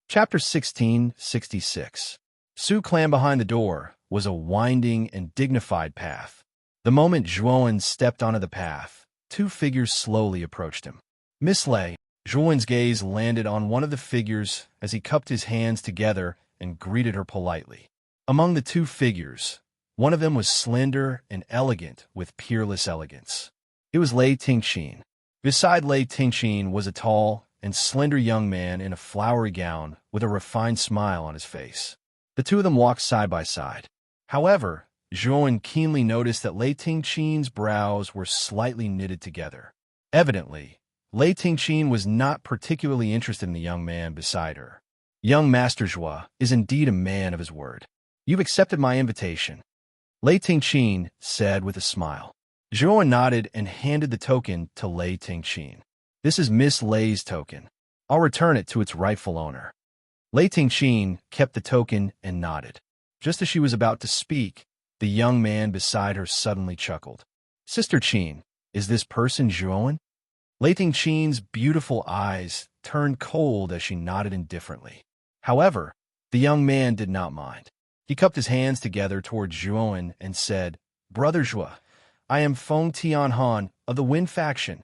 Chapter 1666. Sioux clan behind the door was a winding and dignified path. The moment Zhuowen stepped onto the path, two figures slowly approached him. Misty, Zhuowen's gaze landed on one of the figures as he cupped his hands together and greeted her politely. Among the two figures, one of them was slender and elegant with peerless elegance. It was Lei Tingxin. Beside Lei Tingxin was a tall and slender young man in a flowery gown with a refined smile on his face. The two of them walked side by side. However, Zhuowen keenly noticed that Lei Tingxin's brows were slightly knitted together. Evidently, Lei Tingxin was not particularly interested in the young man beside her. Young Master Zhua is indeed a man of his word. You've accepted my invitation, Lei Tingxin said with a smile. Zhuowen nodded and handed the token to Lei Tingxin. This is Miss Lei's token. I'll return it to its rightful owner. Lei Tingxin kept the token and nodded. Just as she was about to speak, the young man beside her suddenly chuckled. Sister Qin, is this person Zhuowen? Lei Tingxin's beautiful eyes turned cold as she nodded indifferently. However, the young man did not mind. He cupped his hands together toward Zhuowen and said, Brother Zhua, I am Feng Tianhan of the Wen faction.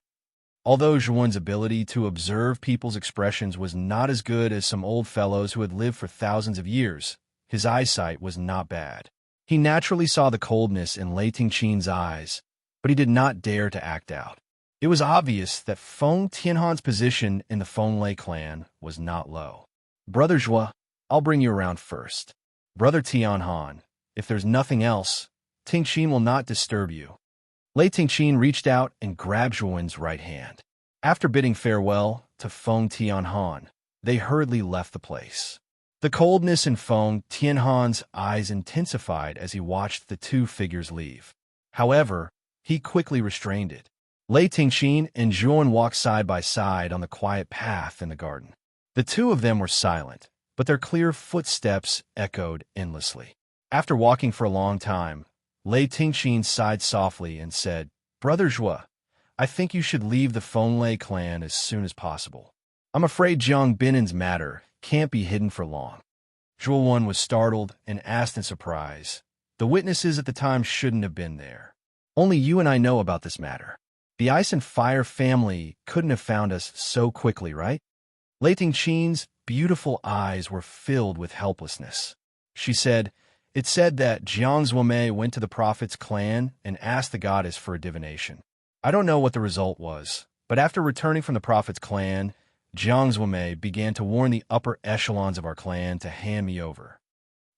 Although Zhuowen's ability to observe people's expressions was not as good as some old fellows who had lived for thousands of years, his eyesight was not bad. He naturally saw the coldness in Lei Tingxin's eyes, but he did not dare to act out. It was obvious that Feng Tianhan's position in the Fenglei clan was not low. Brother Zhua, I'll bring you around first. Brother Tianhan, if there's nothing else, Tingxin will not disturb you. Lei Tingxin reached out and grabbed Zhuowen's right hand. After bidding farewell to Feng Tianhan, they hurriedly left the place. The coldness in Feng Tianhan's eyes intensified as he watched the two figures leave. However, he quickly restrained it. Lei Tingxin and Zhuowen walked side by side on the quiet path in the garden. The two of them were silent, but their clear footsteps echoed endlessly. After walking for a long time, Lei Tingxin sighed softly and said, Brother Zhua, I think you should leave the Fenglei clan as soon as possible. I'm afraid Jiang Binin's matter can't be hidden for long. Zhuowen was startled and asked in surprise. The witnesses at the time shouldn't have been there. Only you and I know about this matter. The Ice and Fire family couldn't have found us so quickly, right? Lei Tingxin's beautiful eyes were filled with helplessness. She said, It said that Jiang Zuomei went to the prophet's clan and asked the goddess for a divination. I don't know what the result was, but after returning from the prophet's clan, Jiang Zuomei began to warn the upper echelons of our clan to hand me over.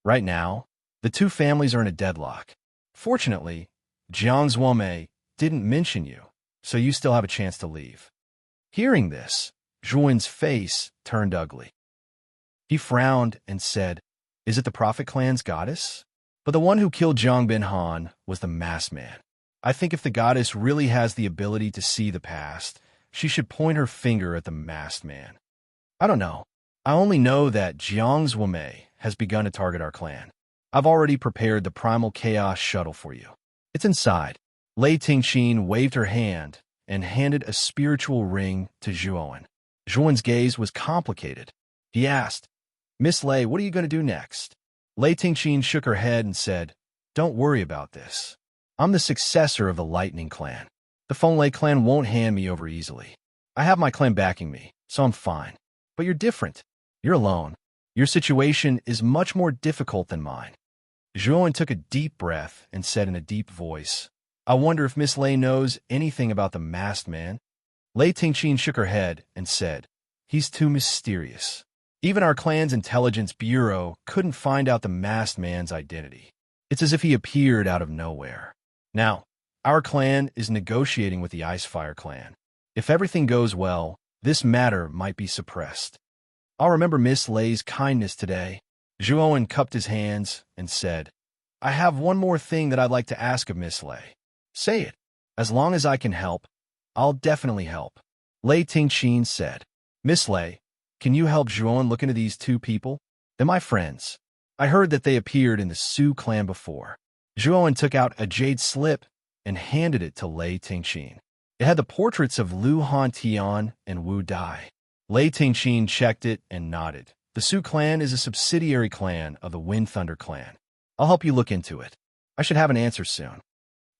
Right now, the two families are in a deadlock. Fortunately, Jiang Zuomei didn't mention you, so you still have a chance to leave. Hearing this, Zhuowen's face turned ugly. He frowned and said, Is it the prophet clan's goddess? But the one who killed Jiang Binhan was the masked man. I think if the goddess really has the ability to see the past, she should point her finger at the masked man. I don't know. I only know that Jiang Zuomei has begun to target our clan. I've already prepared the Primal Chaos shuttle for you. It's inside. Lei Tingxin waved her hand and handed a spiritual ring to Zhuowen. Zhuowen's gaze was complicated. He asked, Miss Lei, what are you going to do next? Lei Tingxin shook her head and said, Don't worry about this. I'm the successor of the Lightning Clan. The Fenglei clan won't hand me over easily. I have my clan backing me, so I'm fine. But you're different. You're alone. Your situation is much more difficult than mine. Zhuowen took a deep breath and said in a deep voice, I wonder if Miss Lei knows anything about the masked man. Lei Tingxin shook her head and said, He's too mysterious. Even our clan's intelligence bureau couldn't find out the masked man's identity. It's as if he appeared out of nowhere. Now, our clan is negotiating with the Icefire clan. If everything goes well, this matter might be suppressed. I'll remember Miss Lei's kindness today. Zhuowen cupped his hands and said, I have one more thing that I'd like to ask of Miss Lei. Say it. As long as I can help, I'll definitely help. Lei Tingxin said, Miss Lei, can you help Zhuowen look into these two people? They're my friends. I heard that they appeared in the Sioux clan before. Zhuowen took out a jade slip and handed it to Lei Tingxin. It had the portraits of Lu Hantian and Wu Dai. Lei Tingxin checked it and nodded. The Sioux clan is a subsidiary clan of the Wind Thunder clan. I'll help you look into it. I should have an answer soon.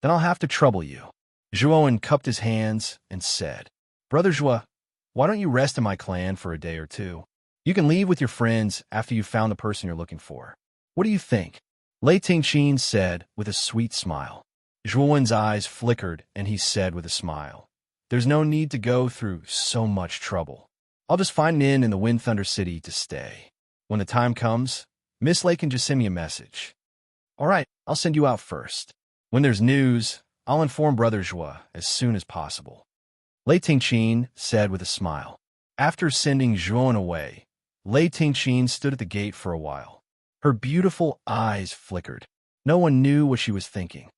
Then I'll have to trouble you. Zhuowen cupped his hands and said, Brother Zhua, why don't you rest in my clan for a day or two? You can leave with your friends after you've found the person you're looking for. What do you think? Lei Tingqin said with a sweet smile. Zhuowen's eyes flickered and he said with a smile, There's no need to go through so much trouble. I'll just find an inn in the Wind Thunder City to stay. When the time comes, Miss Lei can just send me a message. All right, I'll send you out first. When there's news, I'll inform Brother Zhua as soon as possible. Lei Tingqin said with a smile. After sending Zhuowen away, Lei Tingqin stood at the gate for a while. Her beautiful eyes flickered. No one knew what she was thinking.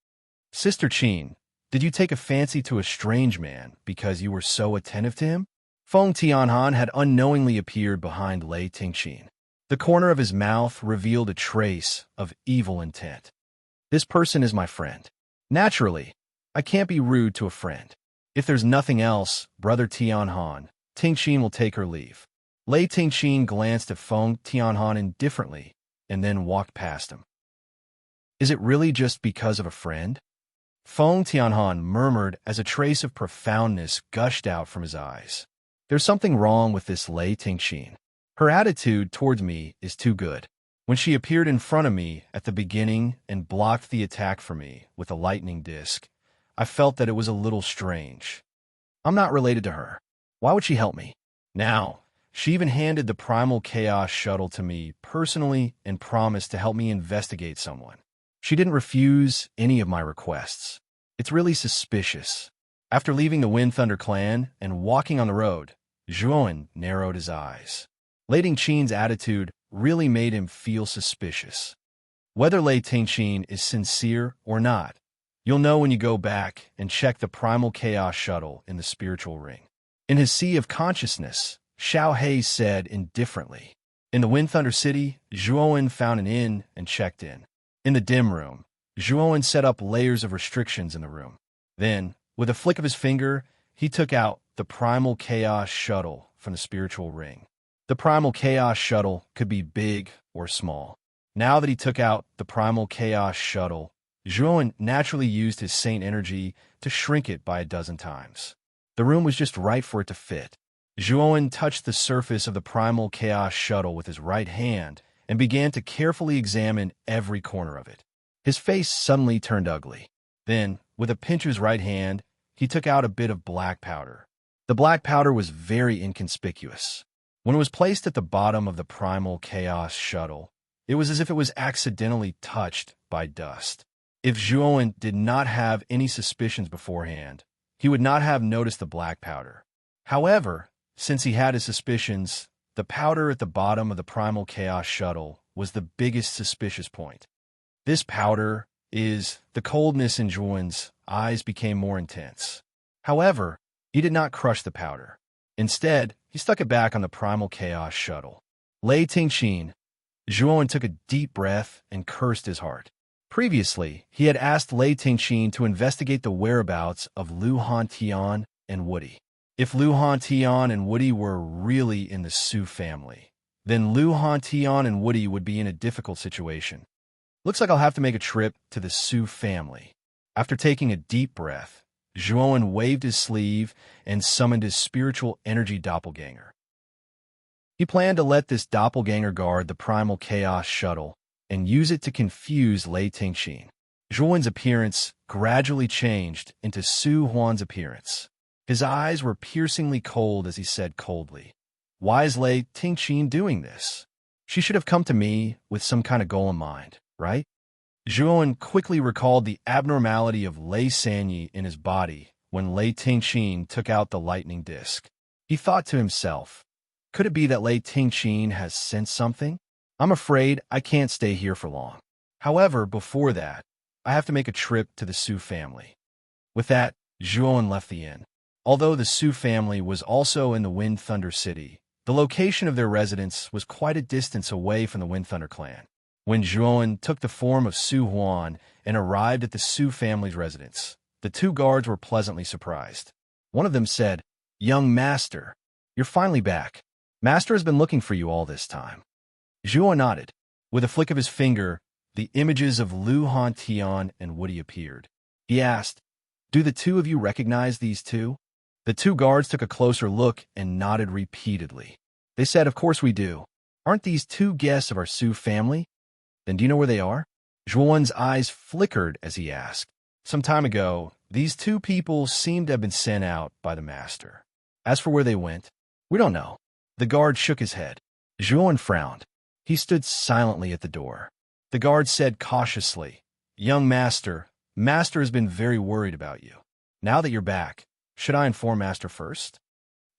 Sister Qin, did you take a fancy to a strange man because you were so attentive to him? Feng Tianhan had unknowingly appeared behind Lei Tingqin. The corner of his mouth revealed a trace of evil intent. This person is my friend. Naturally, I can't be rude to a friend. If there's nothing else, Brother Tianhan, Tingqin will take her leave. Lei Tingqin glanced at Feng Tianhan indifferently and then walked past him. Is it really just because of a friend? Feng Tianhan murmured as a trace of profoundness gushed out from his eyes. There's something wrong with this Lei Tingqin. Her attitude towards me is too good. When she appeared in front of me at the beginning and blocked the attack for me with a lightning disc, I felt that it was a little strange. I'm not related to her. Why would she help me? Now, she even handed the Primal Chaos shuttle to me personally and promised to help me investigate someone. She didn't refuse any of my requests. It's really suspicious. After leaving the Wind Thunder clan and walking on the road, Zhuowen narrowed his eyes. Lei Tingqin's attitude really made him feel suspicious. Whether Lei Tingqin is sincere or not, you'll know when you go back and check the Primal Chaos shuttle in the spiritual ring. In his sea of consciousness, Xiao He said indifferently. In the Wind Thunder City, Zhuowen found an inn and checked in. In the dim room, Zhuowen set up layers of restrictions in the room. Then, with a flick of his finger, he took out the Primal Chaos shuttle from the spiritual ring. The Primal Chaos shuttle could be big or small. Now that he took out the Primal Chaos shuttle, Zhuowen naturally used his saint energy to shrink it by 12 times. The room was just right for it to fit. Zhuowen touched the surface of the Primal Chaos shuttle with his right hand and began to carefully examine every corner of it. His face suddenly turned ugly. Then, with a pinch of his right hand, he took out a bit of black powder. The black powder was very inconspicuous. When it was placed at the bottom of the Primal Chaos shuttle, it was as if it was accidentally touched by dust. If Zhuowen did not have any suspicions beforehand, he would not have noticed the black powder. However, since he had his suspicions, the powder at the bottom of the Primal Chaos shuttle was the biggest suspicious point. This powder is... The coldness in Zhuowen's eyes became more intense. However, he did not crush the powder. Instead, he stuck it back on the Primal Chaos shuttle. Lei Tingqin. Zhuowen took a deep breath and cursed his heart. Previously, he had asked Lei Tingqin to investigate the whereabouts of Lu Hantian and Woody. If Lu Hantian and Woody were really in the Sioux family, then Lu Hantian and Woody would be in a difficult situation. Looks like I'll have to make a trip to the Sioux family. After taking a deep breath, Zhuowen waved his sleeve and summoned his spiritual energy doppelganger. He planned to let this doppelganger guard the Primal Chaos shuttle and use it to confuse Lei Tingqin. Zhuowen's appearance gradually changed into Su Huan's appearance. His eyes were piercingly cold as he said coldly, "Why is Lei Tingqin doing this? She should have come to me with some kind of goal in mind, right?" Zhuowen quickly recalled the abnormality of Lei Sanyi in his body when Lei Tingqin took out the lightning disc. He thought to himself, could it be that Lei Tingqin has sensed something? I'm afraid I can't stay here for long. However, before that, I have to make a trip to the Sioux family. With that, Zhuowen left the inn. Although the Sioux family was also in the Wind Thunder City, the location of their residence was quite a distance away from the Wind Thunder clan. When Zhuowen took the form of Su Huan and arrived at the Sioux family's residence, the two guards were pleasantly surprised. One of them said, "Young master, you're finally back. Master has been looking for you all this time." Zhuo nodded. With a flick of his finger, the images of Lu Hantian and Woody appeared. He asked, "Do the two of you recognize these two?" The two guards took a closer look and nodded repeatedly. They said, "Of course we do. Aren't these two guests of our Su family? Then do you know where they are?" Zhuowen's eyes flickered as he asked. Some time ago, these two people seemed to have been sent out by the master. As for where they went, we don't know. The guard shook his head. Zhuowen frowned. He stood silently at the door. The guard said cautiously, "Young master, Master has been very worried about you. Now that you're back, should I inform Master first?"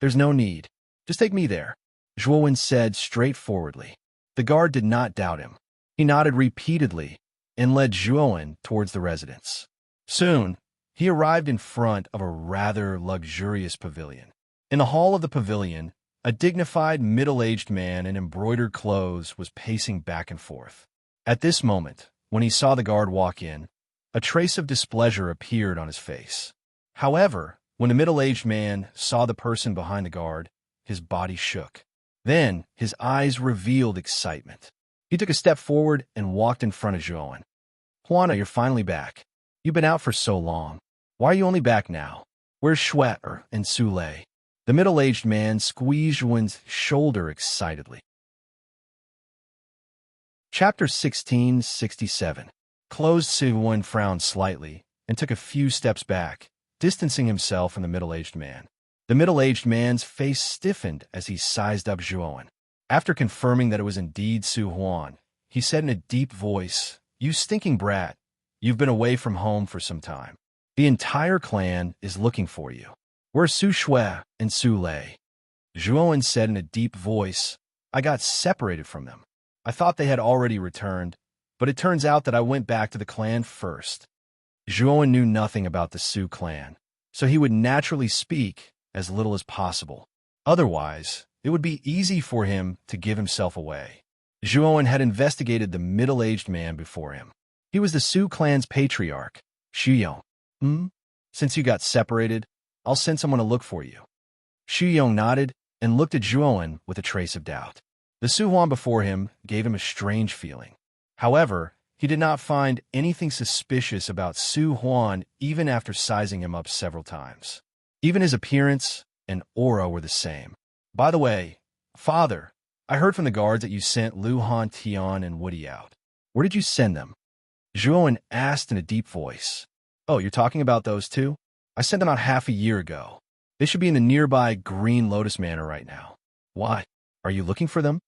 "There's no need. Just take me there," Zhuowen said straightforwardly. The guard did not doubt him. He nodded repeatedly and led Zhuowen towards the residence. Soon, he arrived in front of a rather luxurious pavilion. In the hall of the pavilion, a dignified middle-aged man in embroidered clothes was pacing back and forth. At this moment, when he saw the guard walk in, a trace of displeasure appeared on his face. However, when the middle-aged man saw the person behind the guard, his body shook. Then, his eyes revealed excitement. He took a step forward and walked in front of Zhuowen. "Huana, you're finally back. You've been out for so long. Why are you only back now? Where's Shue'er and Su Lei?" The middle-aged man squeezed Zhuowen's shoulder excitedly. Chapter 1667. Closed. Zhuowen frowned slightly and took a few steps back, distancing himself from the middle-aged man. The middle-aged man's face stiffened as he sized up Zhuowen. After confirming that it was indeed Su Huan, he said in a deep voice, "You stinking brat, you've been away from home for some time. The entire clan is looking for you. Where's Su Shui and Su Lei?" Zhuowen said in a deep voice, "I got separated from them. I thought they had already returned, but it turns out that I went back to the clan first." Zhuowen knew nothing about the Su clan, so he would naturally speak as little as possible. Otherwise, it would be easy for him to give himself away. Zhuowen had investigated the middle-aged man before him. He was the Su clan's patriarch, Xuyong. Since you got separated, I'll send someone to look for you." Xuyong nodded and looked at Zhuowen with a trace of doubt. The Su Huan before him gave him a strange feeling. However, he did not find anything suspicious about Su Huan even after sizing him up several times. Even his appearance and aura were the same. "By the way, Father, I heard from the guards that you sent Lu Hantian and Woody out. Where did you send them?" Zhuowen asked in a deep voice. "Oh, you're talking about those two? I sent them out half a year ago. They should be in the nearby Green Lotus Manor right now." "Why? Are you looking for them?"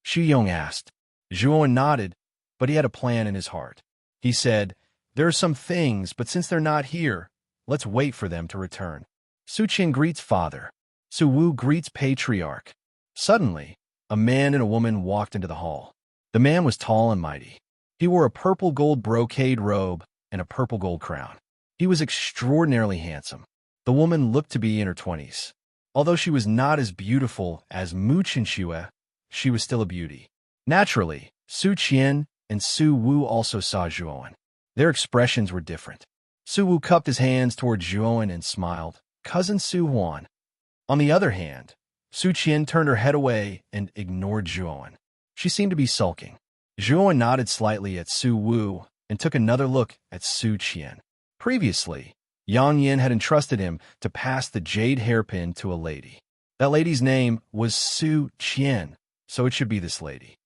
Xuyong asked. Zhuowen nodded, but he had a plan in his heart. He said, "There are some things, but since they're not here, let's wait for them to return." Su Qin greets father. Su Wu greets patriarch. Suddenly, a man and a woman walked into the hall. The man was tall and mighty. He wore a purple gold brocade robe and a purple gold crown. He was extraordinarily handsome. The woman looked to be in her 20s. Although she was not as beautiful as Mu Qinxue, she was still a beauty. Naturally, Su Qian and Su Wu also saw Zhuowen. Their expressions were different. Su Wu cupped his hands toward Zhuowen and smiled. "Cousin Su Huan." On the other hand, Su Qian turned her head away and ignored Zhuowen. She seemed to be sulking. Zhuowen nodded slightly at Su Wu and took another look at Su Qian. Previously, Yang Yin had entrusted him to pass the jade hairpin to a lady. That lady's name was Su Qian, so it should be this lady.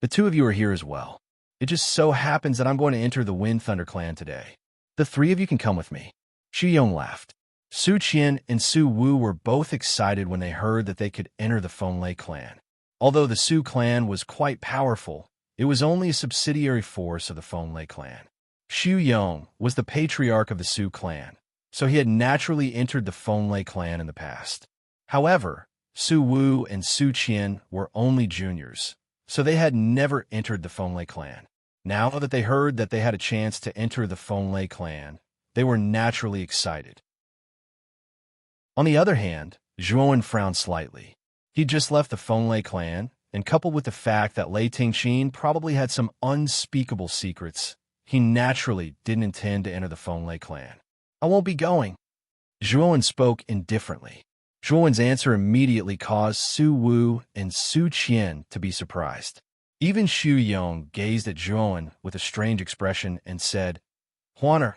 "The two of you are here as well. It just so happens that I'm going to enter the Wind Thunder clan today. The three of you can come with me." Xuyong laughed. Su Qian and Su Wu were both excited when they heard that they could enter the Fenglei clan. Although the Su clan was quite powerful, it was only a subsidiary force of the Fenglei clan. Xuyong was the patriarch of the Su clan, so he had naturally entered the Fenglei clan in the past. However, Su Wu and Su Qian were only juniors, so they had never entered the Fenglei clan. Now that they heard that they had a chance to enter the Fenglei clan, they were naturally excited. On the other hand, Zhuowen frowned slightly. He'd just left the Fenglei clan, and coupled with the fact that Lei Tingqin probably had some unspeakable secrets, he naturally didn't intend to enter the Fenglei clan. "I won't be going." Zhuowen spoke indifferently. Zhuowen's answer immediately caused Su Wu and Su Qian to be surprised. Even Xu Yong gazed at Zhuan with a strange expression and said, Huaner,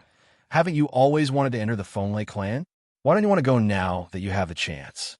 haven't you always wanted to enter the Fenglei clan? Why don't you want to go now that you have the chance?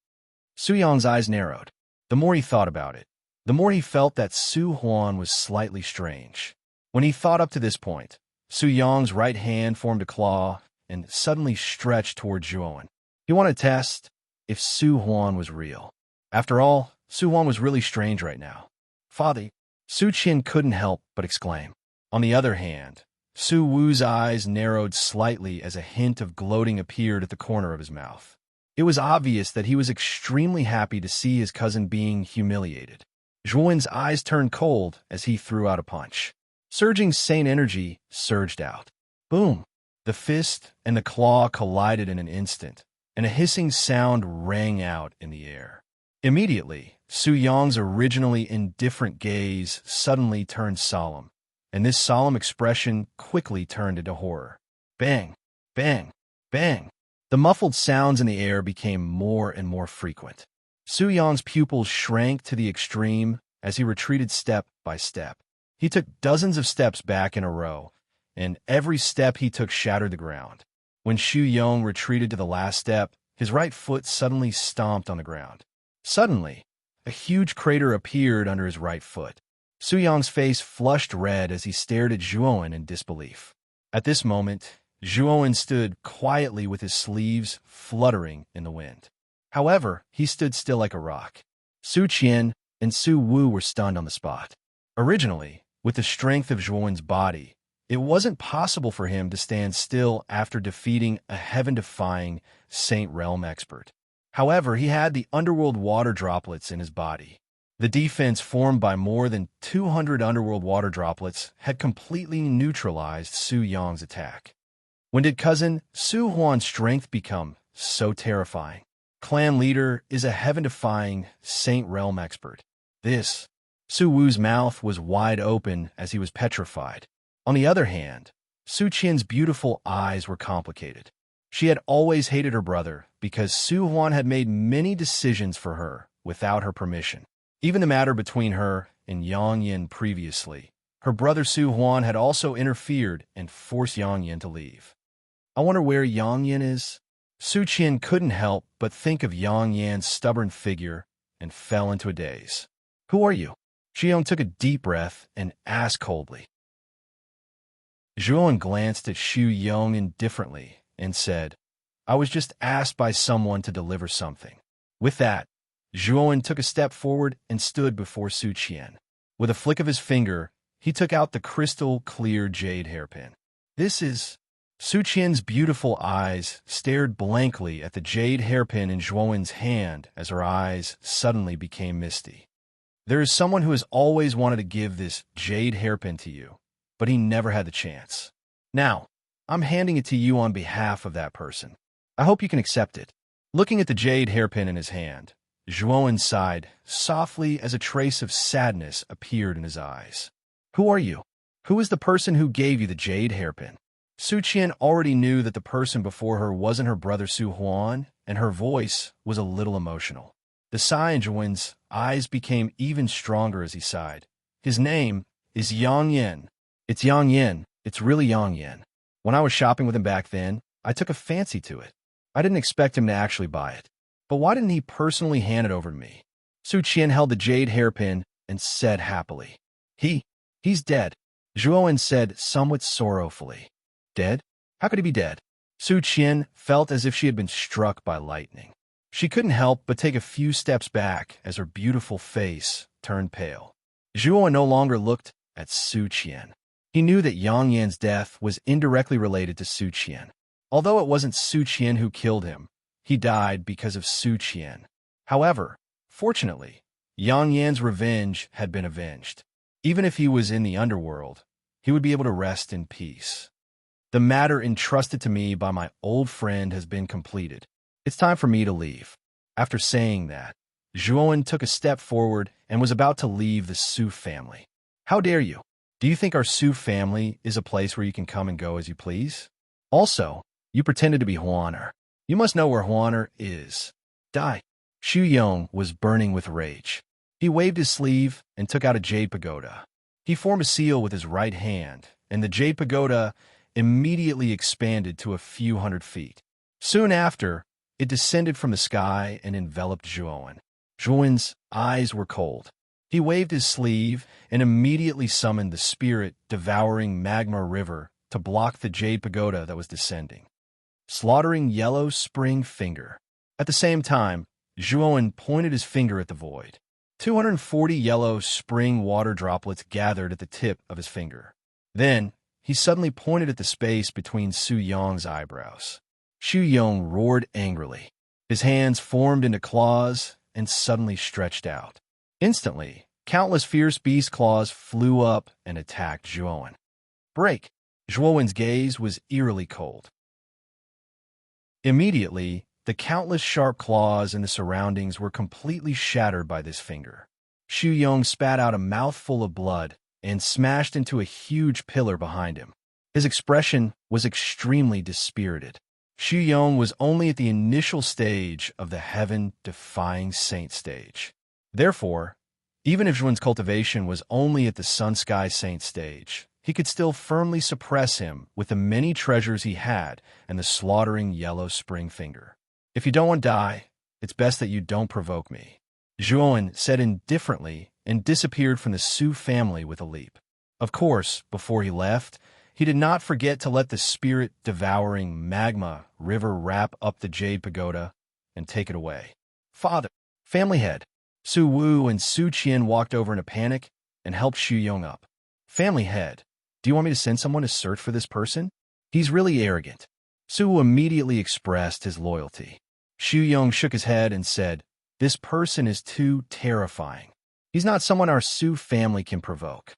Su Yong's eyes narrowed. The more he thought about it, the more he felt that Su Huan was slightly strange. When he thought up to this point, Su Yong's right hand formed a claw and suddenly stretched toward Zhuan. He wanted to test if Su Huan was real. After all, Su Huan was really strange right now. Father, Su Qian couldn't help but exclaim. On the other hand, Su Wu's eyes narrowed slightly as a hint of gloating appeared at the corner of his mouth. It was obvious that he was extremely happy to see his cousin being humiliated. Zhuan's eyes turned cold as he threw out a punch. Surging Saint energy surged out. Boom! The fist and the claw collided in an instant, and a hissing sound rang out in the air. Immediately, Su Yong's originally indifferent gaze suddenly turned solemn, and this solemn expression quickly turned into horror. Bang! Bang! Bang! The muffled sounds in the air became more and more frequent. Su Yong's pupils shrank to the extreme as he retreated step by step. He took dozens of steps back in a row, and every step he took shattered the ground. When Xu Yong retreated to the last step, his right foot suddenly stomped on the ground. Suddenly, a huge crater appeared under his right foot. Su Yong's face flushed red as he stared at Zhuan in disbelief. At this moment, Zhuan stood quietly with his sleeves fluttering in the wind. However, he stood still like a rock. Su Qian and Su Wu were stunned on the spot. Originally, with the strength of Zhuan's body, it wasn't possible for him to stand still after defeating a heaven-defying Saint Realm expert. However, he had the underworld water droplets in his body. The defense formed by more than 200 underworld water droplets had completely neutralized Su Yong's attack. When did cousin Su Huan's strength become so terrifying? Clan leader is a heaven-defying Saint Realm expert. This, Su Wu's mouth was wide open as he was petrified. On the other hand, Su Qian's beautiful eyes were complicated. She had always hated her brother because Su Huan had made many decisions for her without her permission. Even the matter between her and Yang Yin previously, her brother Su Huan had also interfered and forced Yang Yin to leave. I wonder where Yang Yin is? Su Qian couldn't help but think of Yang Yan's stubborn figure and fell into a daze. Who are you? Zhuan took a deep breath and asked coldly. Zhuan glanced at Xu Yong indifferently and said, I was just asked by someone to deliver something. With that, Zhuan took a step forward and stood before Su Qian. With a flick of his finger, he took out the crystal-clear jade hairpin. This is... Su Qian's beautiful eyes stared blankly at the jade hairpin in Zhuan's hand as her eyes suddenly became misty. There is someone who has always wanted to give this jade hairpin to you, but he never had the chance. Now, I'm handing it to you on behalf of that person. I hope you can accept it. Looking at the jade hairpin in his hand, Zhuan sighed softly as a trace of sadness appeared in his eyes. Who are you? Who is the person who gave you the jade hairpin? Su Qian already knew that the person before her wasn't her brother Su Huan, and her voice was a little emotional. The sigh in Zhuan's eyes became even stronger as he sighed. His name is Yang Yin. It's Yang Yin. It's really Yang Yin. When I was shopping with him back then, I took a fancy to it. I didn't expect him to actually buy it. But why didn't he personally hand it over to me? Su Qian held the jade hairpin and said happily. He's dead, Zhuan said somewhat sorrowfully. Dead? How could he be dead? Su Qian felt as if she had been struck by lightning. She couldn't help but take a few steps back as her beautiful face turned pale. Zhuan no longer looked at Su Qian. He knew that Yang Yan's death was indirectly related to Su Qian. Although it wasn't Su Qian who killed him, he died because of Su Qian. However, fortunately, Yang Yan's revenge had been avenged. Even if he was in the underworld, he would be able to rest in peace. The matter entrusted to me by my old friend has been completed. It's time for me to leave. After saying that, Zhuan took a step forward and was about to leave the Su family. How dare you? Do you think our Su family is a place where you can come and go as you please? Also, you pretended to be Huaner. You must know where Huaner is. Die. Xu Yong was burning with rage. He waved his sleeve and took out a jade pagoda. He formed a seal with his right hand, and the jade pagoda immediately expanded to a few hundred feet. Soon after, it descended from the sky and enveloped Zhuowen. Zhuowen's eyes were cold. He waved his sleeve and immediately summoned the spirit-devouring magma river to block the jade pagoda that was descending. Slaughtering yellow spring finger. At the same time, Zhuowen pointed his finger at the void. 240 yellow spring water droplets gathered at the tip of his finger. Then, he suddenly pointed at the space between Su Yong's eyebrows. Su Yong roared angrily. His hands formed into claws and suddenly stretched out. Instantly, countless fierce beast claws flew up and attacked Zhuowen. Break! Zhuowen's gaze was eerily cold. Immediately, the countless sharp claws in the surroundings were completely shattered by this finger. Su Yong spat out a mouthful of blood and smashed into a huge pillar behind him. His expression was extremely dispirited. Su Yong was only at the initial stage of the heaven-defying saint stage. Therefore, even if Zhuowen's cultivation was only at the sun-sky saint stage, he could still firmly suppress him with the many treasures he had and the slaughtering yellow spring finger. If you don't want to die, it's best that you don't provoke me, Zhuowen said indifferently and disappeared from the Su family with a leap. Of course, before he left, he did not forget to let the spirit-devouring magma river wrap up the jade pagoda and take it away. Father, family head. Su Wu and Su Qian walked over in a panic and helped Su Yong up. Family head, do you want me to send someone to search for this person? He's really arrogant. Su Wu immediately expressed his loyalty. Su Yong shook his head and said, this person is too terrifying. He's not someone our Su family can provoke.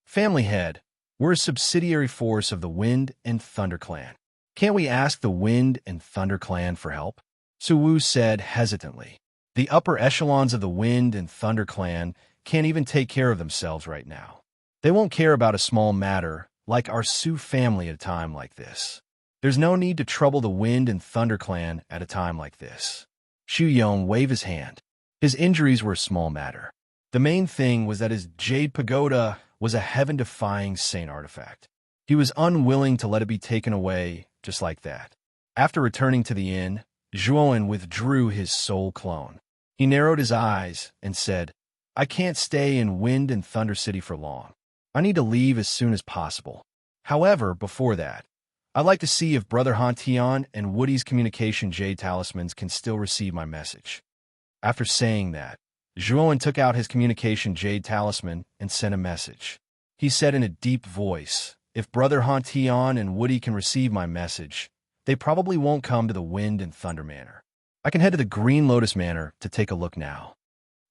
Family head, we're a subsidiary force of the Wind and Thunder Clan. Can't we ask the Wind and Thunder Clan for help? Su Wu said hesitantly. The upper echelons of the Wind and Thunder Clan can't even take care of themselves right now. They won't care about a small matter like our Su family at a time like this. There's no need to trouble the Wind and Thunder Clan at a time like this. Su Yong waved his hand. His injuries were a small matter. The main thing was that his jade pagoda was a heaven-defying saint artifact. He was unwilling to let it be taken away just like that. After returning to the inn, Zhuowen withdrew his soul clone. He narrowed his eyes and said, I can't stay in Wind and Thunder City for long. I need to leave as soon as possible. However, before that, I'd like to see if Brother Han Tian and Woody's communication jade talismans can still receive my message. After saying that, Zhuowen took out his communication jade talisman and sent a message. He said in a deep voice, if Brother Han Tian and Woody can receive my message, they probably won't come to the Wind and Thunder Manor. I can head to the Green Lotus Manor to take a look now.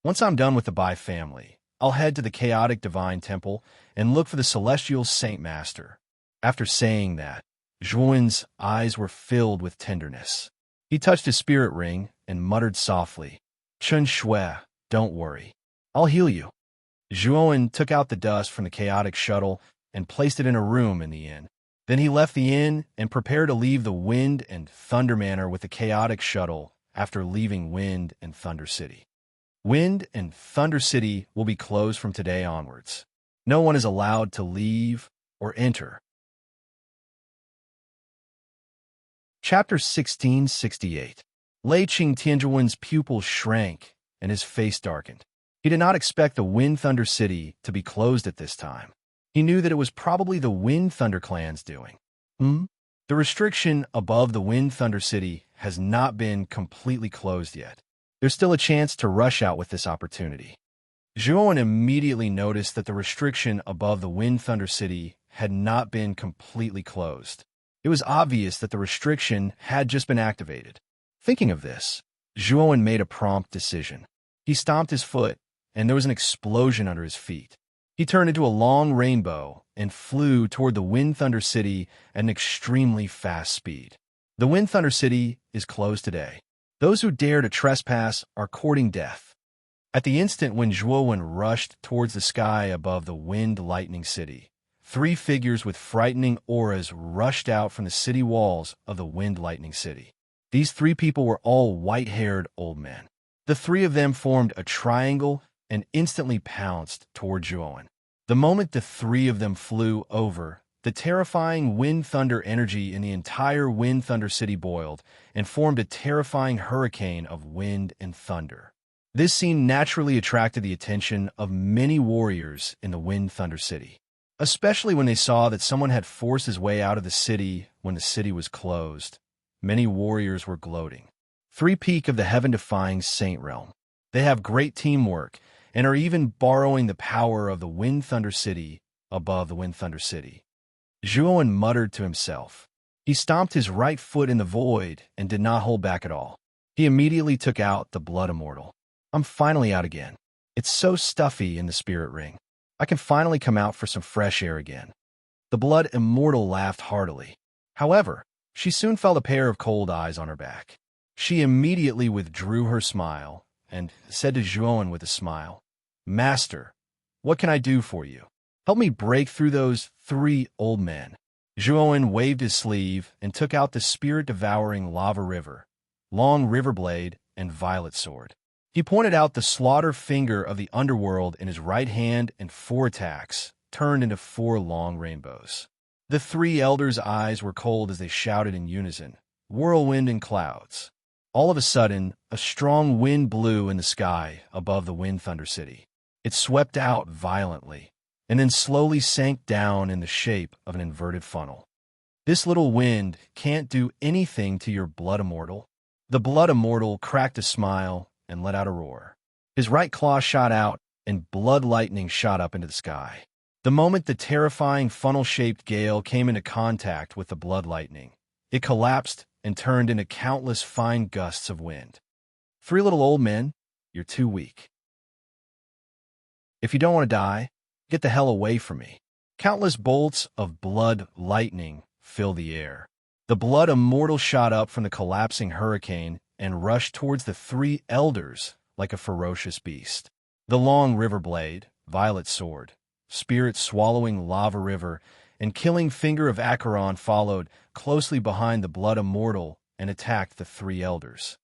Once I'm done with the Bai family, I'll head to the Chaotic Divine Temple and look for the Celestial Saint Master. After saying that, Zhuowen's eyes were filled with tenderness. He touched his spirit ring and muttered softly, Chun Shui, don't worry. I'll heal you. Zhuowen took out the dust from the chaotic shuttle and placed it in a room in the inn. Then he left the inn and prepared to leave the Wind and Thunder Manor with the chaotic shuttle after leaving Wind and Thunder City. Wind and Thunder City will be closed from today onwards. No one is allowed to leave or enter. Chapter 1668. Lei Qing Tianzhuwen's pupils shrank and his face darkened. He did not expect the Wind Thunder City to be closed at this time. He knew that it was probably the Wind Thunder Clan's doing. The restriction above the Wind Thunder City has not been completely closed yet. There's still a chance to rush out with this opportunity. Zhuowen immediately noticed that the restriction above the Wind Thunder City had not been completely closed. It was obvious that the restriction had just been activated. Thinking of this, Zhuowen made a prompt decision. He stomped his foot, and there was an explosion under his feet. He turned into a long rainbow and flew toward the Wind Thunder City at an extremely fast speed. The Wind Thunder City is closed today. Those who dare to trespass are courting death. At the instant when Zhuowen rushed towards the sky above the Wind Lightning City, 3 figures with frightening auras rushed out from the city walls of the Wind Lightning City. These 3 people were all white-haired old men. The 3 of them formed a triangle and instantly pounced toward Zhuowen. The moment the three of them flew over, the terrifying wind-thunder energy in the entire wind-thunder city boiled and formed a terrifying hurricane of wind and thunder. This scene naturally attracted the attention of many warriors in the wind-thunder city, especially when they saw that someone had forced his way out of the city when the city was closed. Many warriors were gloating. Three peak of the heaven-defying Saint Realm. They have great teamwork and are even borrowing the power of the wind-thunder city above the wind-thunder city. Zhuowen muttered to himself. He stomped his right foot in the void and did not hold back at all. He immediately took out the blood immortal. I'm finally out again. It's so stuffy in the spirit ring. I can finally come out for some fresh air again. The blood immortal laughed heartily. However, she soon felt a pair of cold eyes on her back. She immediately withdrew her smile and said to Zhuowen with a smile, Master, what can I do for you? Help me break through those three old men. Zhuowen waved his sleeve and took out the spirit-devouring lava river, long river blade, and violet sword. He pointed out the slaughter finger of the underworld in his right hand, and 4 attacks turned into 4 long rainbows. The 3 elders' eyes were cold as they shouted in unison, whirlwind and clouds. All of a sudden, a strong wind blew in the sky above the wind-thunder city. It swept out violently, and then slowly sank down in the shape of an inverted funnel. This little wind can't do anything to your blood immortal. The blood immortal cracked a smile and let out a roar. His right claw shot out, and blood lightning shot up into the sky. The moment the terrifying funnel-shaped gale came into contact with the blood lightning, it collapsed and turned into countless fine gusts of wind. 3 little old men, you're too weak. If you don't want to die, get the hell away from me. Countless bolts of blood lightning fill the air. The blood immortal shot up from the collapsing hurricane and rushed towards the 3 elders like a ferocious beast. The long river blade, violet sword, spirit-swallowing lava river, and killing finger of Acheron followed closely behind the blood immortal and attacked the 3 elders.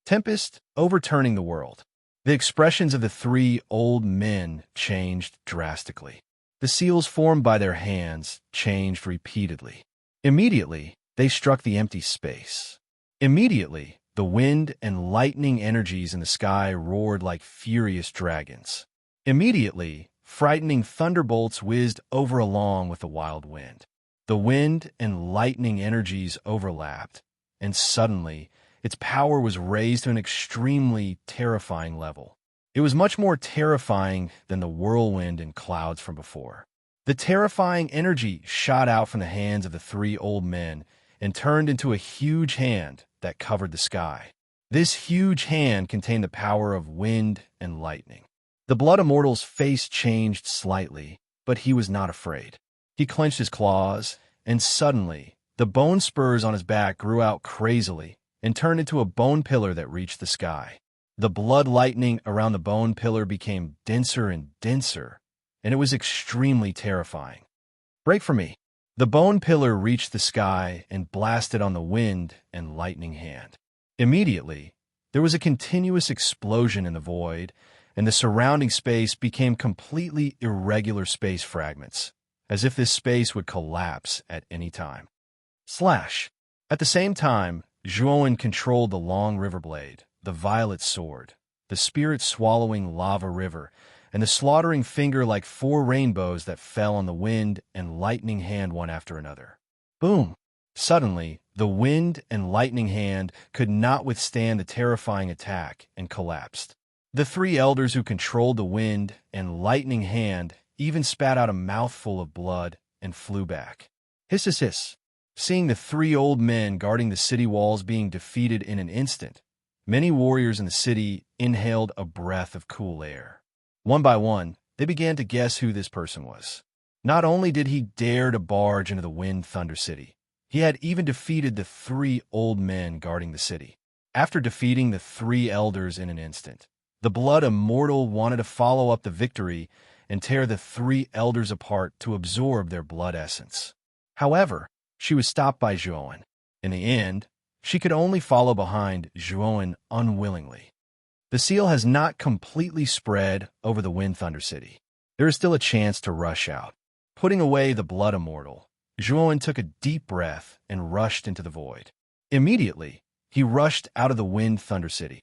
Tempest overturning the world. The expressions of the 3 old men changed drastically. The seals formed by their hands changed repeatedly. Immediately, they struck the empty space. Immediately, the wind and lightning energies in the sky roared like furious dragons. Immediately, frightening thunderbolts whizzed over along with the wild wind. The wind and lightning energies overlapped, and suddenly, its power was raised to an extremely terrifying level. It was much more terrifying than the whirlwind and clouds from before. The terrifying energy shot out from the hands of the 3 old men and turned into a huge hand that covered the sky. This huge hand contained the power of wind and lightning. The blood immortal's face changed slightly, but he was not afraid. He clenched his claws, and suddenly, the bone spurs on his back grew out crazily and turned into a bone pillar that reached the sky. The blood lightning around the bone pillar became denser and denser, and it was extremely terrifying. Break for me. The bone pillar reached the sky and blasted on the wind and lightning hand. Immediately, there was a continuous explosion in the void, and the surrounding space became completely irregular space fragments, as if this space would collapse at any time. Slash! At the same time, Zhuowen controlled the long river blade, the violet sword, the spirit-swallowing lava river, and the slaughtering finger like 4 rainbows that fell on the wind and lightning hand one after another. Boom! Suddenly, the wind and lightning hand could not withstand the terrifying attack and collapsed. The 3 elders who controlled the wind and lightning hand even spat out a mouthful of blood and flew back. Hiss, hiss, hiss. Seeing the 3 old men guarding the city walls being defeated in an instant, many warriors in the city inhaled a breath of cool air. One by one, they began to guess who this person was. Not only did he dare to barge into the wind-thunder city, he had even defeated the 3 old men guarding the city. After defeating the 3 elders in an instant, the blood immortal wanted to follow up the victory and tear the 3 elders apart to absorb their blood essence. However, she was stopped by Zhuowen. In the end, she could only follow behind Zhuowen unwillingly. The seal has not completely spread over the Wind Thunder City. There is still a chance to rush out. Putting away the blood immortal, Zhuowen took a deep breath and rushed into the void. Immediately, he rushed out of the Wind Thunder City.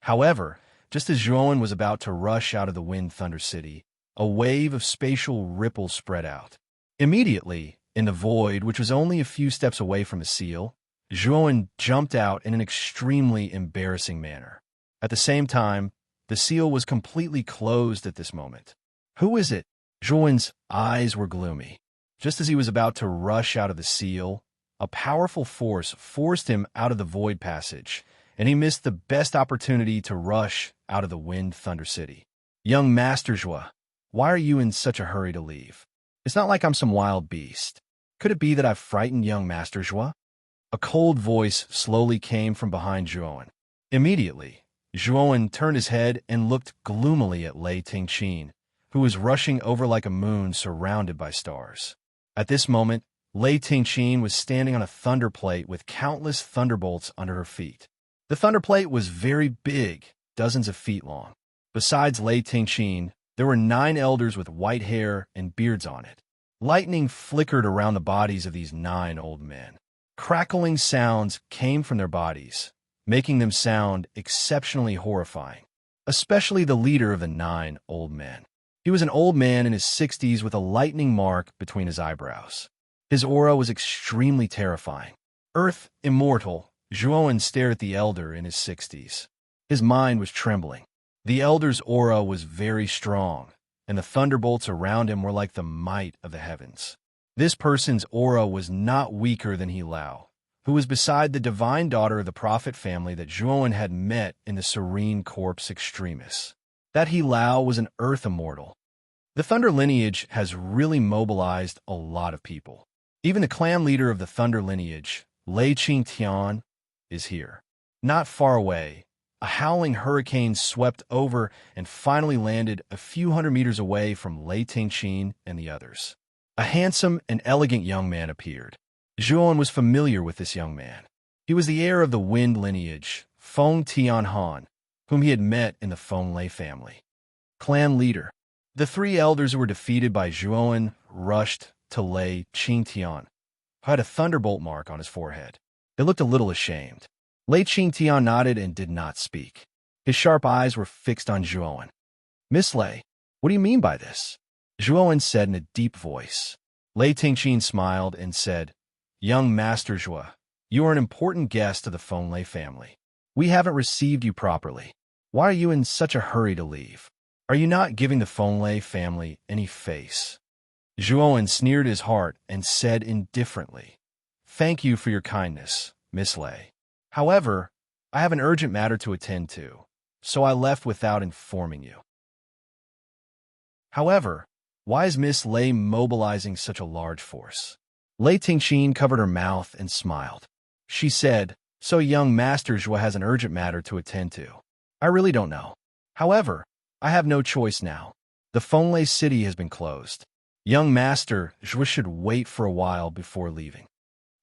However, just as Zhuowen was about to rush out of the Wind Thunder City, a wave of spatial ripples spread out. Immediately, in the void, which was only a few steps away from the seal, Zhuowen jumped out in an extremely embarrassing manner. At the same time, the seal was completely closed at this moment. Who is it? Zhuowen's eyes were gloomy. Just as he was about to rush out of the seal, a powerful force forced him out of the void passage, and he missed the best opportunity to rush out of the Wind Thunder City. Young Master Zhuo, why are you in such a hurry to leave? It's not like I'm some wild beast. Could it be that I've frightened young Master Zhuo? A cold voice slowly came from behind Zhuowen. Immediately, Zhuowen turned his head and looked gloomily at Lei Tingqin, who was rushing over like a moon surrounded by stars. At this moment, Lei Tingqin was standing on a thunder plate with countless thunderbolts under her feet. The thunder plate was very big, dozens of feet long. Besides Lei Tingqin, there were 9 elders with white hair and beards on it. Lightning flickered around the bodies of these 9 old men. Crackling sounds came from their bodies, making them sound exceptionally horrifying, especially the leader of the 9 old men. He was an old man in his 60s with a lightning mark between his eyebrows. His aura was extremely terrifying. Earth immortal, Zhuowen stared at the elder in his 60s. His mind was trembling. The elder's aura was very strong, and the thunderbolts around him were like the might of the heavens. This person's aura was not weaker than He Lao, who was beside the divine daughter of the prophet family that Zhuowen had met in the Serene Corpse Extremis. That He Lao was an earth immortal. The Thunder lineage has really mobilized a lot of people. Even the clan leader of the Thunder lineage, Lei Qingtian, is here. Not far away, a howling hurricane swept over and finally landed a few hundred meters away from Lei Tingqin and the others. A handsome and elegant young man appeared. Zhuowen was familiar with this young man. He was the heir of the Wind lineage, Feng Tianhan, whom he had met in the Feng Lei family. Clan leader. The 3 elders who were defeated by Zhuowen rushed to Lei Qingtian, who had a thunderbolt mark on his forehead. They looked a little ashamed. Lei Qingtian nodded and did not speak. His sharp eyes were fixed on Zhuowen. Miss Lei, what do you mean by this? Zhuowen said in a deep voice. Lei Tingqin smiled and said, Young Master Zhuo, you are an important guest of the Feng Lei family. We haven't received you properly. Why are you in such a hurry to leave? Are you not giving the Feng Lei family any face? Zhuowen sneered his heart and said indifferently, Thank you for your kindness, Miss Lei. However, I have an urgent matter to attend to, so I left without informing you. However, why is Miss Lei mobilizing such a large force? Lei Tingqin covered her mouth and smiled. She said, So young Master Zhuo has an urgent matter to attend to. I really don't know. However, I have no choice now. The Feng Lei city has been closed. Young Master Zhuo should wait for a while before leaving.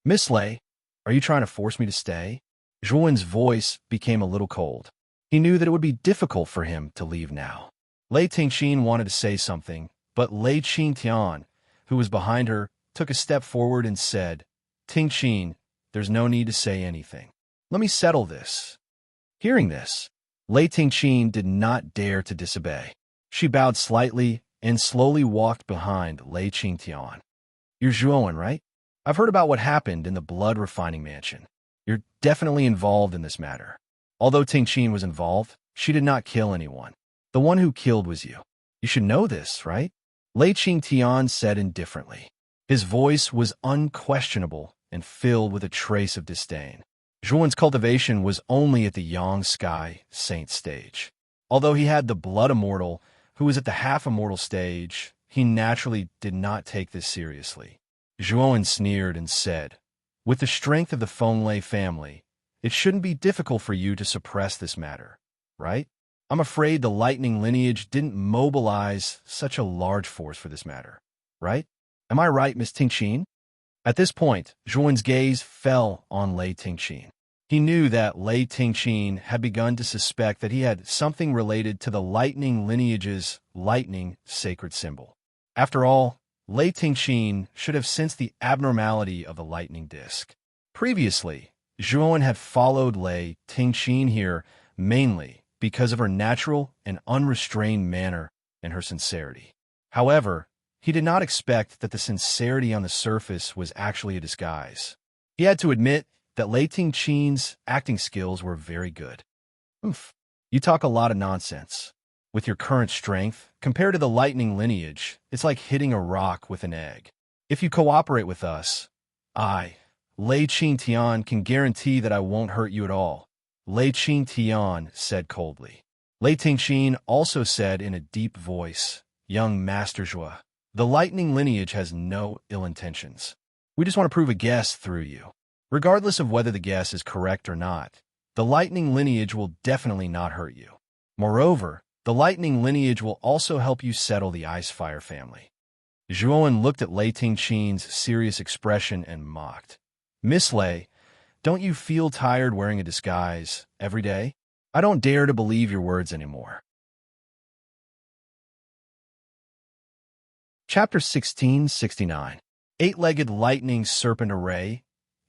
Miss Lei, are you trying to force me to stay? Zhuowen's voice became a little cold. He knew that it would be difficult for him to leave now. Lei Tingqin wanted to say something, but Lei Qingtian, who was behind her, took a step forward and said, Tingqin, there's no need to say anything. Let me settle this. Hearing this, Lei Tingqin did not dare to disobey. She bowed slightly and slowly walked behind Lei Qingtian. You're Zhuowen, right? I've heard about what happened in the blood refining mansion. You're definitely involved in this matter. Although Tingqin was involved, she did not kill anyone. The one who killed was you. You should know this, right? Lei Qingtian said indifferently. His voice was unquestionable and filled with a trace of disdain. Zhuowen's cultivation was only at the Yang Sky Saint stage. Although he had the blood immortal, who was at the half-immortal stage, he naturally did not take this seriously. Zhuowen sneered and said, With the strength of the Feng Lei family, it shouldn't be difficult for you to suppress this matter, right? I'm afraid the lightning lineage didn't mobilize such a large force for this matter, right? Am I right, Miss Tingqin? At this point, Zhuowen's gaze fell on Lei Tingqin. He knew that Lei Tingqin had begun to suspect that he had something related to the lightning lineage's lightning sacred symbol. After all, Lei Tingqin should have sensed the abnormality of the lightning disk. Previously, Zhuowen had followed Lei Tingqin here mainly because of her natural and unrestrained manner and her sincerity. However, he did not expect that the sincerity on the surface was actually a disguise. He had to admit that Lei Tingqin's acting skills were very good. Oof, you talk a lot of nonsense. With your current strength, compared to the lightning lineage, it's like hitting a rock with an egg. If you cooperate with us, I, Lei Qingtian, can guarantee that I won't hurt you at all, Lei Qingtian said coldly. Lei Tingqin also said in a deep voice, Young Master Zhuo, the lightning lineage has no ill intentions. We just want to prove a guess through you. Regardless of whether the guess is correct or not, the lightning lineage will definitely not hurt you. Moreover, the lightning lineage will also help you settle the Ice-Fire family. Zhuowen looked at Lei Tingqin's serious expression and mocked. Miss Lei, don't you feel tired wearing a disguise every day? I don't dare to believe your words anymore. Chapter 1669. Eight-legged lightning serpent array.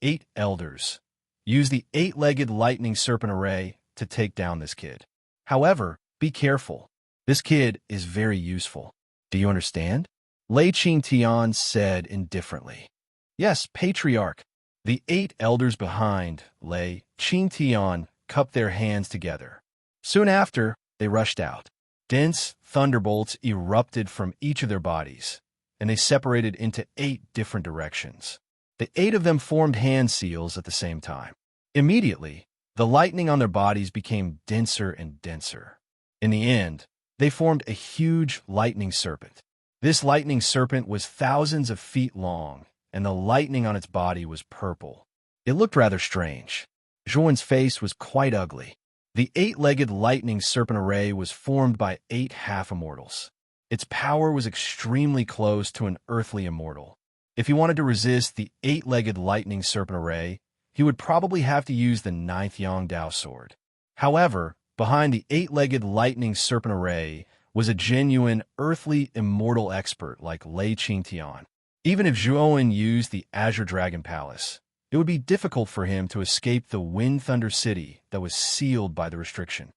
8 elders. Use the 8-legged lightning serpent array to take down this kid. However, be careful. This kid is very useful. Do you understand? Lei Qingtian said indifferently. Yes, Patriarch. The 8 elders behind Lei Qingtian cupped their hands together. Soon after, they rushed out. Dense thunderbolts erupted from each of their bodies, and they separated into 8 different directions. The 8 of them formed hand seals at the same time. Immediately, the lightning on their bodies became denser and denser. In the end, they formed a huge lightning serpent. This lightning serpent was thousands of feet long, and the lightning on its body was purple. It looked rather strange. Zhuowen's face was quite ugly. The 8-legged lightning serpent array was formed by 8 half-immortals. Its power was extremely close to an earthly immortal. If he wanted to resist the 8-legged lightning serpent array, he would probably have to use the 9th Yangdao sword. However, behind the 8-legged lightning serpent array was a genuine earthly immortal expert like Lei Qingtian. Even if Zhuowen used the Azure Dragon Palace, it would be difficult for him to escape the Wind Thunder City that was sealed by the restriction.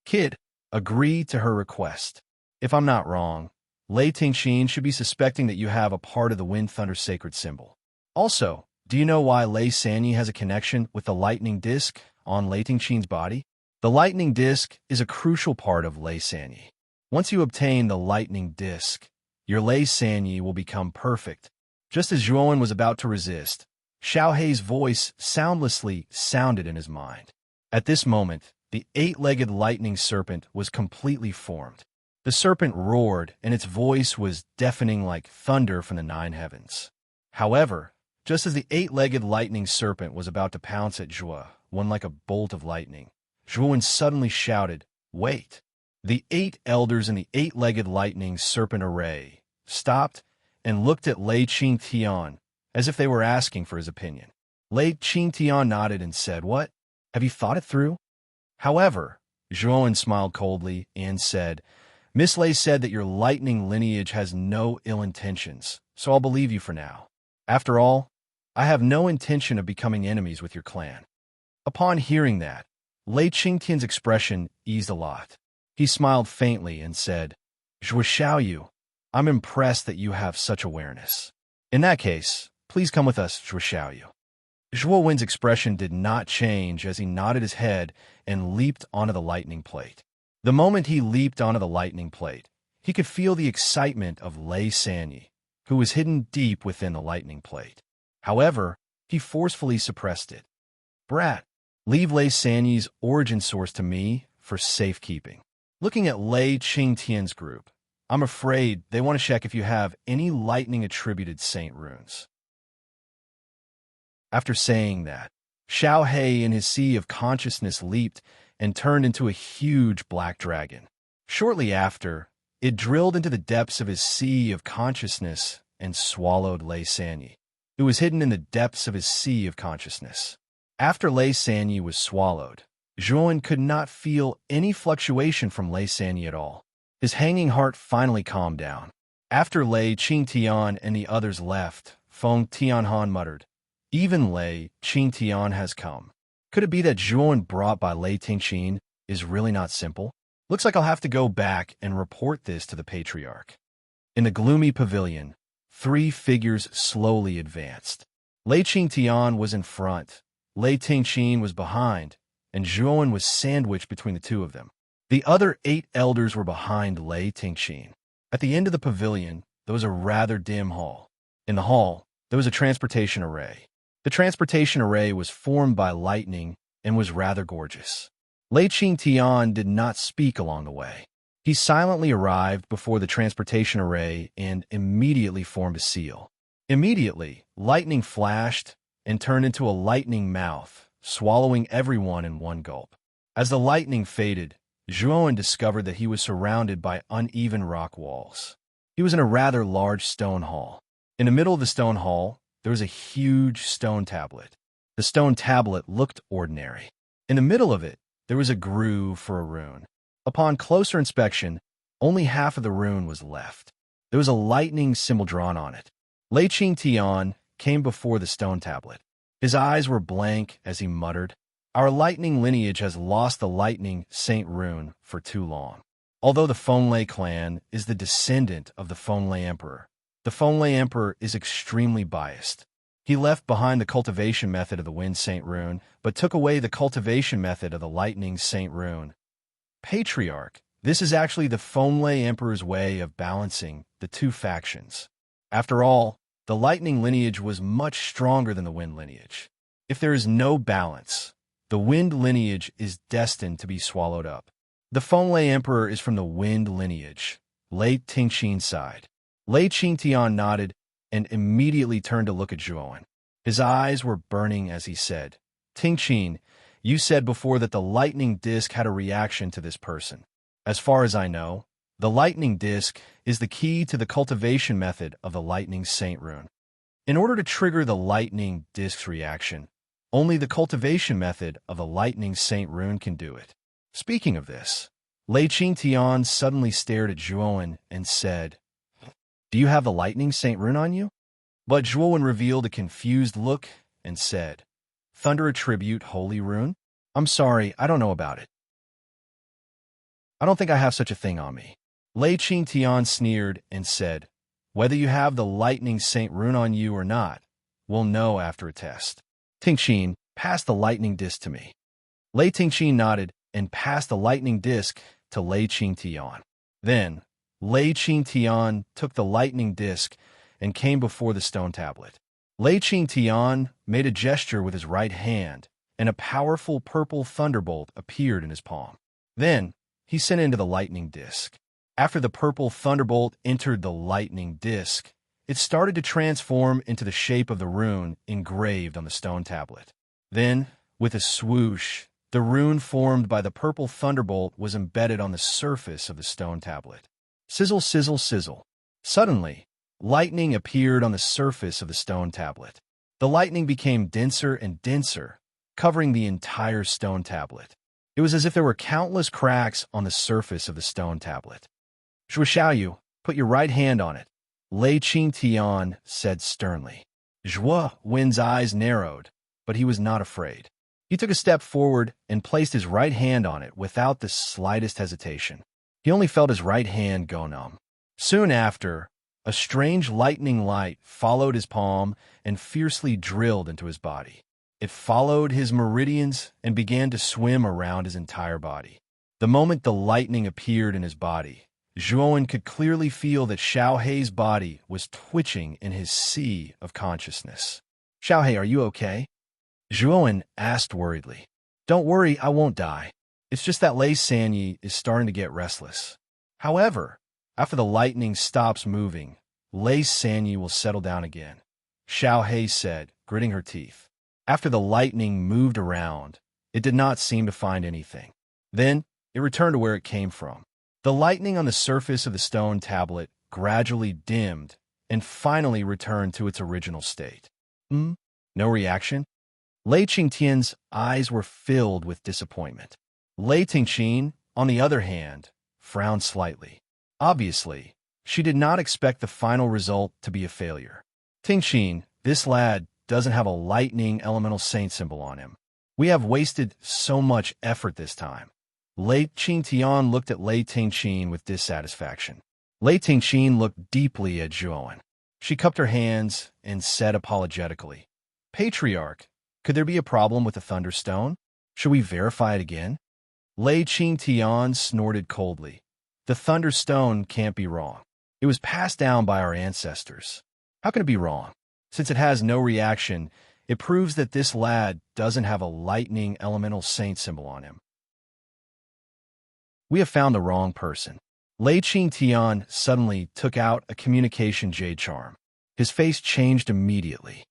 Kid, agree to her request. If I'm not wrong, Lei Tingqin should be suspecting that you have a part of the Wind Thunder sacred symbol. Also, do you know why Lei Sanyi has a connection with the lightning disk on Lei Tingqin's body? The lightning disk is a crucial part of Lei Sanyi. Once you obtain the lightning disk, your Lei Sanyi will become perfect. Just as Zhuowen was about to resist, Xiao Hei's voice soundlessly sounded in his mind. At this moment, the 8-legged lightning serpent was completely formed. The serpent roared, and its voice was deafening like thunder from the 9 heavens. However, just as the 8-legged lightning serpent was about to pounce at Zhuo, one like a bolt of lightning, Zhuowen suddenly shouted, "Wait!" The 8 elders in the 8-legged lightning serpent array stopped and looked at Lei Qingtian as if they were asking for his opinion. Lei Qingtian nodded and said, "What? Have you thought it through?" However, Zhuowen smiled coldly and said, "Miss Lei said that your lightning lineage has no ill intentions, so I'll believe you for now. After all, I have no intention of becoming enemies with your clan." Upon hearing that, Lei Qingtian's expression eased a lot. He smiled faintly and said, "Zhuo Xiaoyu, I'm impressed that you have such awareness. In that case, please come with us, Zhuo Xiaoyu." Zhuo Wen's expression did not change as he nodded his head and leaped onto the lightning plate. The moment he leaped onto the lightning plate, he could feel the excitement of Lei Sanyi, who was hidden deep within the lightning plate. However, he forcefully suppressed it. "Brat, leave Lei Sanyi's origin source to me for safekeeping." Looking at Lei Qingtian's group, I'm afraid they want to check if you have any lightning-attributed saint runes. After saying that, Xiao Hei in his sea of consciousness leaped and turned into a huge black dragon. Shortly after, it drilled into the depths of his sea of consciousness and swallowed Lei Sanyi, who was hidden in the depths of his sea of consciousness. After Lei Sanyi was swallowed, Zhuan could not feel any fluctuation from Lei Sanyi at all. His hanging heart finally calmed down. After Lei Qingtian and the others left, Feng Tianhan muttered, "Even Lei Qingtian has come. Could it be that Zhuan brought by Lei Tingqin is really not simple? Looks like I'll have to go back and report this to the patriarch." In the gloomy pavilion, 3 figures slowly advanced. Lei Qingtian was in front, Lei Tingqin was behind, and Zhuan was sandwiched between the two of them. The other 8 elders were behind Lei Tingqin. At the end of the pavilion, there was a rather dim hall. In the hall, there was a transportation array. The transportation array was formed by lightning and was rather gorgeous. Lei Qingtian did not speak along the way. He silently arrived before the transportation array and immediately formed a seal. Immediately, lightning flashed and turned into a lightning mouth, swallowing everyone in one gulp. As the lightning faded, Zhuan discovered that he was surrounded by uneven rock walls. He was in a rather large stone hall. In the middle of the stone hall, there was a huge stone tablet. The stone tablet looked ordinary. In the middle of it, there was a groove for a rune. Upon closer inspection, only half of the rune was left. There was a lightning symbol drawn on it. Lei Qingtian came before the stone tablet. His eyes were blank as he muttered, "Our lightning lineage has lost the lightning saint rune for too long." Although the Fenglei clan is the descendant of the Fenglei emperor, the Fenglei emperor is extremely biased. He left behind the cultivation method of the wind saint rune, but took away the cultivation method of the lightning saint rune. Patriarch, this is actually the Fenglei emperor's way of balancing the two factions. After all, the lightning lineage was much stronger than the wind lineage. If there is no balance, the wind lineage is destined to be swallowed up. The Fenglei emperor is from the wind lineage, Lei Tingqin's side. Lei Qingtian nodded and immediately turned to look at Zhuan. His eyes were burning as he said, "Tingqin, you said before that the lightning disc had a reaction to this person. As far as I know, the lightning disc is the key to the cultivation method of the lightning saint rune. In order to trigger the lightning disc's reaction, only the cultivation method of the lightning saint rune can do it." Speaking of this, Lei Qingtian suddenly stared at Zhuan and said, "Do you have the lightning saint rune on you?" But Zhuan revealed a confused look and said, "Thunder attribute holy rune? I'm sorry, I don't know about it. I don't think I have such a thing on me." Lei Qingtian sneered and said, "Whether you have the lightning saint rune on you or not, we'll know after a test. Tingqin, pass the lightning disc to me." Lei Tingqin nodded and passed the lightning disc to Lei Qingtian. Then, Lei Qingtian took the lightning disc and came before the stone tablet. Lei Qingtian made a gesture with his right hand, and a powerful purple thunderbolt appeared in his palm. Then, he sent it into the lightning disc. After the purple thunderbolt entered the lightning disc, it started to transform into the shape of the rune engraved on the stone tablet. Then, with a swoosh, the rune formed by the purple thunderbolt was embedded on the surface of the stone tablet. Sizzle, sizzle, sizzle. Suddenly, lightning appeared on the surface of the stone tablet. The lightning became denser and denser, covering the entire stone tablet. It was as if there were countless cracks on the surface of the stone tablet. "Zhu Xiaoyu, put your right hand on it," Lei Qingtian said sternly. Zhua Wen's eyes narrowed, but he was not afraid. He took a step forward and placed his right hand on it without the slightest hesitation. He only felt his right hand go numb. Soon after, a strange lightning light followed his palm and fiercely drilled into his body. It followed his meridians and began to swim around his entire body. The moment the lightning appeared in his body, Zhuan could clearly feel that Xiaohei's body was twitching in his sea of consciousness. "Xiaohei, are you okay?" Zhuan asked worriedly. "Don't worry, I won't die. It's just that Lei Sanyi is starting to get restless. However, after the lightning stops moving, Lei Sanyi will settle down again," Xiaohei said, gritting her teeth. After the lightning moved around, it did not seem to find anything. Then, it returned to where it came from. The lightning on the surface of the stone tablet gradually dimmed and finally returned to its original state. No reaction? Lei Qingtian's eyes were filled with disappointment. Lei Tingqin, on the other hand, frowned slightly. Obviously, she did not expect the final result to be a failure. Tingqin, this lad doesn't have a lightning elemental saint symbol on him. We have wasted so much effort this time. Lei Qingtian looked at Lei Tingqin with dissatisfaction. Lei Tingqin looked deeply at Zhuowen. She cupped her hands and said apologetically, "Patriarch, could there be a problem with the Thunderstone? Should we verify it again?" Lei Qingtian snorted coldly. "The Thunderstone can't be wrong. It was passed down by our ancestors. How can it be wrong? Since it has no reaction, it proves that this lad doesn't have a lightning elemental saint symbol on him." "We have found the wrong person." Lei Qingtian suddenly took out a communication jade charm. His face changed immediately.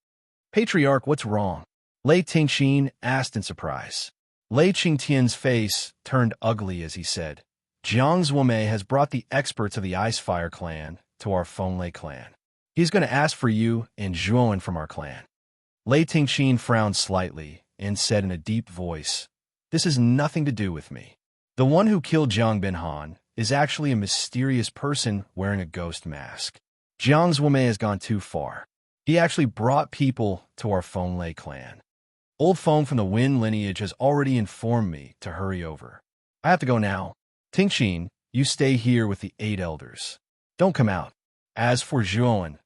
"Patriarch, what's wrong?" Lei Tingqin asked in surprise. Lei Qingtian's face turned ugly as he said, "Jiang Zuomei has brought the experts of the Icefire clan to our Fenglei clan. He's going to ask for you and Zhuowen from our clan." Lei Tingqin frowned slightly and said in a deep voice, "This has nothing to do with me. The one who killed Jiang Binhan is actually a mysterious person wearing a ghost mask. Jiang Zuomei has gone too far. He actually brought people to our Fenglei clan. Old Feng from the Wind lineage has already informed me to hurry over. I have to go now. Tingqin, you stay here with the 8 elders. Don't come out." As for Zhuowen,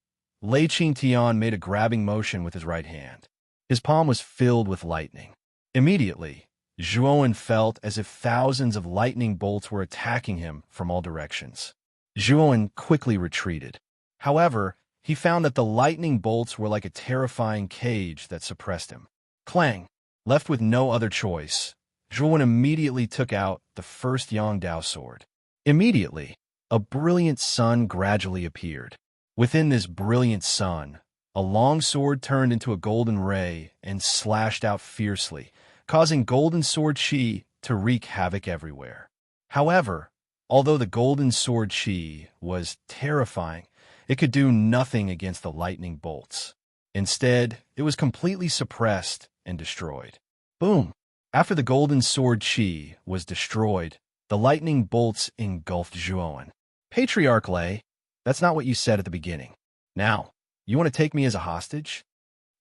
Lei Qingtian made a grabbing motion with his right hand. His palm was filled with lightning. Immediately, Zhuowen felt as if thousands of lightning bolts were attacking him from all directions. Zhuowen quickly retreated. However, he found that the lightning bolts were like a terrifying cage that suppressed him. Clang! Left with no other choice, Zhuowen immediately took out the first Yangdao sword. Immediately, a brilliant sun gradually appeared. Within this brilliant sun, a long sword turned into a golden ray and slashed out fiercely, causing golden sword chi to wreak havoc everywhere. However, although the golden sword chi was terrifying, it could do nothing against the lightning bolts. Instead, it was completely suppressed and destroyed. Boom! After the golden sword chi was destroyed, the lightning bolts engulfed Zhuowen. "Patriarch Lei, that's not what you said at the beginning. Now, you want to take me as a hostage?"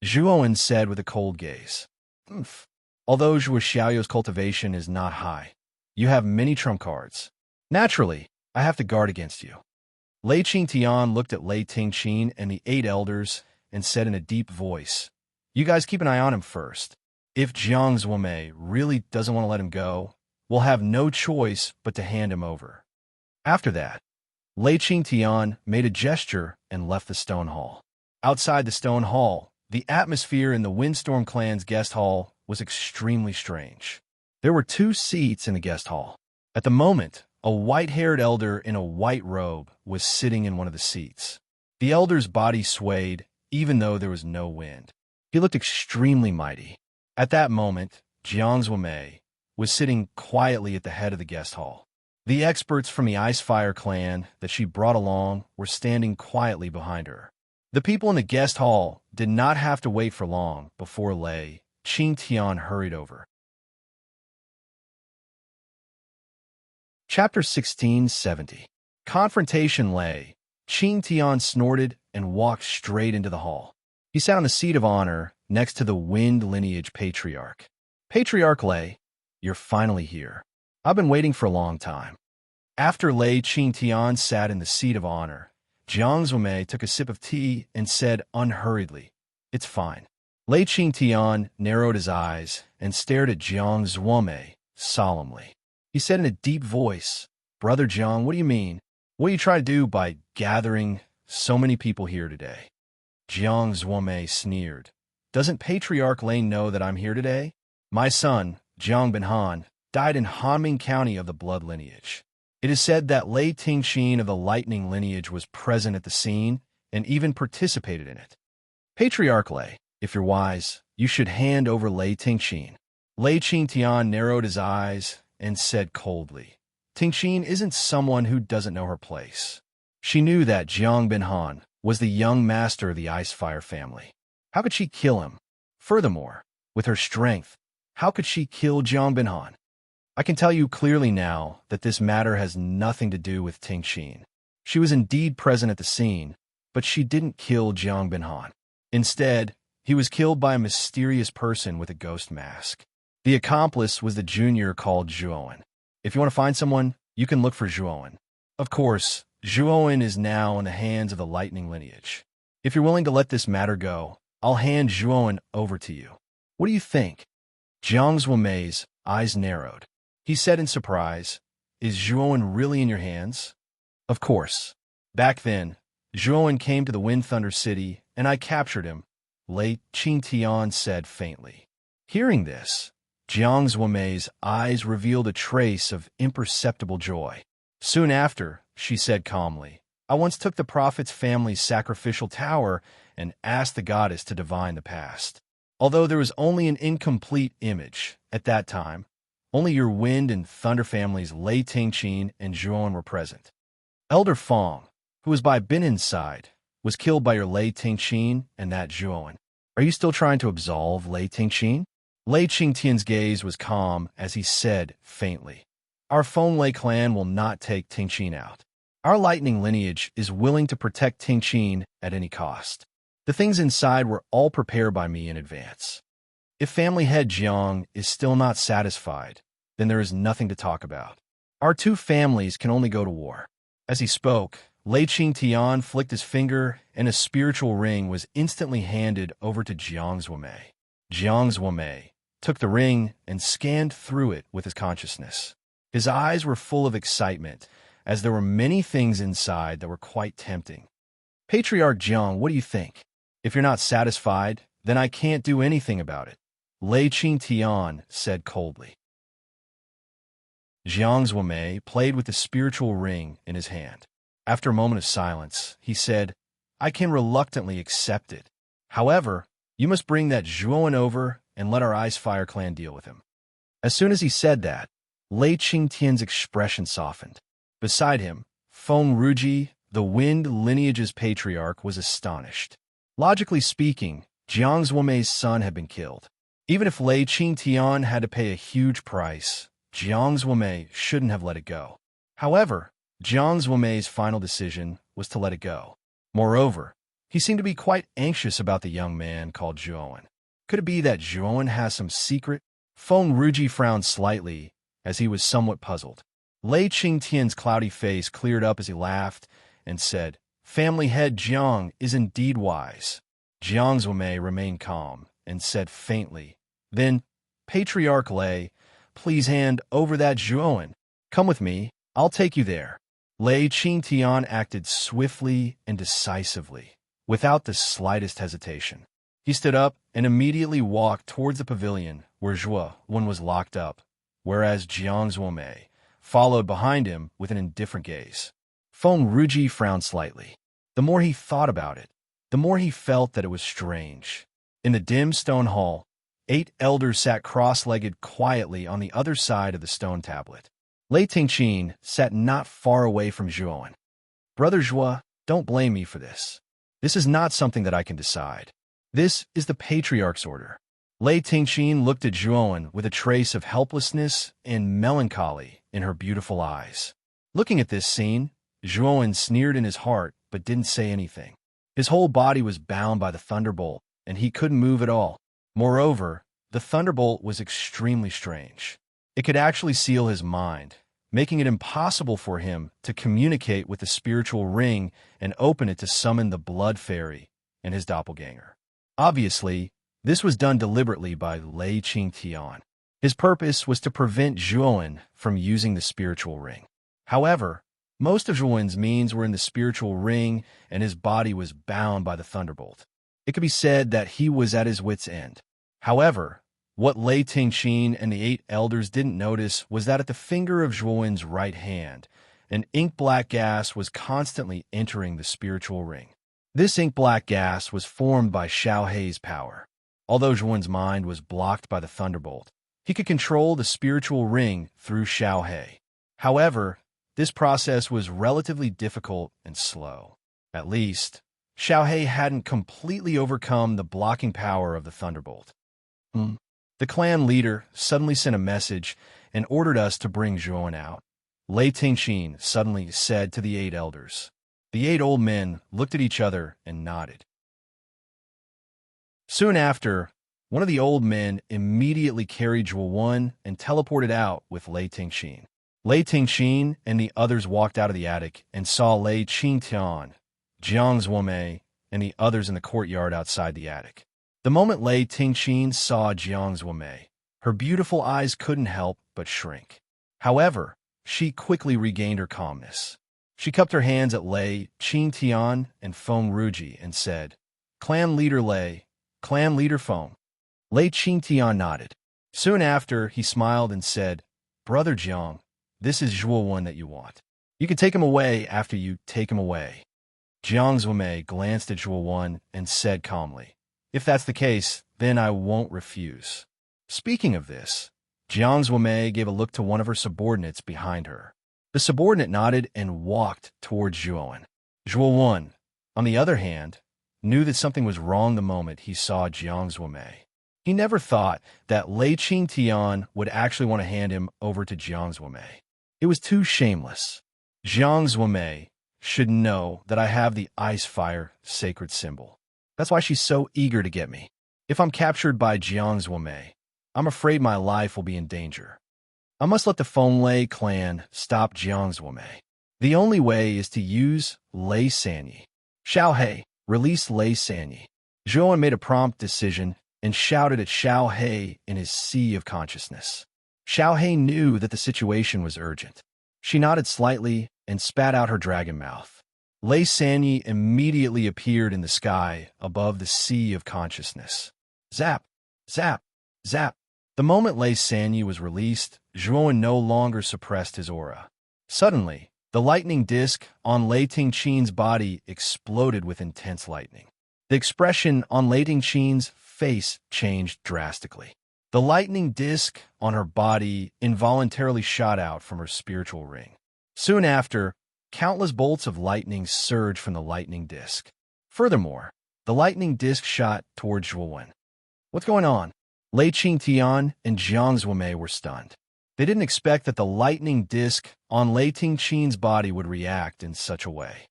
Zhuowen said with a cold gaze. "Humph. Although Zhuo Xiaoyou's cultivation is not high, you have many trump cards. Naturally, I have to guard against you." Lei Qingtian looked at Lei Tingqin and the 8 elders and said in a deep voice, "You guys keep an eye on him first. If Jiang Zuomei really doesn't want to let him go, we'll have no choice but to hand him over." After that, Lei Qingtian made a gesture and left the stone hall. Outside the stone hall, the atmosphere in the Windstorm clan's guest hall was extremely strange. There were 2 seats in the guest hall. At the moment, a white-haired elder in a white robe was sitting in one of the seats. The elder's body swayed, even though there was no wind. He looked extremely mighty. At that moment, Jiang Zuomei was sitting quietly at the head of the guest hall. The experts from the Icefire clan that she brought along were standing quietly behind her. The people in the guest hall did not have to wait for long before Lei Qingtian hurried over. Chapter 1670. Confrontation. Lei Qingtian snorted and walked straight into the hall. He sat on the seat of honor next to the Wind lineage patriarch. "Patriarch Lei, you're finally here. I've been waiting for a long time." After Lei Qingtian sat in the seat of honor, Jiang Zuomei took a sip of tea and said unhurriedly, "It's fine." Lei Qingtian narrowed his eyes and stared at Jiang Zuomei solemnly. He said in a deep voice, "Brother Jiang, what do you mean? What are you trying to do by gathering so many people here today?" Jiang Zuomei sneered. "Doesn't Patriarch Lei know that I'm here today? My son, Jiang Binhan, died in Hanming County of the Blood lineage. It is said that Lei Tingqin of the Lightning lineage was present at the scene and even participated in it. Patriarch Lei, if you're wise, you should hand over Lei Tingqin." Lei Qingtian narrowed his eyes and said coldly, "Tingqin isn't someone who doesn't know her place." She knew that Jiang Binhan was the young master of the Icefire family. How could she kill him? Furthermore, With her strength, how could she kill Jiang Binhan? I can tell you clearly now that this matter has nothing to do with Ting Xin. She was indeed present at the scene, but she didn't kill Jiang Binhan. Instead, he was killed by a mysterious person with a ghost mask. The accomplice was the junior called Zhuowen. If you want to find someone, you can look for Zhuowen. Of course, Zhuowen is now in the hands of the lightning lineage. If you're willing to let this matter go, I'll hand Zhuowen over to you. What do you think? Jiang Zuomei's eyes narrowed. He said in surprise, "Is Zhuowen really in your hands?" Of course. Back then, Zhuowen came to the Wind Thunder City, and I captured him, Lei Qingtian said faintly. Hearing this, Jiang Zuomei's eyes revealed a trace of imperceptible joy. Soon after, she said calmly, "I once took the prophet's family's sacrificial tower and asked the goddess to divine the past. Although there was only an incomplete image at that time, only your Wind and Thunder families Lei Tingqin and Zhuowen were present. Elder Fong, who was by Binan's side, was killed by your Lei Tingqin and that Zhuowen. Are you still trying to absolve Lei Tingqin?" Lei Qingtian's gaze was calm as he said faintly, "Our Feng Lei clan will not take Tingqin out. Our lightning lineage is willing to protect Tingqin at any cost. The things inside were all prepared by me in advance. If family head Jiang is still not satisfied, then there is nothing to talk about. Our two families can only go to war." As he spoke, Lei Qingtian flicked his finger, and a spiritual ring was instantly handed over to Jiang Zuomei. Jiang Zuomei took the ring and scanned through it with his consciousness. His eyes were full of excitement, as there were many things inside that were quite tempting. "Patriarch Jiang, what do you think? If you're not satisfied, then I can't do anything about it," Lei Qingtian said coldly. Jiang Zuomei played with the spiritual ring in his hand. After a moment of silence, he said, "I can reluctantly accept it. However, you must bring that Zhuowen over and let our Ice Fire clan deal with him." As soon as he said that, Lei Qingtian's expression softened. Beside him, Feng Ruji, the Wind lineage's patriarch, was astonished. Logically speaking, Jiang Zuomei's son had been killed. Even if Lei Qingtian had to pay a huge price, Jiang Zuomei shouldn't have let it go. However, Jiang Zuomei's final decision was to let it go. Moreover, he seemed to be quite anxious about the young man called Zhuowen. Could it be that Zhuowen has some secret? Feng Ruji frowned slightly, as he was somewhat puzzled. Lei Qingtian's cloudy face cleared up as he laughed and said, "Family head Jiang is indeed wise." Jiang Zuomei remained calm and said faintly, "Then, Patriarch Lei, please hand over that Zhuowen. Come with me, I'll take you there." Lei Qingtian acted swiftly and decisively, without the slightest hesitation. He stood up and immediately walked towards the pavilion where Zhuowen was locked up, whereas Jiang Zuomei followed behind him with an indifferent gaze. Feng Ruji frowned slightly. The more he thought about it, the more he felt that it was strange. In the dim stone hall, 8 elders sat cross-legged quietly on the other side of the stone tablet. Lei Tingqin sat not far away from Zhuowen. "Brother Zhuo, don't blame me for this. This is not something that I can decide. This is the Patriarch's order." Lei Tingqin looked at Zhuowen with a trace of helplessness and melancholy in her beautiful eyes. Looking at this scene, Zhuowen sneered in his heart but didn't say anything. His whole body was bound by the thunderbolt, and he couldn't move at all. Moreover, the thunderbolt was extremely strange. It could actually seal his mind, making it impossible for him to communicate with the spiritual ring and open it to summon the Blood Fairy and his doppelganger. Obviously, this was done deliberately by Lei Qingtian. His purpose was to prevent Zhuowen from using the spiritual ring. However, most of Zhuowen's means were in the spiritual ring, and his body was bound by the thunderbolt. It could be said that he was at his wit's end. However, what Lei Tingqin and the 8 elders didn't notice was that at the finger of Zhuowen's right hand, an ink-black gas was constantly entering the spiritual ring. This ink-black gas was formed by Xiaohei's power. Although Zhuowen's mind was blocked by the thunderbolt, he could control the spiritual ring through Xiaohei. However, this process was relatively difficult and slow. At least, Xiaohei hadn't completely overcome the blocking power of the thunderbolt. Hmm. The clan leader suddenly sent a message and ordered us to bring Zhuan out. Lei Tingxin suddenly said to the 8 elders. The 8 old men looked at each other and nodded. Soon after, one of the old men immediately carried Zhuan and teleported out with Lei Tingxin. Lei Tingxin and the others walked out of the attic and saw Lei Qingtian, Jiang Zuomei, and the others in the courtyard outside the attic. The moment Lei Tingxin saw Jiang Zuomei, her beautiful eyes couldn't help but shrink. However, she quickly regained her calmness. She cupped her hands at Lei Qingtian and Feng Ruji and said, Clan leader Lei, clan leader Feng. Lei Qingtian nodded. Soon after, he smiled and said, Brother Jiang, this is Zhuo that you want. You can take him away after you take him away. Jiang Zuomei glanced at Zhuo and said calmly, If that's the case, then I won't refuse. Speaking of this, Jiang Zuomei gave a look to one of her subordinates behind her. The subordinate nodded and walked towards Zhuo. Zhuo, on the other hand, knew that something was wrong the moment he saw Jiang Zuomei. He never thought that Lei Qingtian would actually want to hand him over to Jiang Zuomei. It was too shameless. Jiang Zuomei should know that I have the ice-fire sacred symbol. That's why she's so eager to get me. If I'm captured by Jiang Zuomei, I'm afraid my life will be in danger. I must let the Fenglei clan stop Jiang Zuomei. The only way is to use Lei Sanyi. Xiao He, release Lei Sanyi. Zhuo made a prompt decision and shouted at Xiao He in his sea of consciousness. Xiao He knew that the situation was urgent. She nodded slightly and spat out her dragon mouth. Lei Sanyi immediately appeared in the sky above the sea of consciousness. Zap! Zap! Zap! The moment Lei Sanyi was released, Zhuo no longer suppressed his aura. Suddenly, the lightning disk on Lei Tingxin's body exploded with intense lightning. The expression on Lei Tingxin's face changed drastically. The lightning disk on her body involuntarily shot out from her spiritual ring. Soon after, countless bolts of lightning surged from the lightning disk. Furthermore, the lightning disk shot towards Zhuo. What's going on? Lei Qingtian and Jiang Zuomei were stunned. They didn't expect that the lightning disk on Lei Tingxin's body would react in such a way.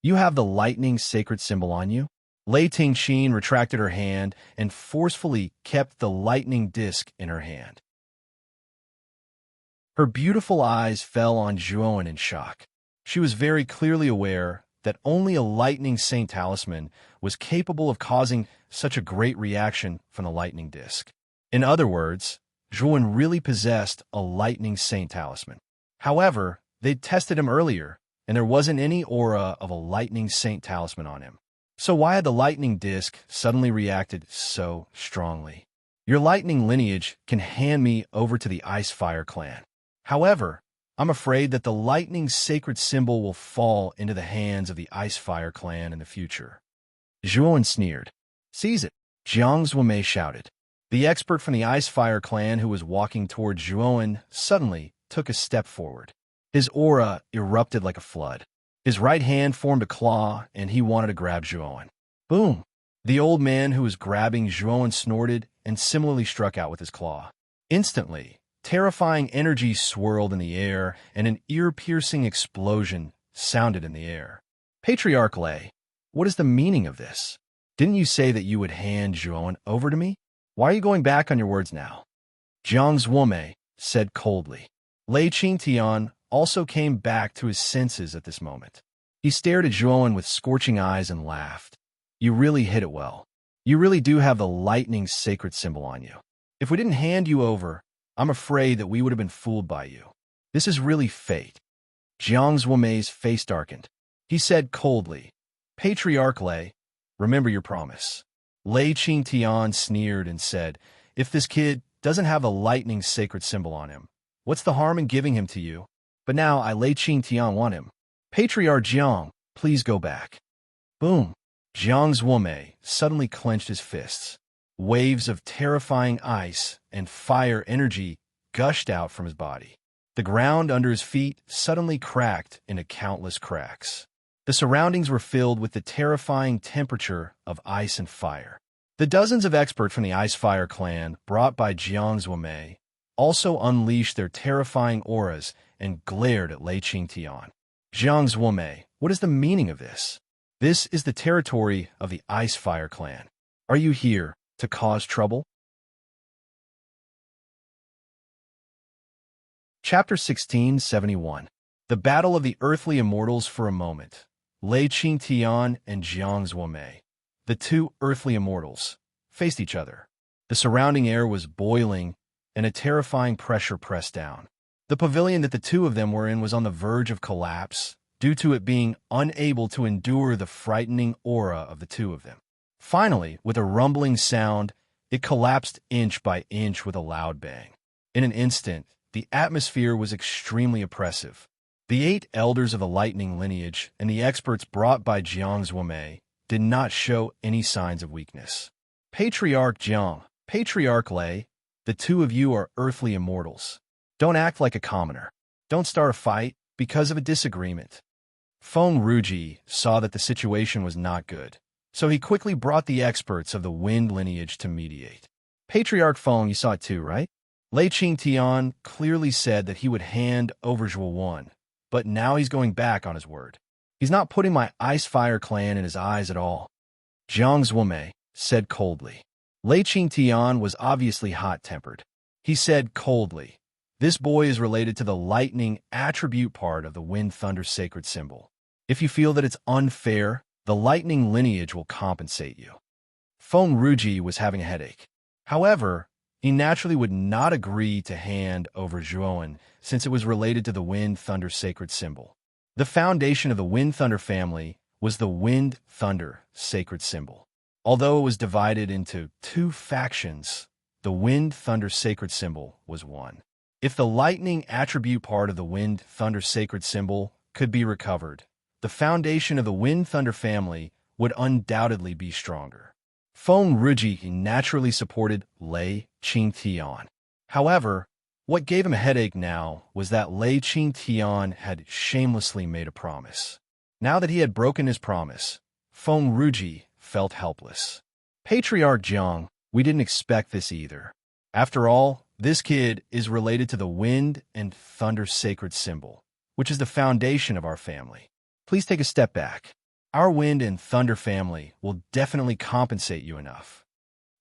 You have the lightning sacred symbol on you? Lei Tingxin retracted her hand and forcefully kept the lightning disk in her hand. Her beautiful eyes fell on Zhuo in shock. She was very clearly aware that only a lightning saint talisman was capable of causing such a great reaction from the lightning disk. In other words, Zhuo really possessed a lightning saint talisman. However, they'd tested him earlier, and there wasn't any aura of a lightning saint talisman on him. So why had the lightning disk suddenly reacted so strongly? Your lightning lineage can hand me over to the Ice-Fire clan. However, I'm afraid that the lightning sacred symbol will fall into the hands of the Ice-Fire clan in the future. Zhuo sneered. Seize it, Jiang Zuomei shouted. The expert from the Ice-Fire clan who was walking toward Zhuo suddenly took a step forward. His aura erupted like a flood. His right hand formed a claw, and he wanted to grab Zhuo. Boom! The old man who was grabbing Zhuo snorted and similarly struck out with his claw. Instantly, terrifying energy swirled in the air, and an ear-piercing explosion sounded in the air. Patriarch Lei, what is the meaning of this? Didn't you say that you would hand Zhuo over to me? Why are you going back on your words now? Jiang Zuomei said coldly. Lei Qingtian also came back to his senses at this moment. He stared at Zhuo with scorching eyes and laughed. You really hit it well. You really do have the lightning sacred symbol on you. If we didn't hand you over, I'm afraid that we would have been fooled by you. This is really fate. Jiang Zuomei's face darkened. He said coldly, Patriarch Lei, remember your promise. Lei Qingtian sneered and said, If this kid doesn't have the lightning sacred symbol on him, what's the harm in giving him to you? But now I Lei Qingtian want him. Patriarch Jiang, please go back. Boom. Jiang Zuomei suddenly clenched his fists. Waves of terrifying ice and fire energy gushed out from his body. The ground under his feet suddenly cracked into countless cracks. The surroundings were filled with the terrifying temperature of ice and fire. The dozens of experts from the Ice Fire clan, brought by Jiang Zuomei, also unleashed their terrifying auras and glared at Lei Qingtian. Jiang Zuomei, what is the meaning of this? This is the territory of the Ice Fire clan. Are you here to cause trouble? Chapter 1671. The Battle of the Earthly Immortals. For a moment, Lei Qingtian and Jiang Zuomei, the two earthly immortals, faced each other. The surrounding air was boiling, and a terrifying pressure pressed down. The pavilion that the two of them were in was on the verge of collapse, due to it being unable to endure the frightening aura of the two of them. Finally, with a rumbling sound, it collapsed inch by inch with a loud bang. In an instant, the atmosphere was extremely oppressive. The 8 elders of the lightning lineage and the experts brought by Jiang Zuomei did not show any signs of weakness. Patriarch Jiang, Patriarch Lei, the two of you are earthly immortals. Don't act like a commoner. Don't start a fight because of a disagreement. Feng Ruji saw that the situation was not good, so he quickly brought the experts of the wind lineage to mediate. Patriarch Feng, you saw it too, right? Lei Qingtian clearly said that he would hand over Zhuo, but now he's going back on his word. He's not putting my Ice Fire clan in his eyes at all. Jiang Zuomei said coldly. Lei Qingtian was obviously hot-tempered. He said coldly, "This boy is related to the lightning attribute part of the wind-thunder sacred symbol. If you feel that it's unfair, the lightning lineage will compensate you." Feng Ruji was having a headache. However, he naturally would not agree to hand over Zhuo since it was related to the wind-thunder sacred symbol. The foundation of the wind-thunder family was the wind-thunder sacred symbol. Although it was divided into 2 factions, the wind-thunder sacred symbol was one. If the lightning attribute part of the wind-thunder sacred symbol could be recovered, the foundation of the wind-thunder family would undoubtedly be stronger. Feng Ruji naturally supported Lei Qingtian. However, what gave him a headache now was that Lei Qingtian had shamelessly made a promise. Now that he had broken his promise, Feng Ruji felt helpless. Patriarch Jiang, we didn't expect this either. After all, this kid is related to the wind and thunder sacred symbol, which is the foundation of our family. Please take a step back. Our wind and thunder family will definitely compensate you enough.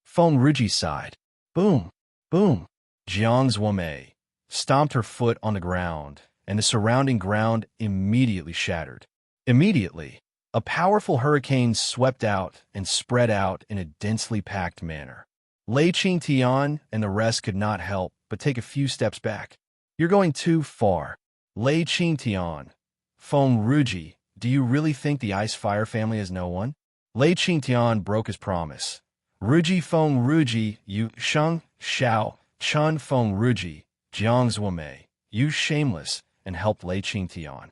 Feng Ruji sighed. Boom, boom. Jiang Zuomei stomped her foot on the ground, and the surrounding ground immediately shattered. Immediately, a powerful hurricane swept out and spread out in a densely packed manner. Lei Qingtian and the rest could not help but take a few steps back. You're going too far. Lei Qingtian, Feng Ruji, do you really think the Ice Fire family has no one? Lei Qingtian broke his promise. Ruji Feng Ruji, you Sheng, Xiao, Chun Feng Ruji, Jiang Zuomei, you shameless, and helped Lei Qingtian.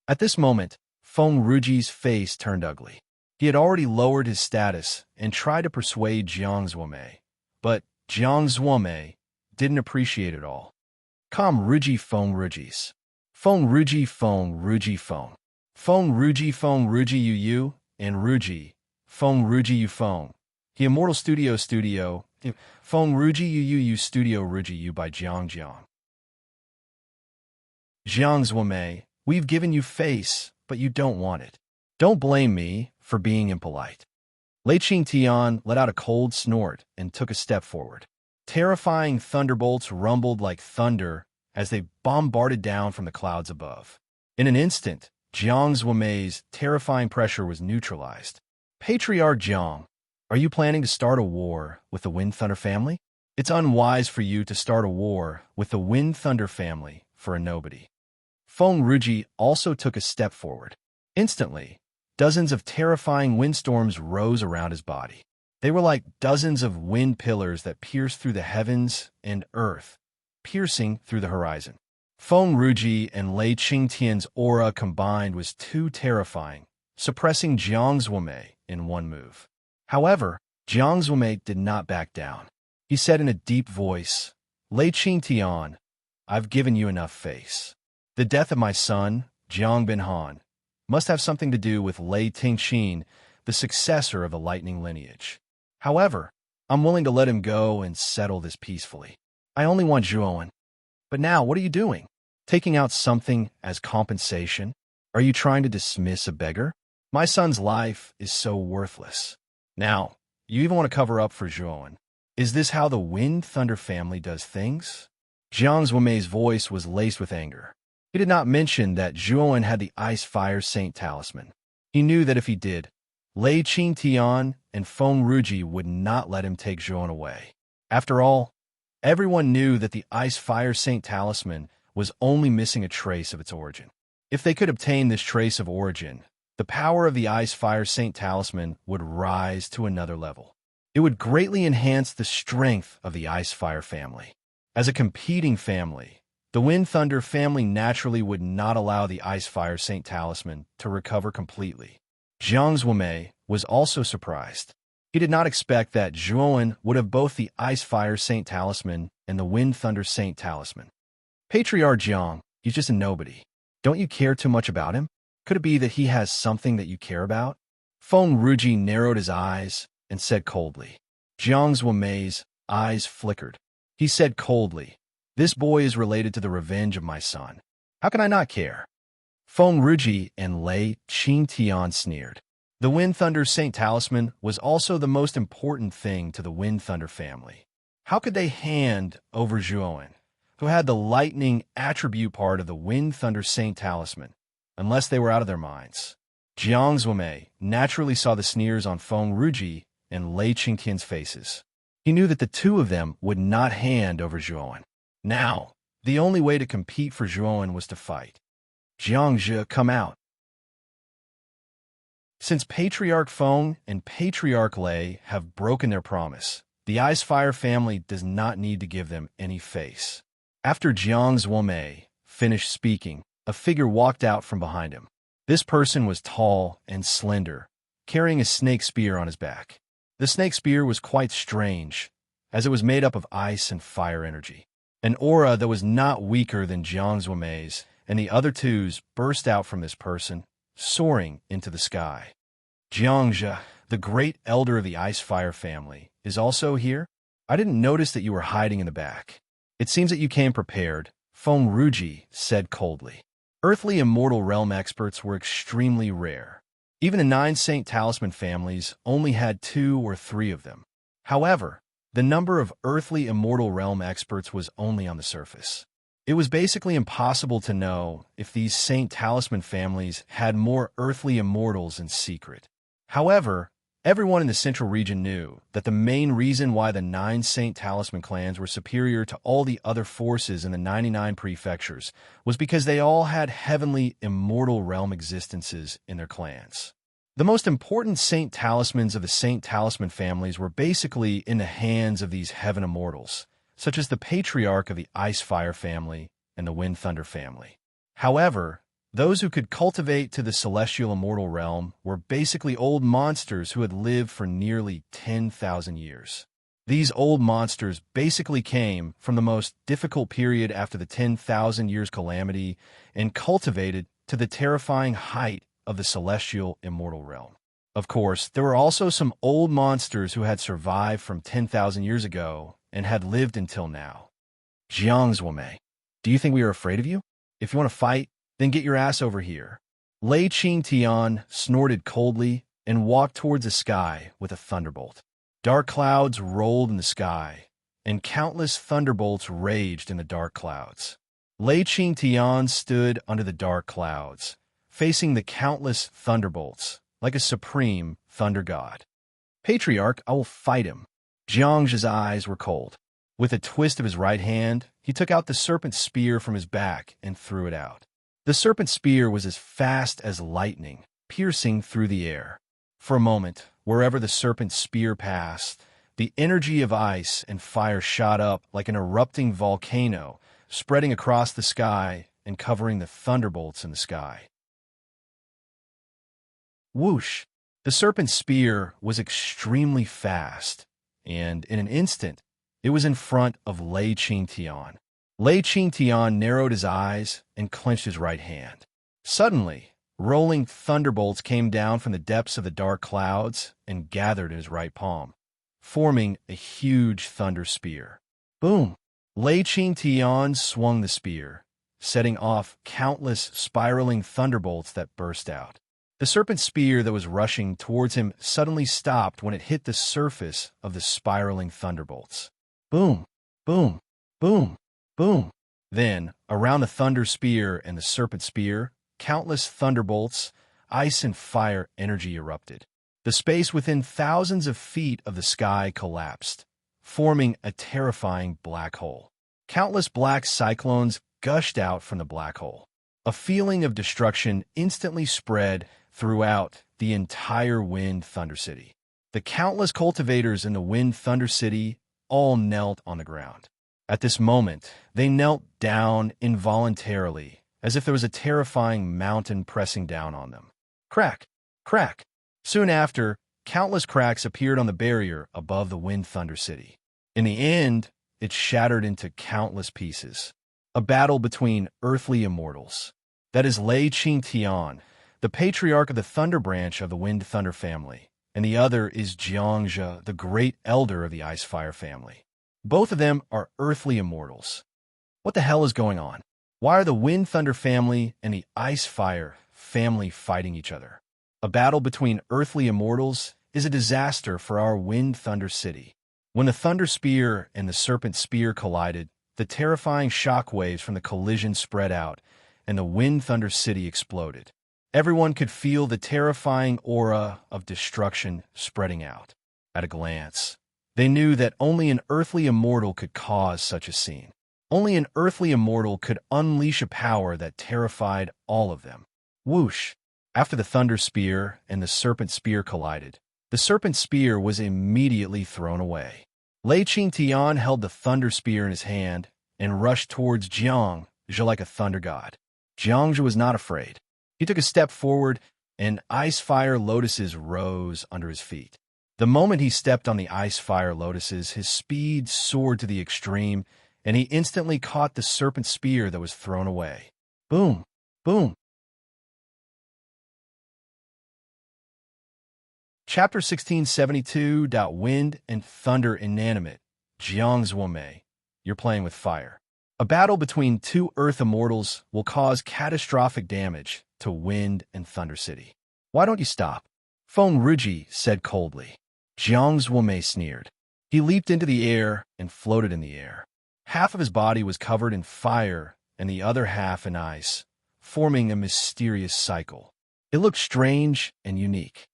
At this moment, Feng Ruji's face turned ugly. He had already lowered his status and tried to persuade Jiang Zuomei, but Jiang Zuomei didn't appreciate it all. Come Ruji Feng Rujis. Feng Ruji Feng Ruji Feng. Feng Ruji you, and Ruji, Feng Ruji you Feng. The Immortal Studio Feng Ruji you Studio Ruji you by Jiang. Jiang Zuomei, we've given you face, but you don't want it. Don't blame me for being impolite. Lei Qingtian let out a cold snort and took a step forward. Terrifying thunderbolts rumbled like thunder as they bombarded down from the clouds above. In an instant, Jiang Zuomei's terrifying pressure was neutralized. Patriarch Jiang, are you planning to start a war with the Wind Thunder family? It's unwise for you to start a war with the Wind Thunder family for a nobody. Feng Ruji also took a step forward. Instantly, dozens of terrifying windstorms rose around his body. They were like dozens of wind pillars that pierced through the heavens and earth, piercing through the horizon. Feng Ruji and Lei Qingtian's aura combined was too terrifying, suppressing Jiang Zuomei in one move. However, Jiang Zuomei did not back down. He said in a deep voice, Lei Qingtian, I've given you enough face. The death of my son, Jiang Binhan, must have something to do with Lei Tingqin, the successor of the lightning lineage. However, I'm willing to let him go and settle this peacefully. I only want Zhuowen. But now, what are you doing? Taking out something as compensation? Are you trying to dismiss a beggar? My son's life is so worthless. Now, you even want to cover up for Zhuowen. Is this how the Wind Thunder family does things? Jiang Zuomei's voice was laced with anger. He did not mention that Zhuowen had the Ice Fire Saint talisman. He knew that if he did, Lei Qingtian and Feng Ruji would not let him take Zhuowen away. After all, everyone knew that the Ice Fire Saint talisman was only missing a trace of its origin. If they could obtain this trace of origin, the power of the Ice Fire Saint talisman would rise to another level. It would greatly enhance the strength of the Ice Fire family. As a competing family, the Wind Thunder family naturally would not allow the Ice Fire Saint talisman to recover completely. Jiang Zuomei was also surprised. He did not expect that Zhuowen would have both the Ice Fire Saint talisman and the Wind Thunder Saint talisman. Patriarch Jiang, he's just a nobody. Don't you care too much about him? Could it be that he has something that you care about? Feng Ruji narrowed his eyes and said coldly. Jiang Zuomei's eyes flickered. He said coldly, "This boy is related to the revenge of my son. How can I not care?" Feng Ruji and Lei Qingtian sneered. The Wind Thunder Saint talisman was also the most important thing to the Wind Thunder family. How could they hand over Zhuowen, who had the lightning attribute part of the Wind Thunder Saint talisman, unless they were out of their minds? Jiang Zuomei naturally saw the sneers on Feng Ruji and Lei Qingtian's faces. He knew that the two of them would not hand over Zhuowen. Now, the only way to compete for Zhuowen was to fight. Jiang Zhe, come out. Since Patriarch Feng and Patriarch Lei have broken their promise, the Ice Fire family does not need to give them any face. After Jiang Zuomei finished speaking, a figure walked out from behind him. This person was tall and slender, carrying a snake spear on his back. The snake spear was quite strange, as it was made up of ice and fire energy. An aura that was not weaker than Jiang Zuomei's and the other two's burst out from this person, soaring into the sky. Jiang Zhe, the great elder of the Ice Fire family, is also here? I didn't notice that you were hiding in the back. It seems that you came prepared, Feng Ruji said coldly. Earthly immortal realm experts were extremely rare. Even the 9 Saint Talisman families only had 2 or 3 of them. However, the number of earthly immortal realm experts was only on the surface. It was basically impossible to know if these Saint Talisman families had more earthly immortals in secret. However, everyone in the central region knew that the main reason why the 9 Saint Talisman clans were superior to all the other forces in the 99 prefectures was because they all had heavenly immortal realm existences in their clans. The most important Saint Talismans of the Saint Talisman families were basically in the hands of these heaven immortals, such as the Patriarch of the Ice Fire family and the Wind Thunder family. However, those who could cultivate to the celestial immortal realm were basically old monsters who had lived for nearly 10,000 years. These old monsters basically came from the most difficult period after the 10,000 years calamity and cultivated to the terrifying height of the celestial immortal realm. Of course, there were also some old monsters who had survived from 10,000 years ago and had lived until now. Jiang Zuomei, do you think we are afraid of you? If you want to fight, then get your ass over here. Lei Qingtian snorted coldly and walked towards the sky with a thunderbolt. Dark clouds rolled in the sky, and countless thunderbolts raged in the dark clouds. Lei Qingtian stood under the dark clouds, facing the countless thunderbolts like a supreme thunder god. Patriarch, I will fight him. Jiang Zhe's eyes were cold. With a twist of his right hand, he took out the serpent spear from his back and threw it out. The serpent spear was as fast as lightning, piercing through the air. For a moment, wherever the serpent spear passed, the energy of ice and fire shot up like an erupting volcano, spreading across the sky and covering the thunderbolts in the sky. Whoosh! The serpent spear was extremely fast, and in an instant, it was in front of Lei Qingtian. Lei Qingtian narrowed his eyes and clenched his right hand. Suddenly, rolling thunderbolts came down from the depths of the dark clouds and gathered in his right palm. forming a huge thunder spear. Boom! Lei Qingtian swung the spear, setting off countless spiraling thunderbolts that burst out. The serpent spear that was rushing towards him suddenly stopped when it hit the surface of the spiraling thunderbolts. Boom! Boom! Boom! Boom! Then, around the thunder spear and the serpent spear, countless thunderbolts, ice and fire energy erupted. The space within thousands of feet of the sky collapsed, forming a terrifying black hole. Countless black cyclones gushed out from the black hole. A feeling of destruction instantly spread throughout the entire Wind Thunder City. The countless cultivators in the Wind Thunder City all knelt on the ground. At this moment, they knelt down involuntarily, as if there was a terrifying mountain pressing down on them. Crack! Crack! Soon after, countless cracks appeared on the barrier above the Wind Thunder City. In the end, it shattered into countless pieces. A battle between earthly immortals. That is Lei Qingtian, the patriarch of the Thunder branch of the Wind Thunder family, and the other is Jiangzhe, the great elder of the Ice Fire family. Both of them are earthly immortals. What the hell is going on? Why are the Wind Thunder family and the Ice Fire family fighting each other? A battle between earthly immortals is a disaster for our Wind Thunder City. When the Thunder Spear and the Serpent Spear collided, the terrifying shock waves from the collision spread out, and the Wind Thunder City exploded. Everyone could feel the terrifying aura of destruction spreading out. At a glance, they knew that only an earthly immortal could cause such a scene. Only an earthly immortal could unleash a power that terrified all of them. Whoosh! After the Thunder Spear and the Serpent Spear collided, the Serpent Spear was immediately thrown away. Lei Qingtian held the Thunder Spear in his hand and rushed towards Jiangzhe like a thunder god. Jiangzhe was not afraid. He took a step forward, and ice fire lotuses rose under his feet. The moment he stepped on the ice fire lotuses, his speed soared to the extreme, and he instantly caught the serpent spear that was thrown away. Boom! Boom! Chapter 1672. Wind and Thunder Inanimate. Jiangzhe, you're playing with fire. A battle between two Earth immortals will cause catastrophic damage to Wind and Thunder City. Why don't you stop? Feng Ruji said coldly. Jiangzhe sneered. He leaped into the air and floated in the air. Half of his body was covered in fire and the other half in ice, forming a mysterious cycle. It looked strange and unique.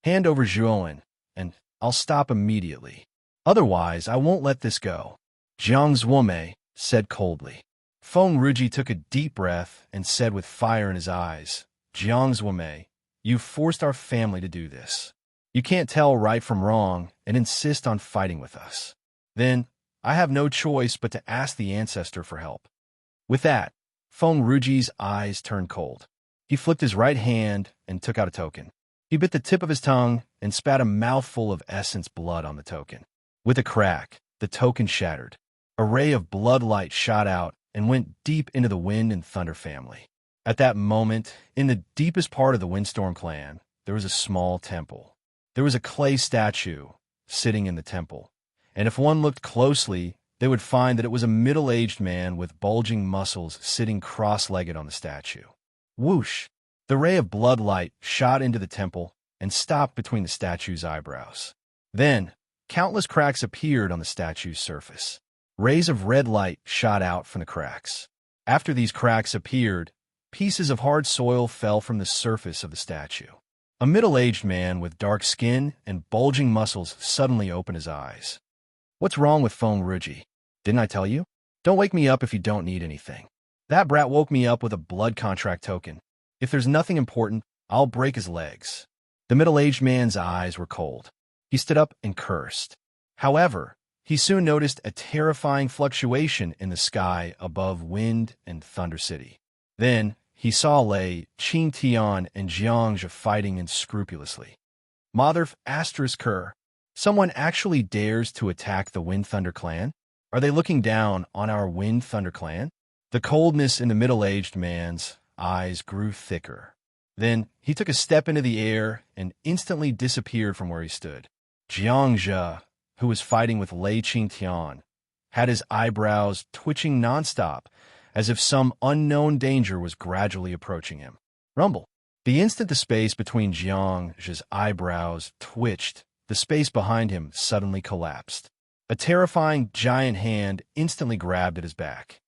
Hand over Zhuowen, and I'll stop immediately. Otherwise, I won't let this go. Jiangzhe said coldly. Feng Ruji took a deep breath and said with fire in his eyes, Jiangzhe, you've forced our family to do this. You can't tell right from wrong and insist on fighting with us. Then, I have no choice but to ask the ancestor for help. With that, Feng Ruji's eyes turned cold. He flipped his right hand and took out a token. He bit the tip of his tongue and spat a mouthful of essence blood on the token. With a crack, the token shattered. A ray of blood light shot out and went deep into the Wind and Thunder family. At that moment, in the deepest part of the Windstorm clan, there was a small temple. There was a clay statue sitting in the temple, and if one looked closely, they would find that it was a middle-aged man with bulging muscles sitting cross-legged on the statue. Whoosh! The ray of blood light shot into the temple and stopped between the statue's eyebrows. Then, countless cracks appeared on the statue's surface. Rays of red light shot out from the cracks. After these cracks appeared, pieces of hard soil fell from the surface of the statue. A middle-aged man with dark skin and bulging muscles suddenly opened his eyes. What's wrong with Feng Ruji? Didn't I tell you? Don't wake me up if you don't need anything. That brat woke me up with a blood contract token. If there's nothing important, I'll break his legs. The middle-aged man's eyes were cold. He stood up and cursed. However, he soon noticed a terrifying fluctuation in the sky above Wind and Thunder City. Then, he saw Lei Qingtian and Jiangzhe fighting unscrupulously. Motherf *Ker. Someone actually dares to attack the Wind Thunder clan? Are they looking down on our Wind Thunder clan? The coldness in the middle-aged man's eyes grew thicker. Then, he took a step into the air and instantly disappeared from where he stood. Jiangzhe, who was fighting with Lei Qingtian, had his eyebrows twitching nonstop, as if some unknown danger was gradually approaching him. Rumble. The instant the space between Jiang's eyebrows twitched, the space behind him suddenly collapsed. A terrifying giant hand instantly grabbed at his back.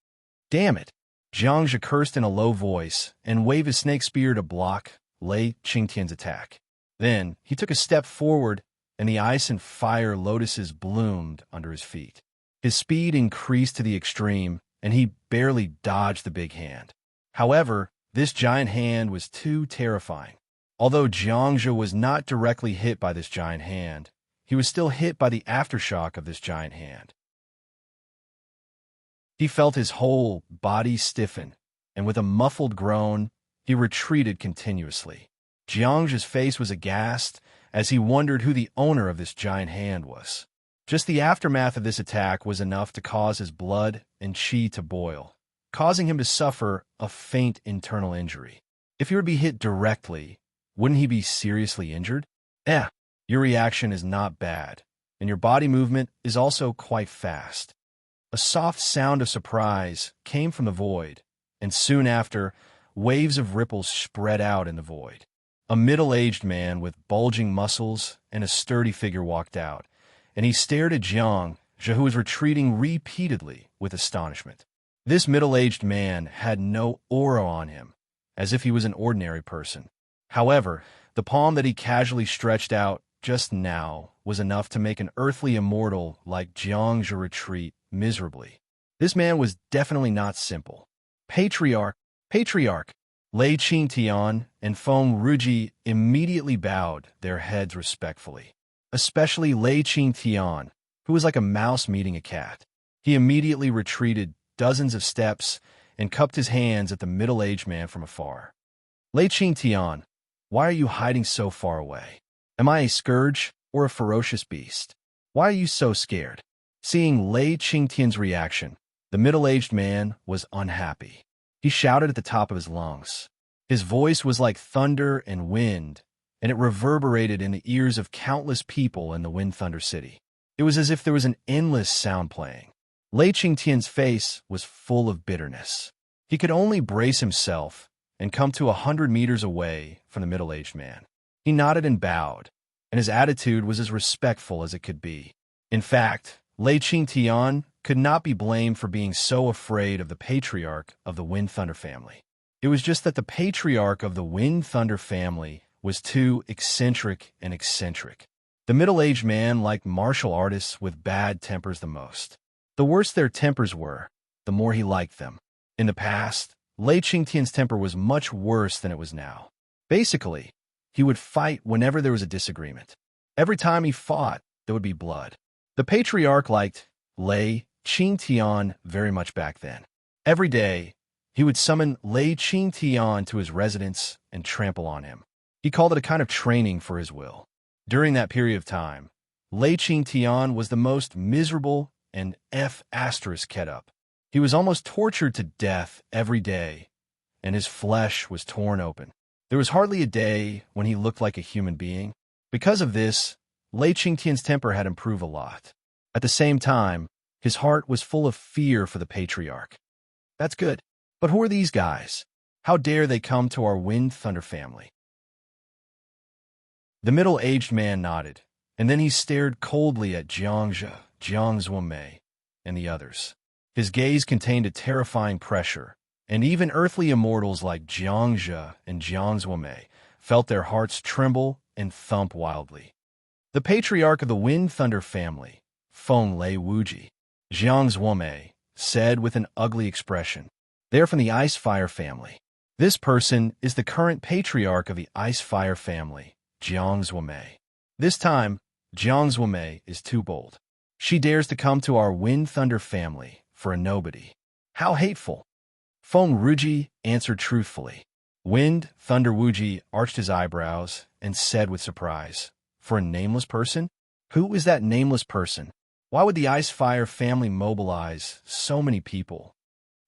Damn it! Jiangzhe cursed in a low voice and waved his snake spear to block Lei Qingtian's attack. Then he took a step forward, and the ice and fire lotuses bloomed under his feet. His speed increased to the extreme, and he barely dodged the big hand. However, this giant hand was too terrifying. Although Jiangzhe was not directly hit by this giant hand, he was still hit by the aftershock of this giant hand. He felt his whole body stiffen, and with a muffled groan, he retreated continuously. Jiangzhe's face was aghast as he wondered who the owner of this giant hand was. Just the aftermath of this attack was enough to cause his blood and qi to boil, causing him to suffer a faint internal injury. If he were to be hit directly, wouldn't he be seriously injured? Your reaction is not bad, and your body movement is also quite fast. A soft sound of surprise came from the void, and soon after, waves of ripples spread out in the void. A middle-aged man with bulging muscles and a sturdy figure walked out, and he stared at Jiang, who was retreating repeatedly with astonishment. This middle-aged man had no aura on him, as if he was an ordinary person. However, the palm that he casually stretched out just now was enough to make an earthly immortal like Jiang retreat miserably. This man was definitely not simple. Patriarch, Lei Qingtian and Feng Ruji immediately bowed their heads respectfully. Especially Lei Qingtian, who was like a mouse meeting a cat. He immediately retreated dozens of steps and cupped his hands at the middle-aged man from afar. Lei Qingtian, why are you hiding so far away? Am I a scourge or a ferocious beast? Why are you so scared? Seeing Lei Qingtian's reaction, the middle-aged man was unhappy. He shouted at the top of his lungs. His voice was like thunder and wind, and it reverberated in the ears of countless people in the Wind Thunder City. It was as if there was an endless sound playing. Lei Qingtian's face was full of bitterness. He could only brace himself and come to 100 meters away from the middle-aged man. He nodded and bowed, and his attitude was as respectful as it could be. In fact, Lei Qingtian could not be blamed for being so afraid of the patriarch of the Wind Thunder family. It was just that the patriarch of the Wind Thunder family was too eccentric and eccentric. The middle-aged man liked martial artists with bad tempers the most. The worse their tempers were, the more he liked them. In the past, Lei Qingtian's temper was much worse than it was now. Basically, he would fight whenever there was a disagreement. Every time he fought, there would be blood. The patriarch liked Lei Qingtian very much back then. Every day, he would summon Lei Qingtian to his residence and trample on him. He called it a kind of training for his will. During that period of time, Lei Qingtian was the most miserable and kept up. He was almost tortured to death every day, and his flesh was torn open. There was hardly a day when he looked like a human being. Because of this, Lei Qingtian's temper had improved a lot. At the same time, his heart was full of fear for the patriarch. That's good. But who are these guys? How dare they come to our Wind Thunder family? The middle-aged man nodded, and then he stared coldly at Jiangzhe, Jiang Zuomei, and the others. His gaze contained a terrifying pressure, and even earthly immortals like Jiangzhe and Jiang Zuomei felt their hearts tremble and thump wildly. The patriarch of the Wind Thunder family, Feng Lei Wuji, Jiang Zuomei, said with an ugly expression, "They're from the Ice Fire family. This person is the current patriarch of the Ice Fire family, Jiang Zuomei. This time, Jiang Zuomei is too bold. She dares to come to our Wind Thunder family for a nobody. How hateful!" Feng Ruji answered truthfully. Wind Thunder Wuji arched his eyebrows and said with surprise, "For a nameless person? Who is that nameless person? Why would the Ice Fire family mobilize so many people?"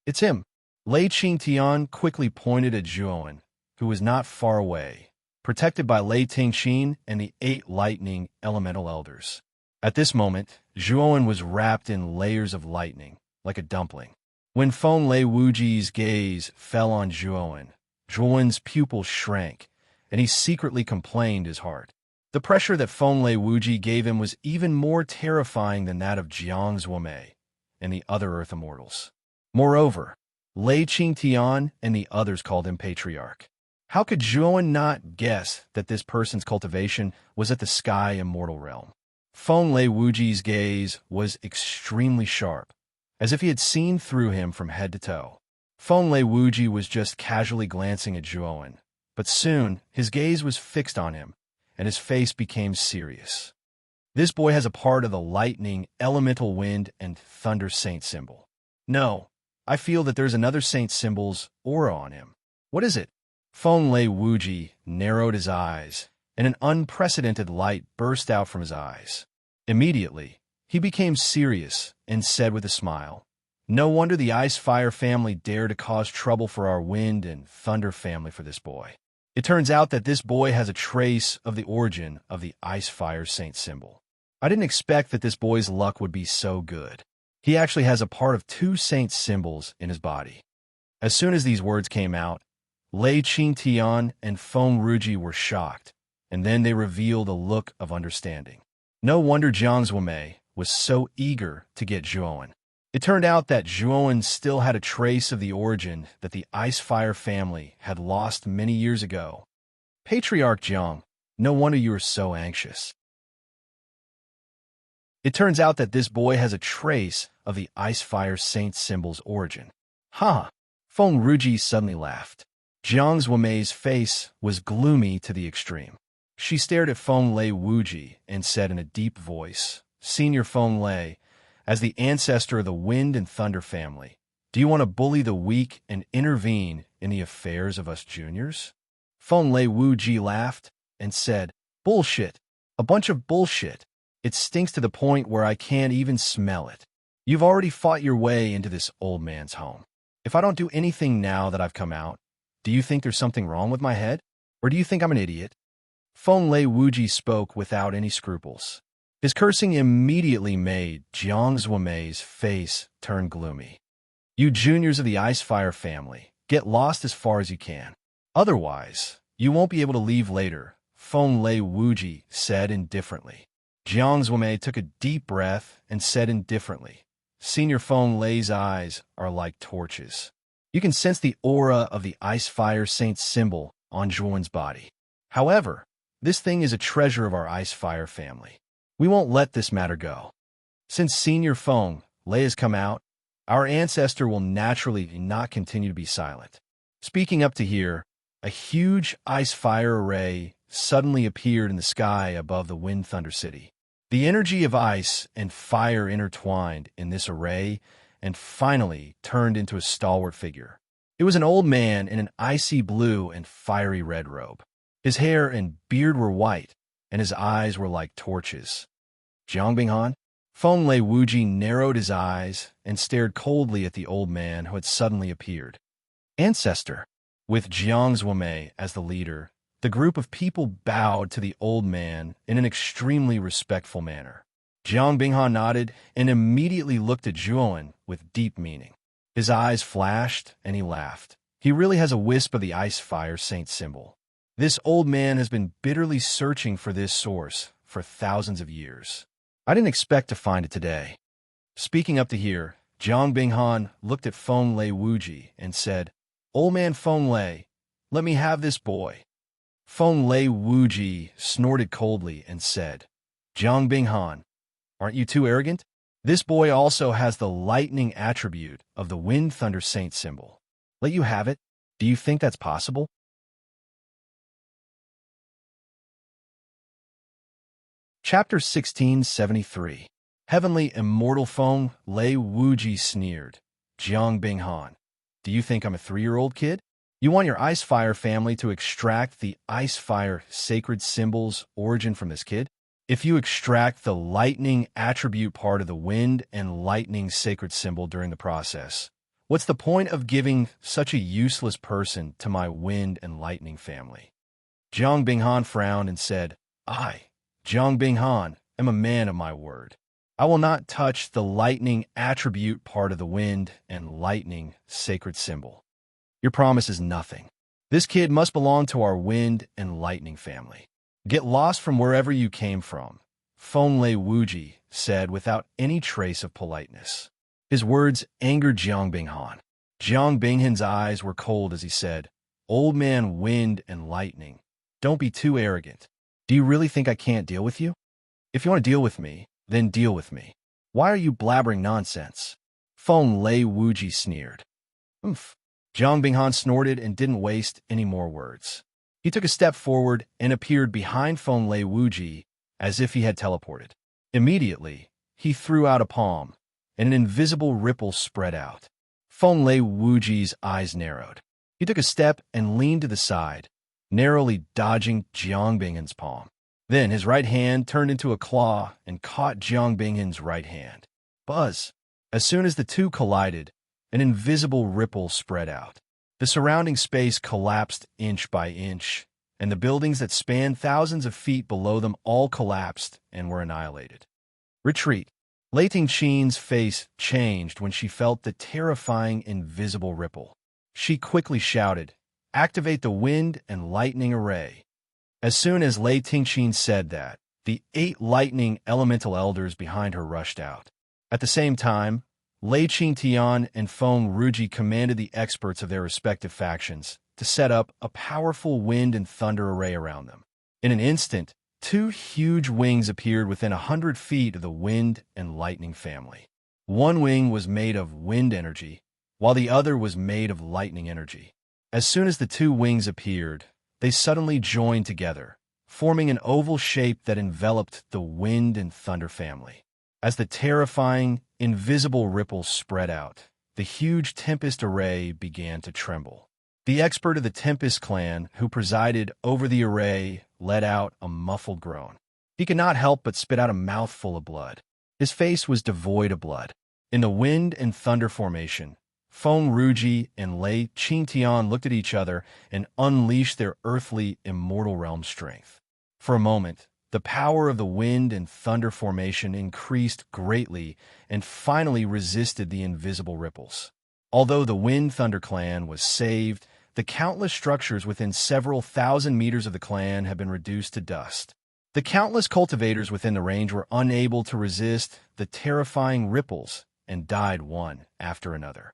"It's him." Lei Qingtian quickly pointed at Zhuowen, who was not far away, protected by Lei Tingqin and the 8 lightning elemental elders. At this moment, Zhuowen was wrapped in layers of lightning, like a dumpling. When Feng Lei Wuji's gaze fell on Zhuowen, Zhuowen's pupils shrank, and he secretly complained his heart. The pressure that Feng Lei Wuji gave him was even more terrifying than that of Jiang Zuomei and the other Earth Immortals. Moreover, Lei Qingtian and the others called him Patriarch. How could Zhuowen not guess that this person's cultivation was at the Sky Immortal realm? Feng Lei Wuji's gaze was extremely sharp, as if he had seen through him from head to toe. Feng Lei Wuji was just casually glancing at Zhuowen, but soon his gaze was fixed on him, and his face became serious. This boy has a part of the lightning, elemental wind, and thunder saint symbol. No, I feel that there's another saint symbol's aura on him. What is it? Feng Lei Wuji narrowed his eyes, and an unprecedented light burst out from his eyes. Immediately, he became serious and said with a smile, "No wonder the Ice-Fire family dare to cause trouble for our Wind and Thunder family for this boy. It turns out that this boy has a trace of the origin of the Ice-Fire saint symbol. I didn't expect that this boy's luck would be so good. He actually has a part of two saint symbols in his body." As soon as these words came out, Lei Qingtian and Feng Ruji were shocked, and then they revealed a look of understanding. No wonder Jiang Zuomei was so eager to get Zhuowen. It turned out that Zhuowen still had a trace of the origin that the Ice-Fire family had lost many years ago. Patriarch Jiang, no wonder you are so anxious. It turns out that this boy has a trace of the Ice-Fire saint symbol's origin. Ha! Feng Ruji suddenly laughed. Jiang Zuomei's face was gloomy to the extreme. She stared at Feng Lei Wuji and said in a deep voice, "Senior Feng Lei, as the ancestor of the Wind and Thunder family, do you want to bully the weak and intervene in the affairs of us juniors?" Feng Lei Wuji laughed and said, "Bullshit. A bunch of bullshit. It stinks to the point where I can't even smell it. You've already fought your way into this old man's home. If I don't do anything now that I've come out, do you think there's something wrong with my head? Or do you think I'm an idiot?" Feng Lei Wuji spoke without any scruples. His cursing immediately made Jiang Zuomei's face turn gloomy. "You juniors of the Ice-Fire family, get lost as far as you can. Otherwise, you won't be able to leave later," Feng Lei Wuji said indifferently. Jiang Zuomei took a deep breath and said indifferently, "Senior Feng Lei's eyes are like torches. You can sense the aura of the Ice-Fire saint symbol on Zhuowen's body. However, this thing is a treasure of our Ice-Fire family. We won't let this matter go. Since Senior Feng Lei has come out, our ancestor will naturally not continue to be silent." Speaking up to here, a huge ice-fire array suddenly appeared in the sky above the Wind Thunder City. The energy of ice and fire intertwined in this array and finally turned into a stalwart figure. It was an old man in an icy blue and fiery red robe. His hair and beard were white, and his eyes were like torches. "Jiang Binghan?" Feng Lei Wuji narrowed his eyes and stared coldly at the old man who had suddenly appeared. "Ancestor." With Jiang Zuomei as the leader, the group of people bowed to the old man in an extremely respectful manner. Jiang Binghan nodded and immediately looked at Zhuowen with deep meaning. His eyes flashed and he laughed. He really has a wisp of the Ice-Fire saint symbol. This old man has been bitterly searching for this source for thousands of years. I didn't expect to find it today. Speaking up to here, Jiang Binghan looked at Feng Lei Wuji and said, "Old man Feng Lei, let me have this boy." Feng Lei Wuji snorted coldly and said, "Jiang Binghan, aren't you too arrogant? This boy also has the lightning attribute of the Wind Thunder Saint symbol. Let you have it? Do you think that's possible?" Chapter 1673. Heavenly Immortal Feng Lei Wuji sneered, "Jiang Binghan, do you think I'm a 3-year-old kid? You want your Ice-Fire family to extract the Ice-Fire sacred symbol's origin from this kid? If you extract the lightning attribute part of the wind and lightning sacred symbol during the process, what's the point of giving such a useless person to my wind and lightning family?" Jiang Binghan frowned and said, "Jiang Binghan, am a man of my word. I will not touch the lightning attribute part of the wind and lightning sacred symbol. Your promise is nothing. This kid must belong to our wind and lightning family. Get lost from wherever you came from, Feng Wuji said without any trace of politeness. His words angered Jiang Binghan. Jiang Binghan's eyes were cold as he said, "Old man wind and lightning, don't be too arrogant. Do you really think I can't deal with you? If you want to deal with me, then deal with me. Why are you blabbering nonsense?" Feng Wuji sneered. "Oomph." Jiang Binghan snorted and didn't waste any more words. He took a step forward and appeared behind Feng Wuji as if he had teleported. Immediately, he threw out a palm, and an invisible ripple spread out. Feng Wuji's eyes narrowed. He took a step and leaned to the side, narrowly dodging Jiang Binghan's palm. Then his right hand turned into a claw and caught Jiang Binghan's right hand. Buzz! As soon as the two collided, an invisible ripple spread out. The surrounding space collapsed inch by inch, and the buildings that spanned thousands of feet below them all collapsed and were annihilated. Retreat. Lei Tingqin's face changed when she felt the terrifying invisible ripple. She quickly shouted, "Activate the wind and lightning array." As soon as Lei Tingqin said that, the 8 lightning elemental elders behind her rushed out. At the same time, Lei Qingtian and Feng Ruji commanded the experts of their respective factions to set up a powerful wind and thunder array around them. In an instant, 2 huge wings appeared within 100 feet of the wind and lightning family. One wing was made of wind energy, while the other was made of lightning energy. As soon as the 2 wings appeared, they suddenly joined together, forming an oval shape that enveloped the wind and thunder family. As the terrifying, invisible ripples spread out, the huge Tempest array began to tremble. The expert of the Tempest clan, who presided over the array, let out a muffled groan. He could not help but spit out a mouthful of blood. His face was devoid of blood. In the wind and thunder formation, Feng Ruji and Lei Qingtian looked at each other and unleashed their earthly, immortal realm strength. For a moment, the power of the wind and thunder formation increased greatly and finally resisted the invisible ripples. Although the Wind-Thunder clan was saved, the countless structures within several thousand meters of the clan had been reduced to dust. The countless cultivators within the range were unable to resist the terrifying ripples and died one after another.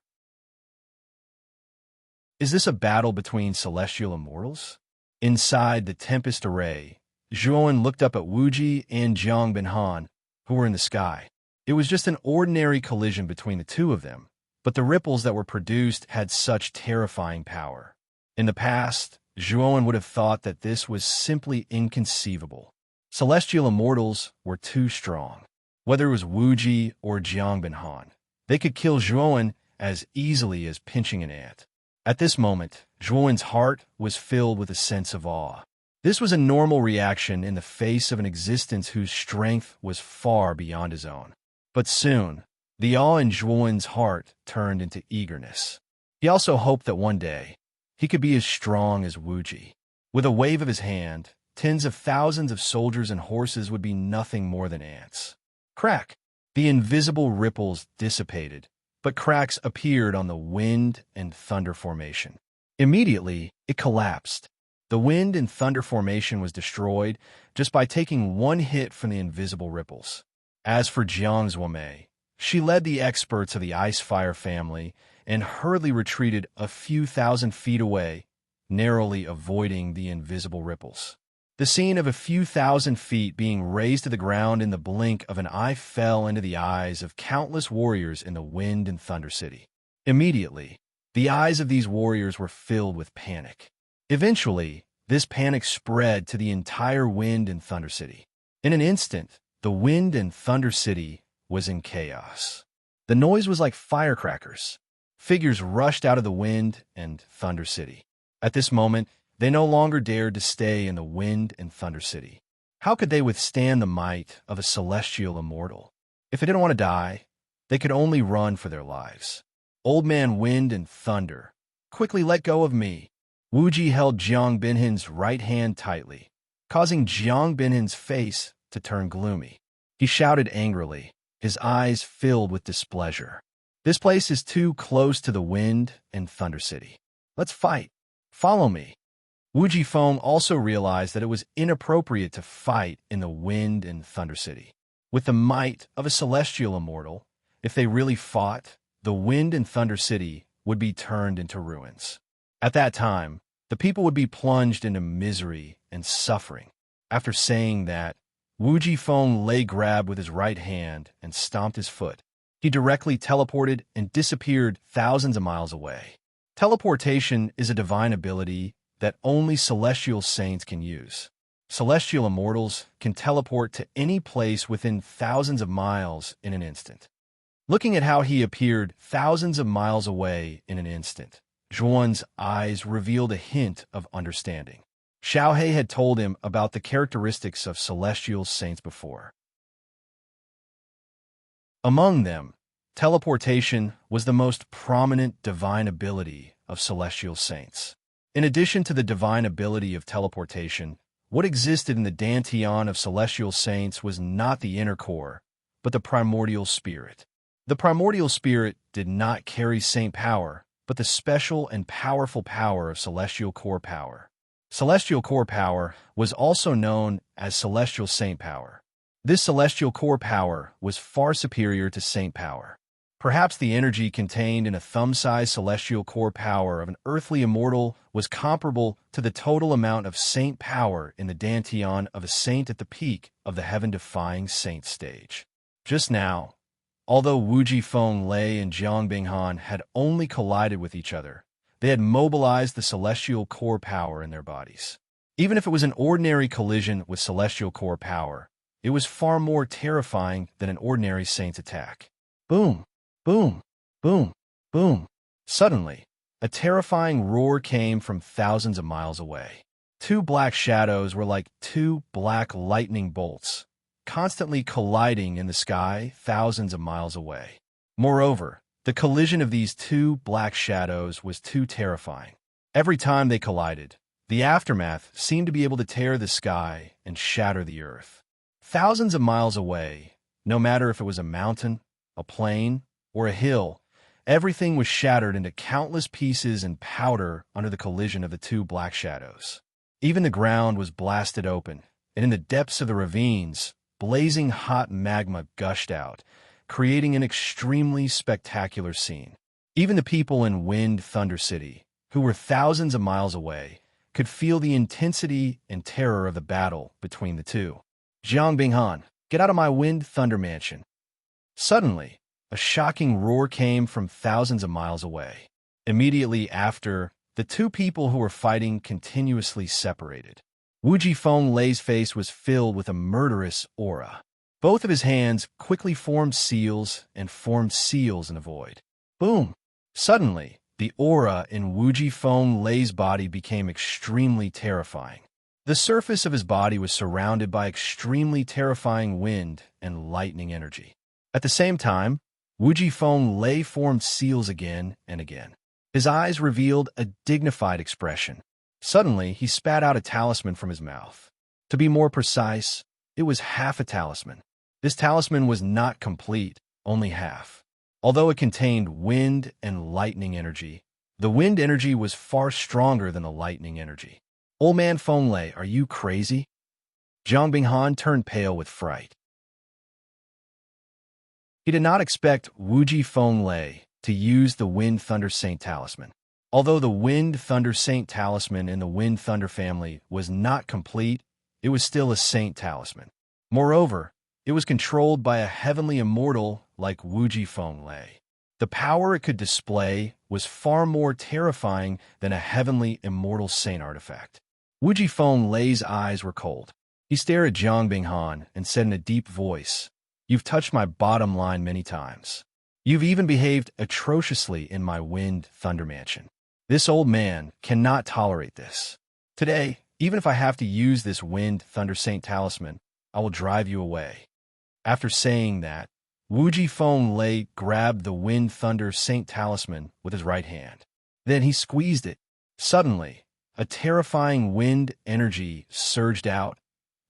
Is this a battle between celestial immortals? Inside the Tempest array, Zhuan looked up at Wuji and Jiang Binhan, who were in the sky. It was just an ordinary collision between the two of them, but the ripples that were produced had such terrifying power. In the past, Zhuan would have thought that this was simply inconceivable. Celestial immortals were too strong. Whether it was Wuji or Jiang Binhan, they could kill Zhuan as easily as pinching an ant. At this moment, Zhuan's heart was filled with a sense of awe. This was a normal reaction in the face of an existence whose strength was far beyond his own. But soon, the awe in Zhuan's heart turned into eagerness. He also hoped that one day, he could be as strong as Wuji. With a wave of his hand, tens of thousands of soldiers and horses would be nothing more than ants. Crack! The invisible ripples dissipated, but cracks appeared on the wind and thunder formation. Immediately, it collapsed. The wind and thunder formation was destroyed just by taking one hit from the invisible ripples. As for Jiang Zuomei, she led the experts of the Ice-Fire family and hurriedly retreated a few thousand feet away, narrowly avoiding the invisible ripples. The scene of a few thousand feet being razed to the ground in the blink of an eye fell into the eyes of countless warriors in the Wind and Thunder City. Immediately, the eyes of these warriors were filled with panic. Eventually, this panic spread to the entire Wind and Thunder City. In an instant, the Wind and Thunder City was in chaos. The noise was like firecrackers. Figures rushed out of the Wind and Thunder City. At this moment, they no longer dared to stay in the Wind and Thunder City. How could they withstand the might of a celestial immortal? If they didn't want to die, they could only run for their lives. Old Man Wind and Thunder, quickly let go of me. Wuji held Jiang Binhan's right hand tightly, causing Jiang Binhan's face to turn gloomy. He shouted angrily, his eyes filled with displeasure. "This place is too close to the Wind and Thunder City. Let's fight. Follow me." Wu Jifeng also realized that it was inappropriate to fight in the Wind and Thunder City. With the might of a celestial immortal, if they really fought, the Wind and Thunder City would be turned into ruins. At that time, the people would be plunged into misery and suffering. After saying that, Wu Jifeng lay grabbed with his right hand and stomped his foot. He directly teleported and disappeared thousands of miles away. Teleportation is a divine ability that only celestial saints can use. Celestial immortals can teleport to any place within thousands of miles in an instant. Looking at how he appeared thousands of miles away in an instant, Zhuan's eyes revealed a hint of understanding. Xiaohe had told him about the characteristics of celestial saints before. Among them, teleportation was the most prominent divine ability of celestial saints. In addition to the divine ability of teleportation, what existed in the Dantian of celestial saints was not the inner core, but the primordial spirit. The primordial spirit did not carry saint power, but the special and powerful power of celestial core power. Celestial core power was also known as celestial saint power. This celestial core power was far superior to saint power. Perhaps the energy contained in a thumb-sized celestial core power of an earthly immortal was comparable to the total amount of saint power in the Dantian of a saint at the peak of the heaven-defying saint stage. Just now, although Wu Jifeng, Lei, and Jiang Binghan had only collided with each other, they had mobilized the celestial core power in their bodies. Even if it was an ordinary collision with celestial core power, it was far more terrifying than an ordinary saint's attack. Boom! Boom! Boom! Boom! Suddenly, a terrifying roar came from thousands of miles away. Two black shadows were like two black lightning bolts, constantly colliding in the sky thousands of miles away. Moreover, the collision of these two black shadows was too terrifying. Every time they collided, the aftermath seemed to be able to tear the sky and shatter the earth. Thousands of miles away, no matter if it was a mountain, a plain, or a hill, everything was shattered into countless pieces and powder under the collision of the two black shadows. Even the ground was blasted open, and in the depths of the ravines, blazing hot magma gushed out, creating an extremely spectacular scene. Even the people in Wind Thunder City, who were thousands of miles away, could feel the intensity and terror of the battle between the two. "Jiang Binghan, get out of my Wind Thunder Mansion." Suddenly, a shocking roar came from thousands of miles away. Immediately after, the two people who were fighting continuously separated. Wu Jifeng Lei's face was filled with a murderous aura. Both of his hands quickly formed seals in the void. Boom! Suddenly, the aura in Wu Jifeng Lei's body became extremely terrifying. The surface of his body was surrounded by extremely terrifying wind and lightning energy. At the same time, Wu Jifeng Lei formed seals again and again. His eyes revealed a dignified expression. Suddenly, he spat out a talisman from his mouth. To be more precise, it was half a talisman. This talisman was not complete, only half. Although it contained wind and lightning energy, the wind energy was far stronger than the lightning energy. "Old man Feng Lei, are you crazy?" Jiang Binghan turned pale with fright. He did not expect Wu Jifeng Lei to use the Wind Thunder Saint Talisman. Although the Wind Thunder Saint Talisman in the Wind Thunder family was not complete, it was still a Saint Talisman. Moreover, it was controlled by a heavenly immortal like Wu Jifeng Lei. The power it could display was far more terrifying than a heavenly immortal saint artifact. Wu Jifeng Lei's eyes were cold. He stared at Jiang Binghan and said in a deep voice, "You've touched my bottom line many times. You've even behaved atrociously in my Wind Thunder Mansion. This old man cannot tolerate this. Today, even if I have to use this Wind Thunder Saint Talisman, I will drive you away." After saying that, Wu Jifeng Lei grabbed the Wind Thunder Saint Talisman with his right hand. Then he squeezed it. Suddenly, a terrifying wind energy surged out,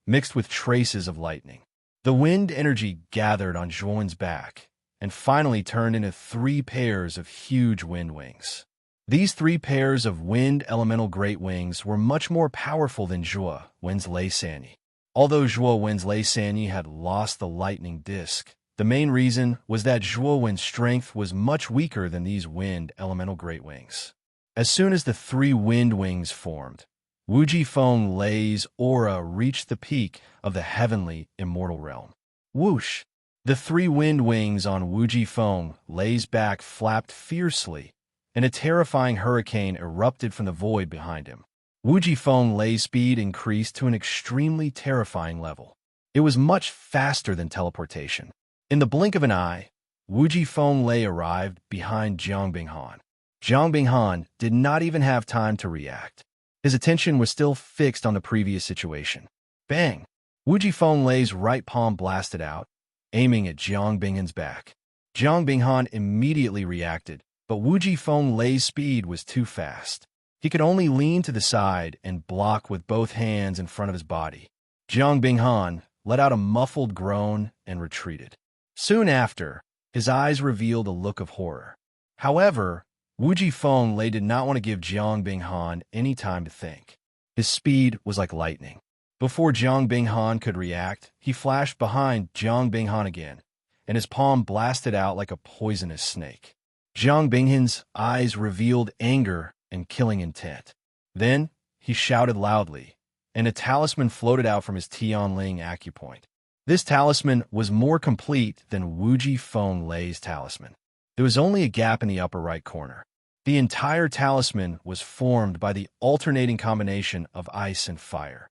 mixed with traces of lightning. The wind energy gathered on Zhuowen's back and finally turned into 3 pairs of huge wind wings. These 3 pairs of wind elemental great wings were much more powerful than Zhuowen's Lei Sanyi. Although Zhuowen's Lei Sanyi had lost the lightning disc, the main reason was that Zhuowen's strength was much weaker than these wind elemental great wings. As soon as the 3 wind wings formed, Wujifeng Lei's aura reached the peak of the heavenly immortal realm. Whoosh! The 3 wind wings on Wujifeng Lei's back flapped fiercely, and a terrifying hurricane erupted from the void behind him. Wujifeng Lei's speed increased to an extremely terrifying level. It was much faster than teleportation. In the blink of an eye, Wujifeng Lei arrived behind Jiang Binghan. Jiang Binghan did not even have time to react. His attention was still fixed on the previous situation. Bang! Wujifeng Lei's right palm blasted out, aiming at Jiang Binghan's back. Jiang Binghan immediately reacted, but Wujifeng Lei's speed was too fast. He could only lean to the side and block with both hands in front of his body. Jiang Binghan let out a muffled groan and retreated. Soon after, his eyes revealed a look of horror. However, Wujifeng Lei did not want to give Jiang Binghan any time to think. His speed was like lightning. Before Jiang Binghan could react, he flashed behind Jiang Binghan again, and his palm blasted out like a poisonous snake. Jiang Binghan's eyes revealed anger and killing intent. Then, he shouted loudly, and a talisman floated out from his Tianling acupoint. This talisman was more complete than Wujifeng Lei's talisman. There was only a gap in the upper right corner. The entire talisman was formed by the alternating combination of ice and fire.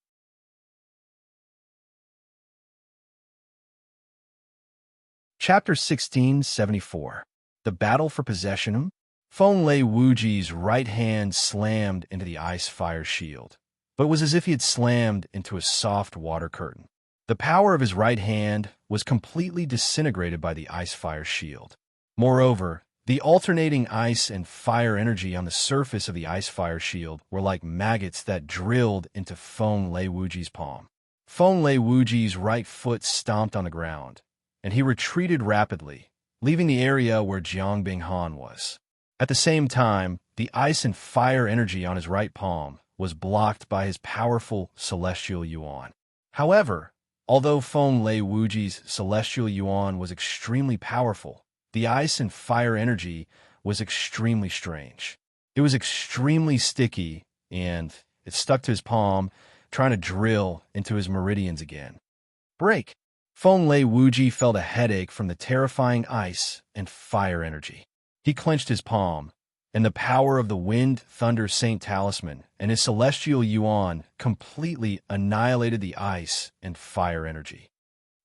Chapter 1674. The Battle for Possession. Feng Lei Wuji's right hand slammed into the ice-fire shield, but it was as if he had slammed into a soft water curtain. The power of his right hand was completely disintegrated by the ice-fire shield. Moreover, the alternating ice and fire energy on the surface of the ice-fire shield were like maggots that drilled into Feng Lei Wuji's palm. Feng Lei Wuji's right foot stomped on the ground, and he retreated rapidly, leaving the area where Jiang Binghan was. At the same time, the ice and fire energy on his right palm was blocked by his powerful celestial yuan. However, although Feng Lei Wuji's celestial yuan was extremely powerful, the ice and fire energy was extremely strange. It was extremely sticky, and it stuck to his palm, trying to drill into his meridians again. Break! Feng Lei Wuji felt a headache from the terrifying ice and fire energy. He clenched his palm, and the power of the Wind Thunder Saint Talisman and his celestial yuan completely annihilated the ice and fire energy.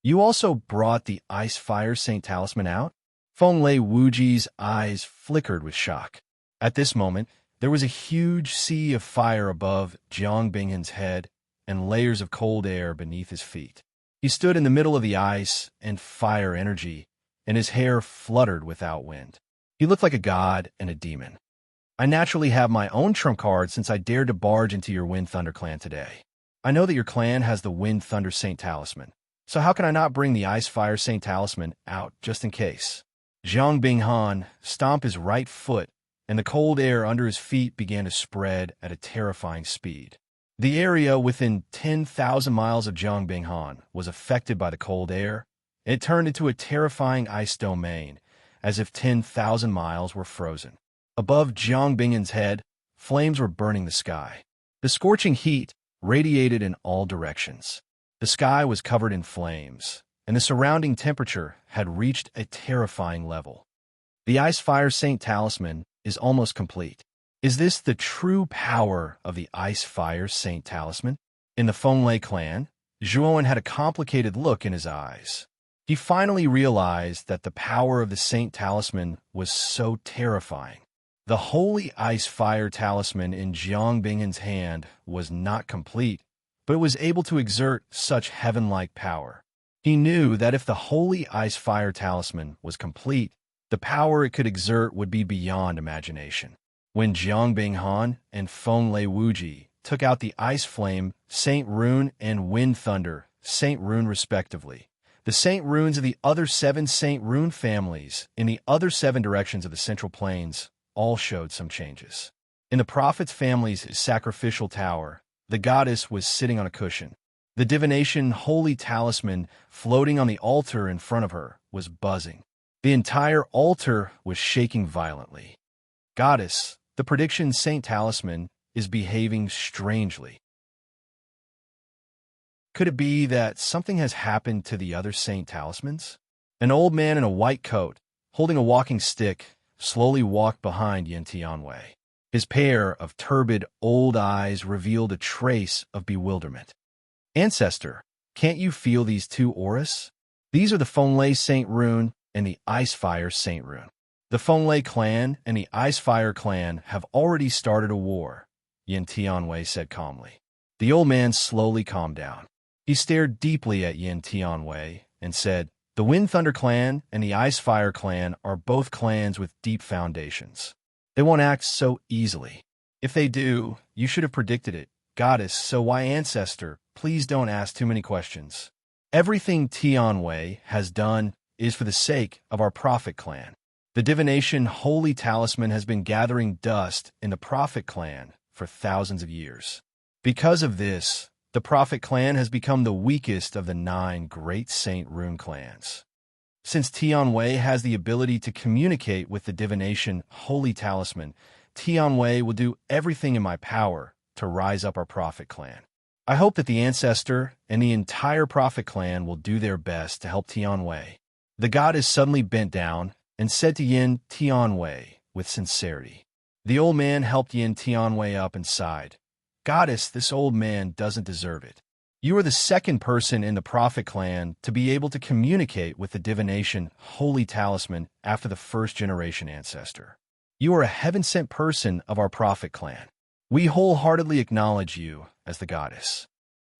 You also brought the Ice Fire Saint Talisman out? Feng Lei Wuji's eyes flickered with shock. At this moment, there was a huge sea of fire above Jiang Binghan's head and layers of cold air beneath his feet. He stood in the middle of the ice and fire energy, and his hair fluttered without wind. He looked like a god and a demon. I naturally have my own trump card since I dared to barge into your Wind Thunder clan today. I know that your clan has the Wind Thunder Saint Talisman, so how can I not bring the Ice Fire Saint Talisman out just in case? Jiang Binghan stomped his right foot, and the cold air under his feet began to spread at a terrifying speed. The area within 10,000 miles of Jiang Binghan was affected by the cold air, and it turned into a terrifying ice domain, as if 10,000 miles were frozen. Above Jiang Binghan's head, flames were burning the sky. The scorching heat radiated in all directions. The sky was covered in flames, and the surrounding temperature had reached a terrifying level. The Ice Fire Saint Talisman is almost complete. Is this the true power of the Ice Fire Saint Talisman? In the Feng Lei clan, Zhuowen had a complicated look in his eyes. He finally realized that the power of the Saint Talisman was so terrifying. The Holy Ice Fire Talisman in Jiang Binghan's hand was not complete, but it was able to exert such heaven-like power. He knew that if the Holy Ice Fire Talisman was complete, the power it could exert would be beyond imagination. When Jiang Binghan and Feng Lei Wuji took out the Ice Flame, Saint Rune, and Wind Thunder, Saint Rune respectively, The Saint Runes of the other 7 Saint Rune families in the other 7 directions of the Central Plains all showed some changes. In the prophet's family's sacrificial tower, the goddess was sitting on a cushion. The divination holy talisman floating on the altar in front of her was buzzing. The entire altar was shaking violently. Goddess, the prediction Saint Talisman, is behaving strangely. Could it be that something has happened to the other Saint Talismans? An old man in a white coat, holding a walking stick, slowly walked behind Yin Tianwei. His pair of turbid old eyes revealed a trace of bewilderment. Ancestor, can't you feel these 2 auras? These are the Fenglei Saint Rune and the Icefire Saint Rune. The Fenglei clan and the Icefire clan have already started a war, Yin Tianwei said calmly. The old man slowly calmed down. He stared deeply at Yin Tianwei and said, "The Wind Thunder clan and the Icefire clan are both clans with deep foundations. They won't act so easily. If they do, you should have predicted it, goddess, so why ancestor? Please don't ask too many questions. Everything Tianwei has done is for the sake of our prophet clan. The divination holy talisman has been gathering dust in the prophet clan for thousands of years. Because of this, the prophet clan has become the weakest of the 9 great Saint Rune clans. Since Tianwei has the ability to communicate with the divination holy talisman, Tianwei will do everything in my power to rise up our prophet clan. I hope that the ancestor and the entire prophet clan will do their best to help Tianwei." The goddess suddenly bent down and said to Yin Tianwei with sincerity. The old man helped Yin Tianwei up and sighed. "Goddess, this old man doesn't deserve it. You are the 2nd person in the prophet clan to be able to communicate with the divination holy talisman after the 1st generation ancestor. You are a heaven-sent person of our prophet clan. We wholeheartedly acknowledge you as the goddess."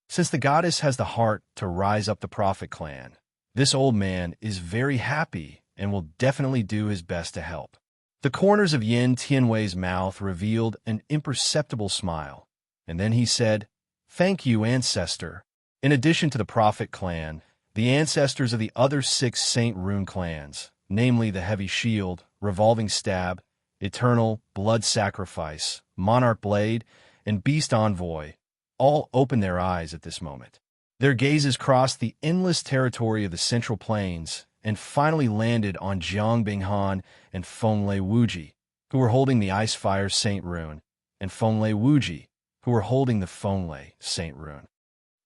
Since the goddess has the heart to rise up the prophet clan, this old man is very happy and will definitely do his best to help. The corners of Yin Tianwei's mouth revealed an imperceptible smile, and then he said, "Thank you, ancestor." In addition to the prophet clan, the ancestors of the other 6 Saint Rune clans, namely the Heavy Shield, Revolving Stab, Eternal Blood Sacrifice, Monarch Blade, and Beast Envoy, all opened their eyes at this moment. Their gazes crossed the endless territory of the Central Plains and finally landed on Jiang Binghan and Fenglei Wuji, who were holding the Icefire Saint Rune, and Fenglei Wuji, who were holding the Fenglei Saint Rune.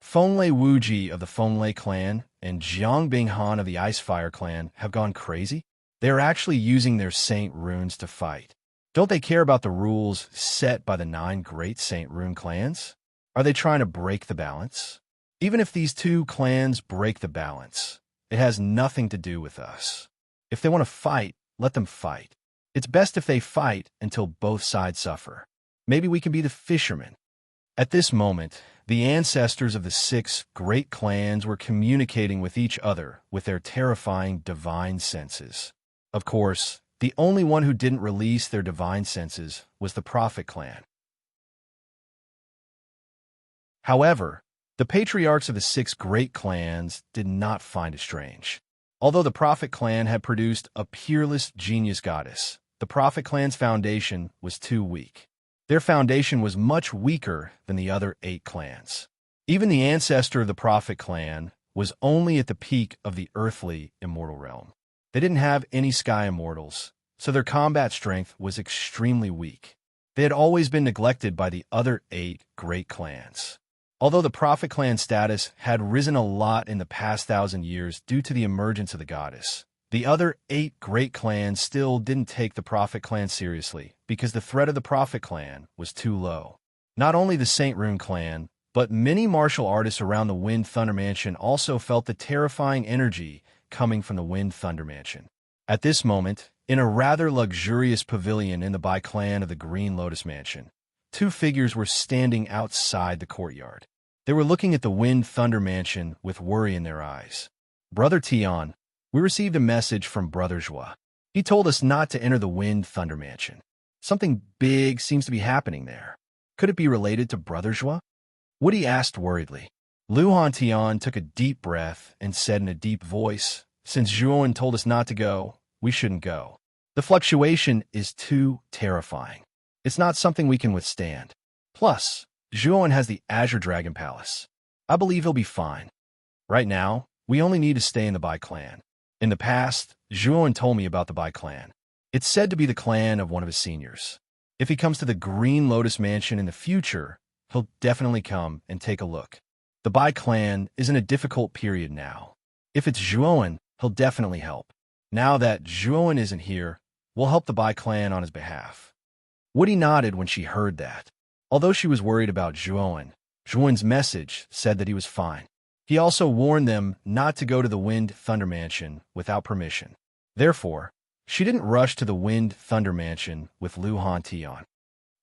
Fenglei Wuji of the Fenglei clan and Jiang Binghan of the Icefire clan have gone crazy. They are actually using their Saint Runes to fight. Don't they care about the rules set by the 9 great Saint Rune clans? Are they trying to break the balance? Even if these 2 clans break the balance, it has nothing to do with us. If they want to fight, let them fight. It's best if they fight until both sides suffer. Maybe we can be the fishermen. At this moment, the ancestors of the 6 great clans were communicating with each other with their terrifying divine senses. Of course, the only one who didn't release their divine senses was the prophet clan. However, the patriarchs of the 6 great clans did not find it strange. Although the prophet clan had produced a peerless genius goddess, the prophet clan's foundation was too weak. Their foundation was much weaker than the other 8 clans. Even the ancestor of the prophet clan was only at the peak of the earthly immortal realm. They didn't have any sky immortals, so their combat strength was extremely weak. They had always been neglected by the other 8 great clans. Although the prophet clan status had risen a lot in the past 1,000 years due to the emergence of the goddess, the other 8 great clans still didn't take the prophet clan seriously because the threat of the prophet clan was too low. Not only the Saint Rune clan, but many martial artists around the Wind Thunder Mansion also felt the terrifying energy coming from the Wind Thunder Mansion. At this moment, in a rather luxurious pavilion in the Bai clan of the Green Lotus Mansion, 2 figures were standing outside the courtyard. They were looking at the Wind Thunder Mansion with worry in their eyes. "Brother Tian, we received a message from Brother Zhua. He told us not to enter the Wind Thunder Mansion. Something big seems to be happening there. Could it be related to Brother Zhua?" Woody asked worriedly. Lu Hantian took a deep breath and said in a deep voice, "Since Zhuan told us not to go, we shouldn't go. The fluctuation is too terrifying. It's not something we can withstand. Plus, Zhuan has the Azure Dragon Palace. I believe he'll be fine. Right now, we only need to stay in the Bai clan. In the past, Zhuan told me about the Bai clan. It's said to be the clan of one of his seniors. If he comes to the Green Lotus Mansion in the future, he'll definitely come and take a look. The Bai clan is in a difficult period now. If it's Zhuan, he'll definitely help. Now that Zhuan isn't here, we'll help the Bai clan on his behalf." Woody nodded when she heard that. Although she was worried about Zhuan's message said that he was fine. He also warned them not to go to the Wind Thunder Mansion without permission. Therefore, she didn't rush to the Wind Thunder Mansion with Lu Hantian.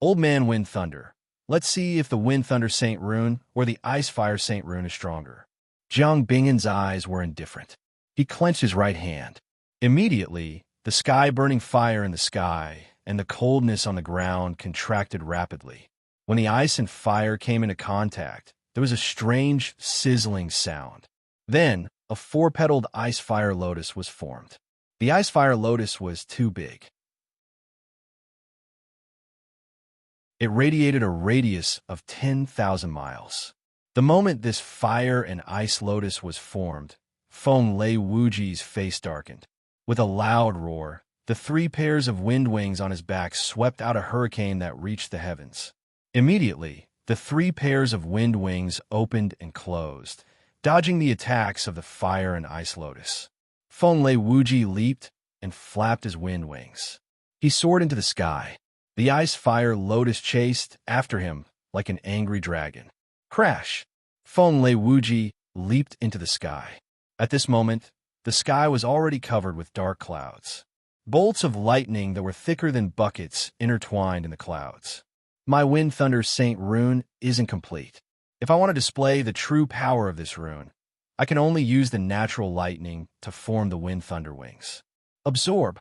"Old man Wind Thunder, let's see if the Wind Thunder Saint Rune or the Ice Fire Saint Rune is stronger." Jiang Binghan's eyes were indifferent. He clenched his right hand. Immediately, the sky burning fire in the sky and the coldness on the ground contracted rapidly. When the ice and fire came into contact, there was a strange, sizzling sound. Then, a four-petaled ice-fire lotus was formed. The ice-fire lotus was too big. It radiated a radius of 10,000 miles. The moment this fire and ice lotus was formed, Feng Lei Wuji's face darkened. With a loud roar, the 3 pairs of wind wings on his back swept out a hurricane that reached the heavens. Immediately, the 3 pairs of wind wings opened and closed, dodging the attacks of the fire and ice lotus. Feng Lei Wuji leaped and flapped his wind wings. He soared into the sky. The ice-fire lotus chased after him like an angry dragon. Crash! Feng Lei Wuji leaped into the sky. At this moment, the sky was already covered with dark clouds. Bolts of lightning that were thicker than buckets intertwined in the clouds. My Wind Thunder Saint Rune isn't complete. If I want to display the true power of this rune, I can only use the natural lightning to form the Wind Thunder wings. Absorb.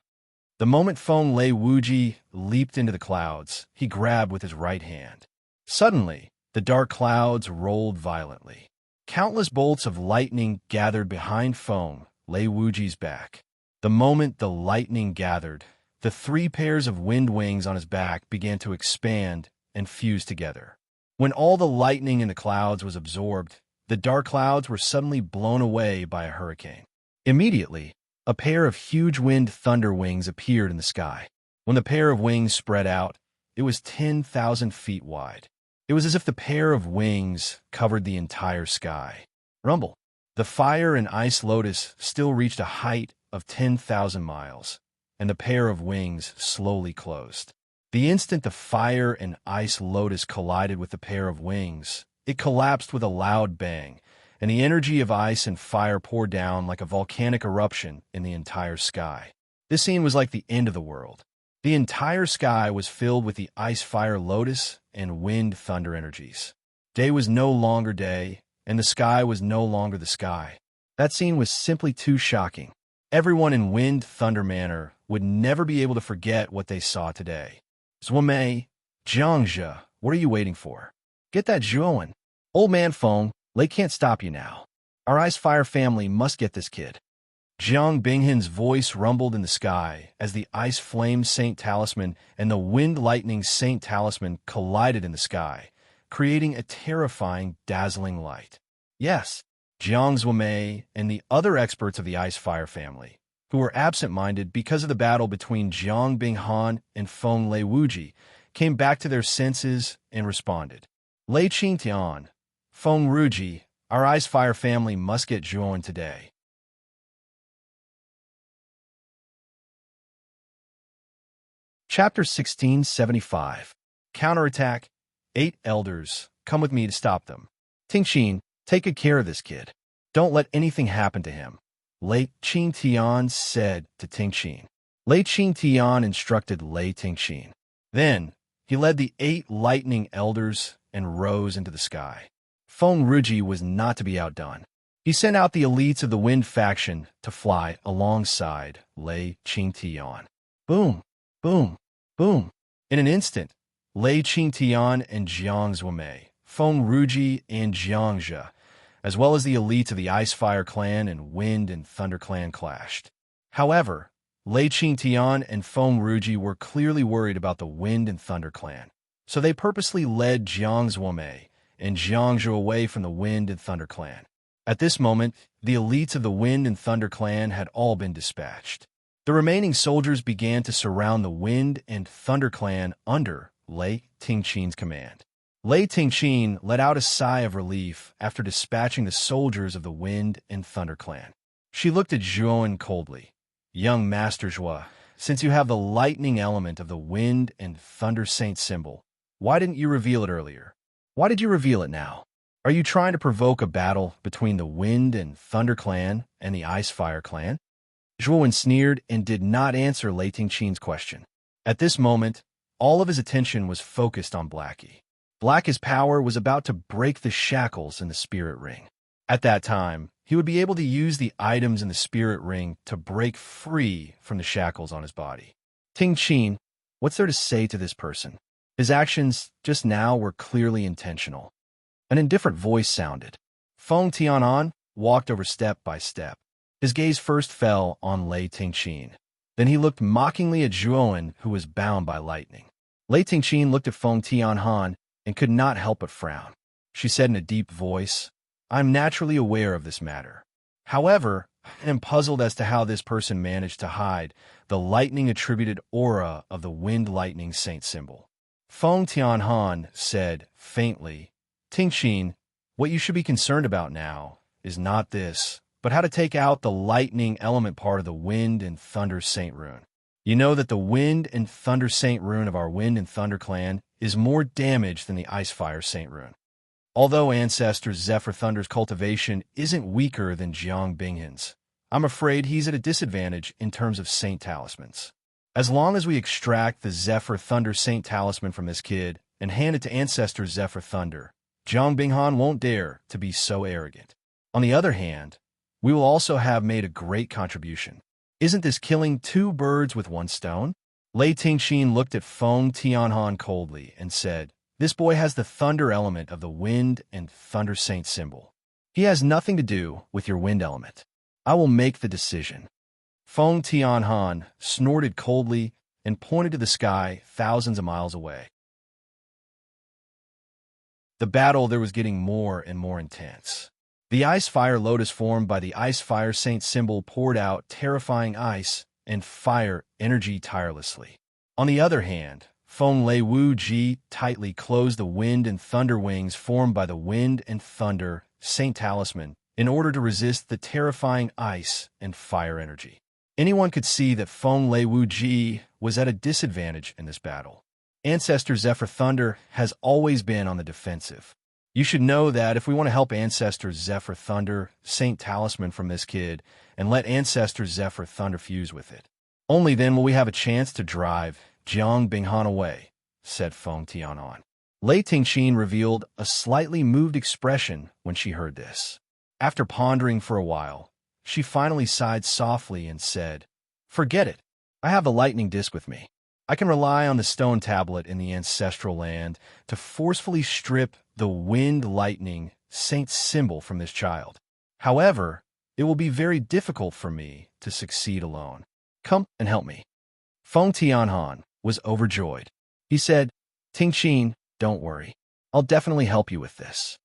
The moment Feng Lei Wuji leaped into the clouds, he grabbed with his right hand. Suddenly, the dark clouds rolled violently. Countless bolts of lightning gathered behind Feng Lei Wuji's back. The moment the lightning gathered, the 3 pairs of wind wings on his back began to expand and fuse together. When all the lightning in the clouds was absorbed, the dark clouds were suddenly blown away by a hurricane. Immediately, a pair of huge wind thunder wings appeared in the sky. When the pair of wings spread out, it was 10,000 feet wide. It was as if the pair of wings covered the entire sky. Rumble. The fire and ice lotus still reached a height of 10,000 miles, and the pair of wings slowly closed. The instant the fire and ice lotus collided with the pair of wings, it collapsed with a loud bang, and the energy of ice and fire poured down like a volcanic eruption in the entire sky. This scene was like the end of the world. The entire sky was filled with the ice-fire lotus and wind thunder energies. Day was no longer day, and the sky was no longer the sky. That scene was simply too shocking. Everyone in Wind Thunder Manor would never be able to forget what they saw today. Zhuamei, Jiangzhe, what are you waiting for? Get that Zhuan. Old man Feng, Lei can't stop you now. Our Ice Fire family must get this kid. Jiang Binghan's voice rumbled in the sky as the Ice Flame Saint Talisman and the Wind Lightning Saint Talisman collided in the sky, creating a terrifying, dazzling light. Yes, Jiang Zhuamei and the other experts of the Ice Fire family, who were absent-minded because of the battle between Jiang Binghan and Feng Lei Wuji, came back to their senses and responded. Lei Qingtian, Feng Ruji, our Ice Fire family must get Zhuan today. Chapter 1675. Counterattack. 8 elders, come with me to stop them. Tingxin, take good care of this kid. Don't let anything happen to him. Lei Qingtian said to Tingxin. Lei Qingtian instructed Lei Tingxin. Then, he led the 8 lightning elders and rose into the sky. Feng Ruji was not to be outdone. He sent out the elites of the Wind faction to fly alongside Lei Qingtian. Boom, boom, boom. In an instant, Lei Qingtian and Jiang Zhuamei, Feng Ruji and Jiangzhe, as well as the elites of the Ice Fire Clan and Wind and Thunder Clan clashed. However, Lei Qingtian and Feng Ruji were clearly worried about the Wind and Thunder Clan, so they purposely led Jiang Zuomei and Jiang Zhu away from the Wind and Thunder Clan. At this moment, the elites of the Wind and Thunder Clan had all been dispatched. The remaining soldiers began to surround the Wind and Thunder Clan under Lei Tingqian's command. Lei Tingqian let out a sigh of relief after dispatching the soldiers of the Wind and Thunder Clan. She looked at Zhuowen coldly. "Young Master Zhua, since you have the lightning element of the Wind and Thunder Saint symbol, why didn't you reveal it earlier? Why did you reveal it now? Are you trying to provoke a battle between the Wind and Thunder Clan and the Ice Fire Clan?" Zhuowen sneered and did not answer Lei Tingqian's question. At this moment, all of his attention was focused on Blackie. Blackie's power was about to break the shackles in the spirit ring. At that time, he would be able to use the items in the spirit ring to break free from the shackles on his body. Tingqian, what's there to say to this person? His actions just now were clearly intentional. An indifferent voice sounded. Feng Tianan walked over step by step. His gaze first fell on Lei Tingqian. Then he looked mockingly at Zhuowen, who was bound by lightning. Lei Tingqian looked at Feng Tianhan and could not help but frown. She said in a deep voice, "I'm naturally aware of this matter. However, I am puzzled as to how this person managed to hide the lightning-attributed aura of the Wind Lightning Saint symbol." Feng Tianhan said faintly, "Tingqian, what you should be concerned about now is not this, but how to take out the lightning element part of the Wind and Thunder Saint rune. You know that the Wind and Thunder Saint rune of our Wind and Thunder clan is more damaged than the Ice Fire Saint rune. Although Ancestor Zephyr Thunder's cultivation isn't weaker than Jiang Binghan's, I'm afraid he's at a disadvantage in terms of Saint Talismans. As long as we extract the Zephyr Thunder Saint Talisman from this kid and hand it to Ancestor Zephyr Thunder, Jiang Binghan won't dare to be so arrogant. On the other hand, we will also have made a great contribution. Isn't this killing two birds with one stone?" Lei Tingqian looked at Feng Tianhan coldly and said, "This boy has the thunder element of the Wind and Thunder Saint symbol. He has nothing to do with your wind element. I will make the decision." Feng Tianhan snorted coldly and pointed to the sky thousands of miles away. The battle there was getting more and more intense. The ice fire lotus formed by the Ice Fire Saint symbol poured out terrifying ice and fire energy tirelessly. On the other hand, Feng Lei Wu Ji tightly closed the Wind and Thunder wings formed by the Wind and Thunder Saint Talisman in order to resist the terrifying ice and fire energy. Anyone could see that Feng Lei Wu Ji was at a disadvantage in this battle. Ancestor Zephyr Thunder has always been on the defensive. You should know that if we want to help Ancestor Zephyr Thunder Saint Talisman from this kid and let Ancestor Zephyr Thunder fuse with it, only then will we have a chance to drive Jiang Binghan away, said Feng Tianan. Lei Tingqian revealed a slightly moved expression when she heard this. After pondering for a while, she finally sighed softly and said, "Forget it. I have the lightning disc with me. I can rely on the stone tablet in the ancestral land to forcefully strip the Wind Lightning Saint symbol from this child. However, it will be very difficult for me to succeed alone. Come and help me." Feng Tianhan was overjoyed. He said, "Tingqian, don't worry. I'll definitely help you with this."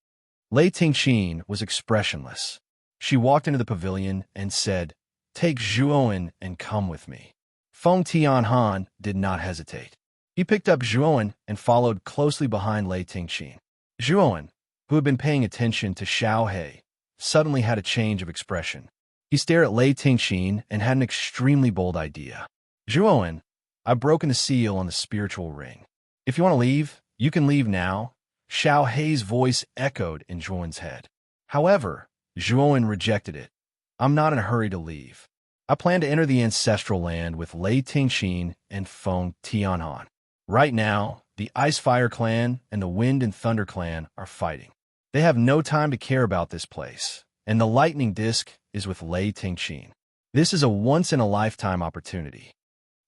Lei Tingqian was expressionless. She walked into the pavilion and said, "Take Zhuowen and come with me." Feng Tianhan did not hesitate. He picked up Zhuowen and followed closely behind Lei Tingqian. Zhuowen, who had been paying attention to Xiao He, suddenly had a change of expression. He stared at Lei Tingqian and had an extremely bold idea. "Zhuowen, I've broken the seal on the spiritual ring. If you want to leave, you can leave now." Xiao He's voice echoed in Zhuowen's head. However, Zhuowen rejected it. "I'm not in a hurry to leave. I plan to enter the ancestral land with Lei Tingqian and Feng Tianhan. Right now, the Ice Fire Clan and the Wind and Thunder Clan are fighting. They have no time to care about this place, and the lightning disc is with Lei Tingqian. This is a once-in-a-lifetime opportunity.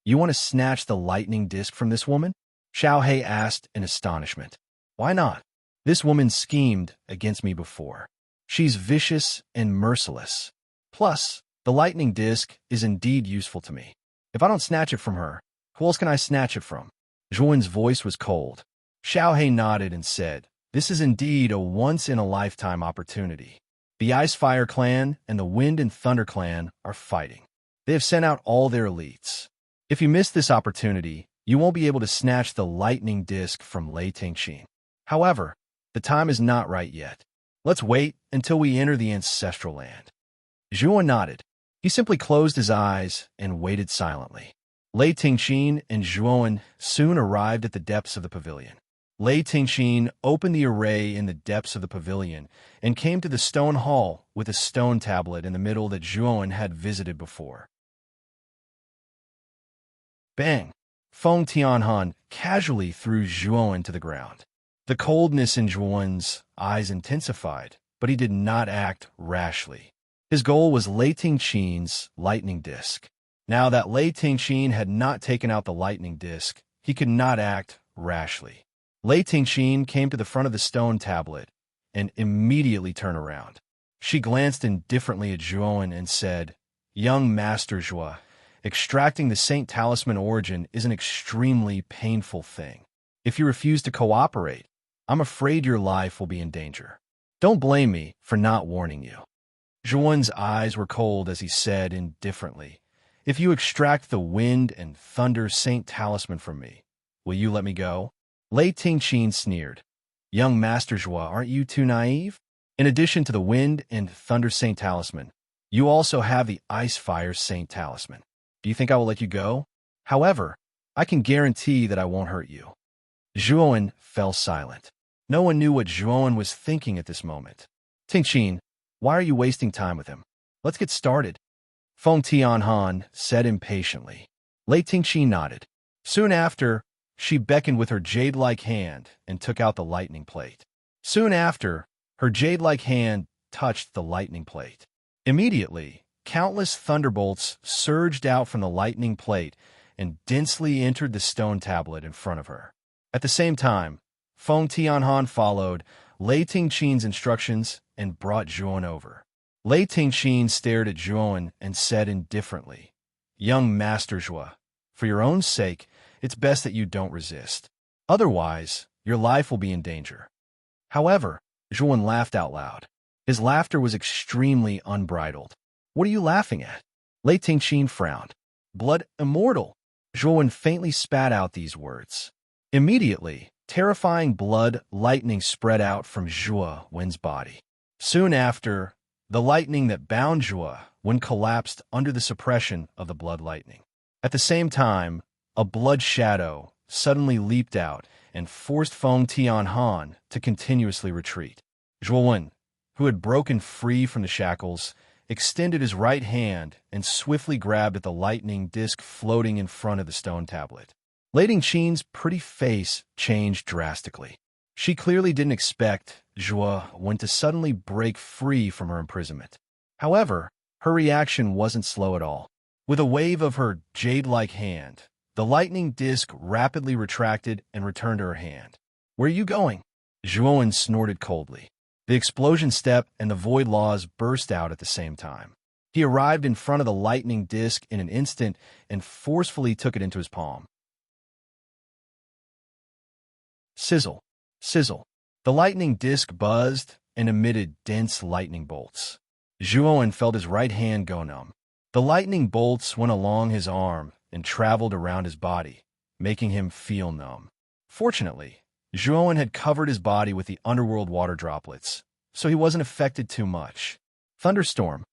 You want to snatch the lightning disc from this woman?" Xiao He asked in astonishment. "Why not? This woman schemed against me before. She's vicious and merciless. Plus, the lightning disc is indeed useful to me. If I don't snatch it from her, who else can I snatch it from? Zhuan's voice was cold. Xiaohei nodded and said, "This is indeed a once-in-a-lifetime opportunity. The Ice Fire Clan and the Wind and Thunder Clan are fighting. They have sent out all their elites. If you miss this opportunity, you won't be able to snatch the lightning disc from Lei Tingqin. However, the time is not right yet. Let's wait until we enter the ancestral land." Zhuan nodded. He simply closed his eyes and waited silently. Lei Tingqin and Zhuan soon arrived at the depths of the pavilion. Lei Tingqin opened the array in the depths of the pavilion and came to the stone hall with a stone tablet in the middle that Zhuan had visited before. Bang! Feng Tianhan casually threw Zhuan to the ground. The coldness in Zhuan's eyes intensified, but he did not act rashly. His goal was Lei Tingqin's lightning disc. Now that Lei Tingqin had not taken out the lightning disc, he could not act rashly. Lei Tingqin came to the front of the stone tablet and immediately turned around. She glanced indifferently at Zhuan and said, "Young Master Zhua, extracting the Saint Talisman origin is an extremely painful thing. If you refuse to cooperate, I'm afraid your life will be in danger. Don't blame me for not warning you." Zhuan's eyes were cold as he said indifferently, "If you extract the Wind and Thunder Saint Talisman from me, will you let me go?" Lei Tingqin sneered. "Young Master Zhua, aren't you too naive? In addition to the Wind and Thunder Saint Talisman, you also have the Ice Fire Saint Talisman. Do you think I will let you go? However, I can guarantee that I won't hurt you." Zhuan fell silent. No one knew what Zhuan was thinking at this moment. "Tingqin, why are you wasting time with him? Let's get started," Feng Tianhan said impatiently. Lei Tingqin nodded. Soon after, she beckoned with her jade-like hand and took out the lightning plate. Soon after, her jade-like hand touched the lightning plate. Immediately, countless thunderbolts surged out from the lightning plate and densely entered the stone tablet in front of her. At the same time, Feng Tianhan followed Lei Tingqin's instructions and brought Zhuan over. Lei Tingqin stared at Zhuan and said indifferently, "Young Master Zhua, for your own sake, it's best that you don't resist. Otherwise, your life will be in danger." However, Zhuan laughed out loud. His laughter was extremely unbridled. "What are you laughing at?" Lei Tingqin frowned. "Blood immortal." Zhuan faintly spat out these words. Immediately, terrifying blood lightning spread out from Zhuan's body. Soon after, the lightning that bound Zhuan collapsed under the suppression of the blood lightning. At the same time, a blood shadow suddenly leaped out and forced Feng Tianhan to continuously retreat. Zhuan, who had broken free from the shackles, extended his right hand and swiftly grabbed at the lightning disc floating in front of the stone tablet. Lei Tingqin's pretty face changed drastically. She clearly didn't expect Zhuan to suddenly break free from her imprisonment. However, her reaction wasn't slow at all. With a wave of her jade-like hand, the lightning disc rapidly retracted and returned to her hand. "Where are you going?" Zhuan snorted coldly. The explosion step and the void laws burst out at the same time. He arrived in front of the lightning disc in an instant and forcefully took it into his palm. Sizzle, sizzle. The lightning disc buzzed and emitted dense lightning bolts. Zhuan felt his right hand go numb. The lightning bolts went along his arm and traveled around his body, making him feel numb. Fortunately, Zhuan had covered his body with the underworld water droplets, so he wasn't affected too much. Thunderstorm.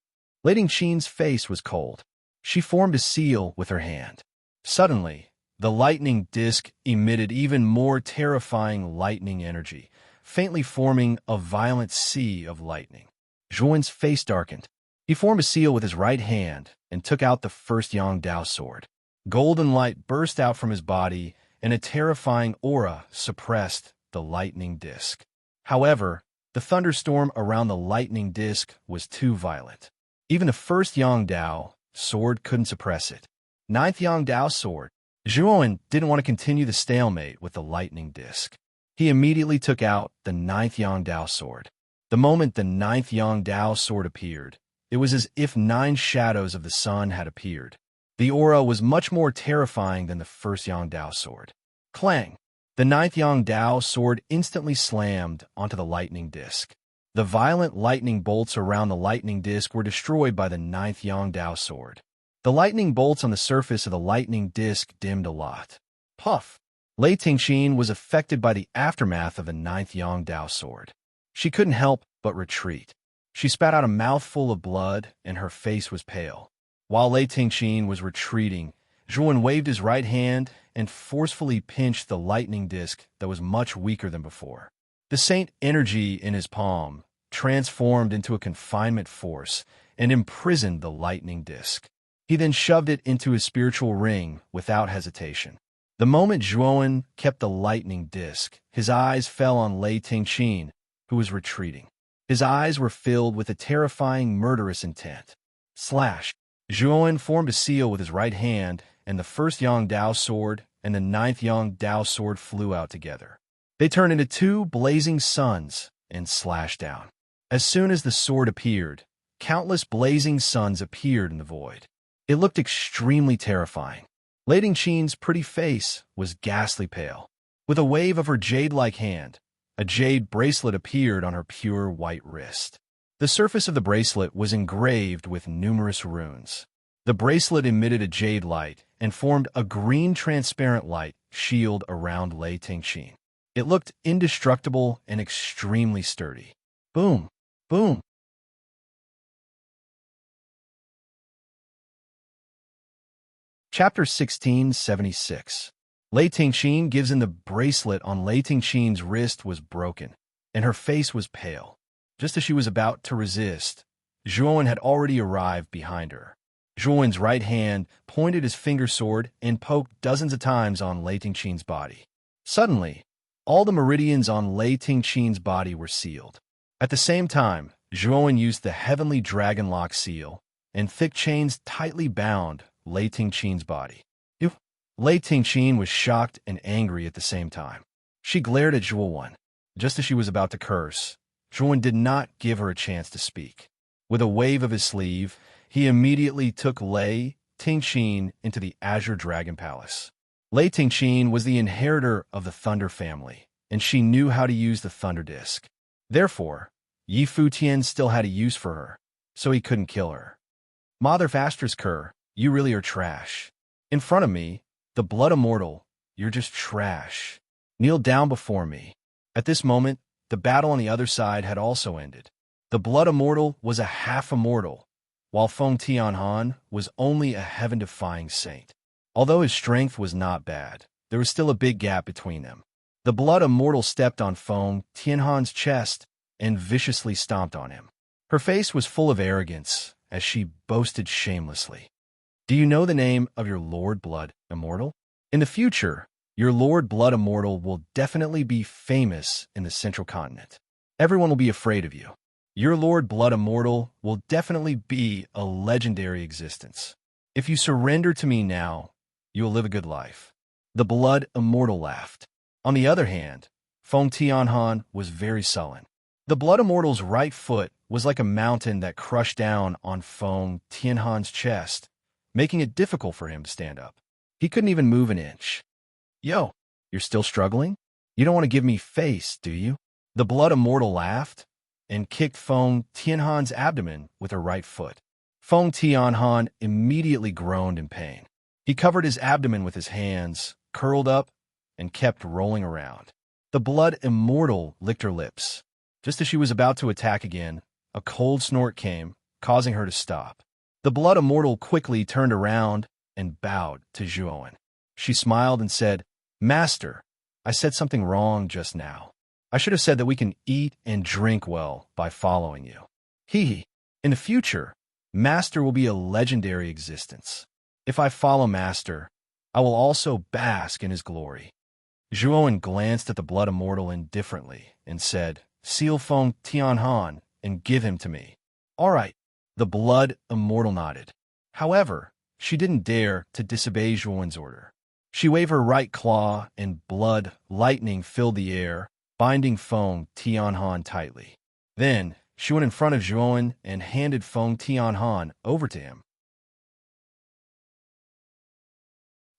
Lei Tingqin's face was cold. She formed a seal with her hand. Suddenly, the lightning disc emitted even more terrifying lightning energy, faintly forming a violent sea of lightning. Zhuan's face darkened. He formed a seal with his right hand and took out the first Yangdao sword. Golden light burst out from his body, and a terrifying aura suppressed the lightning disc. However, the thunderstorm around the lightning disc was too violent. Even the first Yangdao sword couldn't suppress it. Ninth Yangdao sword. Zhuan didn't want to continue the stalemate with the lightning disc. He immediately took out the ninth Yangdao sword. The moment the ninth Yangdao sword appeared, it was as if 9 shadows of the sun had appeared. The aura was much more terrifying than the first Yangdao sword. Clang! The ninth Yangdao sword instantly slammed onto the lightning disk. The violent lightning bolts around the lightning disk were destroyed by the ninth Yangdao sword. The lightning bolts on the surface of the lightning disk dimmed a lot. Puff! Lei Tingqin was affected by the aftermath of the ninth Yangdao sword. She couldn't help but retreat. She spat out a mouthful of blood, and her face was pale. While Lei Tingqin was retreating, Zhuan waved his right hand and forcefully pinched the lightning disk that was much weaker than before. The saint energy in his palm transformed into a confinement force and imprisoned the lightning disk. He then shoved it into his spiritual ring without hesitation. The moment Zhuan kept the lightning disk, his eyes fell on Lei Tingqin, who was retreating. His eyes were filled with a terrifying murderous intent. Slash! Zhuan formed a seal with his right hand, and the first Yangdao sword and the ninth Yangdao sword flew out together. They turned into 2 blazing suns and slashed down. As soon as the sword appeared, countless blazing suns appeared in the void. It looked extremely terrifying. Lei Tingqin's pretty face was ghastly pale. With a wave of her jade-like hand, a jade bracelet appeared on her pure white wrist. The surface of the bracelet was engraved with numerous runes. The bracelet emitted a jade light and formed a green transparent light shield around Lei Tingqin. It looked indestructible and extremely sturdy. Boom! Boom! Chapter 1676. Lei Tingqin gives in. The bracelet on Lei Tingqin's wrist was broken, and her face was pale. Just as she was about to resist, Zhuan had already arrived behind her. Zhuan's right hand pointed his finger sword and poked dozens of times on Lei Tingqin's body. Suddenly, all the meridians on Lei Tingqin's body were sealed. At the same time, Zhuan used the heavenly dragon lock seal, and thick chains tightly bound Lei Tingqin's body. Lei Tingqin was shocked and angry at the same time. She glared at Zhuan. Just as she was about to curse, Zhuan did not give her a chance to speak. With a wave of his sleeve, he immediately took Lei Tingqin into the Azure Dragon Palace. Lei Tingqin was the inheritor of the Thunder family, and she knew how to use the Thunder Disc. Therefore, Yi Futian still had a use for her, so he couldn't kill her. Mother Vastra's cur, you really are trash. In front of me, the blood immortal, you're just trash. Kneel down before me. At this moment, the battle on the other side had also ended. The blood immortal was a half-immortal, while Feng Tianhan was only a heaven-defying saint. Although his strength was not bad, there was still a big gap between them. The blood immortal stepped on Feng Tianhan's chest and viciously stomped on him. Her face was full of arrogance as she boasted shamelessly. Do you know the name of your Lord Blood Immortal? In the future, your Lord Blood Immortal will definitely be famous in the Central Continent. Everyone will be afraid of you. Your Lord Blood Immortal will definitely be a legendary existence. If you surrender to me now, you will live a good life. The Blood Immortal laughed. On the other hand, Feng Tianhan was very sullen. The Blood Immortal's right foot was like a mountain that crushed down on Feng Tianhan's chest, making it difficult for him to stand up. He couldn't even move an inch. Yo, you're still struggling? You don't want to give me face, do you? The Blood Immortal laughed and kicked Feng Tianhan's abdomen with her right foot. Feng Tianhan immediately groaned in pain. He covered his abdomen with his hands, curled up, and kept rolling around. The Blood Immortal licked her lips. Just as she was about to attack again, a cold snort came, causing her to stop. The Blood Immortal quickly turned around and bowed to Zhuan. She smiled and said, Master, I said something wrong just now. I should have said that we can eat and drink well by following you. Hee. In the future, Master will be a legendary existence. If I follow Master, I will also bask in his glory. Zhuan glanced at the Blood Immortal indifferently and said, Seal Feng Tianhan and give him to me. All right. The Blood Immortal nodded. However, she didn't dare to disobey Zhuan's order. She waved her right claw, and blood lightning filled the air, binding Feng Tianhan tightly. Then, she went in front of Zhuowen and handed Feng Tianhan over to him.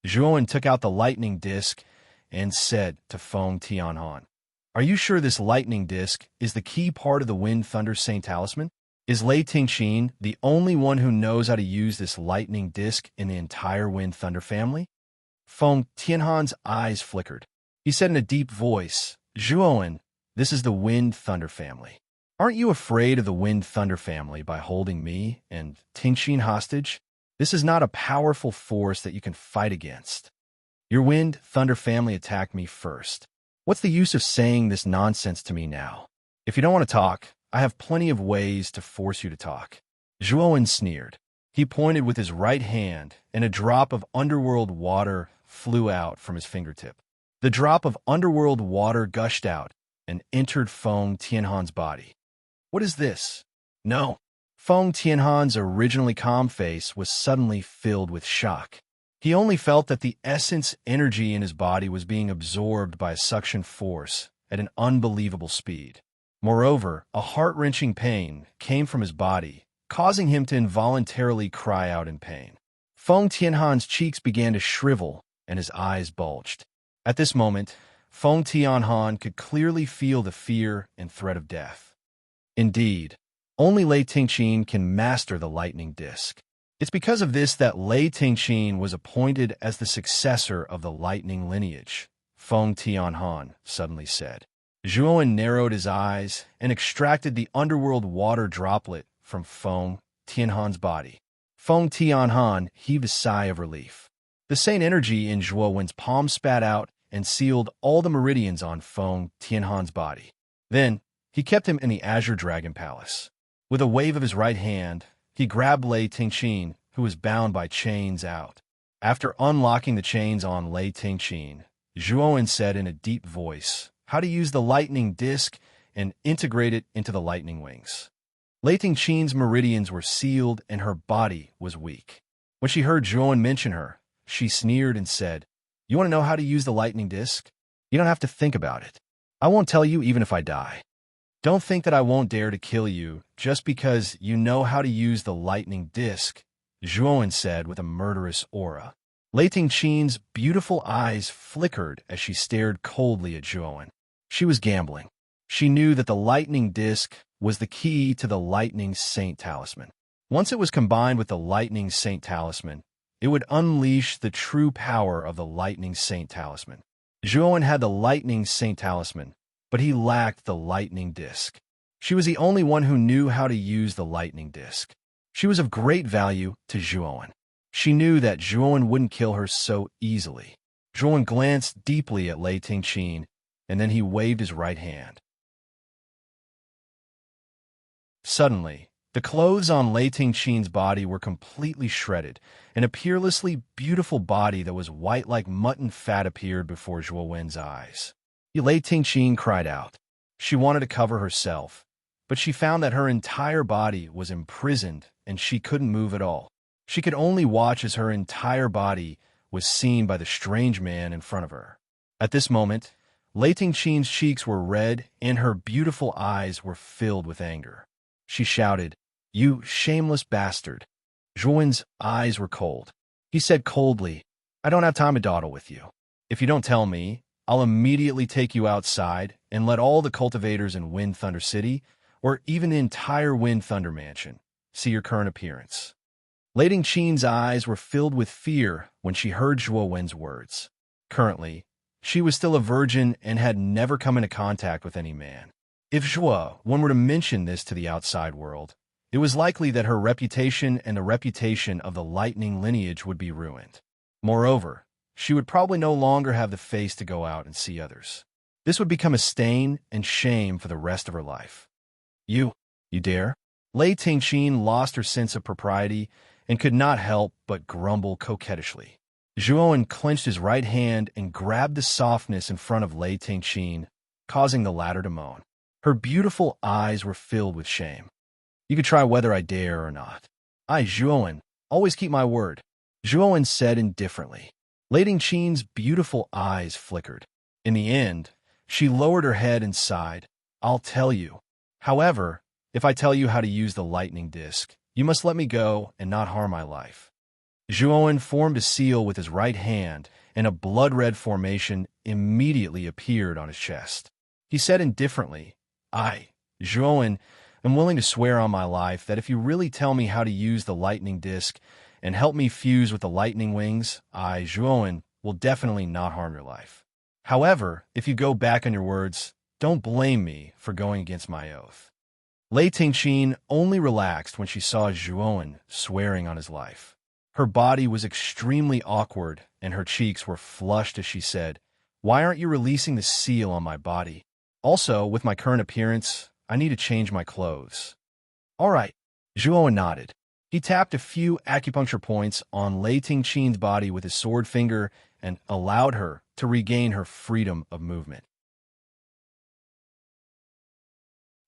Zhuowen took out the lightning disc and said to Feng Tianhan, "Are you sure this lightning disc is the key part of the Wind Thunder Saint Talisman? Is Lei Tingqin the only one who knows how to use this lightning disc in the entire Wind Thunder family?" Feng Tianhan's eyes flickered. He said in a deep voice, "Zhuowen, this is the Wind Thunder family. Aren't you afraid of the Wind Thunder family by holding me and Tingqin hostage? This is not a powerful force that you can fight against. Your Wind Thunder family attacked me first. What's the use of saying this nonsense to me now? If you don't want to talk, I have plenty of ways to force you to talk." Zhuowen sneered. He pointed with his right hand, and a drop of underworld water flew out from his fingertip. The drop of underworld water gushed out and entered Feng Tianhan's body. "What is this?" "No." Feng Tianhan's originally calm face was suddenly filled with shock. He only felt that the essence energy in his body was being absorbed by a suction force at an unbelievable speed. Moreover, a heart-wrenching pain came from his body, causing him to involuntarily cry out in pain. Feng Tianhan's cheeks began to shrivel and his eyes bulged. At this moment, Feng Tianhan could clearly feel the fear and threat of death. Indeed, only Lei Tingqin can master the lightning disc. It's because of this that Lei Tingqin was appointed as the successor of the lightning lineage, Feng Tianhan suddenly said. Zhuowen narrowed his eyes and extracted the underworld water droplet from Feng Tianhan's body. Feng Tianhan heaved a sigh of relief. The same energy in Zhuowen's palm spat out and sealed all the meridians on Feng Tianhan's body. Then, he kept him in the Azure Dragon Palace. With a wave of his right hand, he grabbed Lei Tingqin, who was bound by chains, out. After unlocking the chains on Lei Tingqin, Zhuowen said in a deep voice how to use the lightning disc and integrate it into the lightning wings. Lei Tingqin's meridians were sealed and her body was weak. When she heard Zhuowen mention her, she sneered and said, "You want to know how to use the lightning disc? You don't have to think about it. I won't tell you even if I die. Don't think that I won't dare to kill you just because you know how to use the lightning disc," Zhuowen said with a murderous aura. Lei Tingqin's beautiful eyes flickered as she stared coldly at Zhuowen. She was gambling. She knew that the lightning disc was the key to the lightning saint talisman. Once it was combined with the lightning saint talisman, it would unleash the true power of the lightning saint talisman. Zhuowen had the lightning saint talisman, but he lacked the lightning disc. She was the only one who knew how to use the lightning disc. She was of great value to Zhuowen. She knew that Zhuowen wouldn't kill her so easily. Zhuowen glanced deeply at Lei Tingqin, and then he waved his right hand. Suddenly, the clothes on Lei Tingqin's body were completely shredded, and a peerlessly beautiful body that was white like mutton fat appeared before Zhuowen's eyes. Lei Tingqin cried out. She wanted to cover herself, but she found that her entire body was imprisoned and she couldn't move at all. She could only watch as her entire body was seen by the strange man in front of her. At this moment, Lei Tingqin's cheeks were red and her beautiful eyes were filled with anger. She shouted, "You shameless bastard!" Zhuowen's eyes were cold. He said coldly, "I don't have time to dawdle with you. If you don't tell me, I'll immediately take you outside and let all the cultivators in Wind Thunder City, or even the entire Wind Thunder Mansion, see your current appearance." Lei Tingqin's eyes were filled with fear when she heard Zhuowen's words. Currently, she was still a virgin and had never come into contact with any man. If Zhuowen were to mention this to the outside world, it was likely that her reputation and the reputation of the lightning lineage would be ruined. Moreover, she would probably no longer have the face to go out and see others. This would become a stain and shame for the rest of her life. You dare?" Lei Tingqin lost her sense of propriety and could not help but grumble coquettishly. Zhuowen clenched his right hand and grabbed the softness in front of Lei Tingqin, causing the latter to moan. Her beautiful eyes were filled with shame. "You could try whether I dare or not. I, Zhuowen, always keep my word," Zhuowen said indifferently. Lei Tingqin's beautiful eyes flickered. In the end, she lowered her head and sighed. "I'll tell you. However, if I tell you how to use the lightning disc, you must let me go and not harm my life." Zhuowen formed a seal with his right hand, and a blood-red formation immediately appeared on his chest. He said indifferently, "I, Zhuowen, am willing to swear on my life that if you really tell me how to use the lightning disc and help me fuse with the lightning wings, I, Zhuowen, will definitely not harm your life. However, if you go back on your words, don't blame me for going against my oath." Lei Tingqin only relaxed when she saw Zhuowen swearing on his life. Her body was extremely awkward, and her cheeks were flushed as she said, "Why aren't you releasing the seal on my body? Also, with my current appearance, I need to change my clothes." "All right." Zhuowen nodded. He tapped a few acupuncture points on Lei Tingqin's body with his sword finger and allowed her to regain her freedom of movement.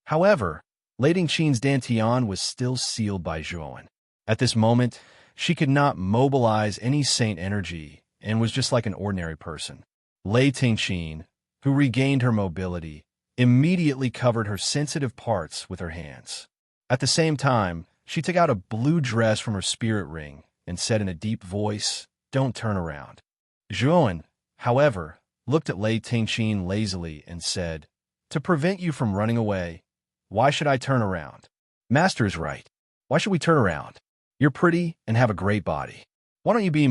However, Lei Tingqin's dantian was still sealed by Zhuowen. At this moment, she could not mobilize any saint energy and was just like an ordinary person. Lei Tingqin, who regained her mobility, immediately covered her sensitive parts with her hands. At the same time, she took out a blue dress from her spirit ring and said in a deep voice, "Don't turn around." Zhuowen, however, looked at Lei Tingqin lazily and said, "To prevent you from running away, why should I turn around? Master is right. Why should we turn around? You're pretty and have a great body. Why don't you be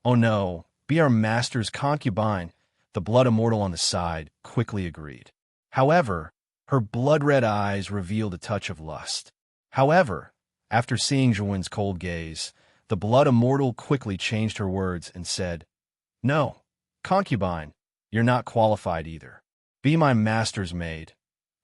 oh no, be our master's concubine?" The blood immortal on the side quickly agreed. However, her blood-red eyes revealed a touch of lust. However, after seeing Zhuowen's cold gaze, the blood immortal quickly changed her words and said, "No, concubine, you're not qualified either. Be my master's maid."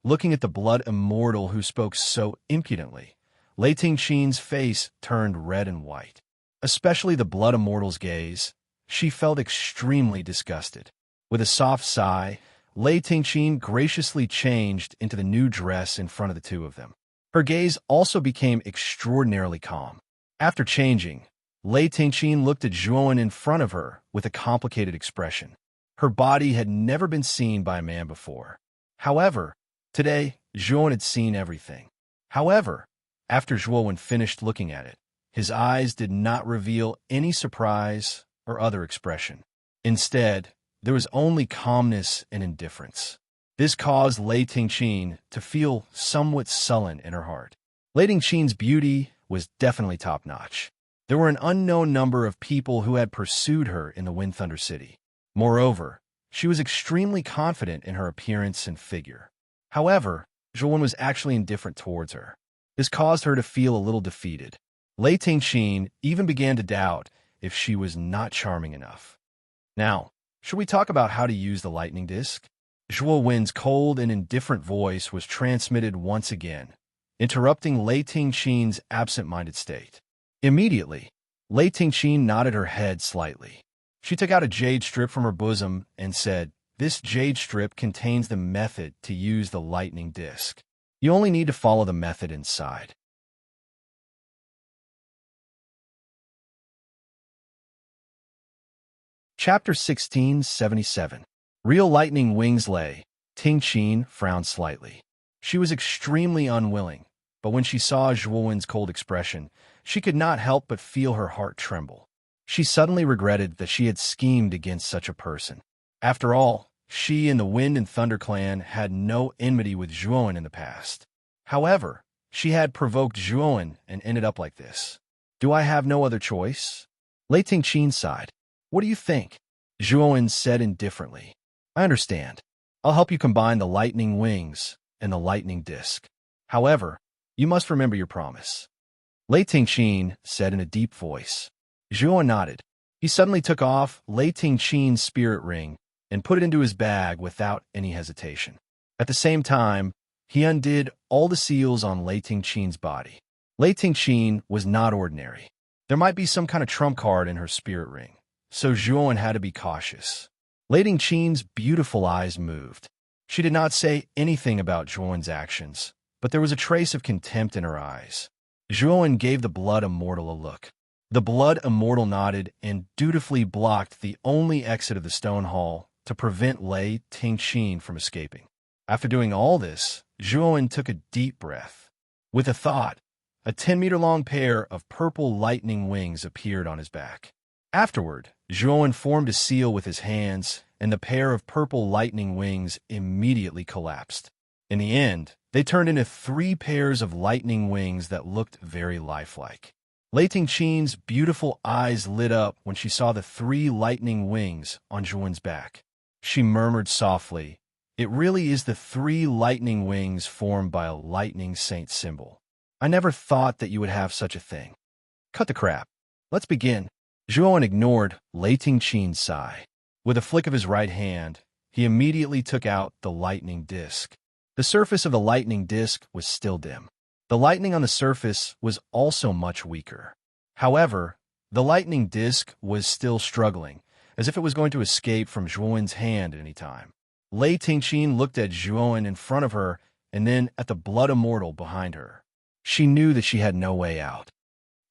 Looking at the blood immortal who spoke so impudently, Lei Tingqin's face turned red and white. Especially the blood immortal's gaze, she felt extremely disgusted. With a soft sigh, Lei Tingqin graciously changed into the new dress in front of the two of them. Her gaze also became extraordinarily calm. After changing, Lei Tingqin looked at Zhuowen in front of her with a complicated expression. Her body had never been seen by a man before. However, today, Zhuowen had seen everything. However, after Zhuowen finished looking at it, his eyes did not reveal any surprise or other expression. Instead, there was only calmness and indifference. This caused Lei Tingqin to feel somewhat sullen in her heart. Lei Tingqin's beauty was definitely top-notch. There were an unknown number of people who had pursued her in the Wind Thunder City. Moreover, she was extremely confident in her appearance and figure. However, Zhuowen was actually indifferent towards her. This caused her to feel a little defeated. Lei Tingqin even began to doubt if she was not charming enough. Now, should we talk about how to use the lightning disc? Zhuowen's cold and indifferent voice was transmitted once again, interrupting Lei Tingqin's absent-minded state. Immediately, Lei Tingqin nodded her head slightly. She took out a jade strip from her bosom and said, "This jade strip contains the method to use the lightning disc. You only need to follow the method inside." Chapter 1677. Real lightning wings. Lei Tingqin frowned slightly. She was extremely unwilling, but when she saw Zhuowen's cold expression, she could not help but feel her heart tremble. She suddenly regretted that she had schemed against such a person. After all, she and the Wind and Thunder clan had no enmity with Zhuowen in the past. However, she had provoked Zhuowen and ended up like this. "Do I have no other choice?" Lei Tingqin sighed. "What do you think?" Zhuowen said indifferently. "I understand. I'll help you combine the lightning wings and the lightning disc. However, you must remember your promise." Lei Tingqin said in a deep voice. Zhuowen nodded. He suddenly took off Lei Tingqin's spirit ring and put it into his bag without any hesitation. At the same time, he undid all the seals on Lei Tingqin's body. Lei Tingqin was not ordinary. There might be some kind of trump card in her spirit ring, so Zhuowen had to be cautious. Lei Tingqin's beautiful eyes moved. She did not say anything about Zhuowen's actions, but there was a trace of contempt in her eyes. Zhuowen gave the blood immortal a look. The blood immortal nodded and dutifully blocked the only exit of the stone hall to prevent Lei Tingqin from escaping. After doing all this, Zhuowen took a deep breath. With a thought, a 10-meter-long pair of purple lightning wings appeared on his back. Afterward, Zhuowen formed a seal with his hands, and the pair of purple lightning wings immediately collapsed. In the end, they turned into 3 pairs of lightning wings that looked very lifelike. Lei Tingqin's beautiful eyes lit up when she saw the 3 lightning wings on Zhuowen's back. She murmured softly, "It really is the 3 lightning wings formed by a lightning saint symbol. I never thought that you would have such a thing. Cut the crap. Let's begin." Zhuowen ignored Lei Tingqin's sigh. With a flick of his right hand, he immediately took out the lightning disc. The surface of the lightning disc was still dim. The lightning on the surface was also much weaker. However, the lightning disc was still struggling, as if it was going to escape from Zhuowen's hand at any time. Lei Tingqin looked at Zhuowen in front of her and then at the blood immortal behind her. She knew that she had no way out.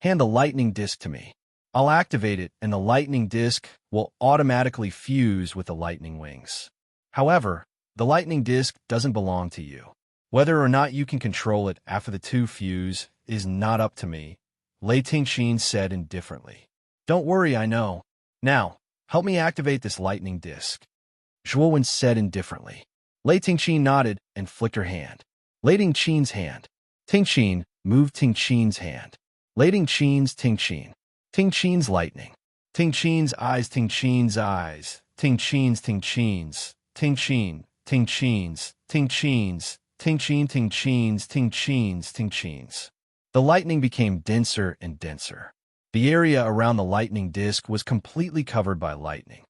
"Hand the lightning disc to me. I'll activate it, and the lightning disc will automatically fuse with the lightning wings. However, the lightning disc doesn't belong to you. Whether or not you can control it after the 2 fuse is not up to me," Lei Tingqin said indifferently. "Don't worry, I know. Now, help me activate this lightning disc," Zhuowen said indifferently. Lei Tingqin nodded and flicked her hand. Lei Tingqin's hand. Tingqin moved Tingqin's hand. Lei Tingqin. Tingqin's lightning. Tingqin's eyes. Tingqin's eyes. Tingqin's. Tingqin's. Tingqin. Tingqin's. Tingqin's. Tingqin. Tingqin's. Tingqin's. Tingqin's. The lightning became denser and denser. The area around the lightning disc was completely covered by lightning.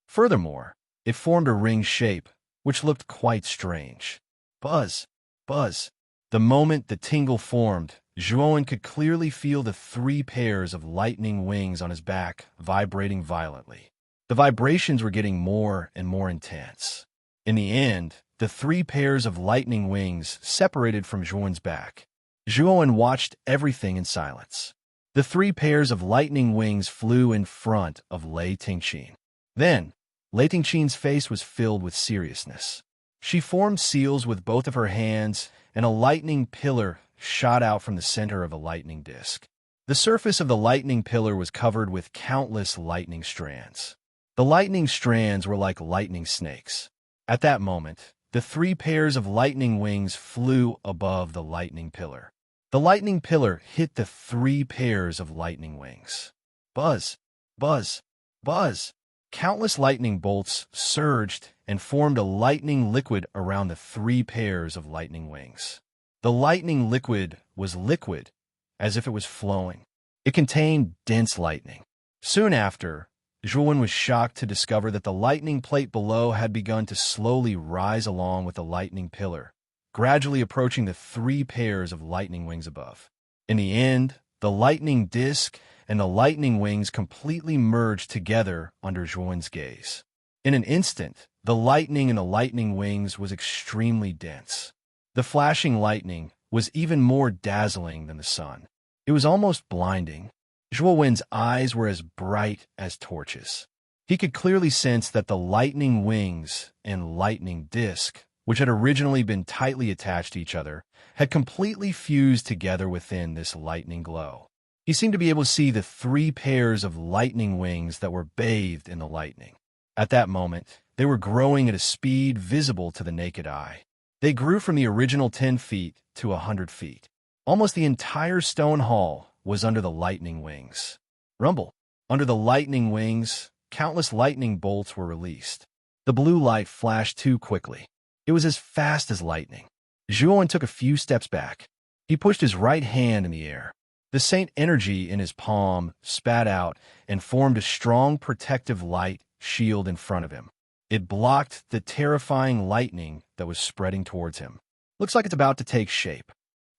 Furthermore, it formed a ring shape, which looked quite strange. Buzz, buzz. The moment the tingle formed, Zhuowen could clearly feel the 3 pairs of lightning wings on his back vibrating violently. The vibrations were getting more and more intense. In the end, the 3 pairs of lightning wings separated from Zhuowen's back. Zhuowen watched everything in silence. The 3 pairs of lightning wings flew in front of Lei Tingqin. Then, Lei Tingqin's face was filled with seriousness. She formed seals with both of her hands, and a lightning pillar shot out from the center of a lightning disc. The surface of the lightning pillar was covered with countless lightning strands. The lightning strands were like lightning snakes. At that moment, the 3 pairs of lightning wings flew above the lightning pillar. The lightning pillar hit the 3 pairs of lightning wings. Buzz, buzz, buzz. Countless lightning bolts surged and formed a lightning liquid around the 3 pairs of lightning wings. The lightning liquid was liquid, as if it was flowing. It contained dense lightning. Soon after, Zhuowen was shocked to discover that the lightning plate below had begun to slowly rise along with the lightning pillar, gradually approaching the 3 pairs of lightning wings above. In the end, the lightning disc and the lightning wings completely merged together under Zhuowen's gaze. In an instant, the lightning in the lightning wings was extremely dense. The flashing lightning was even more dazzling than the sun. It was almost blinding. Zhuowen's eyes were as bright as torches. He could clearly sense that the lightning wings and lightning disc, which had originally been tightly attached to each other, had completely fused together within this lightning glow. He seemed to be able to see the 3 pairs of lightning wings that were bathed in the lightning. At that moment, they were growing at a speed visible to the naked eye. They grew from the original 10 feet to 100 feet. Almost the entire stone hall was under the lightning wings. Rumble. Under the lightning wings, countless lightning bolts were released. The blue light flashed too quickly. It was as fast as lightning. Zhuowen took a few steps back. He pushed his right hand in the air. The saint energy in his palm spat out and formed a strong protective light shield in front of him. It blocked the terrifying lightning that was spreading towards him. "Looks like it's about to take shape."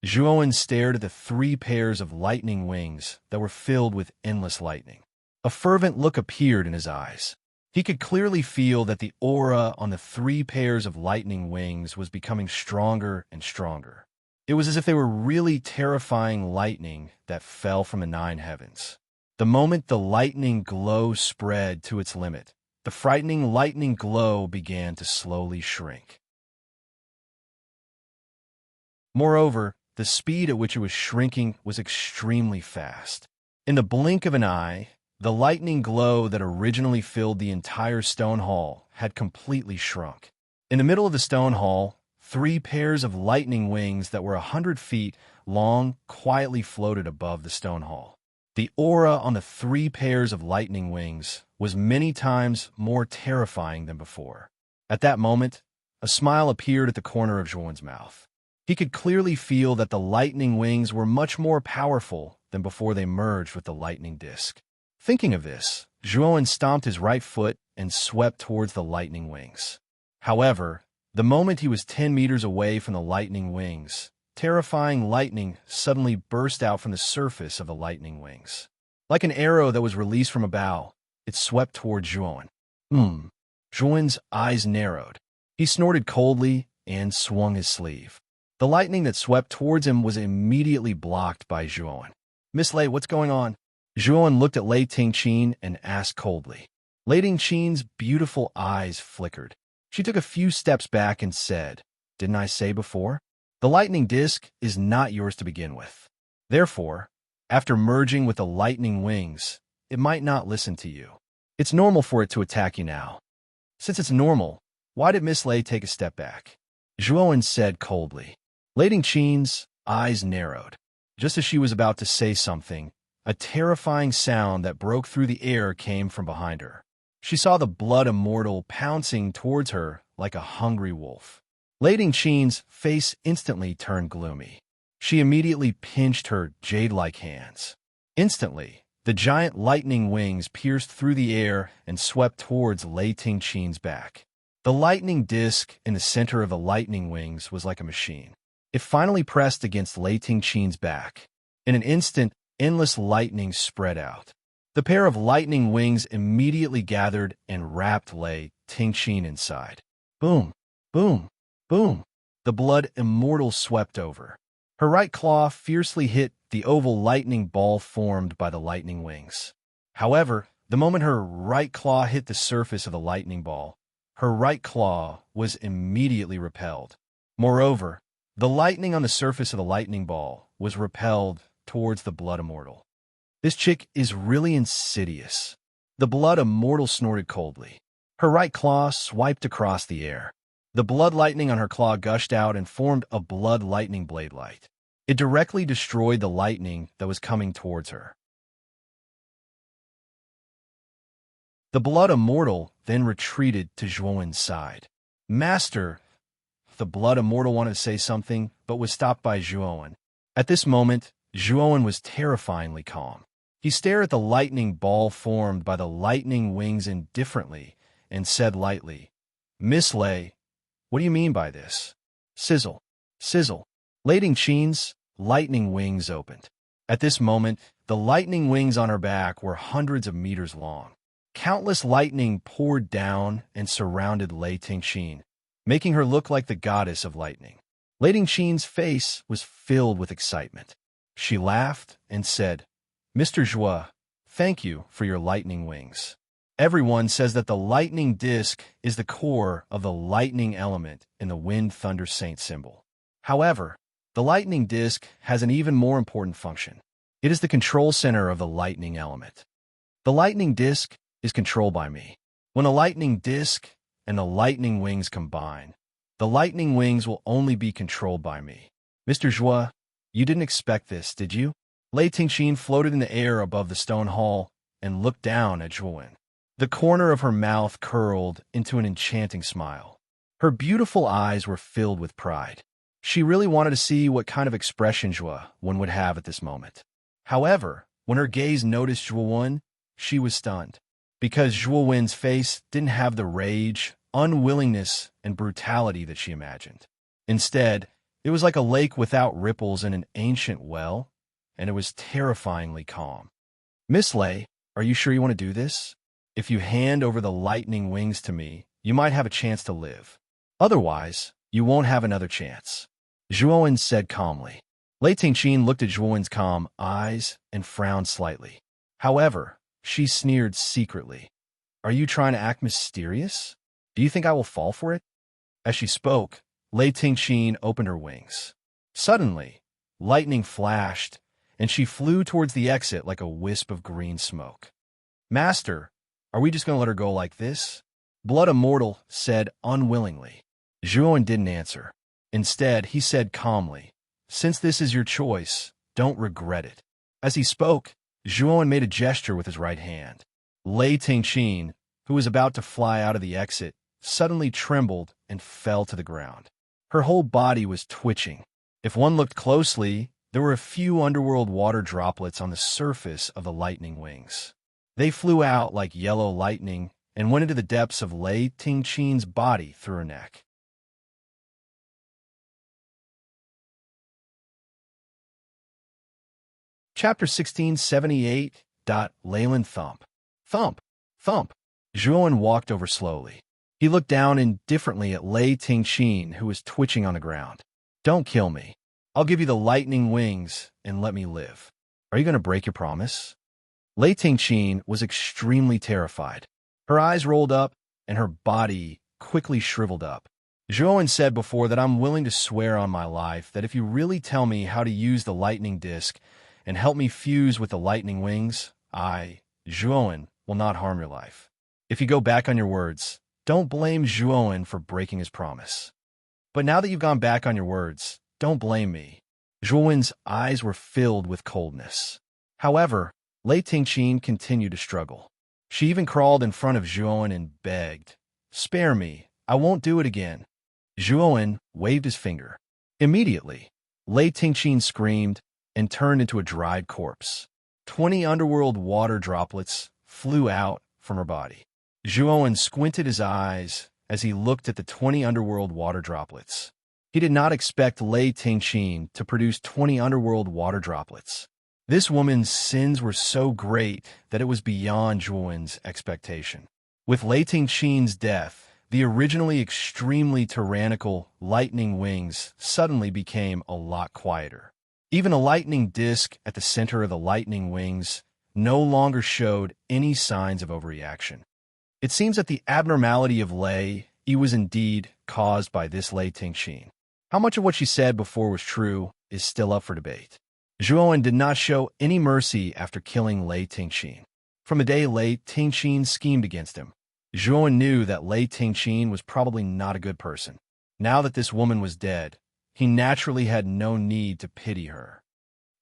Zhuowen stared at the 3 pairs of lightning wings that were filled with endless lightning. A fervent look appeared in his eyes. He could clearly feel that the aura on the 3 pairs of lightning wings was becoming stronger and stronger. It was as if they were really terrifying lightning that fell from the 9 heavens. The moment the lightning glow spread to its limit, the frightening lightning glow began to slowly shrink. Moreover, the speed at which it was shrinking was extremely fast. In the blink of an eye, the lightning glow that originally filled the entire stone hall had completely shrunk. In the middle of the stone hall, 3 pairs of lightning wings that were 100 feet long quietly floated above the stone hall. The aura on the 3 pairs of lightning wings was many times more terrifying than before. At that moment, a smile appeared at the corner of Zhuowen's mouth. He could clearly feel that the lightning wings were much more powerful than before they merged with the lightning disc. Thinking of this, Zhuowen stomped his right foot and swept towards the lightning wings. However, the moment he was 10 meters away from the lightning wings, terrifying lightning suddenly burst out from the surface of the lightning wings. Like an arrow that was released from a bow, it swept toward Zhuowen. Zhuowen's eyes narrowed. He snorted coldly and swung his sleeve. The lightning that swept towards him was immediately blocked by Zhuowen. "Miss Lei, what's going on?" Zhuowen looked at Lei Tingqin and asked coldly. Lei Tingqin's beautiful eyes flickered. She took a few steps back and said, "Didn't I say before? The lightning disc is not yours to begin with. Therefore, after merging with the lightning wings, it might not listen to you. It's normal for it to attack you now." "Since it's normal, why did Miss Lei take a step back?" Zhuowen said coldly. Lei Tingqin's eyes narrowed. Just as she was about to say something, a terrifying sound that broke through the air came from behind her. She saw the blood immortal pouncing towards her like a hungry wolf. Lei Tingqin's face instantly turned gloomy. She immediately pinched her jade-like hands. Instantly, the giant lightning wings pierced through the air and swept towards Lei Tingqin's back. The lightning disc in the center of the lightning wings was like a machine. It finally pressed against Lei Tingqin's back. In an instant, endless lightning spread out. The pair of lightning wings immediately gathered and wrapped Lei Tingqin inside. Boom, boom, boom. The blood immortal swept over. Her right claw fiercely hit the oval lightning ball formed by the lightning wings. However, the moment her right claw hit the surface of the lightning ball, her right claw was immediately repelled. Moreover, the lightning on the surface of the lightning ball was repelled towards the blood immortal. "This chick is really insidious." The blood immortal snorted coldly. Her right claw swiped across the air. The blood lightning on her claw gushed out and formed a blood lightning blade light. It directly destroyed the lightning that was coming towards her. The blood immortal then retreated to Zhuowen's side. "Master," the blood immortal wanted to say something, but was stopped by Zhuowen. At this moment, Zhuowen was terrifyingly calm. He stared at the lightning ball formed by the lightning wings indifferently and said lightly, "Miss Lei, what do you mean by this?" Sizzle, sizzle. Lei Tingqin's lightning wings opened. At this moment, the lightning wings on her back were hundreds of meters long. Countless lightning poured down and surrounded Lei Tingqin, making her look like the goddess of lightning. Lei Tingqin's face was filled with excitement. She laughed and said, "Mr. Zhuo, thank you for your lightning wings. Everyone says that the lightning disc is the core of the lightning element in the wind thunder saint symbol. However, the lightning disc has an even more important function. It is the control center of the lightning element. The lightning disc is controlled by me. When the lightning disc and the lightning wings combine, the lightning wings will only be controlled by me. Mr. Zhuo, you didn't expect this, did you?" Lei Tingqin floated in the air above the stone hall and looked down at Zhuowen. The corner of her mouth curled into an enchanting smile. Her beautiful eyes were filled with pride. She really wanted to see what kind of expression Zhuowen would have at this moment. However, when her gaze noticed Zhuowen, she was stunned. Because Zhuowen's face didn't have the rage, unwillingness, and brutality that she imagined. Instead, it was like a lake without ripples in an ancient well, and it was terrifyingly calm. "Miss Lei, are you sure you want to do this? If you hand over the lightning wings to me, you might have a chance to live. Otherwise, you won't have another chance," Zhuowen said calmly. Lei Tingqin looked at Zhuowen's calm eyes and frowned slightly. However, she sneered secretly. Are you trying to act mysterious? Do you think I will fall for it? As she spoke, Lei Tingqin opened her wings. Suddenly, lightning flashed, and she flew towards the exit like a wisp of green smoke. Master, are we just going to let her go like this? Blood Immortal said unwillingly. Zhuowen didn't answer. Instead, he said calmly, since this is your choice, don't regret it. As he spoke, Zhuowen made a gesture with his right hand. Lei Tingqin, who was about to fly out of the exit, suddenly trembled and fell to the ground. Her whole body was twitching. If one looked closely, there were a few underworld water droplets on the surface of the lightning wings. They flew out like yellow lightning and went into the depths of Lei Tingqin's body through her neck. Chapter 1678. Leyland Thump. Thump. Thump. Zhuowen walked over slowly. He looked down indifferently at Lei Tingqin, who was twitching on the ground. Don't kill me. I'll give you the lightning wings and let me live. Are you going to break your promise? Lei Tingqin was extremely terrified. Her eyes rolled up and her body quickly shriveled up. Zhuowen said before that I'm willing to swear on my life that if you really tell me how to use the lightning disc and help me fuse with the lightning wings, I, Zhuowen, will not harm your life. If you go back on your words, don't blame Zhuowen for breaking his promise. But now that you've gone back on your words, don't blame me. Zhuowen's eyes were filled with coldness. However, Lei Tingqin continued to struggle. She even crawled in front of Zhuowen and begged, spare me, I won't do it again. Zhuowen waved his finger. Immediately, Lei Tingqin screamed and turned into a dried corpse. 20 underworld water droplets flew out from her body. Zhuowen squinted his eyes as he looked at the 20 underworld water droplets. He did not expect Lei Tingqin to produce 20 underworld water droplets. This woman's sins were so great that it was beyond Zhuowen's expectation. With Lei Tingqin's death, the originally extremely tyrannical lightning wings suddenly became a lot quieter. Even a lightning disc at the center of the lightning wings no longer showed any signs of overreaction. It seems that the abnormality of Lei was indeed caused by this Lei Tingqin. How much of what she said before was true is still up for debate. Zhuowen did not show any mercy after killing Lei Tingqin. From the day Lei Tingqin schemed against him, Zhuowen knew that Lei Tingqin was probably not a good person. Now that this woman was dead, he naturally had no need to pity her.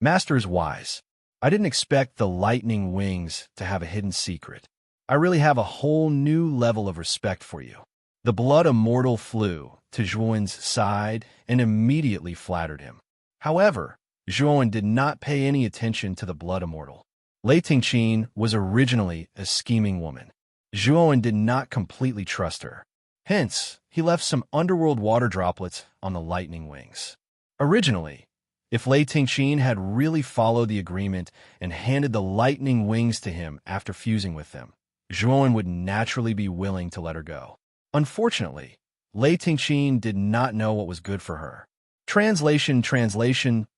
Master is wise. I didn't expect the lightning wings to have a hidden secret. I really have a whole new level of respect for you. The Blood Immortal flew to Zhuowen's side and immediately flattered him. However, Zhuowen did not pay any attention to the Blood Immortal. Lei Tingqin was originally a scheming woman. Zhuowen did not completely trust her. Hence, he left some underworld water droplets on the lightning wings. Originally, if Lei Tingqin had really followed the agreement and handed the lightning wings to him after fusing with them, Zhuowen would naturally be willing to let her go. Unfortunately, Lei Tingqin did not know what was good for her. Translation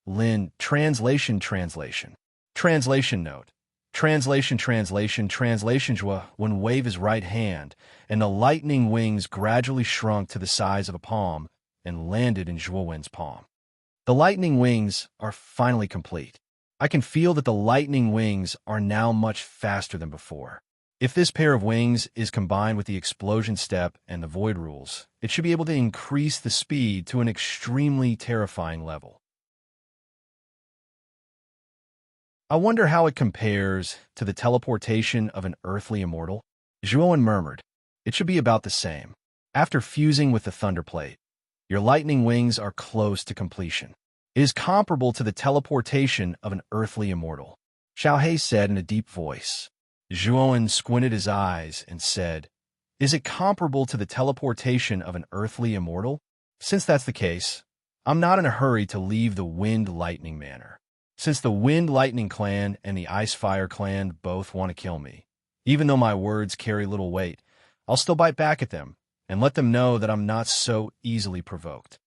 Lin Translation Translation note. Translation Zhuo when wave his right hand, and the lightning wings gradually shrunk to the size of a palm and landed in Zhuowen's palm. The lightning wings are finally complete. I can feel that the lightning wings are now much faster than before. If this pair of wings is combined with the explosion step and the void rules, it should be able to increase the speed to an extremely terrifying level. I wonder how it compares to the teleportation of an earthly immortal. Zhuowen murmured, it should be about the same. After fusing with the thunderplate, your lightning wings are close to completion. It is comparable to the teleportation of an earthly immortal. Xiaohei said in a deep voice. Zhuowen squinted his eyes and said, is it comparable to the teleportation of an earthly immortal? Since that's the case, I'm not in a hurry to leave the Wind Lightning Manor. Since the Wind Lightning Clan and the Ice Fire Clan both want to kill me, even though my words carry little weight, I'll still bite back at them and let them know that I'm not so easily provoked.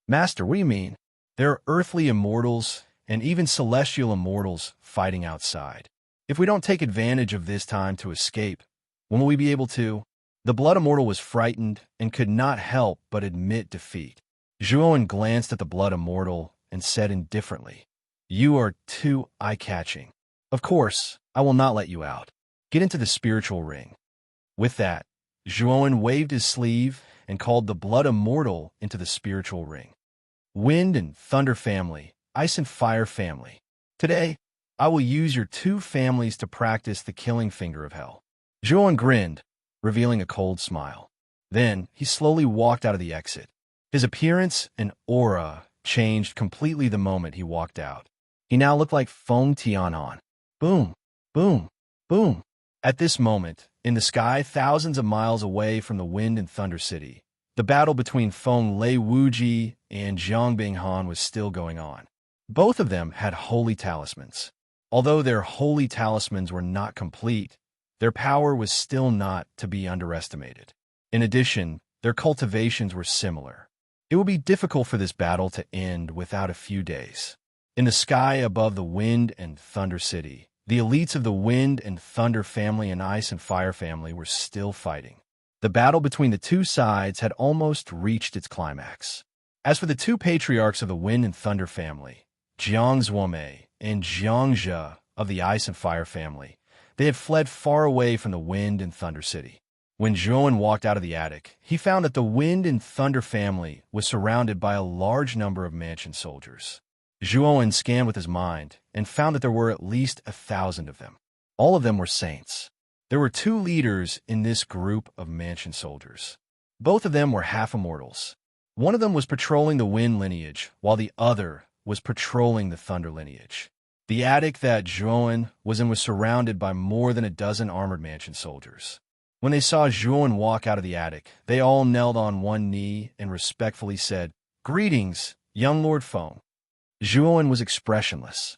Master, what do you mean? There are earthly immortals and even celestial immortals fighting outside. If we don't take advantage of this time to escape, When will we be able to? The Blood Immortal was frightened and could not help but admit defeat. Zhuowen glanced at the Blood Immortal and said indifferently, "You are too eye-catching. Of course, I will not let you out. Get into the spiritual ring." With that, Zhuowen waved his sleeve and called the Blood Immortal into the spiritual ring. Wind and Thunder family, Ice and Fire family. Today, I will use your two families to practice the killing finger of hell. Zhuowen grinned, revealing a cold smile. Then, he slowly walked out of the exit. His appearance and aura changed completely the moment he walked out. He now looked like Feng Tianhan. Boom, boom, boom. At this moment, in the sky thousands of miles away from the Wind and Thunder City, the battle between Feng Lei Wuji and Jiang Binghan was still going on. Both of them had holy talismans. Although their holy talismans were not complete, their power was still not to be underestimated. In addition, their cultivations were similar. It would be difficult for this battle to end without a few days. In the sky above the Wind and Thunder City, the elites of the Wind and Thunder family and Ice and Fire family were still fighting. The battle between the two sides had almost reached its climax. As for the two patriarchs of the Wind and Thunder family, Jiang Zuomei and Jiang Zhe of the Ice and Fire family, they had fled far away from the Wind and Thunder City. When Zhuowen walked out of the attic, he found that the Wind and Thunder family was surrounded by a large number of mansion soldiers. Zhuowen scanned with his mind and found that there were at least 1,000 of them. All of them were saints. There were two leaders in this group of mansion soldiers. Both of them were half-immortals. One of them was patrolling the Wind lineage, while the other was patrolling the Thunder lineage. The attic that Zhuowen was in was surrounded by more than a dozen armored mansion soldiers. When they saw Zhuowen walk out of the attic, they all knelt on one knee and respectfully said, "Greetings, young Lord Feng." Zhuowen was expressionless.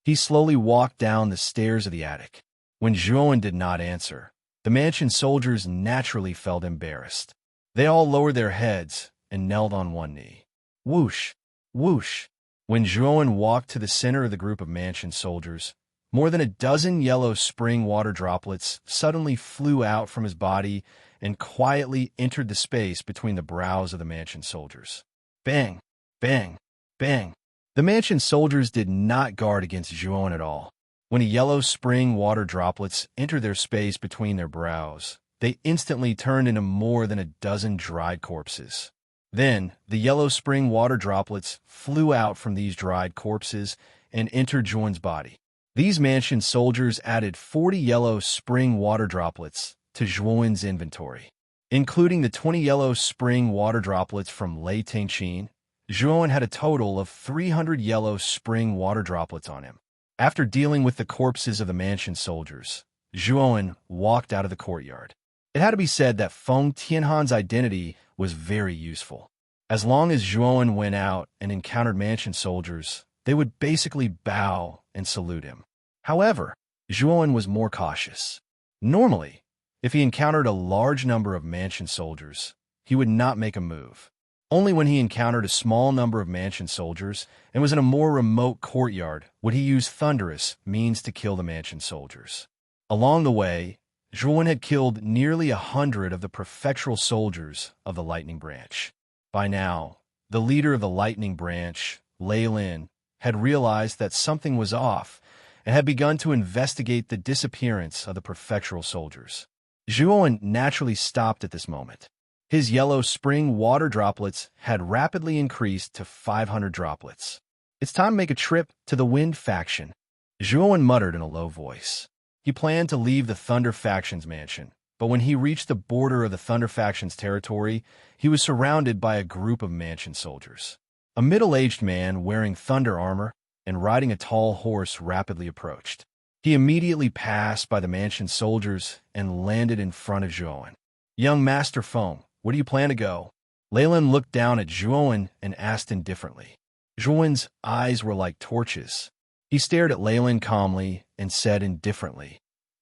He slowly walked down the stairs of the attic. When Zhuowen did not answer, the mansion soldiers naturally felt embarrassed. They all lowered their heads and knelt on one knee. Whoosh, whoosh. When Zhuowen walked to the center of the group of mansion soldiers, more than a dozen yellow spring water droplets suddenly flew out from his body and quietly entered the space between the brows of the mansion soldiers. Bang, bang, bang. The mansion soldiers did not guard against Zhuowen at all. When yellow spring water droplets entered their space between their brows, they instantly turned into more than a dozen dried corpses. Then, the yellow spring water droplets flew out from these dried corpses and entered Zhuowen's body. These mansion soldiers added 40 yellow spring water droplets to Zhuowen's inventory. Including the 20 yellow spring water droplets from Lei Tengqin, Zhuowen had a total of 300 yellow spring water droplets on him. After dealing with the corpses of the mansion soldiers, Zhuowen walked out of the courtyard. It had to be said that Feng Tianhan's identity was very useful. As long as Zhuowen went out and encountered mansion soldiers, they would basically bow and salute him. However, Zhuowen was more cautious. Normally, if he encountered a large number of mansion soldiers, he would not make a move. Only when he encountered a small number of mansion soldiers and was in a more remote courtyard would he use thunderous means to kill the mansion soldiers. Along the way, Zhuowen had killed nearly 100 of the prefectural soldiers of the Lightning Branch. By now, the leader of the Lightning Branch, Lei Lin, had realized that something was off and had begun to investigate the disappearance of the prefectural soldiers. Zhuowen naturally stopped at this moment. His yellow spring water droplets had rapidly increased to 500 droplets. "It's time to make a trip to the Wind faction," Zhuowen muttered in a low voice. He planned to leave the Thunder faction's mansion, but when he reached the border of the Thunder faction's territory, he was surrounded by a group of mansion soldiers. A middle-aged man wearing thunder armor and riding a tall horse rapidly approached. He immediately passed by the mansion soldiers and landed in front of Zhuowen. "Young Master Feng, where do you plan to go?" Lei Lin looked down at Zhuowen and asked indifferently. Zhuowen's eyes were like torches. He stared at Lei Lin calmly and said indifferently,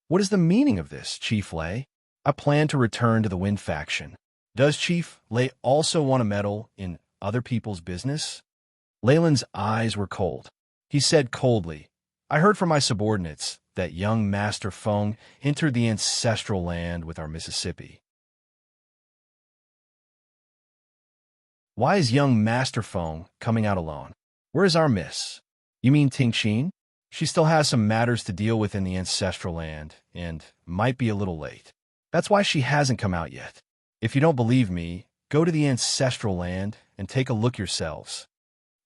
"What is the meaning of this, Chief Lei? I plan to return to the Wind faction. Does Chief Lei also want to meddle in other people's business?" Lei Lin's eyes were cold. He said coldly, "I heard from my subordinates that young Master Feng entered the ancestral land with our Mississippi. Why is young Master Feng coming out alone? Where is our miss? You mean Ting Qin? She still has some matters to deal with in the ancestral land, and might be a little late. That's why she hasn't come out yet. If you don't believe me, go to the ancestral land and take a look yourselves.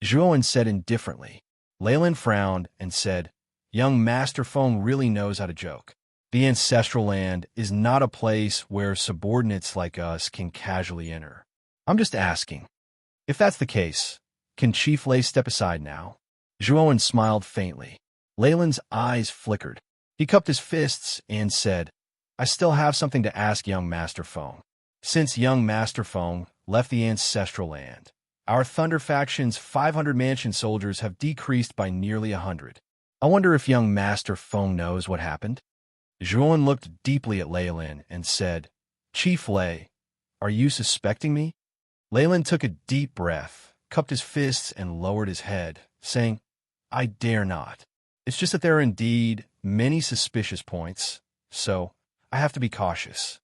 Zhuowen said indifferently. Leylin frowned and said, young Master Feng really knows how to joke. The ancestral land is not a place where subordinates like us can casually enter. I'm just asking. If that's the case, can Chief Lei step aside now? Zhuowen smiled faintly. Leylin's eyes flickered. He cupped his fists and said, I still have something to ask young Master Feng. Since young Master Feng left the ancestral land, our Thunder Faction's 500 mansion soldiers have decreased by nearly 100. I wonder if young Master Feng knows what happened? Zhuowen looked deeply at Leylin and said, Chief Lei, are you suspecting me? Leylin took a deep breath, cupped his fists, and lowered his head, saying, I dare not. It's just that there are indeed many suspicious points, so I have to be cautious.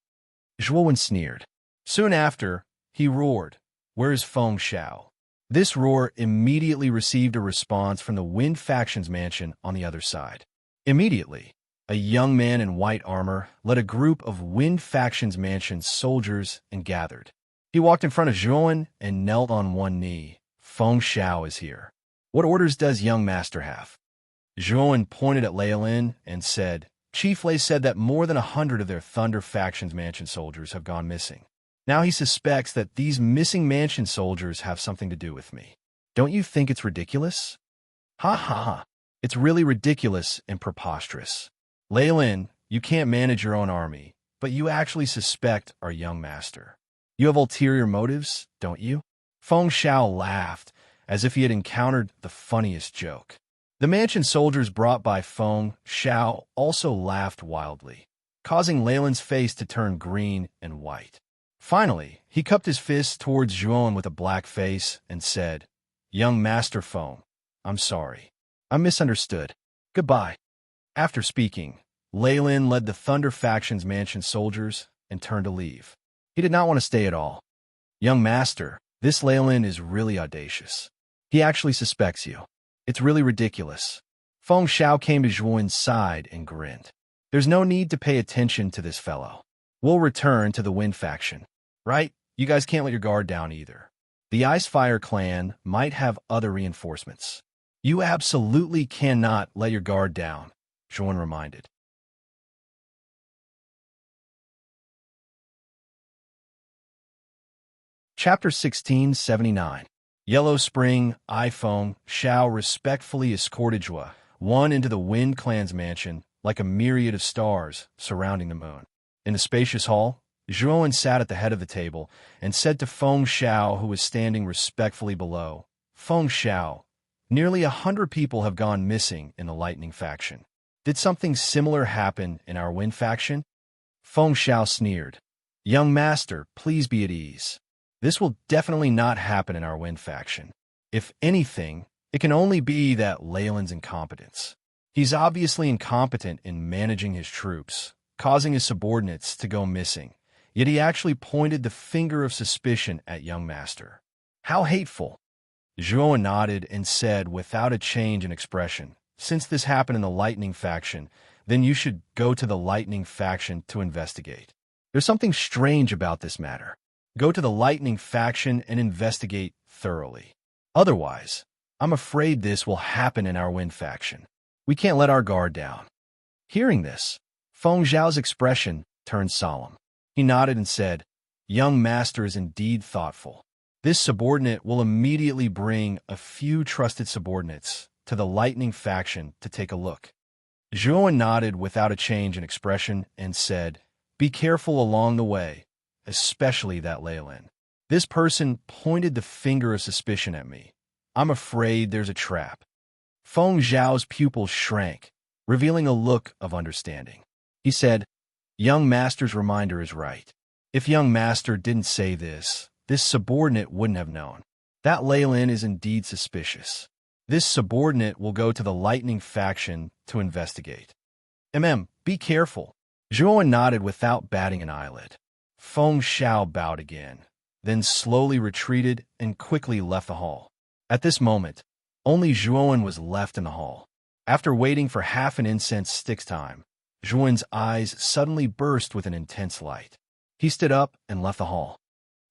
Zhuowen sneered. Soon after, he roared, Where is Feng Xiao? This roar immediately received a response from the Wind Faction's mansion on the other side. Immediately, a young man in white armor led a group of Wind Faction's mansion's soldiers and gathered. He walked in front of Zhuowen and knelt on one knee. Feng Xiao is here. What orders does young master have? Zhuowen pointed at Leylin and said, Chief Lei said that more than 100 of their Thunder Faction's mansion soldiers have gone missing. Now he suspects that these missing mansion soldiers have something to do with me. Don't you think it's ridiculous? Ha ha ha. It's really ridiculous and preposterous. Leylin, you can't manage your own army, but you actually suspect our young master. You have ulterior motives, don't you? Feng Xiao laughed, as if he had encountered the funniest joke. The mansion soldiers brought by Feng Xiao also laughed wildly, causing Leylin's face to turn green and white. Finally, he cupped his fist towards Zhuowen with a black face and said, Young Master Feng, I'm sorry. I misunderstood. Goodbye. After speaking, Leylin led the Thunder Faction's mansion soldiers and turned to leave. He did not want to stay at all. Young Master, this Leylin is really audacious. He actually suspects you. It's really ridiculous. Feng Xiao came to Zhuowen's side and grinned. There's no need to pay attention to this fellow. We'll return to the Wind Faction. Right? You guys can't let your guard down either. The Icefire clan might have other reinforcements. You absolutely cannot let your guard down, Zhuowen reminded. Chapter 1679. Yellow Spring, Feng Xiao respectfully escorted Zhuowen into the Wind Clan's mansion like a myriad of stars surrounding the moon. In the spacious hall, Zhuowen sat at the head of the table and said to Feng Xiao, who was standing respectfully below, Feng Xiao, nearly 100 people have gone missing in the Lightning Faction. Did something similar happen in our Wind Faction? Feng Xiao sneered. Young Master, please be at ease. This will definitely not happen in our Wind Faction. If anything, it can only be that Leylin's incompetence. He's obviously incompetent in managing his troops, causing his subordinates to go missing, yet he actually pointed the finger of suspicion at young Master. How hateful! Zhuowen nodded and said without a change in expression, Since this happened in the Lightning Faction, then you should go to the Lightning Faction to investigate. There's something strange about this matter. Go to the Lightning Faction and investigate thoroughly. Otherwise, I'm afraid this will happen in our Wind Faction. We can't let our guard down. Hearing this, Feng Xiao's expression turned solemn. He nodded and said, Young Master is indeed thoughtful. This subordinate will immediately bring a few trusted subordinates to the Lightning Faction to take a look. Zhuowen nodded without a change in expression and said, Be careful along the way, especially that Leylin. This person pointed the finger of suspicion at me. I'm afraid there's a trap. Feng Xiao's pupils shrank, revealing a look of understanding. He said, Young Master's reminder is right. If young Master didn't say this subordinate wouldn't have known. That Leylin is indeed suspicious. This subordinate will go to the Lightning Faction to investigate. Be careful. Zhuo nodded without batting an eyelid. Feng Xiao bowed again, then slowly retreated and quickly left the hall. At this moment, only Zhuo was left in the hall. After waiting for half an incense stick's time, Zhuo's eyes suddenly burst with an intense light. He stood up and left the hall.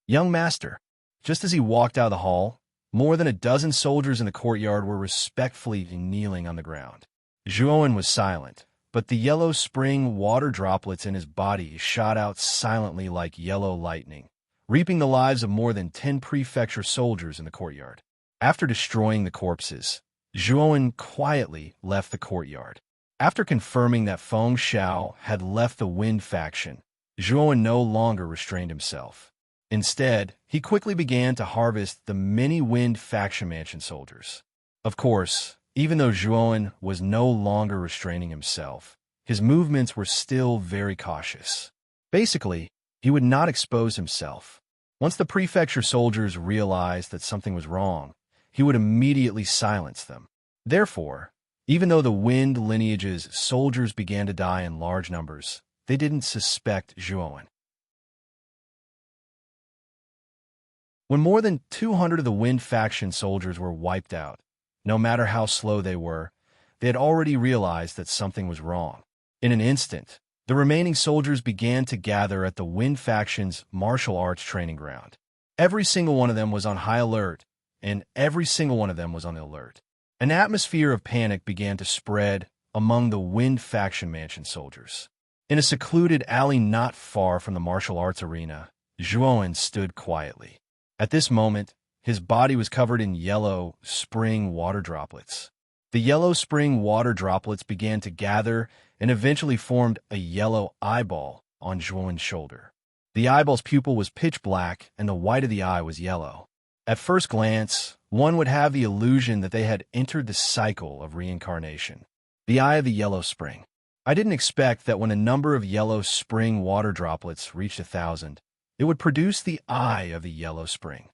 Young master. Just as he walked out of the hall, more than a dozen soldiers in the courtyard were respectfully kneeling on the ground. Zhuo was silent, but the yellow spring water droplets in his body shot out silently like yellow lightning, reaping the lives of more than 10 prefecture soldiers in the courtyard. After destroying the corpses, Zhuo quietly left the courtyard. After confirming that Feng Xiao had left the Wind faction, Zhuo no longer restrained himself. Instead, he quickly began to harvest the many Wind faction mansion soldiers. Of course, even though Zhuo was no longer restraining himself, his movements were still very cautious. Basically, he would not expose himself. Once the prefecture soldiers realized that something was wrong, he would immediately silence them. Therefore, even though the Wind lineage's soldiers began to die in large numbers, they didn't suspect Zhuo. When more than 200 of the Wind faction soldiers were wiped out, no matter how slow they had already realized that something was wrong. In an instant, the remaining soldiers began to gather at the Wind faction's martial arts training ground. Every single one of them was on high alert, and every single one of them was on alert. An atmosphere of panic began to spread among the Wind faction mansion soldiers. In a secluded alley not far from the martial arts arena, Zhuo stood quietly. At this moment, his body was covered in yellow spring water droplets. The yellow spring water droplets began to gather and eventually formed a yellow eyeball on Zhuo's shoulder. The eyeball's pupil was pitch black and the white of the eye was yellow. At first glance, one would have the illusion that they had entered the cycle of reincarnation. The eye of the yellow spring. I didn't expect that when a number of yellow spring water droplets reached 1,000, it would produce the eye of the yellow spring.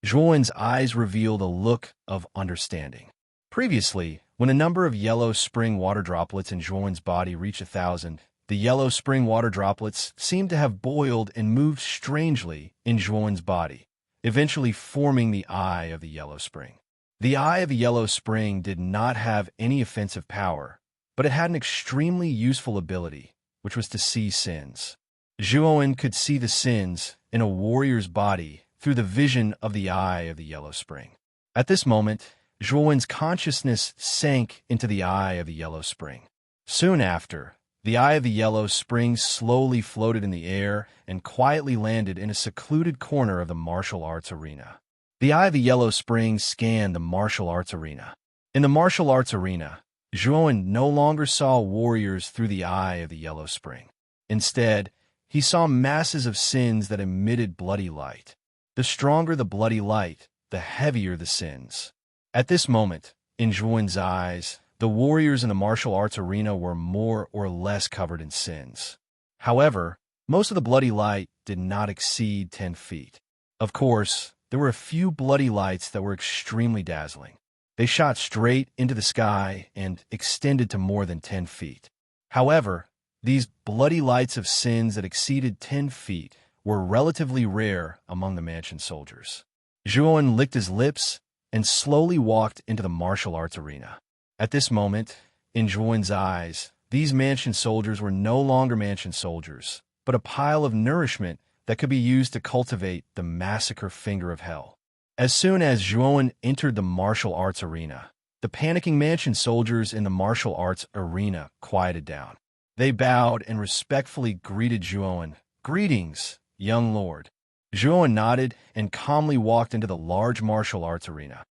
Zhuo's eyes revealed a look of understanding. Previously, when a number of yellow spring water droplets in Zhuo's body reached 1,000, the yellow spring water droplets seemed to have boiled and moved strangely in Zhuo's body, eventually forming the eye of the yellow spring. The eye of the yellow spring did not have any offensive power, but it had an extremely useful ability, which was to see sins. Zhuo could see the sins in a warrior's body through the vision of the eye of the yellow spring. At this moment, Zhuo's consciousness sank into the eye of the yellow spring. Soon after, the eye of the yellow spring slowly floated in the air and quietly landed in a secluded corner of the martial arts arena. The eye of the yellow spring scanned the martial arts arena. In the martial arts arena, Zhuo no longer saw warriors through the eye of the yellow spring. Instead, he saw masses of sins that emitted bloody light. The stronger the bloody light, the heavier the sins. At this moment, in Zhuo's eyes, the warriors in the martial arts arena were more or less covered in sins. However, most of the bloody light did not exceed 10 feet. Of course, there were a few bloody lights that were extremely dazzling. They shot straight into the sky and extended to more than 10 feet. However, these bloody lights of sins that exceeded 10 feet were relatively rare among the mansion soldiers. Zhuo licked his lips and slowly walked into the martial arts arena. At this moment, in Zhuo's eyes, these mansion soldiers were no longer mansion soldiers, but a pile of nourishment that could be used to cultivate the massacre finger of hell. As soon as Zhuo entered the martial arts arena, the panicking mansion soldiers in the martial arts arena quieted down. They bowed and respectfully greeted Zhuo. "Greetings, young lord." Zhuo nodded and calmly walked into the large martial arts arena.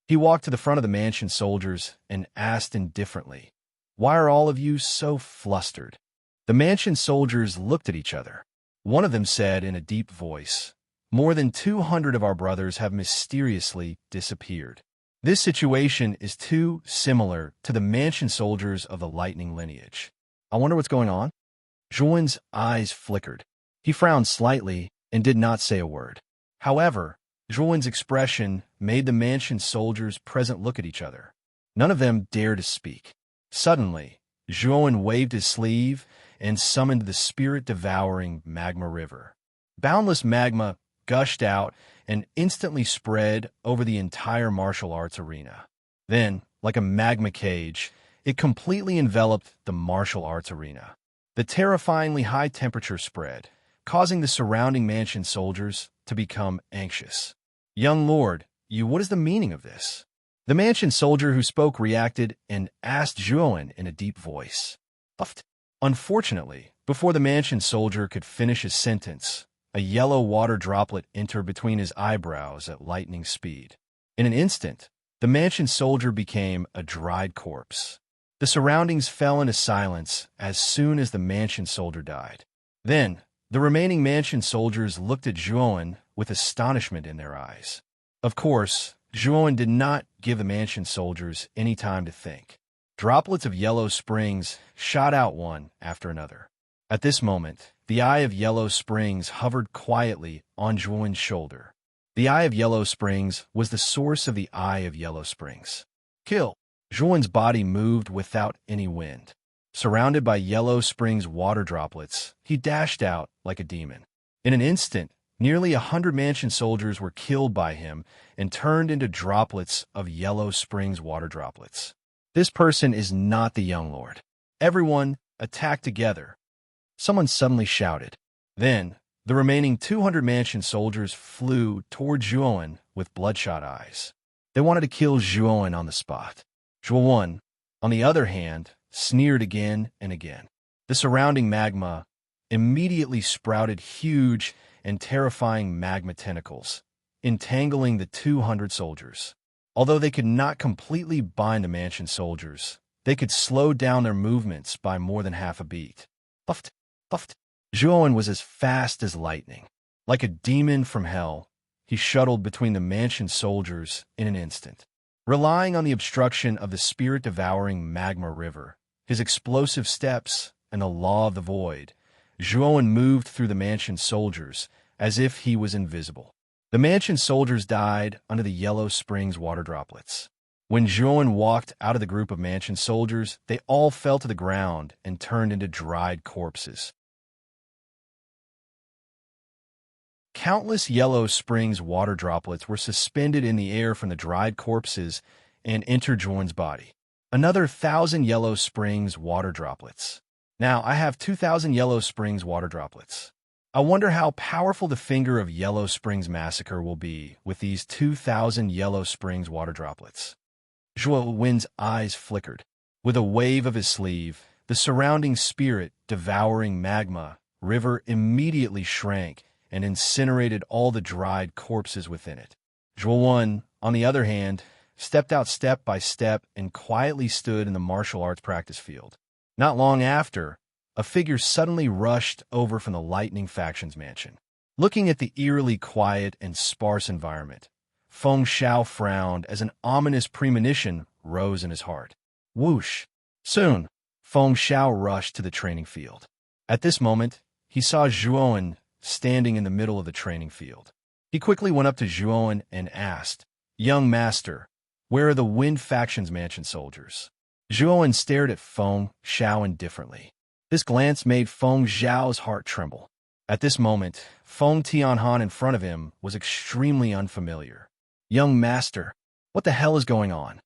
He walked to the front of the mansion soldiers and asked indifferently, "Why are all of you so flustered?" The mansion soldiers looked at each other. One of them said in a deep voice, "More than 200 of our brothers have mysteriously disappeared. This situation is too similar to the mansion soldiers of the lightning lineage. I wonder what's going on?" Zhuo's eyes flickered. He frowned slightly and did not say a word. However, Zhuo's expression made the mansion soldiers present look at each other. None of them dared to speak. Suddenly, Zhuowen waved his sleeve and summoned the spirit-devouring magma river. Boundless magma gushed out and instantly spread over the entire martial arts arena. Then, like a magma cage, it completely enveloped the martial arts arena. The terrifyingly high temperature spread, causing the surrounding mansion soldiers to become anxious. "Young lord, what is the meaning of this?" The mansion soldier who spoke reacted and asked Zhuowen in a deep voice. Puffed. Unfortunately, before the mansion soldier could finish his sentence, a yellow water droplet entered between his eyebrows at lightning speed. In an instant, the mansion soldier became a dried corpse. The surroundings fell into silence as soon as the mansion soldier died. Then, the remaining mansion soldiers looked at Zhuowen with astonishment in their eyes. Of course, Zhuowen did not give the mansion soldiers any time to think. Droplets of yellow springs shot out one after another. At this moment, the Eye of Yellow Springs hovered quietly on Zhuowen's shoulder. The Eye of Yellow Springs was the source of the Eye of Yellow Springs. Kill! Zhuowen's body moved without any wind. Surrounded by Yellow Springs water droplets, he dashed out like a demon. In an instant, nearly 100 mansion soldiers were killed by him and turned into droplets of Yellow Springs water droplets. This person is not the young lord. Everyone, attack together! Someone suddenly shouted. Then, the remaining 200 mansion soldiers flew toward Zhuowen with bloodshot eyes. They wanted to kill Zhuowen on the spot. Zhuowen, on the other hand, sneered again and again. The surrounding magma immediately sprouted huge and terrifying magma tentacles, entangling the 200 soldiers. Although they could not completely bind the mansion soldiers, they could slow down their movements by more than half a beat. Puffed, puffed. Zhuowen was as fast as lightning. Like a demon from hell, he shuttled between the mansion soldiers in an instant. Relying on the obstruction of the spirit-devouring magma river, his explosive steps, and the law of the void, Zhuowen moved through the mansion soldiers as if he was invisible. The mansion soldiers died under the Yellow Springs water droplets. When Zhuowen walked out of the group of mansion soldiers, they all fell to the ground and turned into dried corpses. Countless Yellow Springs water droplets were suspended in the air from the dried corpses and entered Zhuowen's body. Another 1,000 Yellow Springs water droplets. Now I have 2,000 Yellow Springs water droplets. I wonder how powerful the finger of Yellow Springs Massacre will be with these 2,000 Yellow Springs water droplets. Zhuowen's eyes flickered. With a wave of his sleeve, the surrounding spirit-devouring magma river immediately shrank and incinerated all the dried corpses within it. Zhuowen, on the other hand, stepped out step by step and quietly stood in the martial arts practice field. Not long after, a figure suddenly rushed over from the Lightning Faction's mansion. Looking at the eerily quiet and sparse environment, Feng Xiao frowned as an ominous premonition rose in his heart. Whoosh! Soon, Feng Xiao rushed to the training field. At this moment, he saw Zhuowen standing in the middle of the training field. He quickly went up to Zhuowen and asked, "Young master, where are the Wind Faction's mansion soldiers?" Zhuowen stared at Feng Xiao indifferently. This glance made Feng Xiao's heart tremble. At this moment, Feng Tianhan in front of him was extremely unfamiliar. "Young master, what the hell is going on?"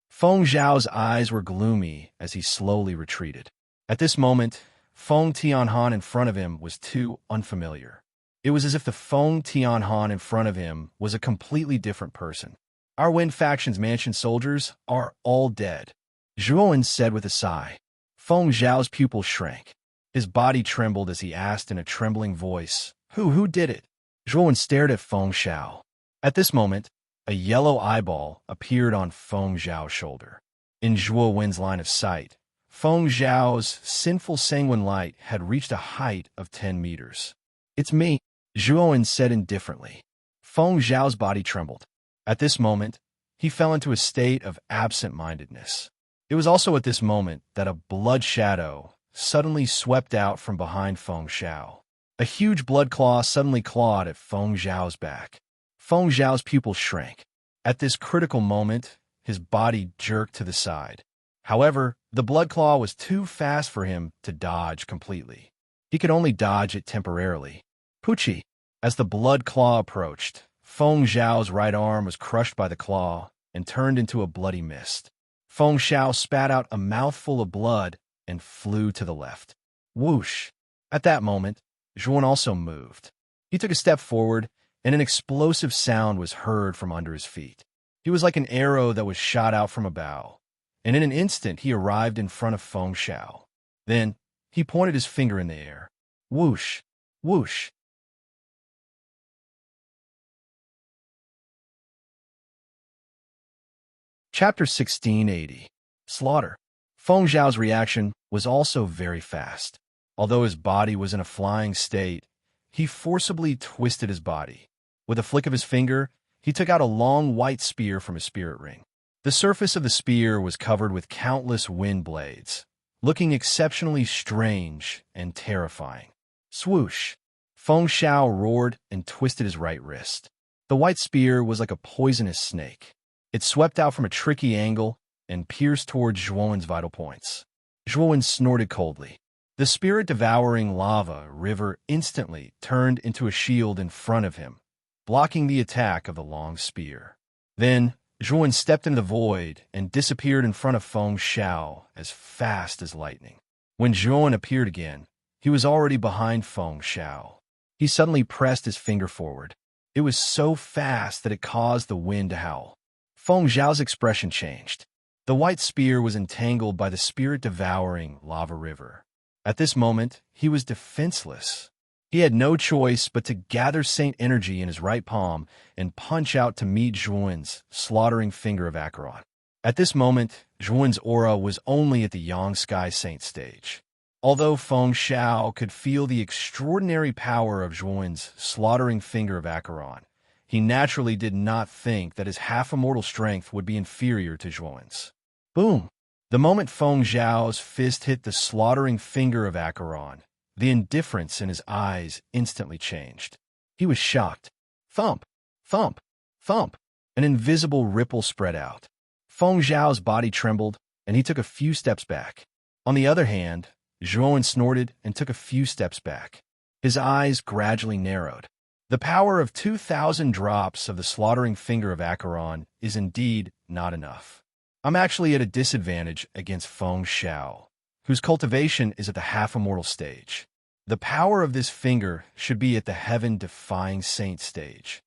Feng Xiao's eyes were gloomy as he slowly retreated. At this moment, Feng Tianhan in front of him was too unfamiliar. It was as if the Feng Tianhan in front of him was a completely different person. "Our Wind Faction's mansion soldiers are all dead," Zhuowen said with a sigh. Feng Xiao's pupils shrank. His body trembled as he asked in a trembling voice, Who did it?" Zhuowen stared at Feng Xiao. At this moment, a yellow eyeball appeared on Feng Xiao's shoulder. In Zhuowen's line of sight, Feng Xiao's sinful sanguine light had reached a height of 10 meters. "It's me," Zhuowen said indifferently. Feng Xiao's body trembled. At this moment, he fell into a state of absent-mindedness. It was also at this moment that a blood shadow suddenly swept out from behind Feng Xiao. A huge blood claw suddenly clawed at Feng Xiao's back. Feng Xiao's pupils shrank. At this critical moment, his body jerked to the side. However, the blood claw was too fast for him to dodge completely. He could only dodge it temporarily. Poochie! As the blood claw approached, Feng Zhao's right arm was crushed by the claw and turned into a bloody mist. Feng Zhao spat out a mouthful of blood and flew to the left. Whoosh! At that moment, Zhuan also moved. He took a step forward, and an explosive sound was heard from under his feet. He was like an arrow that was shot out from a bow, and in an instant he arrived in front of Feng Zhao. Then, he pointed his finger in the air. Whoosh! Whoosh! Chapter 1680. Slaughter. Feng Zhao's reaction was also very fast. Although his body was in a flying state, he forcibly twisted his body. With a flick of his finger, he took out a long white spear from his spirit ring. The surface of the spear was covered with countless wind blades, looking exceptionally strange and terrifying. Swoosh! Feng Zhao roared and twisted his right wrist. The white spear was like a poisonous snake. It swept out from a tricky angle and pierced towards Zhuan's vital points. Zhuan snorted coldly. The spirit-devouring lava river instantly turned into a shield in front of him, blocking the attack of the long spear. Then, Zhuan stepped into the void and disappeared in front of Feng Zhao as fast as lightning. When Zhuan appeared again, he was already behind Feng Zhao. He suddenly pressed his finger forward. It was so fast that it caused the wind to howl. Feng Zhao's expression changed. The white spear was entangled by the spirit-devouring lava river. At this moment, he was defenseless. He had no choice but to gather Saint energy in his right palm and punch out to meet Zhuan's slaughtering finger of Acheron. At this moment, Zhuan's aura was only at the Yang Sky Saint stage. Although Feng Zhao could feel the extraordinary power of Zhuan's slaughtering finger of Acheron, he naturally did not think that his half-immortal strength would be inferior to Zhuan's. Boom! The moment Feng Zhao's fist hit the slaughtering finger of Acheron, the indifference in his eyes instantly changed. He was shocked. Thump! Thump! Thump! An invisible ripple spread out. Feng Zhao's body trembled, and he took a few steps back. On the other hand, Zhuan snorted and took a few steps back. His eyes gradually narrowed. The power of 2,000 drops of the slaughtering finger of Acheron is indeed not enough. I'm actually at a disadvantage against Feng Zhao, whose cultivation is at the half-immortal stage. The power of this finger should be at the heaven-defying saint stage.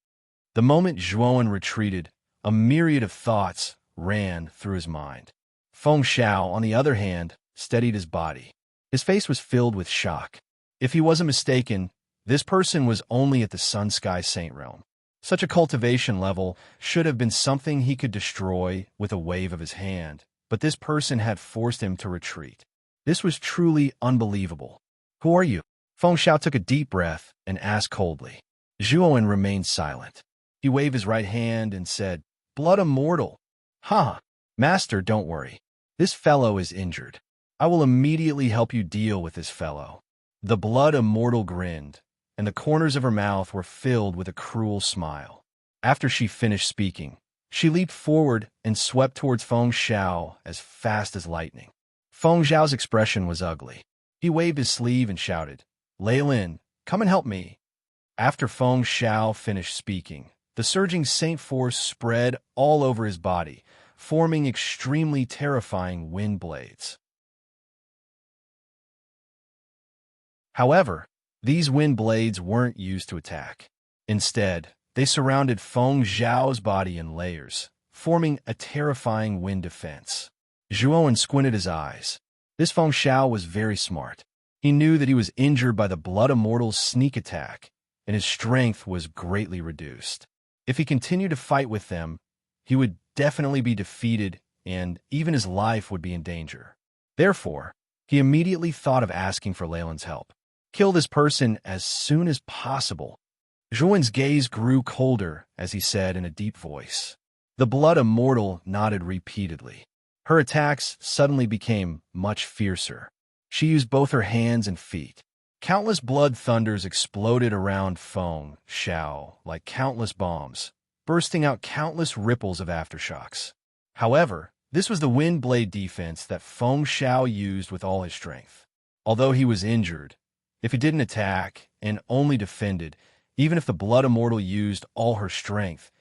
The moment Zhuan retreated, a myriad of thoughts ran through his mind. Feng Zhao, on the other hand, steadied his body. His face was filled with shock. If he wasn't mistaken, this person was only at the Sun Sky Saint realm. Such a cultivation level should have been something he could destroy with a wave of his hand, but this person had forced him to retreat. This was truly unbelievable. Who are you? Feng Zhao took a deep breath and asked coldly. Zhuan remained silent. He waved his right hand and said, Blood immortal. Ha! Master, don't worry. This fellow is injured. I will immediately help you deal with this fellow. The blood immortal grinned, and the corners of her mouth were filled with a cruel smile. After she finished speaking, she leaped forward and swept towards Feng Zhao as fast as lightning. Feng Zhao's expression was ugly. He waved his sleeve and shouted, Lei Lin, come and help me. After Feng Zhao finished speaking, the surging saint force spread all over his body, forming extremely terrifying wind blades. However, these wind blades weren't used to attack. Instead, they surrounded Feng Zhao's body in layers, forming a terrifying wind defense. Zhuan squinted his eyes. This Feng Zhao was very smart. He knew that he was injured by the Blood Immortal's sneak attack, and his strength was greatly reduced. If he continued to fight with them, he would definitely be defeated, and even his life would be in danger. Therefore, he immediately thought of asking for Leyland's help. Kill this person as soon as possible. Zhuan's gaze grew colder as he said in a deep voice. The Blood Immortal nodded repeatedly. Her attacks suddenly became much fiercer. She used both her hands and feet. Countless blood thunders exploded around Feng Zhao like countless bombs, bursting out countless ripples of aftershocks. However, this was the wind blade defense that Feng Xiao used with all his strength. Although he was injured, if he didn't attack and only defended, even if the Blood Immortal used all her strength,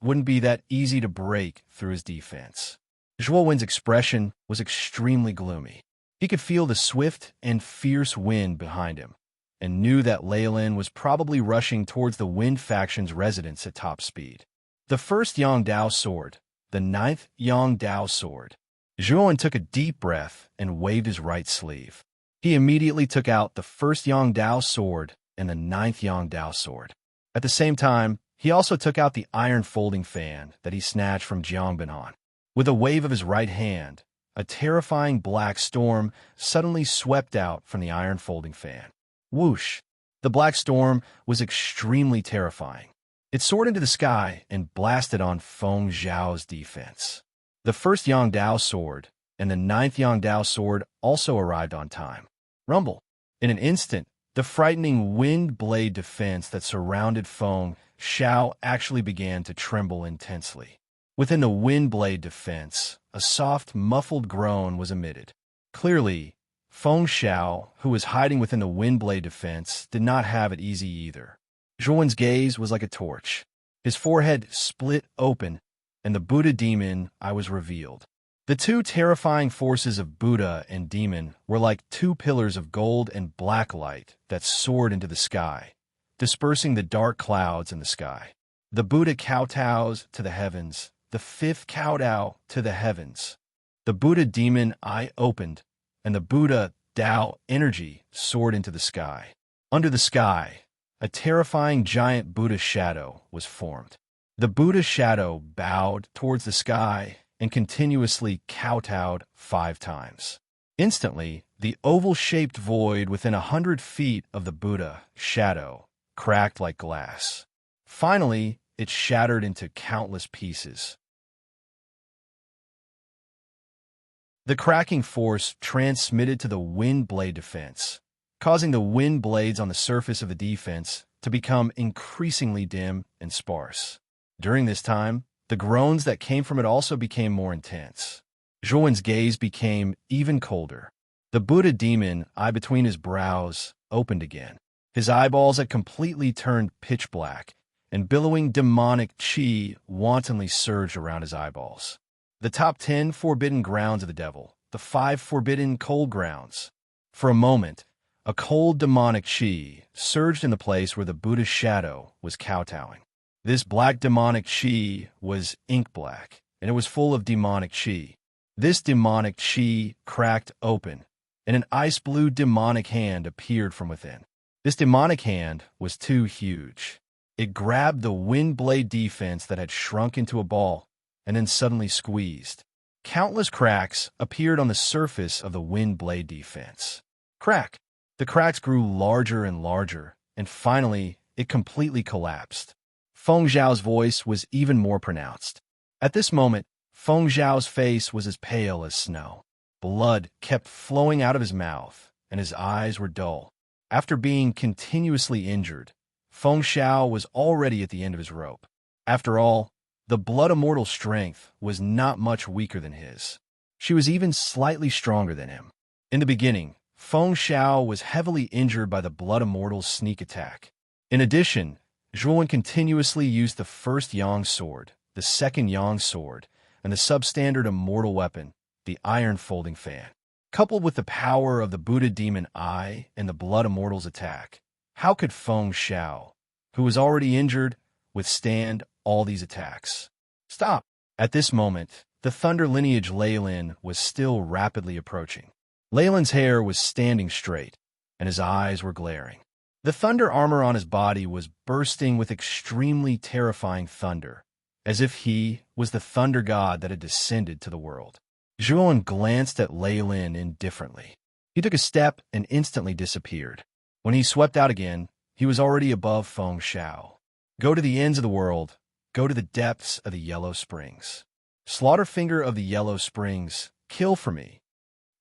it wouldn't be that easy to break through his defense. Zhuo Wen's expression was extremely gloomy. He could feel the swift and fierce wind behind him, and knew that Lei Lin was probably rushing towards the Wind faction's residence at top speed. The first Yang Dao sword, the ninth Yang Dao sword. Zhuo Wen took a deep breath and waved his right sleeve. He immediately took out the first Yang Dao sword and the ninth Yang Dao sword. At the same time, he also took out the iron folding fan that he snatched from Jiang Binhan. With a wave of his right hand, a terrifying black storm suddenly swept out from the iron folding fan. Whoosh! The black storm was extremely terrifying. It soared into the sky and blasted on Feng Xiao's defense. The first Yang Dao sword and the ninth Yang Dao sword also arrived on time. Rumble! In an instant, the frightening wind blade defense that surrounded Feng Xiao actually began to tremble intensely. Within the wind blade defense, a soft, muffled groan was emitted. Clearly, Feng Xiao, who was hiding within the wind blade defense, did not have it easy either. Zhuo Wen's gaze was like a torch. His forehead split open, and the Buddha demon eye was revealed. The two terrifying forces of Buddha and demon were like two pillars of gold and black light that soared into the sky, dispersing the dark clouds in the sky. The Buddha kowtows to the heavens, the fifth kowtow to the heavens. The Buddha demon eye opened, and the Buddha Dao energy soared into the sky. Under the sky, a terrifying giant Buddha shadow was formed. The Buddha shadow bowed towards the sky and continuously kowtowed 5 times. Instantly, the oval-shaped void within 100 feet of the Buddha shadow cracked like glass. Finally, it shattered into countless pieces. The cracking force transmitted to the wind blade defense, causing the wind blades on the surface of the defense to become increasingly dim and sparse. During this time, the groans that came from it also became more intense. Zhuo Wen's gaze became even colder. The Buddha demon eye between his brows opened again. His eyeballs had completely turned pitch black, and billowing demonic qi wantonly surged around his eyeballs. The top 10 forbidden grounds of the devil, the 5 forbidden cold grounds. For a moment, a cold demonic qi surged in the place where the Buddha's shadow was kowtowing. This black demonic qi was ink black, and it was full of demonic qi. This demonic qi cracked open, and an ice blue demonic hand appeared from within. This demonic hand was too huge. It grabbed the wind blade defense that had shrunk into a ball, and then suddenly squeezed. Countless cracks appeared on the surface of the wind blade defense. Crack! The cracks grew larger and larger, and finally, it completely collapsed. Feng Xiao's voice was even more pronounced. At this moment, Feng Xiao's face was as pale as snow. Blood kept flowing out of his mouth, and his eyes were dull. After being continuously injured, Feng Xiao was already at the end of his rope. After all, the Blood Immortal's strength was not much weaker than his. She was even slightly stronger than him. In the beginning, Feng Xiao was heavily injured by the Blood Immortal's sneak attack. In addition, Zhuo Wen continuously used the first Yang sword, the second Yang sword, and the substandard immortal weapon, the iron folding fan. Coupled with the power of the Buddha demon eye and the Blood Immortal's attack, how could Feng Xiao, who was already injured, withstand all these attacks? Stop! At this moment, the Thunder lineage Lei Lin was still rapidly approaching. Lei Lin's hair was standing straight, and his eyes were glaring. The thunder armor on his body was bursting with extremely terrifying thunder, as if he was the thunder god that had descended to the world. Zhuo Wen glanced at Lei Lin indifferently. He took a step and instantly disappeared. When he swept out again, he was already above Feng Xiao. Go to the ends of the world. Go to the depths of the Yellow Springs. Slaughterfinger of the Yellow Springs, kill for me.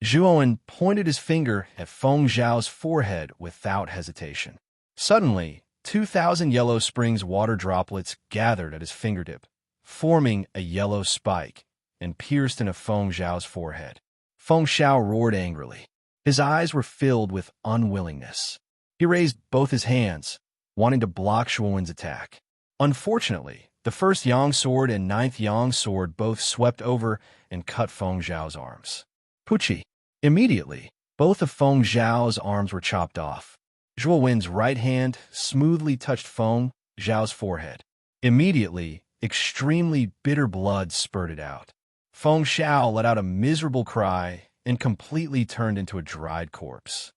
Zhuo Wen pointed his finger at Feng Xiao's forehead without hesitation. Suddenly, 2,000 Yellow Springs water droplets gathered at his fingertip, forming a yellow spike, and pierced into Feng Zhao's forehead. Feng Zhao roared angrily. His eyes were filled with unwillingness. He raised both his hands, wanting to block Zhuowen's attack. Unfortunately, the first Yang sword and ninth Yang sword both swept over and cut Feng Zhao's arms. Pucci! Immediately, both of Feng Zhao's arms were chopped off. Zhuowen's right hand smoothly touched Feng Zhao's forehead. Immediately, extremely bitter blood spurted out. Feng Zhao let out a miserable cry and completely turned into a dried corpse.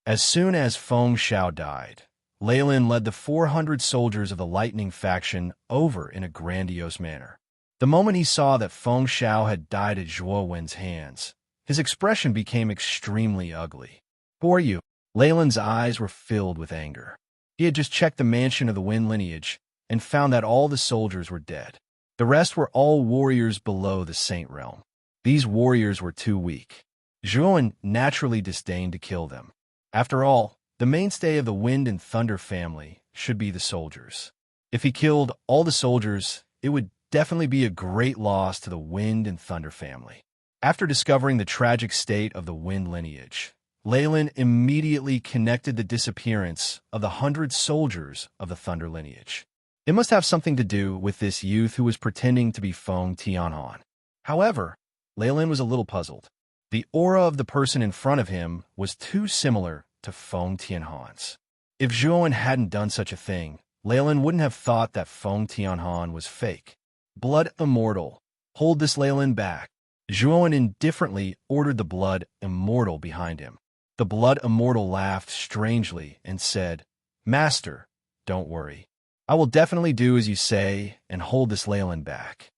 As soon as Feng Zhao died, Leylin led the 400 soldiers of the Lightning faction over in a grandiose manner. The moment he saw that Feng Zhao had died at Zhuowen's hands, his expression became extremely ugly. "Who are you?" Leylin's eyes were filled with anger. He had just checked the mansion of the Wind lineage and found that all the soldiers were dead. The rest were all warriors below the Saint realm. These warriors were too weak. Zhuowen naturally disdained to kill them. After all, the mainstay of the Wind and Thunder family should be the soldiers. If he killed all the soldiers, it would definitely be a great loss to the Wind and Thunder family. After discovering the tragic state of the Wind lineage, Leylin immediately connected the disappearance of the 100 soldiers of the Thunder lineage. It must have something to do with this youth who was pretending to be Feng Tianhan. However, Leylin was a little puzzled. The aura of the person in front of him was too similar to Feng Tianhan's. If Zhuowen hadn't done such a thing, Leylin wouldn't have thought that Feng Tianhan was fake. Blood Immortal, hold this Leylin back. Zhuowen indifferently ordered the Blood Immortal behind him. The Blood Immortal laughed strangely and said, "Master, don't worry. I will definitely do as you say and hold this Leylin back."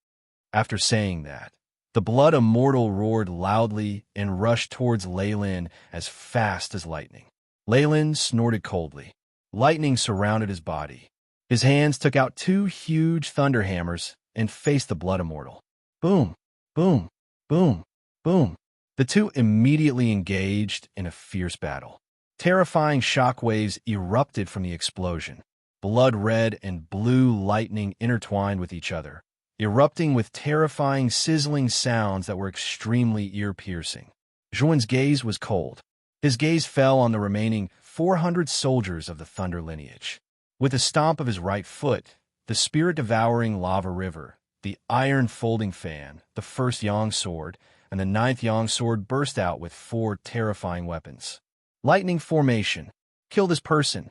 After saying that, the Blood Immortal roared loudly and rushed towards Leylin as fast as lightning. Leylin snorted coldly. Lightning surrounded his body. His hands took out 2 huge thunder hammers and faced the Blood Immortal. Boom, boom, boom, boom. The two immediately engaged in a fierce battle. Terrifying shockwaves erupted from the explosion. Blood red and blue lightning intertwined with each other, erupting with terrifying sizzling sounds that were extremely ear-piercing. Zhuowen's gaze was cold. His gaze fell on the remaining 400 soldiers of the Thunder lineage. With a stomp of his right foot, the spirit-devouring lava river, the iron folding fan, the first Yang sword, and the 9th Yang sword burst out with 4 terrifying weapons. Lightning formation. Kill this person.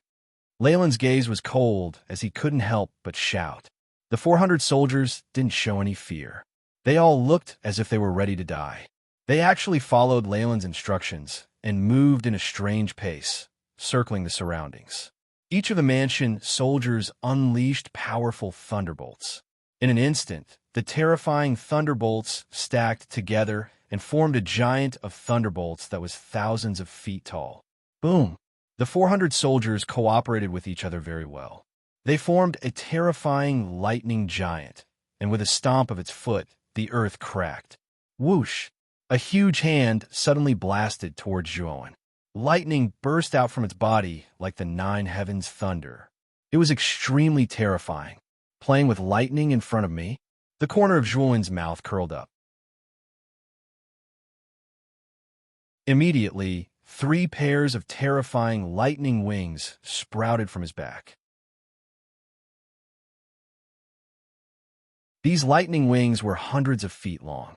Leylin's gaze was cold as he couldn't help but shout. The 400 soldiers didn't show any fear. They all looked as if they were ready to die. They actually followed Leylin's instructions and moved in a strange pace, circling the surroundings. Each of the mansion soldiers unleashed powerful thunderbolts. In an instant, the terrifying thunderbolts stacked together and formed a giant of thunderbolts that was thousands of feet tall. Boom! The 400 soldiers cooperated with each other very well. They formed a terrifying lightning giant, and with a stomp of its foot, the earth cracked. Whoosh! A huge hand suddenly blasted towards Zhuowen. Lightning burst out from its body like the 9 heavens' thunder. It was extremely terrifying. Playing with lightning in front of me? The corner of Zhuowen's mouth curled up. Immediately, 3 pairs of terrifying lightning wings sprouted from his back. These lightning wings were hundreds of feet long.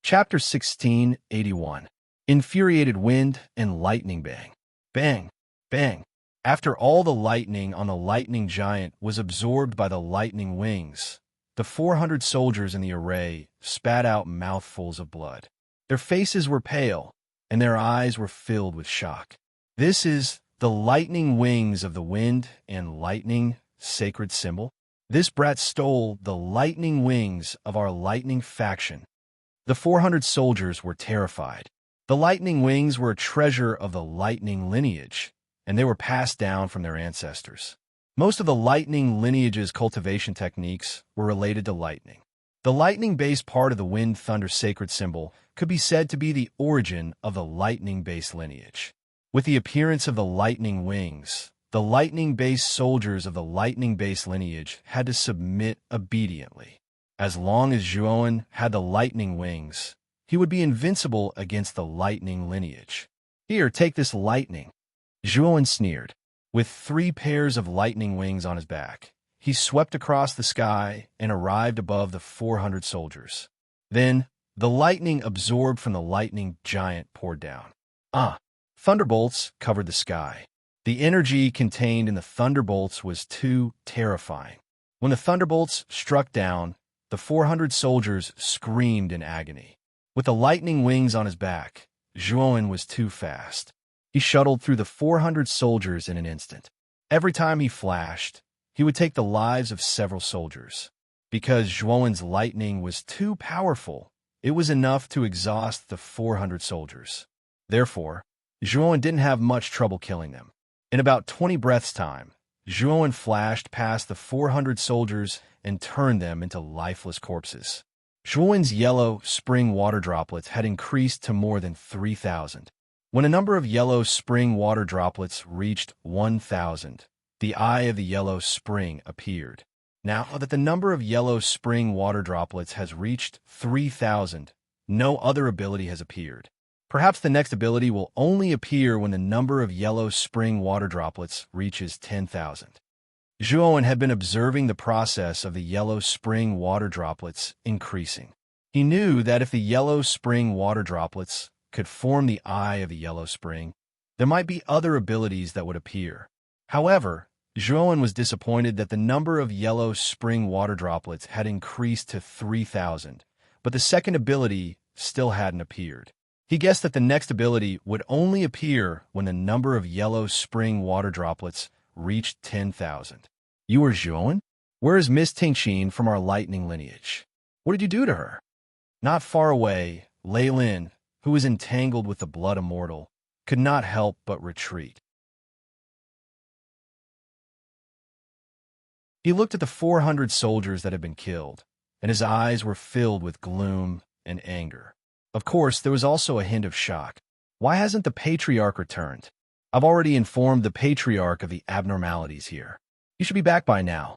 Chapter 1681. Infuriated Wind and Lightning Bang. Bang, bang. After all the lightning on the lightning giant was absorbed by the lightning wings, the 400 soldiers in the array spat out mouthfuls of blood. Their faces were pale, and their eyes were filled with shock. This is the lightning wings of the wind and lightning sacred symbol. This brat stole the lightning wings of our lightning faction. The 400 soldiers were terrified. The lightning wings were a treasure of the lightning lineage, and they were passed down from their ancestors. Most of the lightning lineage's cultivation techniques were related to lightning. The lightning-based part of the wind-thunder sacred symbol could be said to be the origin of the lightning-based lineage. With the appearance of the lightning wings, the lightning-based soldiers of the lightning-based lineage had to submit obediently. As long as Zhuowen had the lightning wings, he would be invincible against the lightning lineage. Here, take this lightning. Zhuowen sneered. With 3 pairs of lightning wings on his back, he swept across the sky and arrived above the 400 soldiers. Then, the lightning absorbed from the lightning giant poured down. Thunderbolts covered the sky. The energy contained in the thunderbolts was too terrifying. When the thunderbolts struck down, the 400 soldiers screamed in agony. With the lightning wings on his back, Zhuowen was too fast. He shuttled through the 400 soldiers in an instant. Every time he flashed, he would take the lives of several soldiers. Because Zhuowen's lightning was too powerful, it was enough to exhaust the 400 soldiers. Therefore, Zhuowen didn't have much trouble killing them. In about 20 breaths' time, Zhuowen flashed past the 400 soldiers and turned them into lifeless corpses. Zhuowen's yellow spring water droplets had increased to more than 3,000. When a number of yellow spring water droplets reached 1,000, the eye of the yellow spring appeared. Now that the number of yellow spring water droplets has reached 3,000, no other ability has appeared. Perhaps the next ability will only appear when the number of yellow spring water droplets reaches 10,000. Zhuowen had been observing the process of the yellow spring water droplets increasing. He knew that if the yellow spring water droplets could form the eye of the yellow spring, there might be other abilities that would appear. However, Zhuowen was disappointed that the number of yellow spring water droplets had increased to 3,000, but the second ability still hadn't appeared. He guessed that the next ability would only appear when the number of yellow spring water droplets reached 10,000. You are Zhuowen? Where is Miss Tingxin from our lightning lineage? What did you do to her? Not far away, Lei Lin, who was entangled with the blood immortal, could not help but retreat. He looked at the 400 soldiers that had been killed, and his eyes were filled with gloom and anger. Of course, there was also a hint of shock. Why hasn't the Patriarch returned? I've already informed the Patriarch of the abnormalities here. You should be back by now.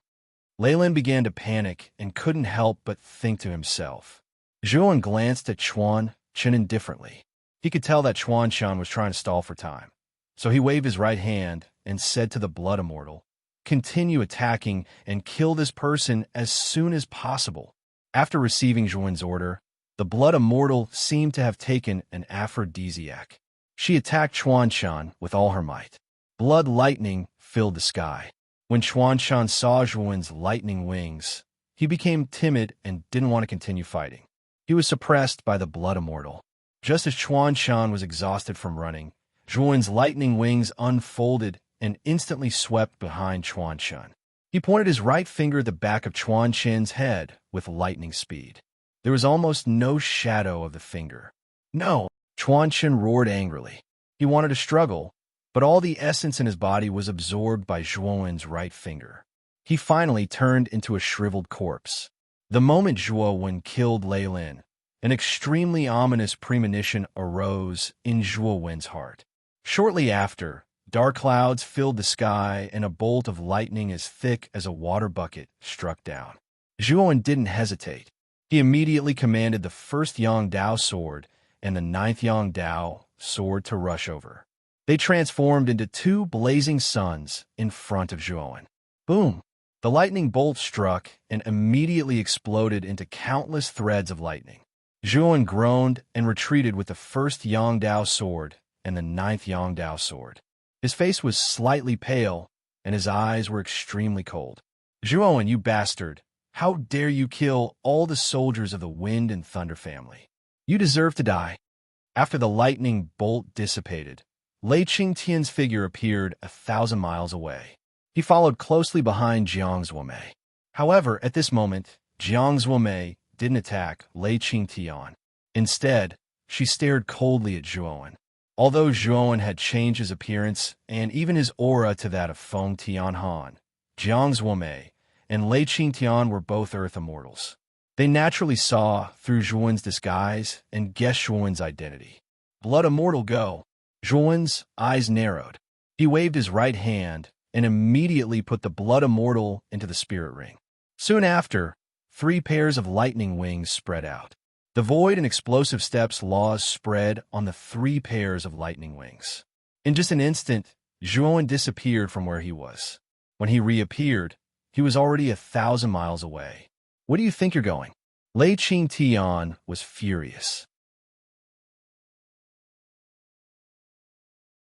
Leyland began to panic and couldn't help but think to himself. Zhuowen glanced at Chuan Chen indifferently. He could tell that Chuan Chen was trying to stall for time. So he waved his right hand and said to the blood immortal, "Continue attacking and kill this person as soon as possible." After receiving Zhuowen's order, the blood immortal seemed to have taken an aphrodisiac. She attacked Chuan Chen with all her might. Blood lightning filled the sky. When Chuan Chen saw Zhuowen's lightning wings, he became timid and didn't want to continue fighting. He was suppressed by the blood immortal. Just as Chuan Chen was exhausted from running, Zhuowen's lightning wings unfolded and instantly swept behind Chuan Chen. He pointed his right finger at the back of Chuan Chen's head with lightning speed. There was almost no shadow of the finger. "No!" Chuan Chen roared angrily. He wanted to struggle, but all the essence in his body was absorbed by Zhuowen's right finger. He finally turned into a shriveled corpse. The moment Zhuowen killed Lei Lin, an extremely ominous premonition arose in Zhuowen's heart. Shortly after, dark clouds filled the sky and a bolt of lightning as thick as a water bucket struck down. Zhuowen didn't hesitate. He immediately commanded the first Yangdao sword and the 9th Yangdao sword to rush over. They transformed into 2 blazing suns in front of Zhuowen. Boom! The lightning bolt struck and immediately exploded into countless threads of lightning. Zhuowen groaned and retreated with the first Yangdao sword and the 9th Yangdao sword. His face was slightly pale, and his eyes were extremely cold. "Zhuowen, you bastard! How dare you kill all the soldiers of the Wind and Thunder family? You deserve to die." After the lightning bolt dissipated, Lei Qingtian's figure appeared 1,000 miles away. He followed closely behind Jiang Zuomei. However, at this moment, Jiang Zuomei didn't attack Lei Qingtian. Instead, she stared coldly at Zhuowen. Although Zhuowen had changed his appearance and even his aura to that of Feng Tianhan, Jiang Zuomei and Lei Qingtian were both Earth Immortals. They naturally saw through Zhuowen's disguise and guessed Zhuowen's identity. "Blood Immortal, go!" Zhuowen's eyes narrowed. He waved his right hand and immediately put the blood immortal into the spirit ring. Soon after, 3 pairs of lightning wings spread out. The void and explosive steps laws spread on the 3 pairs of lightning wings. In just an instant, Zhuowen disappeared from where he was. When he reappeared, he was already 1,000 miles away. Where do you think you're going? Lei Qingtian was furious.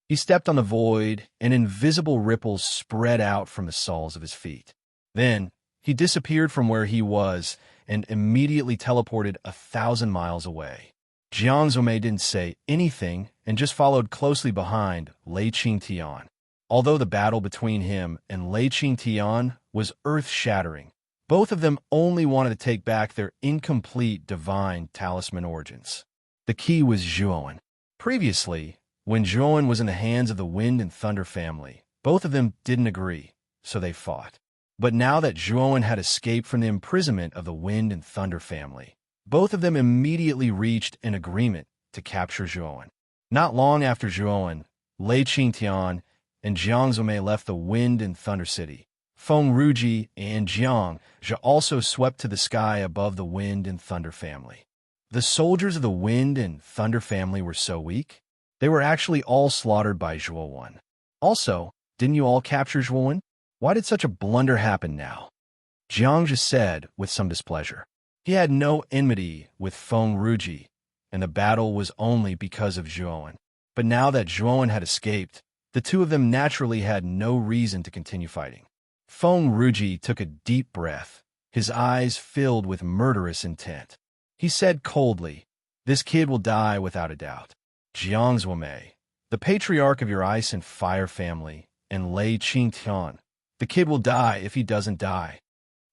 He stepped on the void, and invisible ripples spread out from the soles of his feet. Then, he disappeared from where he was and immediately teleported 1,000 miles away. Jiang Zhomei didn't say anything and just followed closely behind Lei Qingtian. Although the battle between him and Lei Qingtian was earth-shattering, both of them only wanted to take back their incomplete divine talisman origins. The key was Zhuowen. Previously, when Zhuowen was in the hands of the Wind and Thunder family, both of them didn't agree, so they fought. But now that Zhuowen had escaped from the imprisonment of the Wind and Thunder family, both of them immediately reached an agreement to capture Zhuowen. Not long after Zhuowen, Lei Qingtian and Jiang Zhomei left the Wind and Thunder City. Feng Ruji and Jiang Zhe also swept to the sky above the Wind and Thunder family. The soldiers of the Wind and Thunder family were so weak, they were actually all slaughtered by Zhuowen. Also, didn't you all capture Zhuowen? Why did such a blunder happen now? Jiang Zhe said with some displeasure. He had no enmity with Feng Ruji, and the battle was only because of Zhuowen. But now that Zhuowen had escaped, the two of them naturally had no reason to continue fighting. Feng Ruji took a deep breath, his eyes filled with murderous intent. He said coldly, "This kid will die without a doubt. Jiang Zhomei, the patriarch of your ice and fire family, and Lei Qingtian, the kid will die if he doesn't die.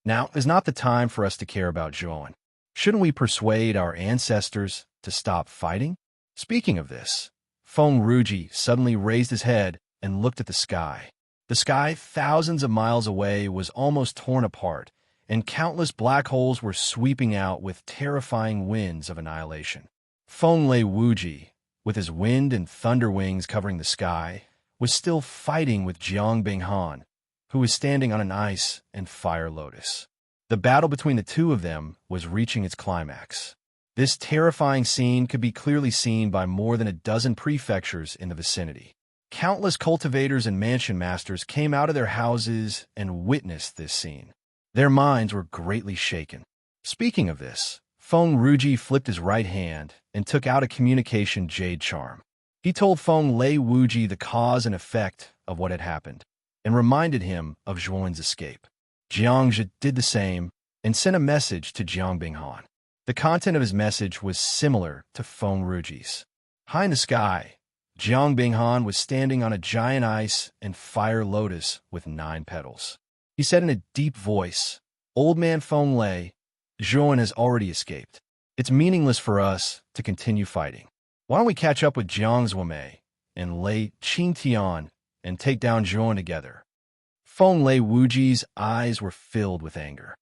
Now is not the time for us to care about Zhuowen. Shouldn't we persuade our ancestors to stop fighting?" Speaking of this, Feng Ruji suddenly raised his head and looked at the sky. The sky thousands of miles away was almost torn apart, and countless black holes were sweeping out with terrifying winds of annihilation. Feng Lei Wuji, with his wind and thunder wings covering the sky, was still fighting with Jiang Binghan, who was standing on an ice and fire lotus. The battle between the two of them was reaching its climax. This terrifying scene could be clearly seen by more than a dozen prefectures in the vicinity. Countless cultivators and mansion masters came out of their houses and witnessed this scene. Their minds were greatly shaken. Speaking of this, Feng Ruji flipped his right hand and took out a communication jade charm. He told Feng Lei Wuji the cause and effect of what had happened, and reminded him of Zhuowen's escape. Jiang Zhe did the same and sent a message to Jiang Binghan. The content of his message was similar to Feng Ruji's. High in the sky, Jiang Binghan was standing on a giant ice and fire lotus with 9 petals. He said in a deep voice, "Old man Feng Lei, Zhuowen has already escaped. It's meaningless for us to continue fighting. Why don't we catch up with Jiang Zhomei and Lei Qingtian and take down Zhuowen together?" Feng Lei Wuji's eyes were filled with anger.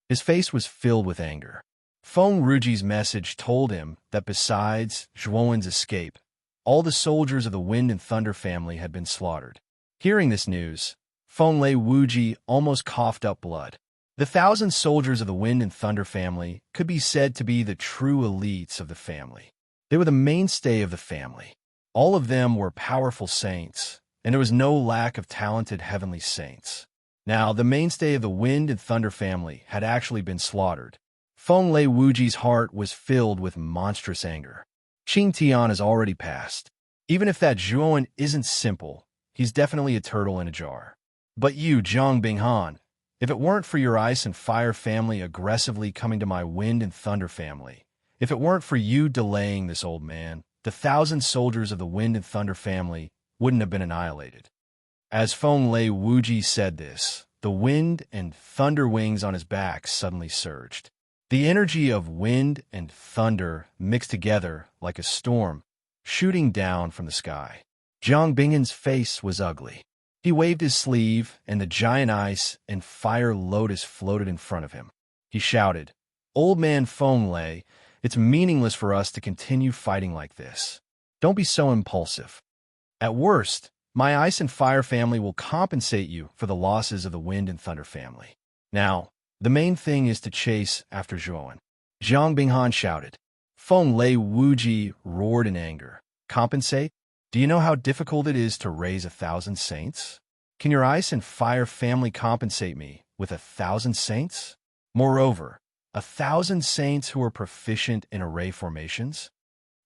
His face was filled with anger. Feng Ruji's message told him that besides Zhuowen's escape, all the soldiers of the Wind and Thunder family had been slaughtered. Hearing this news, Feng Lei Wuji almost coughed up blood. The 1,000 soldiers of the Wind and Thunder family could be said to be the true elites of the family. They were the mainstay of the family. All of them were powerful saints, and there was no lack of talented heavenly saints. Now, the mainstay of the Wind and Thunder family had actually been slaughtered. Feng Lei Wuji's heart was filled with monstrous anger. Qingtian has already passed. Even if that Zhuowen isn't simple, he's definitely a turtle in a jar. But you, Jiang Binghan, if it weren't for your ice and fire family aggressively coming to my Wind and Thunder family, if it weren't for you delaying this old man, the 1,000 soldiers of the Wind and Thunder family wouldn't have been annihilated. As Feng Lei Wuji said this, the wind and thunder wings on his back suddenly surged. The energy of wind and thunder mixed together like a storm, shooting down from the sky. Jiang Binghan's face was ugly. He waved his sleeve, and the giant ice and fire lotus floated in front of him. He shouted, "Old man Feng Lei, It's meaningless for us to continue fighting like this. Don't be so impulsive. At worst, my ice and fire family will compensate you for the losses of the wind and thunder family. Now, the main thing is to chase after Zhuan. Zhang Binghan shouted. Feng Lei Wuji roared in anger. Compensate? Do you know how difficult it is to raise 1,000 saints? Can your ice and fire family compensate me with 1,000 saints? Moreover, 1,000 saints who are proficient in array formations?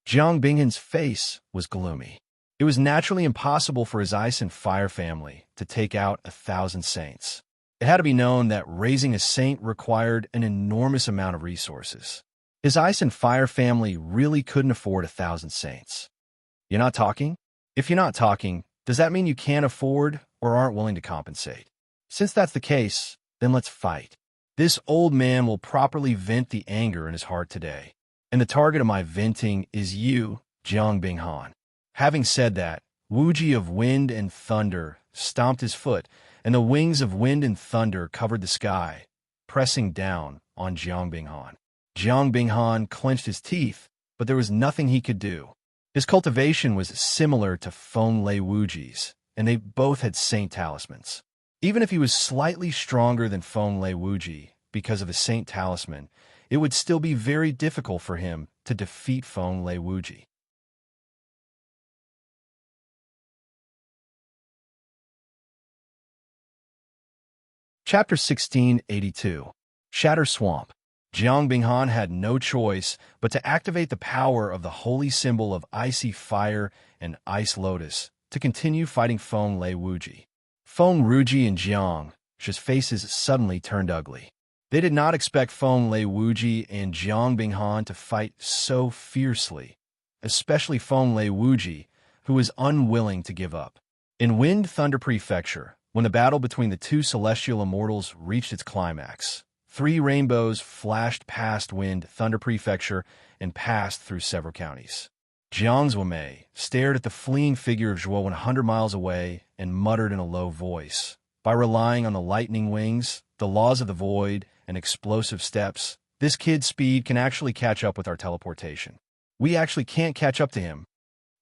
Jiang Binghan's face was gloomy. It was naturally impossible for his ice and fire family to take out 1,000 saints. It had to be known that raising a saint required an enormous amount of resources. His ice and fire family really couldn't afford 1,000 saints. You're not talking? If you're not talking, does that mean you can't afford or aren't willing to compensate? Since that's the case, then let's fight. This old man will properly vent the anger in his heart today. And the target of my venting is you, Jiang Binghan. Having said that, Wuji of wind and thunder stomped his foot, and the wings of wind and thunder covered the sky, pressing down on Jiang Binghan. Jiang Binghan clenched his teeth, but there was nothing he could do. His cultivation was similar to Feng Lei Wuji's, and they both had saint talismans. Even if he was slightly stronger than Feng Lei Wuji because of his saint talisman, it would still be very difficult for him to defeat Feng Lei Wuji. Chapter 1682. Shatter Swamp. Jiang Binghan had no choice but to activate the power of the holy symbol of icy fire and ice lotus to continue fighting Feng Lei Wuji. Feng Ruji and Jiang's faces suddenly turned ugly. They did not expect Feng Lei Wuji and Jiang Binghan to fight so fiercely, especially Feng Lei Wuji, who was unwilling to give up. In Wind Thunder Prefecture, when the battle between the two celestial immortals reached its climax, 3 rainbows flashed past Wind Thunder Prefecture and passed through several counties. Jiang Zuomei stared at the fleeing figure of Zhuo 100 miles away and muttered in a low voice. By relying on the lightning wings, the laws of the void, and explosive steps, this kid's speed can actually catch up with our teleportation. We actually can't catch up to him.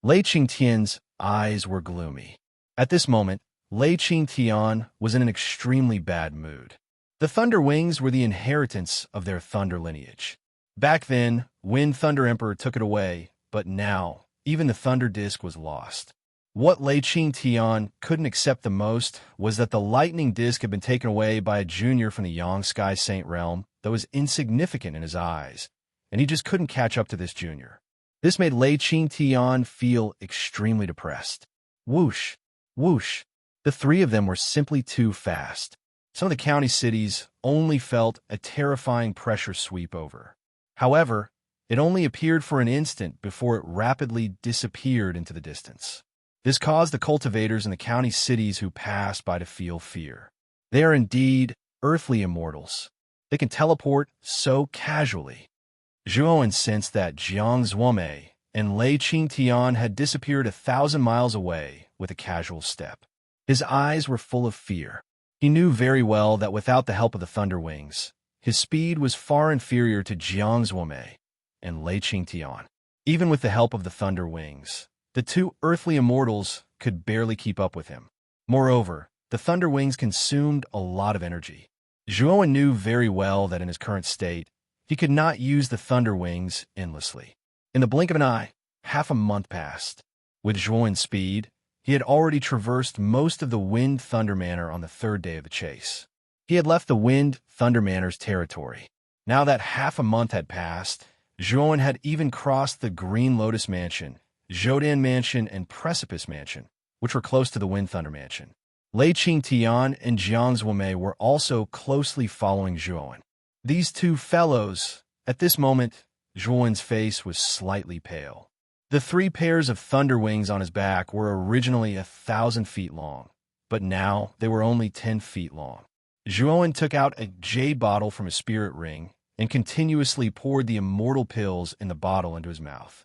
Lei Qingtian's eyes were gloomy. At this moment, Lei Qingtian was in an extremely bad mood. The Thunder Wings were the inheritance of their thunder lineage. Back then, Wind Thunder Emperor took it away, but now, even the Thunder Disc was lost. What Lei Qingtian couldn't accept the most was that the Lightning Disc had been taken away by a junior from the Yang Sky Saint realm that was insignificant in his eyes, and he just couldn't catch up to this junior. This made Lei Qingtian feel extremely depressed. Whoosh, whoosh. The 3 of them were simply too fast. Some of the county cities only felt a terrifying pressure sweep over. However, it only appeared for an instant before it rapidly disappeared into the distance. This caused the cultivators in the county cities who passed by to feel fear. They are indeed earthly immortals. They can teleport so casually. Zhuo sensed that Jiang Zuomei and Lei Qingtian had disappeared 1,000 miles away with a casual step. His eyes were full of fear. He knew very well that without the help of the Thunder Wings, his speed was far inferior to Jiang Zuomei and Lei Qingtian. Even with the help of the Thunder Wings, the 2 earthly immortals could barely keep up with him. Moreover, the Thunder Wings consumed a lot of energy. Zhuo knew very well that in his current state, he could not use the Thunder Wings endlessly. In the blink of an eye, half a month passed. With Zhuo's speed, he had already traversed most of the Wind Thunder Manor on the 3rd day of the chase. He had left the Wind Thunder Manor's territory. Now that half a month had passed, Zhuo had even crossed the Green Lotus Mansion, Zhodan Mansion, and Precipice Mansion, which were close to the Wind Thunder Mansion. Lei Qingtian and Jiang Zuomei were also closely following Zhuo. These 2 fellows, at this moment, Zhuo's face was slightly pale. The 3 pairs of thunder wings on his back were originally 1,000 feet long, but now they were only 10 feet long. Zhuo took out a jade bottle from his spirit ring and continuously poured the immortal pills in the bottle into his mouth.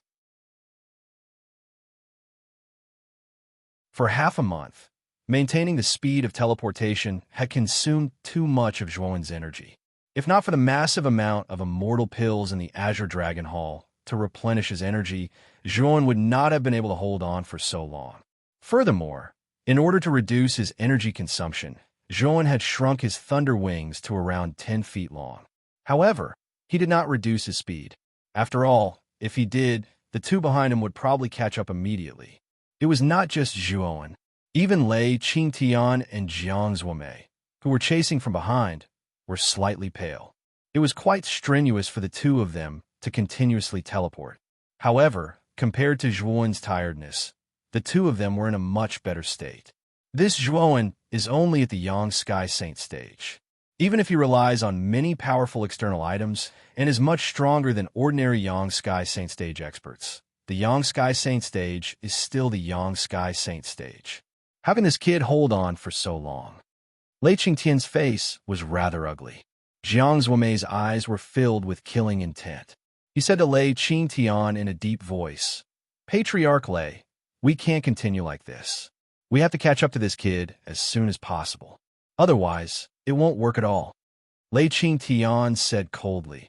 For half a month, maintaining the speed of teleportation had consumed too much of Zhuo's energy. If not for the massive amount of immortal pills in the Azure Dragon Hall to replenish his energy, Zhuan would not have been able to hold on for so long. Furthermore, in order to reduce his energy consumption, Zhuan had shrunk his thunder wings to around 10 feet long. However, he did not reduce his speed. After all, if he did, the two behind him would probably catch up immediately. It was not just Zhuan. Even Lei Qingtian and Jiang Zuomei, who were chasing from behind, were slightly pale. It was quite strenuous for the two of them to continuously teleport. However, compared to Zhuan's tiredness, the two of them were in a much better state. This Zhuan is only at the Yang Sky Saint stage. Even if he relies on many powerful external items and is much stronger than ordinary Yang Sky Saint stage experts, the Yang Sky Saint stage is still the Yang Sky Saint stage. How can this kid hold on for so long? Lei Qingtian's face was rather ugly. Jiang Zuomei's eyes were filled with killing intent. He said to Lei Qingtian in a deep voice, "Patriarch Lei, we can't continue like this. We have to catch up to this kid as soon as possible. Otherwise, it won't work at all." Lei Qingtian said coldly,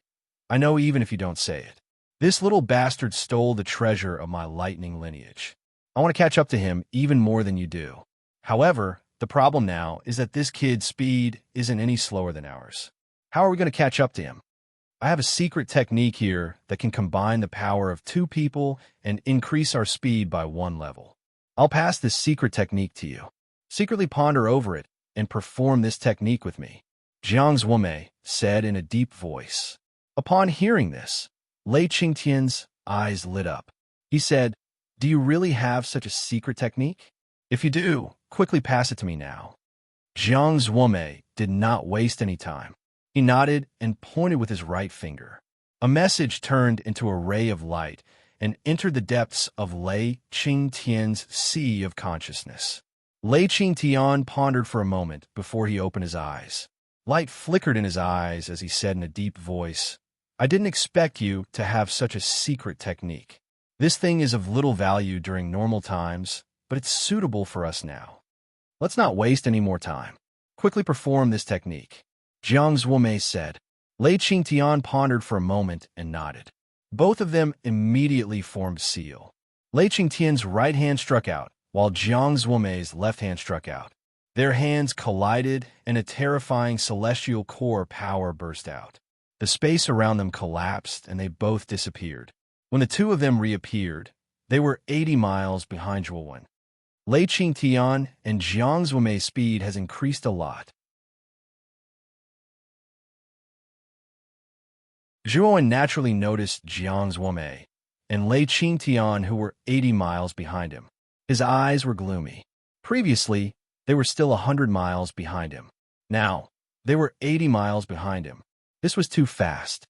"I know even if you don't say it. This little bastard stole the treasure of my lightning lineage. I want to catch up to him even more than you do. However, the problem now is that this kid's speed isn't any slower than ours. How are we going to catch up to him? I have a secret technique here that can combine the power of two people and increase our speed by 1 level. I'll pass this secret technique to you. Secretly ponder over it and perform this technique with me," Jiang Zuomei said in a deep voice. Upon hearing this, Lei Qingtian's eyes lit up. He said, "Do you really have such a secret technique? If you do, quickly pass it to me now." Jiang Zuomei did not waste any time. He nodded and pointed with his right finger. A message turned into a ray of light and entered the depths of Lei Qingtian's sea of consciousness. Lei Qingtian pondered for a moment before he opened his eyes. Light flickered in his eyes as he said in a deep voice, "I didn't expect you to have such a secret technique. This thing is of little value during normal times, but it's suitable for us now. Let's not waste any more time. Quickly perform this technique," Jiang Zuomei said. Lei Qingtian pondered for a moment and nodded. Both of them immediately formed seal. Lei Qingtian's right hand struck out, while Jiang Zuomei's left hand struck out. Their hands collided, and a terrifying celestial core power burst out. The space around them collapsed, and they both disappeared. When the two of them reappeared, they were 80 miles behind Zhuan. Lei Qingtian and Jiang Zuomei's speed has increased a lot. Zhuan naturally noticed Jiang Zuomei and Lei Qingtian, who were 80 miles behind him. His eyes were gloomy. Previously, they were still 100 miles behind him. Now, they were 80 miles behind him. This was too fast.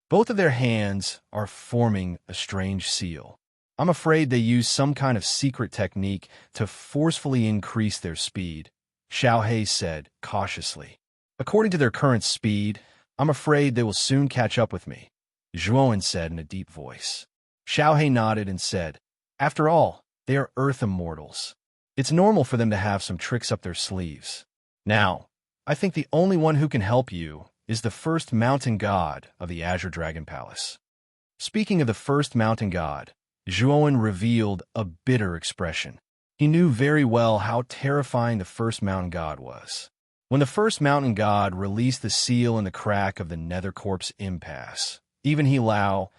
Both of their hands are forming a strange seal. I'm afraid they use some kind of secret technique to forcefully increase their speed, Xiaohei said cautiously. According to their current speed, I'm afraid they will soon catch up with me, Zhuan said in a deep voice. Xiaohei nodded and said, "After all, they are Earth immortals. It's normal for them to have some tricks up their sleeves. Now, I think the only one who can help you is the first mountain god of the Azure Dragon Palace." Speaking of the first mountain god, Zhuan revealed a bitter expression. He knew very well how terrifying the first mountain god was. When the first mountain god released the seal in the crack of the Nether Corpse impasse, even He Lao,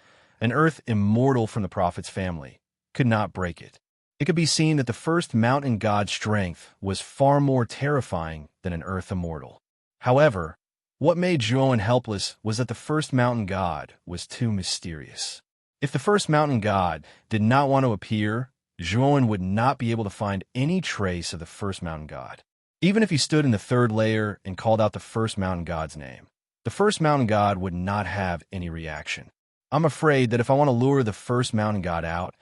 an Earth immortal from the Prophet's family, could not break it. It could be seen that the first mountain god's strength was far more terrifying than an Earth immortal. However, what made Zhuan helpless was that the first mountain god was too mysterious. If the first mountain god did not want to appear, Zhuan would not be able to find any trace of the first mountain god. Even if he stood in the third layer and called out the first mountain god's name, the first mountain god would not have any reaction. I'm afraid that if I want to lure the first mountain god out,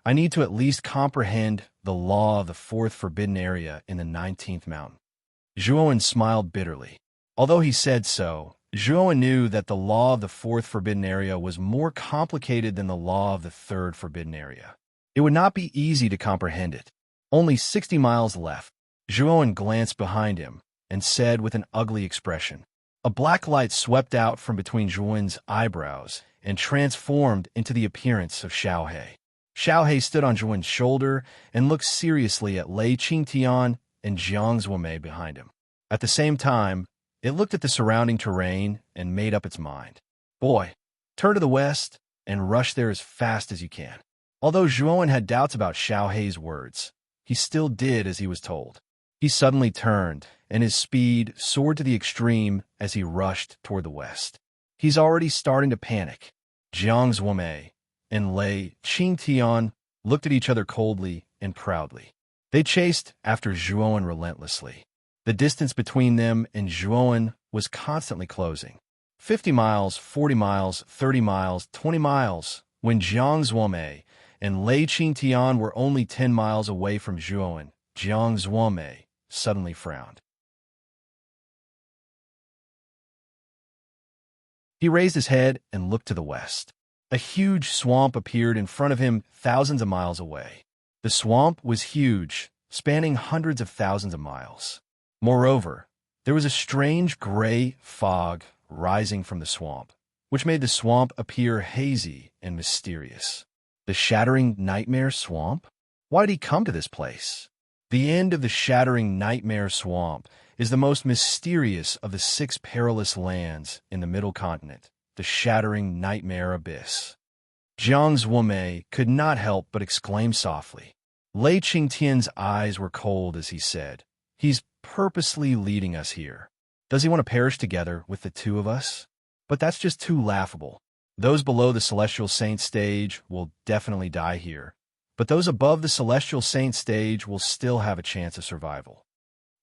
I need to at least comprehend the law of the fourth forbidden area in the 19th mountain. Zhuan smiled bitterly. Although he said so, Zhuan knew that the law of the fourth forbidden area was more complicated than the law of the third forbidden area. It would not be easy to comprehend it. Only 60 miles left. Zhuan glanced behind him and said with an ugly expression, A black light swept out from between Zhuan's eyebrows and transformed into the appearance of Xiaohei. Xiaohei stood on Zhuan's shoulder and looked seriously at Lei Qingtian and Jiang Zuomei behind him. At the same time, it looked at the surrounding terrain and made up its mind. Boy, turn to the west and rush there as fast as you can. Although Zhuan had doubts about Xiaohei's words, he still did as he was told. He suddenly turned, and his speed soared to the extreme as he rushed toward the west. He's already starting to panic. Jiang Zuomei and Lei Qingtian looked at each other coldly and proudly. They chased after Zhuan relentlessly. The distance between them and Zhuan was constantly closing. 50 miles, 40 miles, 30 miles, 20 miles, when Jiang Zuomei and Lei Qingtian were only 10 miles away from Zhuan, Jiang Zuomei suddenly frowned. He raised his head and looked to the west. A huge swamp appeared in front of him thousands of miles away. The swamp was huge, spanning hundreds of thousands of miles. Moreover, there was a strange gray fog rising from the swamp, which made the swamp appear hazy and mysterious. The Shattering Nightmare Swamp? Why did he come to this place? The end of the Shattering Nightmare Swamp is the most mysterious of the 6 perilous lands in the Middle Continent, the Shattering Nightmare Abyss. Jiang Zuomei could not help but exclaim softly. Lei Qingtian's eyes were cold as he said, "He's purposely leading us here. Does he want to perish together with the two of us? But that's just too laughable. Those below the Celestial Saint stage will definitely die here, but those above the Celestial Saint stage will still have a chance of survival."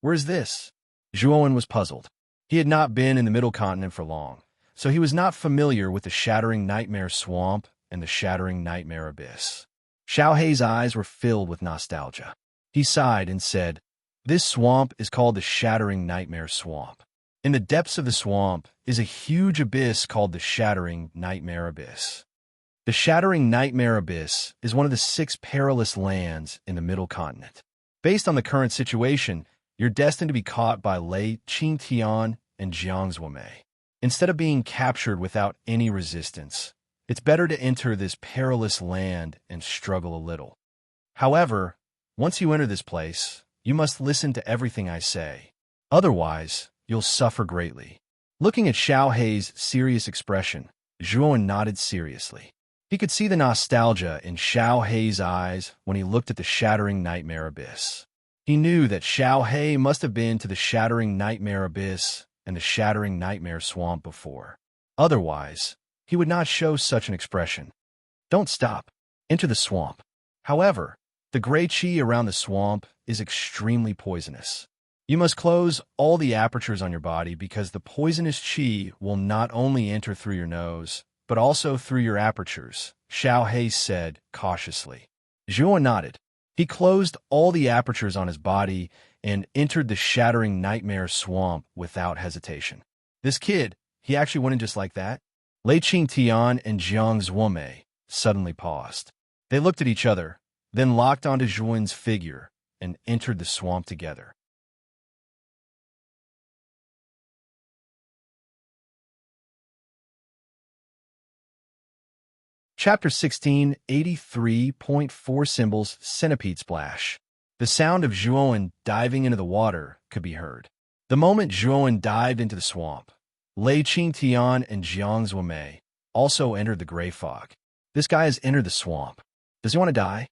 Where's this? Zhuan was puzzled. He had not been in the Middle Continent for long, so he was not familiar with the Shattering Nightmare Swamp and the Shattering Nightmare Abyss. Xiaohei's eyes were filled with nostalgia. He sighed and said, "This swamp is called the Shattering Nightmare Swamp. In the depths of the swamp is a huge abyss called the Shattering Nightmare Abyss. The Shattering Nightmare Abyss is one of the 6 perilous lands in the Middle Continent. Based on the current situation, you're destined to be caught by Lei Qingtian and Jiang Zuomei. Instead of being captured without any resistance, it's better to enter this perilous land and struggle a little. However, once you enter this place, you must listen to everything I say. Otherwise, you'll suffer greatly." Looking at Xiaohei's serious expression, Zhuan nodded seriously. He could see the nostalgia in Xiaohei's eyes when he looked at the Shattering Nightmare Abyss. He knew that Xiaohei must have been to the Shattering Nightmare Abyss and the Shattering Nightmare Swamp before. Otherwise, he would not show such an expression. "Don't stop. Enter the swamp." However, the gray qi around the swamp is extremely poisonous. You must close all the apertures on your body because the poisonous qi will not only enter through your nose, but also through your apertures, Xiaohei said cautiously. Zhuan nodded. He closed all the apertures on his body and entered the Shattering Nightmare Swamp without hesitation. This kid, he actually went in just like that? Lei Qingtian and Jiang Zuomei suddenly paused. They looked at each other, then locked onto Zhuan's figure and entered the swamp together. Chapter 16, 83.4 Symbols, Centipede Splash. The sound of Zhuan diving into the water could be heard. The moment Zhuan dived into the swamp, Lei Qingtian and Jiang Zuomei also entered the gray fog. This guy has entered the swamp. Does he want to die?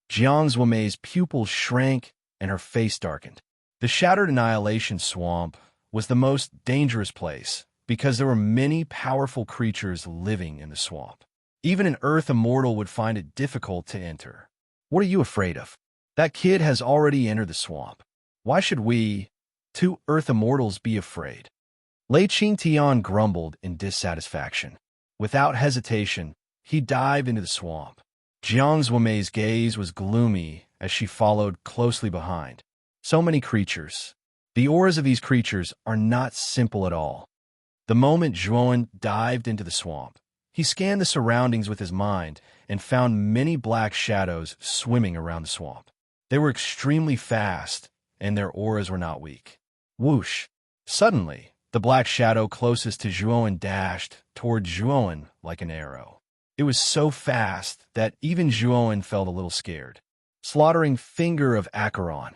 Jiang Zuomei's pupils shrank and her face darkened. The Shattered Annihilation Swamp was the most dangerous place because there were many powerful creatures living in the swamp. Even an Earth Immortal would find it difficult to enter. What are you afraid of? That kid has already entered the swamp. Why should we, 2 Earth Immortals, be afraid? Lei Qingtian grumbled in dissatisfaction. Without hesitation, he dived into the swamp. Jiang Zuomei's gaze was gloomy as she followed closely behind. So many creatures. The auras of these creatures are not simple at all. The moment Zhuan dived into the swamp, he scanned the surroundings with his mind and found many black shadows swimming around the swamp. They were extremely fast, and their auras were not weak. Whoosh! Suddenly, The black shadow closest to Zhuowen dashed toward Zhuowen like an arrow. It was so fast that even Zhuowen felt a little scared. Slaughtering finger of Acheron.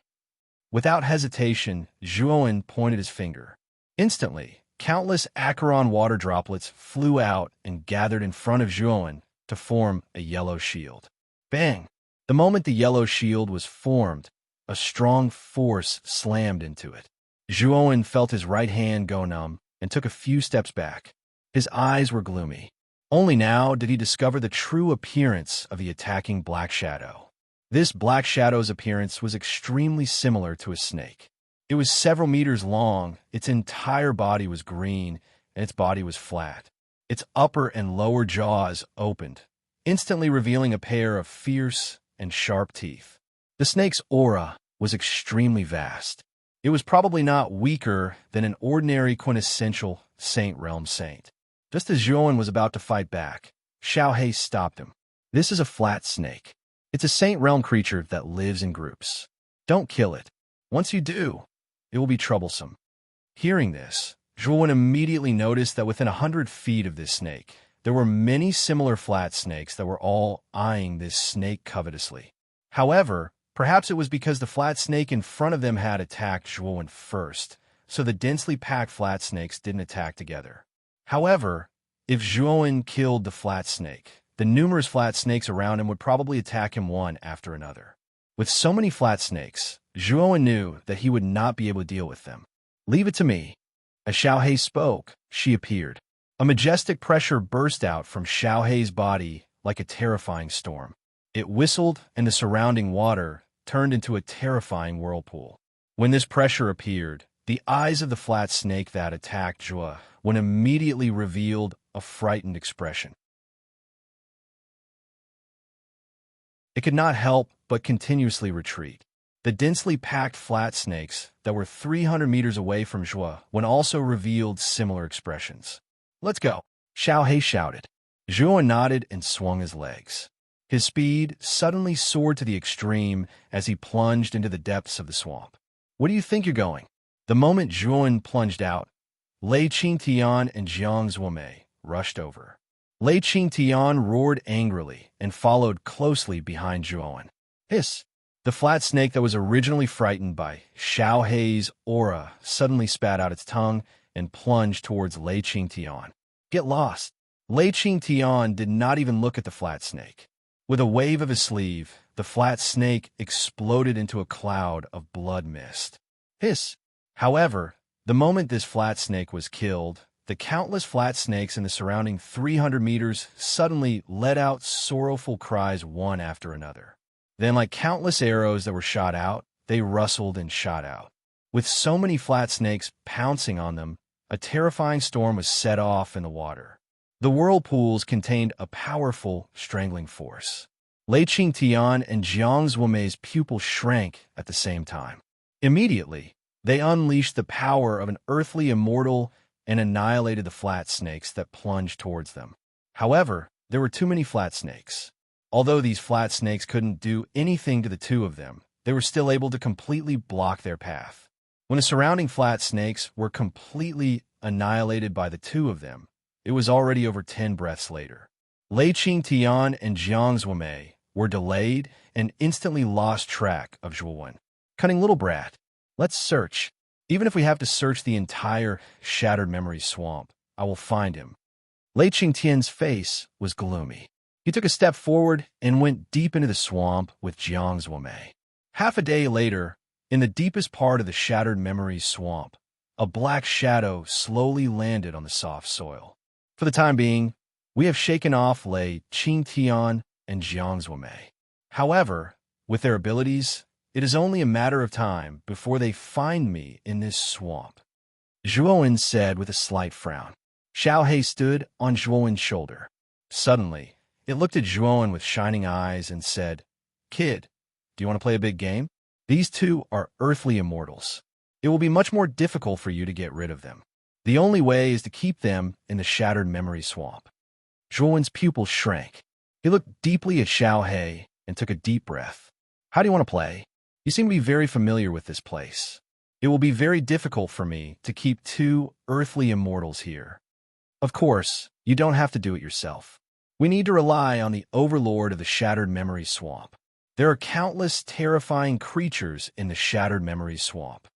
Without hesitation, Zhuowen pointed his finger. Instantly, countless Acheron water droplets flew out and gathered in front of Zhuowen to form a yellow shield. Bang! The moment the yellow shield was formed, a strong force slammed into it. Zhuowen felt his right hand go numb and took a few steps back. His eyes were gloomy. Only now did he discover the true appearance of the attacking black shadow. This black shadow's appearance was extremely similar to a snake. It was several meters long, its entire body was green, and its body was flat. Its upper and lower jaws opened, instantly revealing a pair of fierce and sharp teeth. The snake's aura was extremely vast. It was probably not weaker than an ordinary quintessential Saint Realm saint. Just as Zhuowen was about to fight back, Xiaohei stopped him. This is a flat snake. It's a Saint Realm creature that lives in groups. Don't kill it. Once you do, it will be troublesome. Hearing this, Zhuowen immediately noticed that within 100 feet of this snake, there were many similar flat snakes that were all eyeing this snake covetously. However, perhaps it was because the flat snake in front of them had attacked Zhuowen first, so the densely packed flat snakes didn't attack together. However, if Zhuowen killed the flat snake, the numerous flat snakes around him would probably attack him one after another. With so many flat snakes, Zhuowen knew that he would not be able to deal with them. Leave it to me. As Xiaohei spoke, she appeared. A majestic pressure burst out from Xiaohei's body like a terrifying storm. It whistled, and the surrounding water turned into a terrifying whirlpool. When this pressure appeared, the eyes of the flat snake that attacked Zhuowen immediately revealed a frightened expression. It could not help but continuously retreat. The densely packed flat snakes that were 300 meters away from Zhuowen also revealed similar expressions. "Let's go," Xiaohei shouted. Zhuowen nodded and swung his legs. His speed suddenly soared to the extreme as he plunged into the depths of the swamp. "Where do you think you're going?" The moment Zhuowen plunged out, Lei Qingtian and Jiang Zhuomei rushed over. Lei Qingtian roared angrily and followed closely behind Zhuowen. Hiss! The flat snake that was originally frightened by Xiaohei's aura suddenly spat out its tongue and plunged towards Lei Qingtian. "Get lost!" Lei Qingtian did not even look at the flat snake. With a wave of his sleeve, the flat snake exploded into a cloud of blood mist. Hiss! However, the moment this flat snake was killed, the countless flat snakes in the surrounding 300 meters suddenly let out sorrowful cries one after another. Then, like countless arrows that were shot out, they rustled and shot out. With so many flat snakes pouncing on them, a terrifying storm was set off in the water. The whirlpools contained a powerful, strangling force. Lei Qingtian and Jiang Zhuomei's pupils shrank at the same time. Immediately, they unleashed the power of an earthly immortal and annihilated the flat snakes that plunged towards them. However, there were too many flat snakes. Although these flat snakes couldn't do anything to the two of them, they were still able to completely block their path. When the surrounding flat snakes were completely annihilated by the two of them, it was already over 10 breaths later. Lei Qingtian and Jiang Zhuomei were delayed and instantly lost track of Zhuowen. "Cunning little brat. Let's search. Even if we have to search the entire Shattered Memories swamp, I will find him." Lei Qingtian's face was gloomy. He took a step forward and went deep into the swamp with Jiang Zhuomei. Half a day later, in the deepest part of the Shattered Memories swamp, a black shadow slowly landed on the soft soil. For the time being, we have shaken off Lei Qingtian and Jiang Zhuomei. However, with their abilities, it is only a matter of time before they find me in this swamp," Zhuowen said with a slight frown. Xiaohei stood on Zhuowen's shoulder. Suddenly, it looked at Zhuowen with shining eyes and said, "Kid, do you want to play a big game? These two are earthly immortals. It will be much more difficult for you to get rid of them. The only way is to keep them in the Shattered Memory swamp." Zhuowen's pupils shrank. He looked deeply at Xiaohei and took a deep breath. "How do you want to play? You seem to be very familiar with this place." It will be very difficult for me to keep two earthly immortals here. Of course, you don't have to do it yourself. We need to rely on the overlord of the Shattered Memories Swamp. There are countless terrifying creatures in the Shattered Memories Swamp.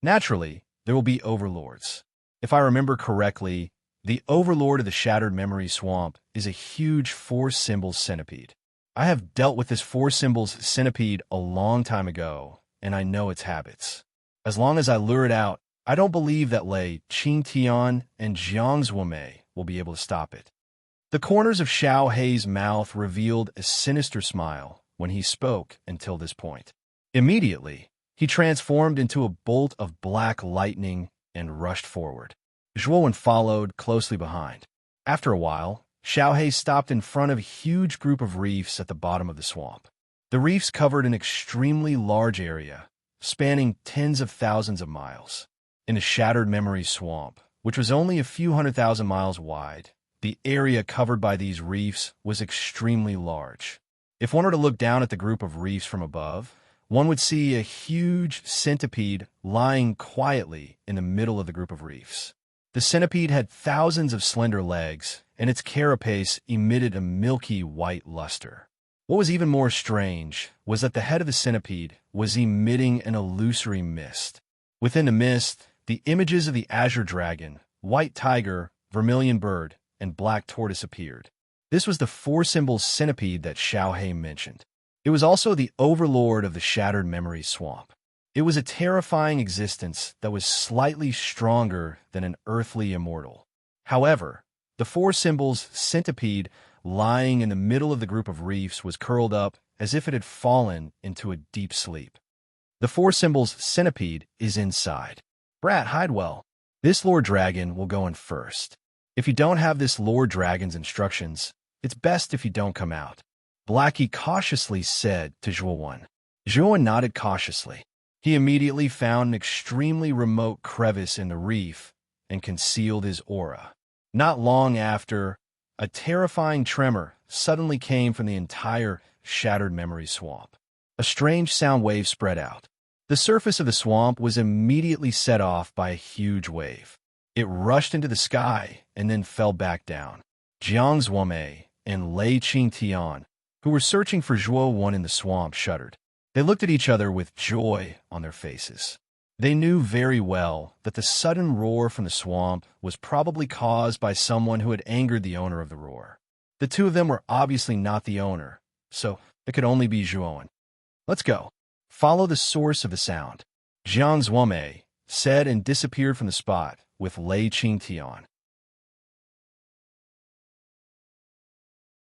Naturally, there will be overlords. If I remember correctly, the overlord of the Shattered Memories Swamp is a huge four-symbol centipede. I have dealt with this four-symbols centipede a long time ago, and I know its habits. As long as I lure it out, I don't believe that Lei Qingtian and Jiang Zuomei will be able to stop it. The corners of Xiao Hei's mouth revealed a sinister smile when he spoke until this point. Immediately, he transformed into a bolt of black lightning and rushed forward. Zhuowen followed closely behind. After a while, Xiao Hei stopped in front of a huge group of reefs at the bottom of the swamp. The reefs covered an extremely large area, spanning tens of thousands of miles. In the Shattered Memories Swamp, which was only a few 100,000 miles wide, the area covered by these reefs was extremely large. If one were to look down at the group of reefs from above, one would see a huge centipede lying quietly in the middle of the group of reefs. The centipede had thousands of slender legs, and its carapace emitted a milky white luster. What was even more strange was that the head of the centipede was emitting an illusory mist. Within the mist, the images of the azure dragon, white tiger, vermilion bird, and black tortoise appeared. This was the four-symbol centipede that Xiao Hei mentioned. It was also the overlord of the Shattered Memories Swamp. It was a terrifying existence that was slightly stronger than an earthly immortal. However, the four-symbols centipede lying in the middle of the group of reefs was curled up as if it had fallen into a deep sleep. The four-symbols centipede is inside. Brat, hide well. This Lord Dragon will go in first. If you don't have this Lord Dragon's instructions, it's best if you don't come out. Blackie cautiously said to Zhuowen. Zhuowen nodded cautiously. He immediately found an extremely remote crevice in the reef and concealed his aura. Not long after, a terrifying tremor suddenly came from the entire Shattered Memories Swamp. A strange sound wave spread out. The surface of the swamp was immediately set off by a huge wave. It rushed into the sky and then fell back down. Jiang Zuomei and Lei Qingtian, who were searching for Zhuowen in the swamp, shuddered. They looked at each other with joy on their faces. They knew very well that the sudden roar from the swamp was probably caused by someone who had angered the owner of the roar. The two of them were obviously not the owner, so it could only be Zhuowen. Let's go. Follow the source of the sound, Jiang Zuomei said and disappeared from the spot with Lei Qingtian.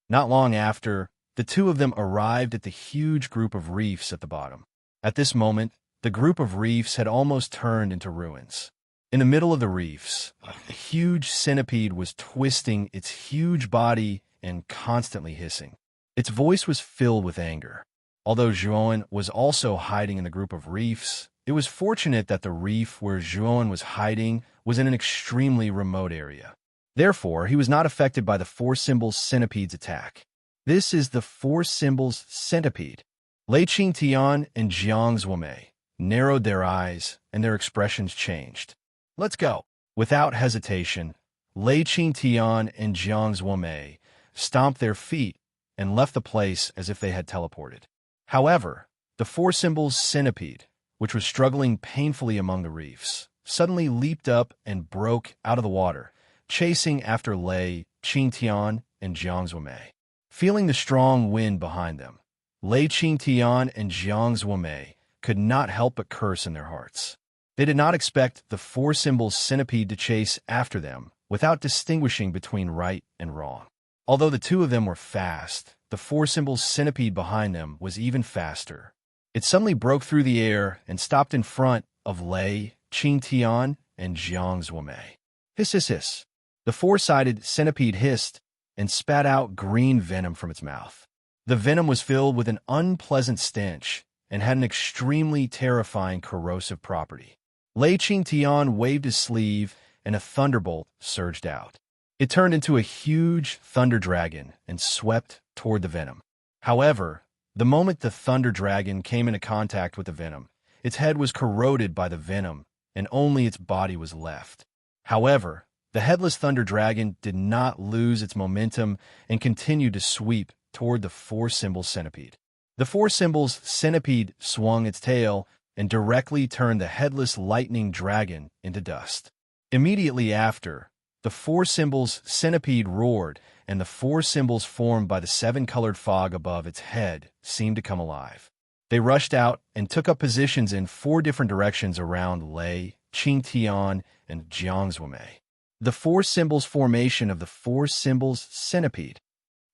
Not long after, the two of them arrived at the huge group of reefs at the bottom. At this moment, the group of reefs had almost turned into ruins. In the middle of the reefs, a huge centipede was twisting its huge body and constantly hissing. Its voice was filled with anger. Although Zhuowen was also hiding in the group of reefs, it was fortunate that the reef where Zhuowen was hiding was in an extremely remote area. Therefore, he was not affected by the four-symbols centipede's attack. This is the four-symbols centipede. Lei Qingtian and Jiang Zuomei narrowed their eyes, and their expressions changed. Let's go. Without hesitation, Lei Qingtian and Jiang Zuomei stomped their feet and left the place as if they had teleported. However, the four-symbols centipede, which was struggling painfully among the reefs, suddenly leaped up and broke out of the water, chasing after Lei Qingtian and Jiang Zuomei. Feeling the strong wind behind them, Lei Qingtian and Jiang Zuomei could not help but curse in their hearts. They did not expect the four-symbols centipede to chase after them without distinguishing between right and wrong. Although the two of them were fast, the four-symbols centipede behind them was even faster. It suddenly broke through the air and stopped in front of Lei Qingtian and Jiang Zuomei. Hiss, hiss, hiss. The four-sided centipede hissed and spat out green venom from its mouth. The venom was filled with an unpleasant stench and had an extremely terrifying corrosive property. Lei Qingtian waved his sleeve, and a thunderbolt surged out. It turned into a huge thunder dragon and swept toward the venom. However, The moment the thunder dragon came into contact with the venom, its head was corroded by the venom, and only its body was left. However, the headless thunder dragon did not lose its momentum and continued to sweep toward the four-symbol centipede. The four-symbols centipede swung its tail and directly turned the headless lightning dragon into dust. Immediately after, the four-symbols centipede roared, and the four symbols formed by the seven-colored fog above its head seemed to come alive. They rushed out and took up positions in four different directions around Lei, Qingtian, and Jiangzuomei. The four symbols formation of the four symbols centipede.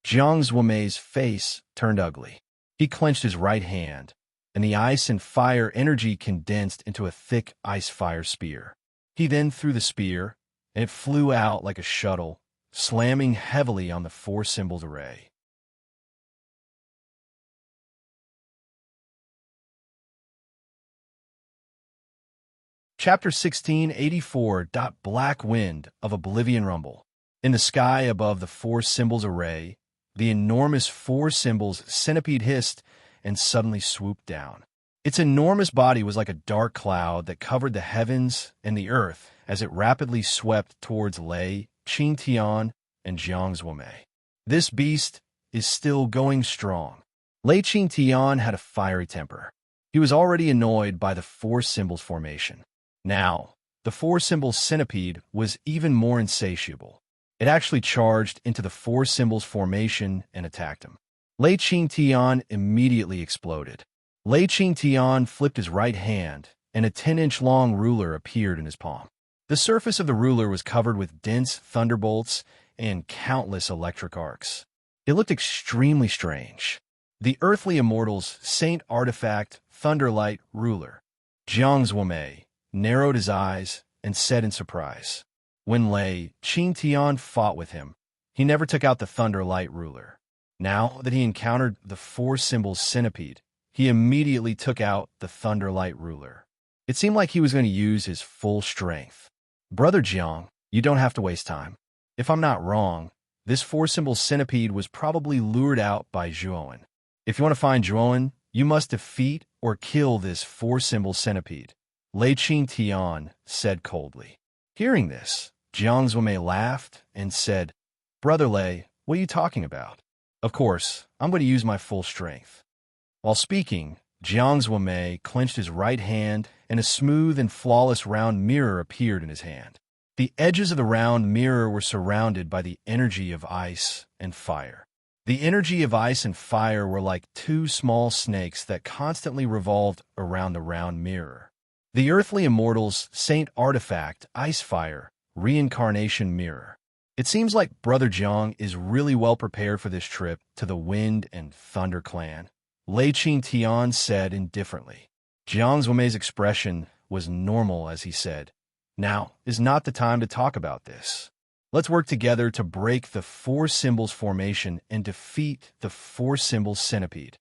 Jiangzuomei's face turned ugly. He clenched his right hand, and the ice and fire energy condensed into a thick ice-fire spear. He then threw the spear, and it flew out like a shuttle, slamming heavily on the four symbols array. Chapter 1684. Black Wind of Oblivion Rumble. In the sky above the four symbols array, the enormous four symbols centipede hissed and suddenly swooped down. Its enormous body was like a dark cloud that covered the heavens and the earth as it rapidly swept towards Lei, Qingtian, and Jiangzuomei. This beast is still going strong. Lei Qingtian had a fiery temper. He was already annoyed by the four symbols formation. Now, the four symbols centipede was even more insatiable. It actually charged into the four symbols formation and attacked him. Lei Qingtian immediately exploded. Lei Qingtian flipped his right hand, and a 10-inch long ruler appeared in his palm. The surface of the ruler was covered with dense thunderbolts and countless electric arcs. It looked extremely strange. The earthly immortal's saint artifact thunderlight ruler. Jiangzuomei narrowed his eyes and said in surprise. When Lei Qingtian fought with him, he never took out the thunderlight ruler. Now that he encountered the four symbols centipede, he immediately took out the thunderlight ruler. It seemed like he was going to use his full strength. Brother Jiang, you don't have to waste time. If I'm not wrong, this four symbols centipede was probably lured out by Zhuowen. If you want to find Zhuowen, you must defeat or kill this four symbols centipede. Lei Qingtian said coldly. Hearing this, Jiangzuomei laughed and said, Brother Lei, what are you talking about? Of course, I'm going to use my full strength. While speaking, Jiangzuomei clenched his right hand, and a smooth and flawless round mirror appeared in his hand. The edges of the round mirror were surrounded by the energy of ice and fire. The energy of ice and fire were like two small snakes that constantly revolved around the round mirror. The earthly immortal's saint artifact, Ice-Fire, reincarnation mirror. It seems like Brother Jiang is really well prepared for this trip to the Wind and Thunder clan, Lei Qingtian said indifferently. Jiangzuomei's expression was normal as he said, Now is not the time to talk about this. Let's work together to break the four symbols formation and defeat the four symbols centipede.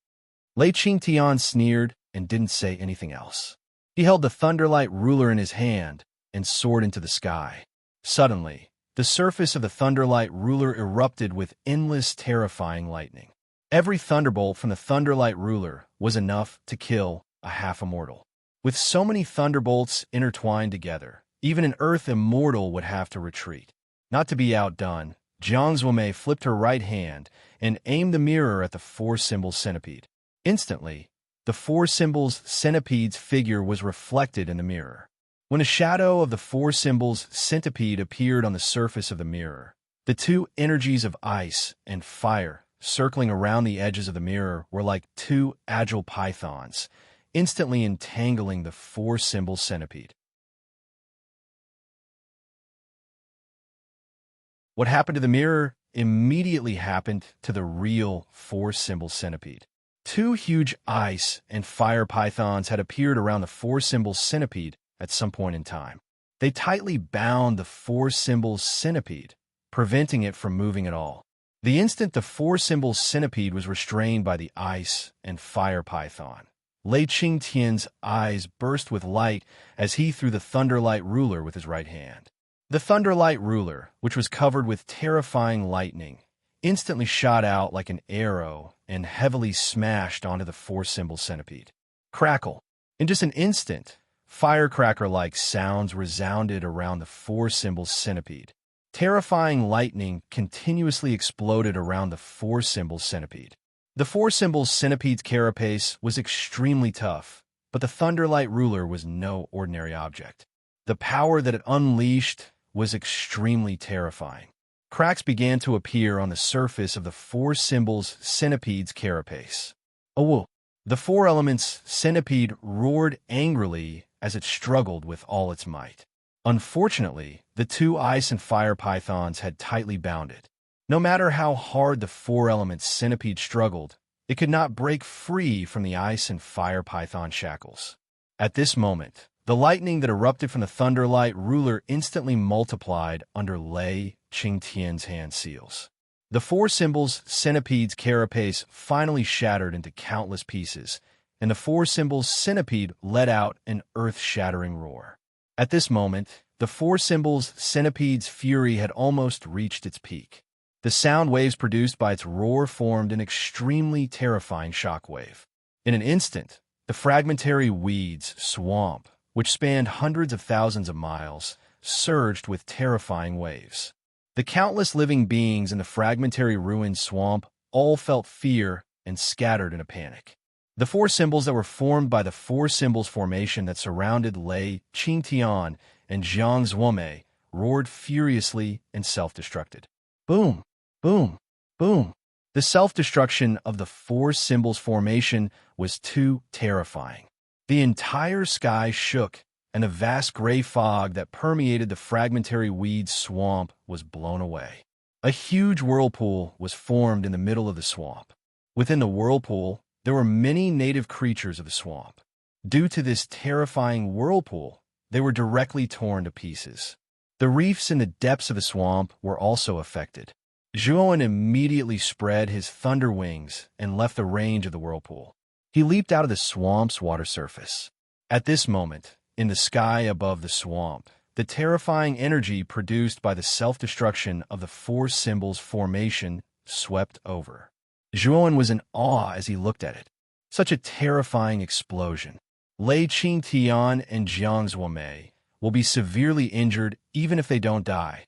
Lei Qingtian sneered and didn't say anything else. He held the thunderlight ruler in his hand and soared into the sky. Suddenly, the surface of the thunderlight ruler erupted with endless terrifying lightning. Every thunderbolt from the thunderlight ruler was enough to kill a half-immortal. With so many thunderbolts intertwined together, even an earth immortal would have to retreat. Not to be outdone, Jiangzuomei flipped her right hand and aimed the mirror at the four symbols centipede. Instantly, the four symbols centipede's figure was reflected in the mirror. When a shadow of the four symbols centipede appeared on the surface of the mirror, the two energies of ice and fire circling around the edges of the mirror were like two agile pythons, instantly entangling the four symbols centipede. What happened to the mirror immediately happened to the real four symbols centipede. Two huge ice and fire pythons had appeared around the four symbols centipede at some point in time. They tightly bound the four symbols centipede, preventing it from moving at all. The instant the four symbols centipede was restrained by the ice and fire python, Lei Qingtian's eyes burst with light as he threw the thunderlight ruler with his right hand. The thunderlight ruler, which was covered with terrifying lightning, instantly shot out like an arrow and heavily smashed onto the four-symbol centipede. Crackle. In just an instant, firecracker-like sounds resounded around the four-symbol centipede. Terrifying lightning continuously exploded around the four-symbol centipede. The four-symbol centipede's carapace was extremely tough, but the Thunderlight ruler was no ordinary object. The power that it unleashed was extremely terrifying. Cracks began to appear on the surface of the four symbols centipede's carapace. Oh, the four elements centipede roared angrily as it struggled with all its might. Unfortunately, the two ice and fire pythons had tightly bound it. No matter how hard the four elements centipede struggled, it could not break free from the ice and fire python shackles. At this moment, the lightning that erupted from the Thunderlight ruler instantly multiplied under Lei Qingtian's hand seals. The four symbols centipede's carapace finally shattered into countless pieces, and the four symbols centipede let out an earth-shattering roar. At this moment, the four symbols centipede's fury had almost reached its peak. The sound waves produced by its roar formed an extremely terrifying shockwave. In an instant, the fragmentary weeds swamp, which spanned hundreds of thousands of miles, surged with terrifying waves. The countless living beings in the fragmentary ruined swamp all felt fear and scattered in a panic. The four symbols that were formed by the four symbols formation that surrounded Lei Qingtian and Jiang Zuomei roared furiously and self-destructed. Boom, boom, boom. The self-destruction of the four symbols formation was too terrifying. The entire sky shook, and the vast gray fog that permeated the fragmentary weed swamp was blown away. A huge whirlpool was formed in the middle of the swamp. Within the whirlpool, there were many native creatures of the swamp. Due to this terrifying whirlpool, they were directly torn to pieces. The reefs in the depths of the swamp were also affected. Zhuowen immediately spread his thunder wings and left the range of the whirlpool. He leaped out of the swamp's water surface. At this moment, in the sky above the swamp, the terrifying energy produced by the self-destruction of the four symbols formation swept over. Zhuowen was in awe as he looked at it. Such a terrifying explosion. Lei Qingtian and Jiang Zuomei will be severely injured even if they don't die.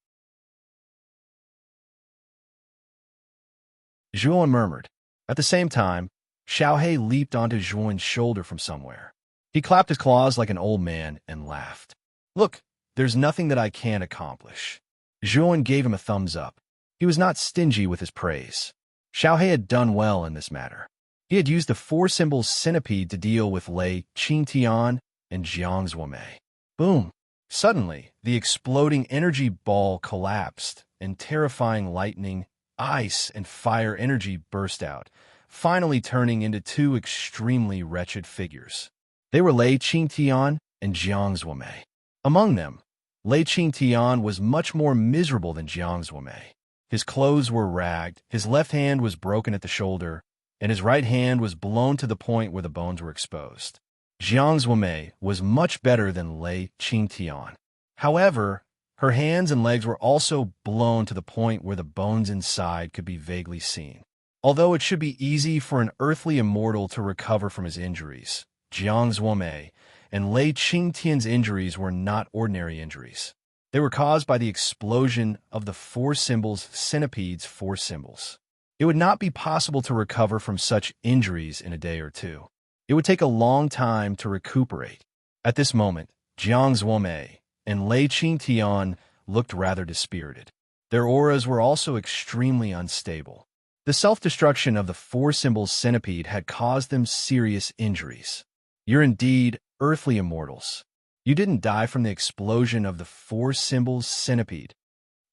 Zhuowen murmured. At the same time, Xiaohe leaped onto Zhuowen's shoulder from somewhere. He clapped his claws like an old man and laughed. Look, there's nothing that I can't accomplish. Zhuowen gave him a thumbs up. He was not stingy with his praise. Xiaohe had done well in this matter. He had used the four symbols centipede to deal with Lei Qingtian and Jiang Zuomei. Boom! Suddenly, the exploding energy ball collapsed, and terrifying lightning, ice, and fire energy burst out, finally turning into two extremely wretched figures. They were Lei Qingtian and Jiang Zuomei. Among them, Lei Qingtian was much more miserable than Jiang Zuomei. His clothes were ragged, his left hand was broken at the shoulder, and his right hand was blown to the point where the bones were exposed. Jiang Zuomei was much better than Lei Qingtian. However, her hands and legs were also blown to the point where the bones inside could be vaguely seen. Although it should be easy for an earthly immortal to recover from his injuries, Jiang Zuomei and Lei Qingtian's injuries were not ordinary injuries. They were caused by the explosion of the four symbols centipede's four symbols. It would not be possible to recover from such injuries in a day or two. It would take a long time to recuperate. At this moment, Jiang Zuomei and Lei Qingtian looked rather dispirited. Their auras were also extremely unstable. The self-destruction of the four symbols centipede had caused them serious injuries. You're indeed earthly immortals. You didn't die from the explosion of the four symbols centipede.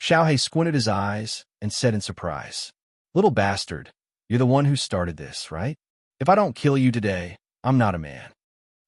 Xiaohe squinted his eyes and said in surprise, Little bastard, you're the one who started this, right? If I don't kill you today, I'm not a man.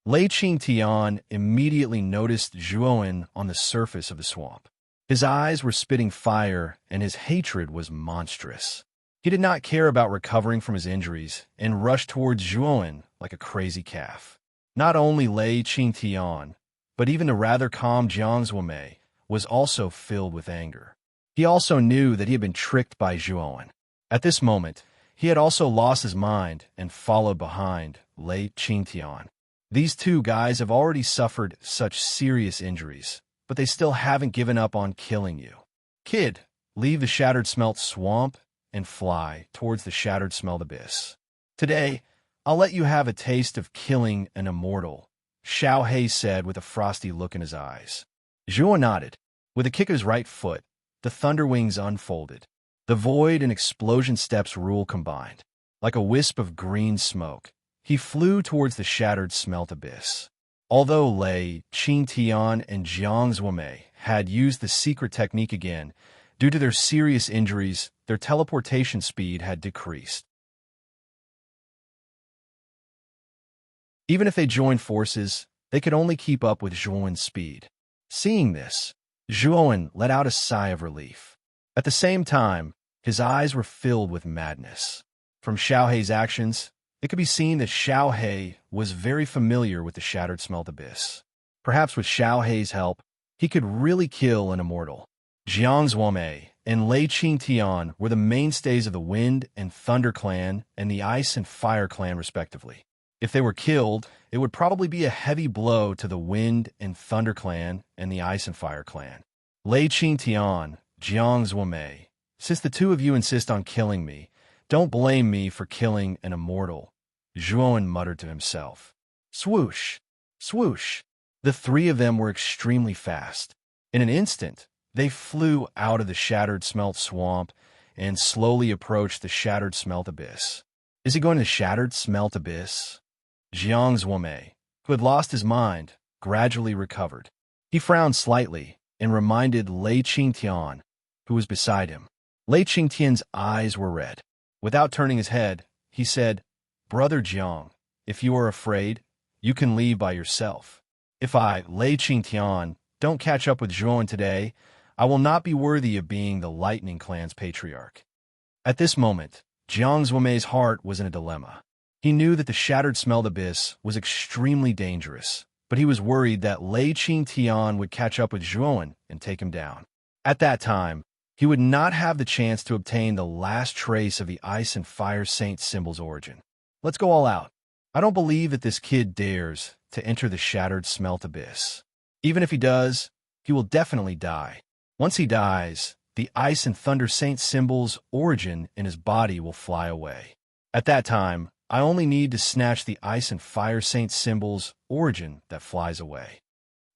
Lei Qingtian immediately noticed Zhuowen on the surface of the swamp. His eyes were spitting fire, and his hatred was monstrous. He did not care about recovering from his injuries and rushed towards Zhuowen like a crazy calf. Not only Lei Qingtian, but even the rather calm Jiang Zuomei was also filled with anger. He also knew that he had been tricked by Zhuowen. At this moment, he had also lost his mind and followed behind Lei Qingtian. These two guys have already suffered such serious injuries, but they still haven't given up on killing you. Kid, leave the shattered smelt swamp and fly towards the shattered smelt abyss. Today, I'll let you have a taste of killing an immortal, Xiao He said with a frosty look in his eyes. Zhuo nodded. With a kick of his right foot, the thunder wings unfolded. The void and explosion steps rule combined. Like a wisp of green smoke, he flew towards the shattered smelt abyss. Although Lei Qingtian and Jiang Zhuomei had used the secret technique again, due to their serious injuries, their teleportation speed had decreased. Even if they joined forces, they could only keep up with Zhuowen's speed. Seeing this, Zhuowen let out a sigh of relief. At the same time, his eyes were filled with madness. From Xiao Hei's actions, it could be seen that Xiao He was very familiar with the shattered smelt abyss. Perhaps with Xiao Hei's help, he could really kill an immortal. Jiang Zhuomei and Lei Qingtian were the mainstays of the Wind and Thunder clan and the Ice and Fire clan respectively. If they were killed, it would probably be a heavy blow to the Wind and Thunder clan and the Ice and Fire clan. Lei Qingtian, Jiang Zhuomei, since the two of you insist on killing me, don't blame me for killing an immortal, Zhuowen muttered to himself. Swoosh! Swoosh! The three of them were extremely fast. In an instant, they flew out of the shattered smelt swamp and slowly approached the shattered smelt abyss. Is he going to the shattered smelt abyss? Jiang Zhuomei, who had lost his mind, gradually recovered. He frowned slightly and reminded Lei Qingtian, who was beside him. Lei Qingtian's eyes were red. Without turning his head, he said, Brother Jiang, if you are afraid, you can leave by yourself. If I, Lei Qingtian, don't catch up with Zhuowen today, I will not be worthy of being the Lightning Clan's patriarch. At this moment, Jiang Zhuomei's heart was in a dilemma. He knew that the shattered smelt abyss was extremely dangerous, but he was worried that Lei Qingtian would catch up with Zhuowen and take him down. At that time, he would not have the chance to obtain the last trace of the Ice and Fire Saint symbol's origin. Let's go all out. I don't believe that this kid dares to enter the shattered smelt abyss. Even if he does, he will definitely die. Once he dies, the Ice and Thunder Saint symbol's origin in his body will fly away. At that time, I only need to snatch the Ice and Fire Saint symbol's origin that flies away.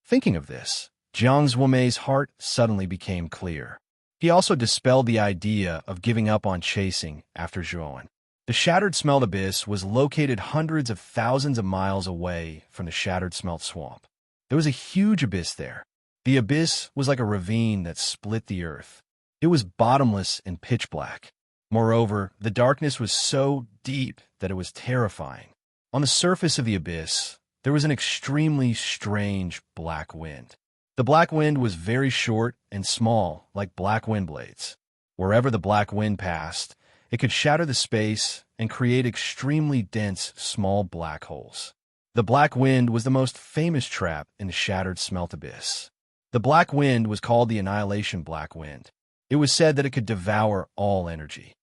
Thinking of this, Jiang Zhuomei's heart suddenly became clear. He also dispelled the idea of giving up on chasing after Zhuowen. The shattered smelt abyss was located hundreds of thousands of miles away from the shattered smelt swamp. There was a huge abyss there. The abyss was like a ravine that split the earth. It was bottomless and pitch black. Moreover, the darkness was so deep that it was terrifying. On the surface of the abyss, there was an extremely strange black wind. The black wind was very short and small, like black wind blades. Wherever the black wind passed, it could shatter the space and create extremely dense, small black holes. The black wind was the most famous trap in the shattered smelt abyss. The black wind was called the Annihilation Black Wind. It was said that it could devour all energy.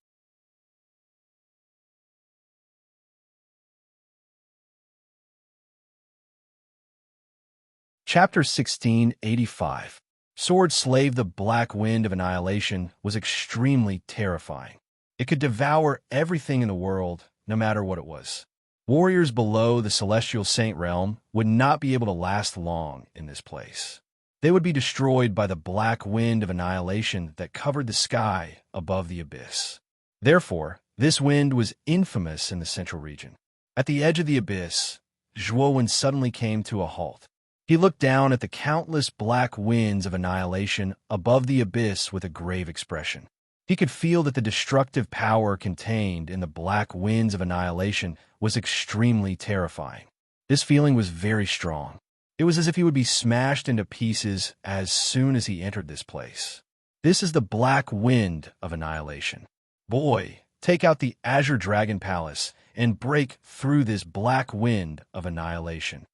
Chapter 1685. Sword Slave. The black wind of annihilation was extremely terrifying. It could devour everything in the world, no matter what it was. Warriors below the Celestial Saint Realm would not be able to last long in this place. They would be destroyed by the black wind of annihilation that covered the sky above the abyss. Therefore, this wind was infamous in the central region. At the edge of the abyss, Zhuowen suddenly came to a halt. He looked down at the countless black winds of annihilation above the abyss with a grave expression. He could feel that the destructive power contained in the black winds of annihilation was extremely terrifying. This feeling was very strong. It was as if he would be smashed into pieces as soon as he entered this place. This is the black wind of annihilation. Boy, take out the Azure Dragon Palace and break through this black wind of annihilation,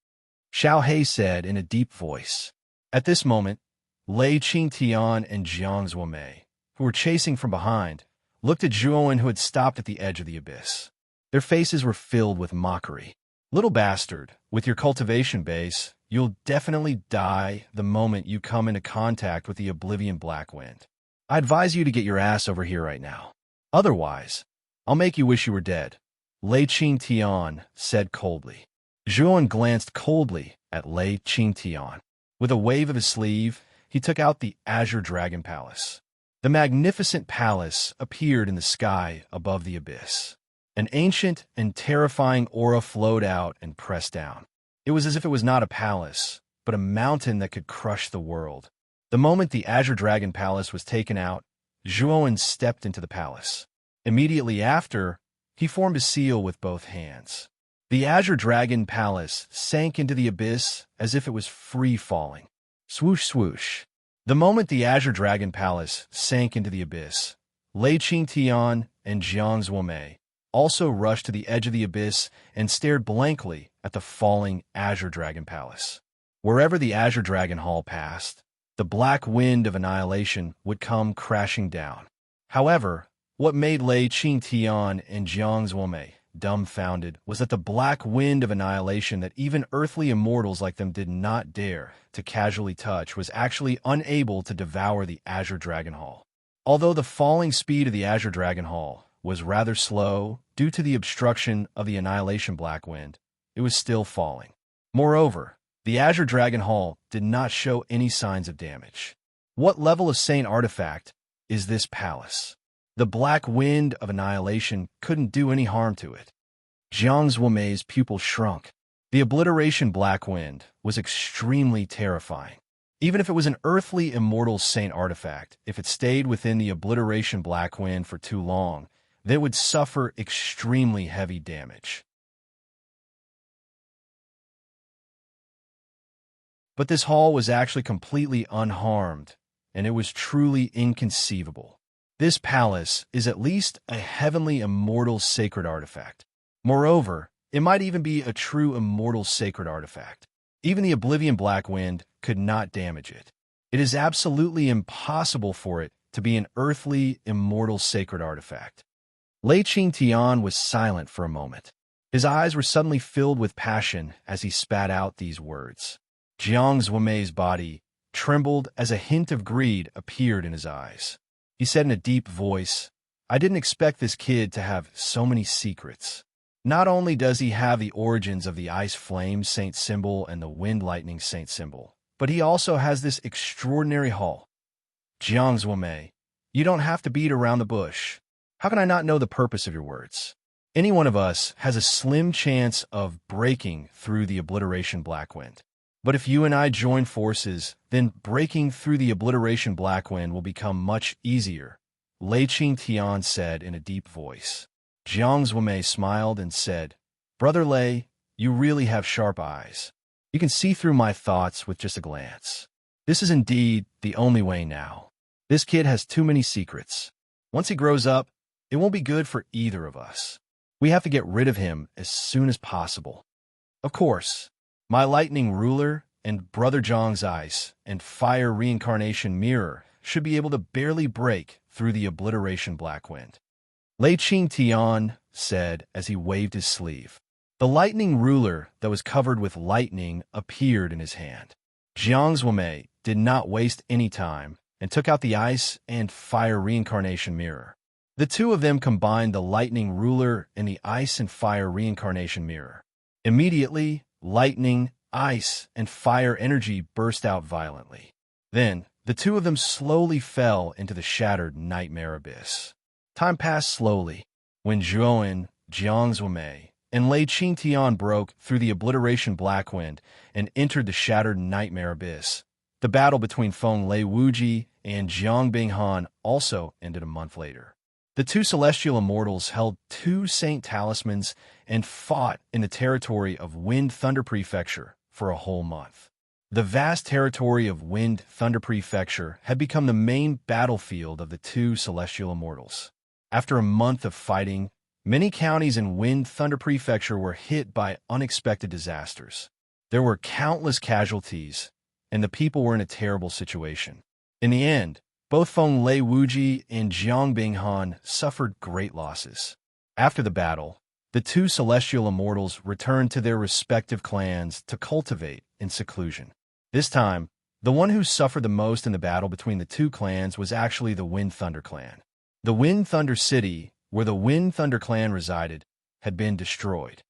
Xiao He said in a deep voice. At this moment, Lei Qingtian and Jiang Zhuomei, who were chasing from behind, looked at Zhuowen, who had stopped at the edge of the abyss. Their faces were filled with mockery. "Little bastard, with your cultivation base, you'll definitely die the moment you come into contact with the Oblivion Black Wind. I advise you to get your ass over here right now. Otherwise, I'll make you wish you were dead," Lei Qingtian said coldly. Zhuowen glanced coldly at Lei Qingtian. With a wave of his sleeve, he took out the Azure Dragon Palace. The magnificent palace appeared in the sky above the abyss. An ancient and terrifying aura flowed out and pressed down. It was as if it was not a palace, but a mountain that could crush the world. The moment the Azure Dragon Palace was taken out, Zhuowen stepped into the palace. Immediately after, he formed a seal with both hands. The Azure Dragon Palace sank into the abyss as if it was free-falling. Swoosh, swoosh. The moment the Azure Dragon Palace sank into the abyss, Lei Qingtian and Jiang Zuomei also rushed to the edge of the abyss and stared blankly at the falling Azure Dragon Palace. Wherever the Azure Dragon Hall passed, the black wind of annihilation would come crashing down. However, what made Lei Qingtian and Jiang Zuomei dumbfounded was that the black wind of annihilation that even earthly immortals like them did not dare to casually touch was actually unable to devour the Azure Dragon Hall. Although the falling speed of the Azure Dragon Hall was rather slow due to the obstruction of the Annihilation Black Wind, it was still falling. Moreover, the Azure Dragon Hall did not show any signs of damage. What level of Saint artifact is this palace? The black wind of annihilation couldn't do any harm to it. Jiang Zuomei's pupil shrunk. The Obliteration Black Wind was extremely terrifying. Even if it was an earthly immortal Saint artifact, if it stayed within the Obliteration Black Wind for too long, they would suffer extremely heavy damage. But this hall was actually completely unharmed, and it was truly inconceivable. This palace is at least a heavenly immortal sacred artifact. Moreover, it might even be a true immortal sacred artifact. Even the Oblivion Black Wind could not damage it. It is absolutely impossible for it to be an earthly immortal sacred artifact. Lei Qingtian was silent for a moment. His eyes were suddenly filled with passion as he spat out these words. Jiang Zuomei's body trembled as a hint of greed appeared in his eyes. He said in a deep voice, "I didn't expect this kid to have so many secrets. Not only does he have the origins of the Ice Flame Saint symbol and the Wind Lightning Saint symbol, but he also has this extraordinary hall. Jiang Zuomei, you don't have to beat around the bush. How can I not know the purpose of your words? Any one of us has a slim chance of breaking through the Obliteration Black Wind. But if you and I join forces, then breaking through the Obliteration Black Wind will become much easier," Lei Qingtian said in a deep voice. Jiang Zuomei smiled and said, "Brother Lei, you really have sharp eyes. You can see through my thoughts with just a glance. This is indeed the only way now. This kid has too many secrets. Once he grows up, it won't be good for either of us. We have to get rid of him as soon as possible. Of course, my lightning ruler and Brother Zhang's ice and fire reincarnation mirror should be able to barely break through the Obliteration Black Wind," Lei Qingtian said as he waved his sleeve. The lightning ruler that was covered with lightning appeared in his hand. Jiang Zuomei did not waste any time and took out the ice and fire reincarnation mirror. The two of them combined the lightning ruler and the ice and fire reincarnation mirror. Immediately, lightning, ice, and fire energy burst out violently. Then, the two of them slowly fell into the shattered nightmare abyss. Time passed slowly. When Zhuowen, Jiang Zuomei, and Lei Qingtian broke through the Obliteration Black Wind and entered the shattered nightmare abyss, the battle between Feng Lei Wuji and Jiang Binghan also ended a month later. The two celestial immortals held 2 saint talismans and fought in the territory of Wind Thunder Prefecture for a whole month. The vast territory of Wind Thunder Prefecture had become the main battlefield of the 2 celestial immortals. After a month of fighting, many counties in Wind Thunder Prefecture were hit by unexpected disasters. There were countless casualties, and the people were in a terrible situation. In the end, both Feng Lei Wuji and Jiang Binghan suffered great losses. After the battle, the two celestial immortals returned to their respective clans to cultivate in seclusion. This time, the one who suffered the most in the battle between the two clans was actually the Wind Thunder clan. The Wind Thunder city, where the Wind Thunder clan resided, had been destroyed.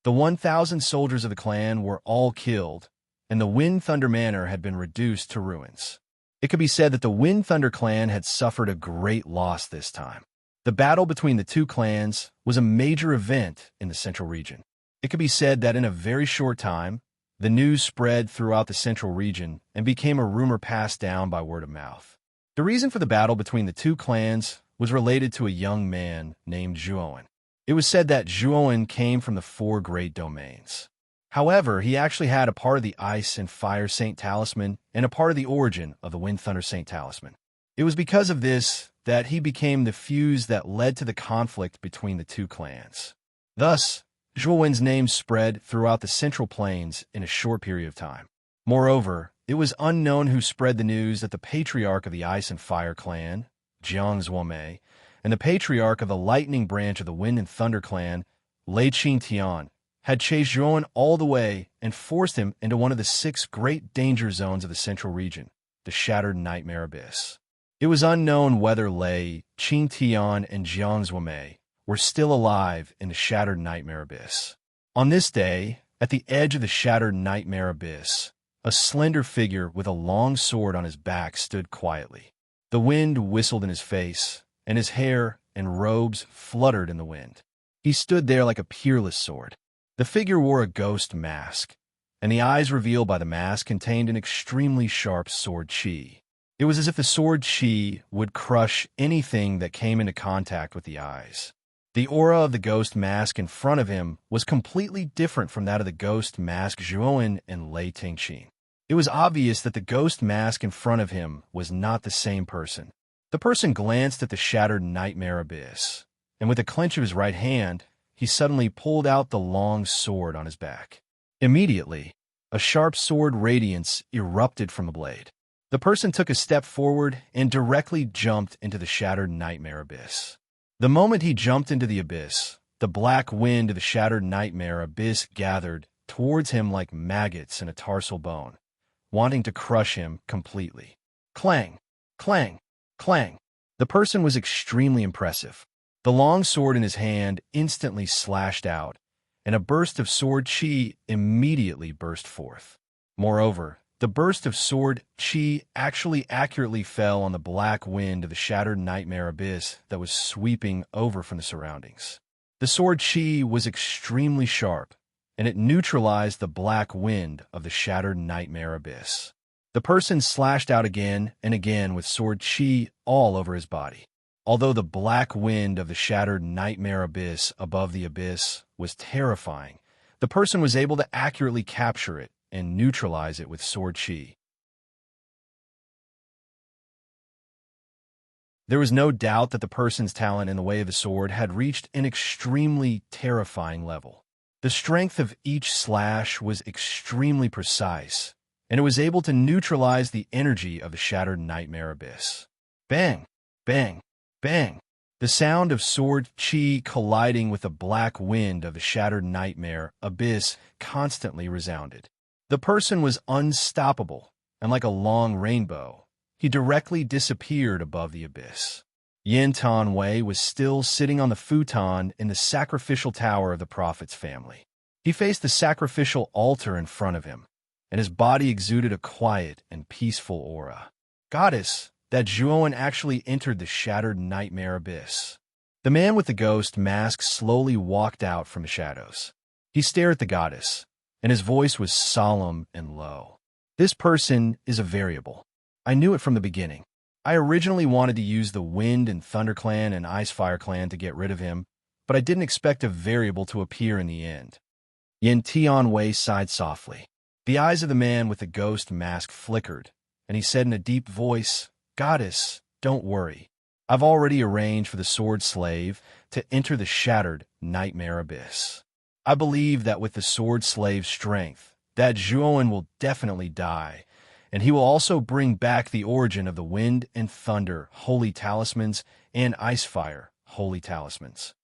The 1,000 soldiers of the clan were all killed, and the Wind Thunder Manor had been reduced to ruins. It could be said that the Wind Thunder clan had suffered a great loss this time. The battle between the two clans was a major event in the central region. It could be said that in a very short time, the news spread throughout the central region and became a rumor passed down by word of mouth. The reason for the battle between the two clans was related to a young man named Zhuowen. It was said that Zhuowen came from the four great domains. However, he actually had a part of the Ice and Fire Saint Talisman and a part of the origin of the Wind Thunder Saint Talisman. It was because of this that he became the fuse that led to the conflict between the two clans. Thus, Zhuowen's name spread throughout the Central Plains in a short period of time. Moreover, it was unknown who spread the news that the patriarch of the Ice and Fire clan, Jiang Zhuomei, and the patriarch of the Lightning branch of the Wind and Thunder clan, Lei Qingtian, had chased Zhuowen all the way and forced him into one of the 6 great danger zones of the central region, the Shattered Nightmare Abyss. It was unknown whether Lei Qingtian and Jiang Zhuomei were still alive in the Shattered Nightmare Abyss. On this day, at the edge of the Shattered Nightmare Abyss, a slender figure with a long sword on his back stood quietly. The wind whistled in his face, and his hair and robes fluttered in the wind. He stood there like a peerless sword. The figure wore a ghost mask, and the eyes revealed by the mask contained an extremely sharp sword chi. It was as if the sword chi would crush anything that came into contact with the eyes. The aura of the ghost mask in front of him was completely different from that of the ghost mask Zhuowen and Lei Tingqin. It was obvious that the ghost mask in front of him was not the same person. The person glanced at the Shattered Nightmare Abyss, and with a clench of his right hand, he suddenly pulled out the long sword on his back. Immediately, a sharp sword radiance erupted from the blade. The person took a step forward and directly jumped into the Shattered Nightmare Abyss. The moment he jumped into the abyss, the black wind of the Shattered Nightmare Abyss gathered towards him like maggots in a tarsal bone, wanting to crush him completely. Clang! Clang! Clang! The person was extremely impressive. The long sword in his hand instantly slashed out, and a burst of sword chi immediately burst forth. Moreover, the burst of sword chi actually accurately fell on the black wind of the Shattered Nightmare Abyss that was sweeping over from the surroundings. The sword chi was extremely sharp, and it neutralized the black wind of the Shattered Nightmare Abyss. The person slashed out again and again with sword chi all over his body. Although the black wind of the Shattered Nightmare Abyss above the abyss was terrifying, the person was able to accurately capture it and neutralize it with sword chi. There was no doubt that the person's talent in the way of the sword had reached an extremely terrifying level. The strength of each slash was extremely precise, and it was able to neutralize the energy of the Shattered Nightmare Abyss. Bang! Bang! Bang! The sound of sword chi colliding with the black wind of the Shattered Nightmare Abyss constantly resounded. The person was unstoppable, and like a long rainbow, he directly disappeared above the abyss. Yin Tan Wei was still sitting on the futon in the sacrificial tower of the prophet's family. He faced the sacrificial altar in front of him, and his body exuded a quiet and peaceful aura. Goddess, that Zhuowen actually entered the Shattered Nightmare Abyss. The man with the ghost mask slowly walked out from the shadows. He stared at the goddess, and his voice was solemn and low. This person is a variable. I knew it from the beginning. I originally wanted to use the Wind and Thunder clan and Ice Fire clan to get rid of him, but I didn't expect a variable to appear in the end. Yin Tian Wei sighed softly. The eyes of the man with the ghost mask flickered, and he said in a deep voice, "Goddess, don't worry. I've already arranged for the sword slave to enter the Shattered Nightmare Abyss. I believe that with the sword slave's strength, that Zhuowen will definitely die, and he will also bring back the origin of the wind and thunder holy talismans and ice fire holy talismans.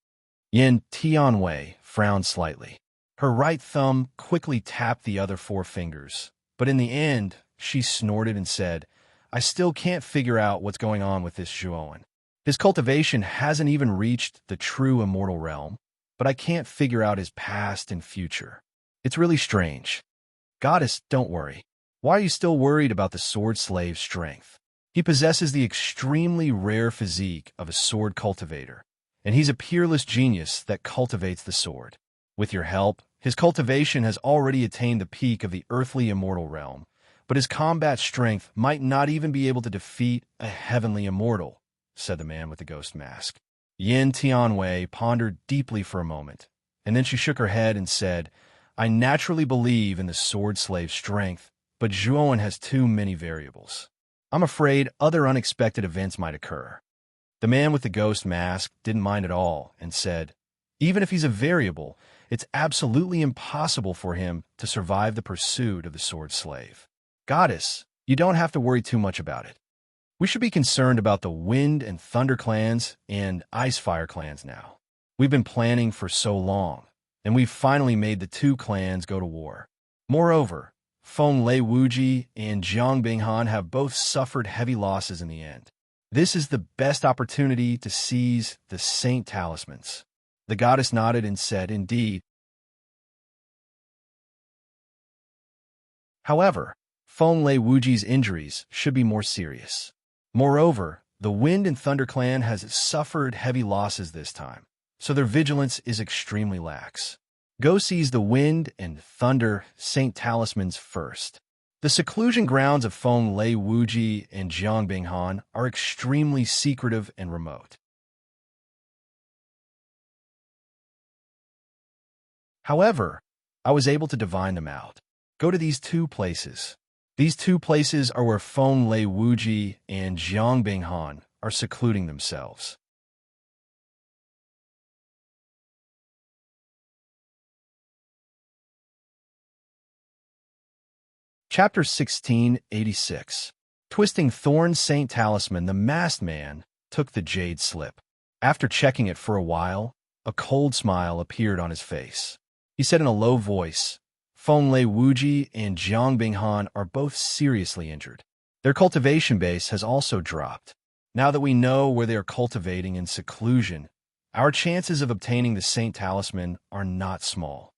Yin Tianwei frowned slightly. Her right thumb quickly tapped the other four fingers, but in the end, she snorted and said, I still can't figure out what's going on with this Zhuowen. His cultivation hasn't even reached the true immortal realm, but I can't figure out his past and future. It's really strange. Goddess, don't worry. Why are you still worried about the sword slave's strength? He possesses the extremely rare physique of a sword cultivator, and he's a peerless genius that cultivates the sword. With your help, his cultivation has already attained the peak of the earthly immortal realm, but his combat strength might not even be able to defeat a heavenly immortal, said the man with the ghost mask. Yin Tianwei pondered deeply for a moment, and then she shook her head and said, I naturally believe in the sword slave's strength, but Zhuowen has too many variables. I'm afraid other unexpected events might occur. The man with the ghost mask didn't mind at all and said, even if he's a variable, it's absolutely impossible for him to survive the pursuit of the sword slave. Goddess, you don't have to worry too much about it. We should be concerned about the Wind and Thunder clans and Ice Fire clans now. We've been planning for so long, and we've finally made the two clans go to war. Moreover, Feng Lei Wuji and Jiang Binghan have both suffered heavy losses in the end. This is the best opportunity to seize the Saint Talismans. The goddess nodded and said, indeed. However, Feng Lei Wuji's injuries should be more serious. Moreover, the Wind and Thunder clan has suffered heavy losses this time, so their vigilance is extremely lax. Go seize the Wind and Thunder Saint Talismans first. The seclusion grounds of Feng Lei Wuji and Jiang Binghan are extremely secretive and remote. However, I was able to divine them out. Go to these two places. These two places are where Feng Lei Wuji and Jiang Binghan are secluding themselves. Chapter 1686. Twisting Thorn's Saint Talisman, the masked man took the jade slip. After checking it for a while, a cold smile appeared on his face. He said in a low voice, Feng Lei Wuji and Jiang Binghan are both seriously injured. Their cultivation base has also dropped. Now that we know where they are cultivating in seclusion, our chances of obtaining the Saint Talisman are not small.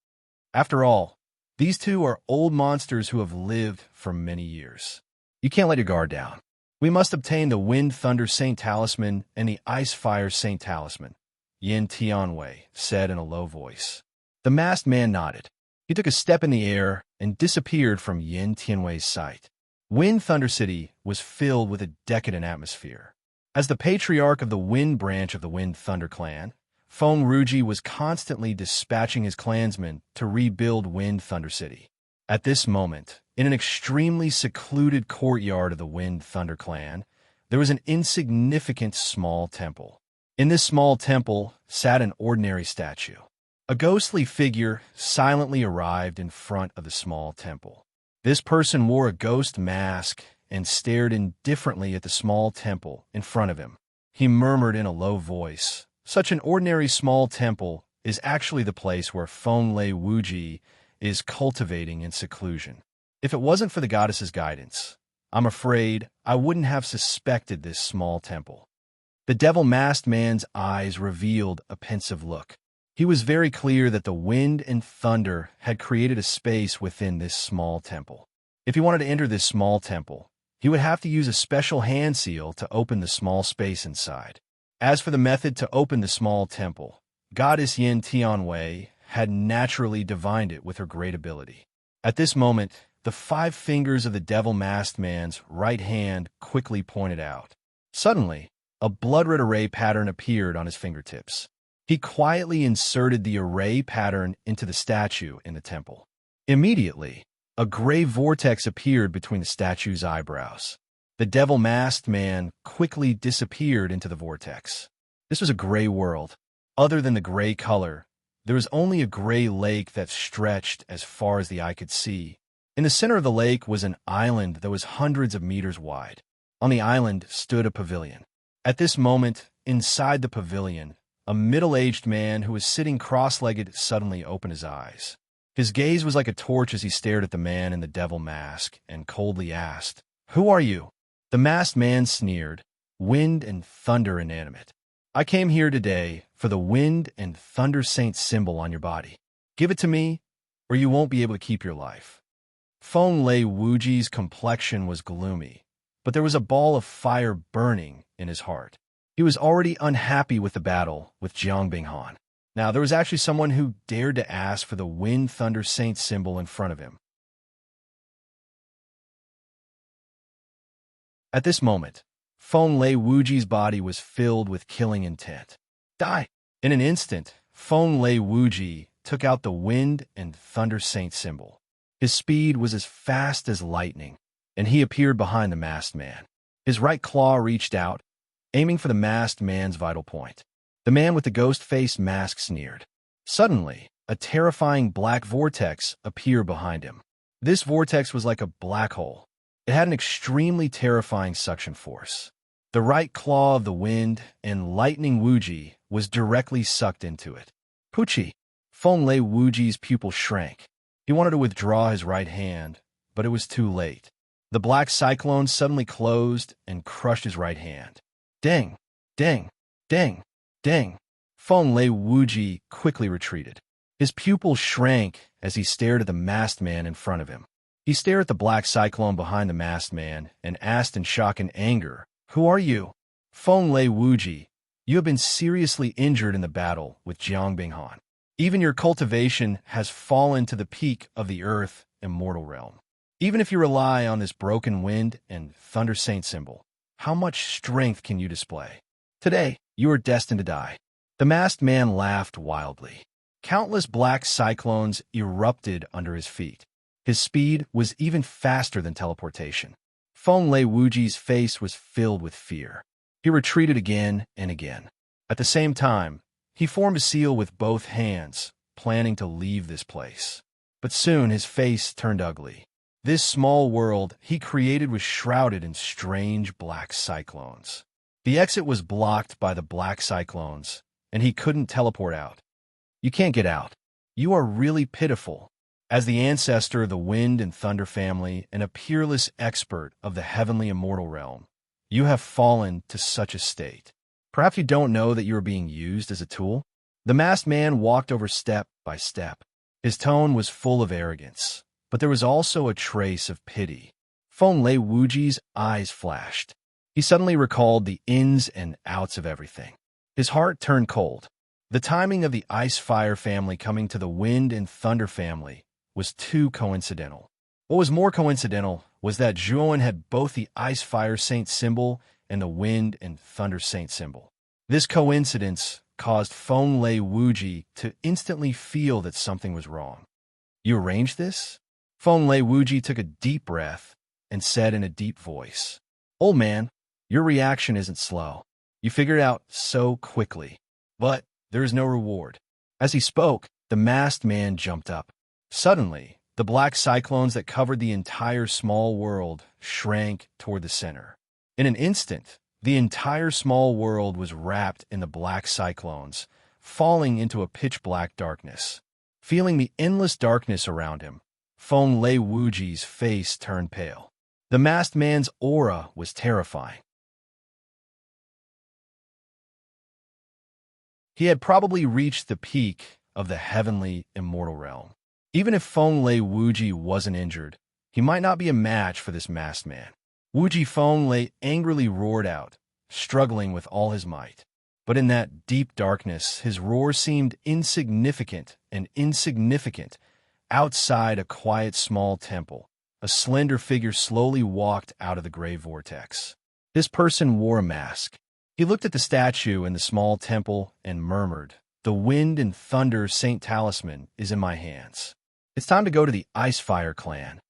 After all, these two are old monsters who have lived for many years. You can't let your guard down. We must obtain the Wind Thunder Saint Talisman and the Ice Fire Saint Talisman, Yin Tianwei said in a low voice. The masked man nodded. He took a step in the air and disappeared from Yin Tianwei's sight. Wind Thunder City was filled with a decadent atmosphere. As the patriarch of the Wind branch of the Wind Thunder clan, Feng Ruji was constantly dispatching his clansmen to rebuild Wind Thunder City. At this moment, in an extremely secluded courtyard of the Wind Thunder clan, there was an insignificant small temple. In this small temple sat an ordinary statue. A ghostly figure silently arrived in front of the small temple. This person wore a ghost mask and stared indifferently at the small temple in front of him. He murmured in a low voice, such an ordinary small temple is actually the place where Feng Lei Wuji is cultivating in seclusion. If it wasn't for the goddess's guidance, I'm afraid I wouldn't have suspected this small temple. The devil-masked man's eyes revealed a pensive look. He was very clear that the Wind and Thunder had created a space within this small temple. If he wanted to enter this small temple, he would have to use a special hand seal to open the small space inside. As for the method to open the small temple, Goddess Yin Tianwei had naturally divined it with her great ability. At this moment, the 5 fingers of the devil-masked man's right hand quickly pointed out. Suddenly, a blood-red array pattern appeared on his fingertips. He quietly inserted the array pattern into the statue in the temple. Immediately, a gray vortex appeared between the statue's eyebrows. The devil-masked man quickly disappeared into the vortex. This was a gray world. Other than the gray color, there was only a gray lake that stretched as far as the eye could see, In the center of the lake was an island that was hundreds of meters wide. On the island stood a pavilion. At this moment, inside the pavilion, a middle-aged man who was sitting cross-legged suddenly opened his eyes. His gaze was like a torch as he stared at the man in the devil mask and coldly asked, "Who are you?" The masked man sneered, "Wind and thunder inanimate. I came here today for the wind and thunder saint symbol on your body. Give it to me, or you won't be able to keep your life." Feng Lei Wuji's complexion was gloomy, but there was a ball of fire burning in his heart. He was already unhappy with the battle with Jiang Binghan. Now, there was actually someone who dared to ask for the wind thunder saint symbol in front of him. At this moment, Feng Lei Wuji's body was filled with killing intent. Die! In an instant, Feng Lei Wuji took out the wind and thunder saint symbol. His speed was as fast as lightning, and he appeared behind the masked man. His right claw reached out, aiming for the masked man's vital point. The man with the ghost-faced mask sneered. Suddenly, a terrifying black vortex appeared behind him. This vortex was like a black hole. It had an extremely terrifying suction force. The right claw of the wind and lightning Wuji was directly sucked into it. Puchi! Feng Lei Wuji's pupil shrank. He wanted to withdraw his right hand, but it was too late. The black cyclone suddenly closed and crushed his right hand. Ding! Ding! Ding! Ding! Feng Lei Wuji quickly retreated. His pupil shrank as he stared at the masked man in front of him. He stared at the black cyclone behind the masked man and asked in shock and anger, "Who are you?" "Feng Lei Wuji, you have been seriously injured in the battle with Jiang Binghan. Even your cultivation has fallen to the peak of the earth immortal realm. Even if you rely on this broken wind and thunder saint symbol, how much strength can you display? Today, you are destined to die." The masked man laughed wildly. Countless black cyclones erupted under his feet. His speed was even faster than teleportation. Feng Lei Wuji's face was filled with fear. He retreated again and again. At the same time, he formed a seal with both hands, planning to leave this place. But soon his face turned ugly. This small world he created was shrouded in strange black cyclones. The exit was blocked by the black cyclones, and he couldn't teleport out. "You can't get out. You are really pitiful." As the ancestor of the wind and thunder family and a peerless expert of the heavenly immortal realm, you have fallen to such a state. Perhaps you don't know that you are being used as a tool? The masked man walked over step by step. His tone was full of arrogance, but there was also a trace of pity. Feng Lei Wuji's eyes flashed. He suddenly recalled the ins and outs of everything. His heart turned cold. The timing of the ice-fire family coming to the wind and thunder family was too coincidental. What was more coincidental was that Zhuan had both the ice-fire saint symbol and the wind and thunder saint symbol. This coincidence caused Feng Lei Wuji to instantly feel that something was wrong. "You arranged this?" Feng Lei Wuji took a deep breath and said in a deep voice, "Old man, your reaction isn't slow. You figured it out so quickly. But there is no reward." As he spoke, the masked man jumped up. Suddenly, the black cyclones that covered the entire small world shrank toward the center. In an instant, the entire small world was wrapped in the black cyclones, falling into a pitch-black darkness. Feeling the endless darkness around him, Feng Lei Wuji's face turned pale. The masked man's aura was terrifying. He had probably reached the peak of the heavenly immortal realm. Even if Feng Lei Wuji wasn't injured, he might not be a match for this masked man. Wuji Feng Lei angrily roared out, struggling with all his might. But in that deep darkness, his roar seemed insignificant and insignificant. Outside a quiet small temple, a slender figure slowly walked out of the gray vortex. This person wore a mask. He looked at the statue in the small temple and murmured, "The wind and thunder Saint Talisman is in my hands. It's time to go to the Ice-Fire clan."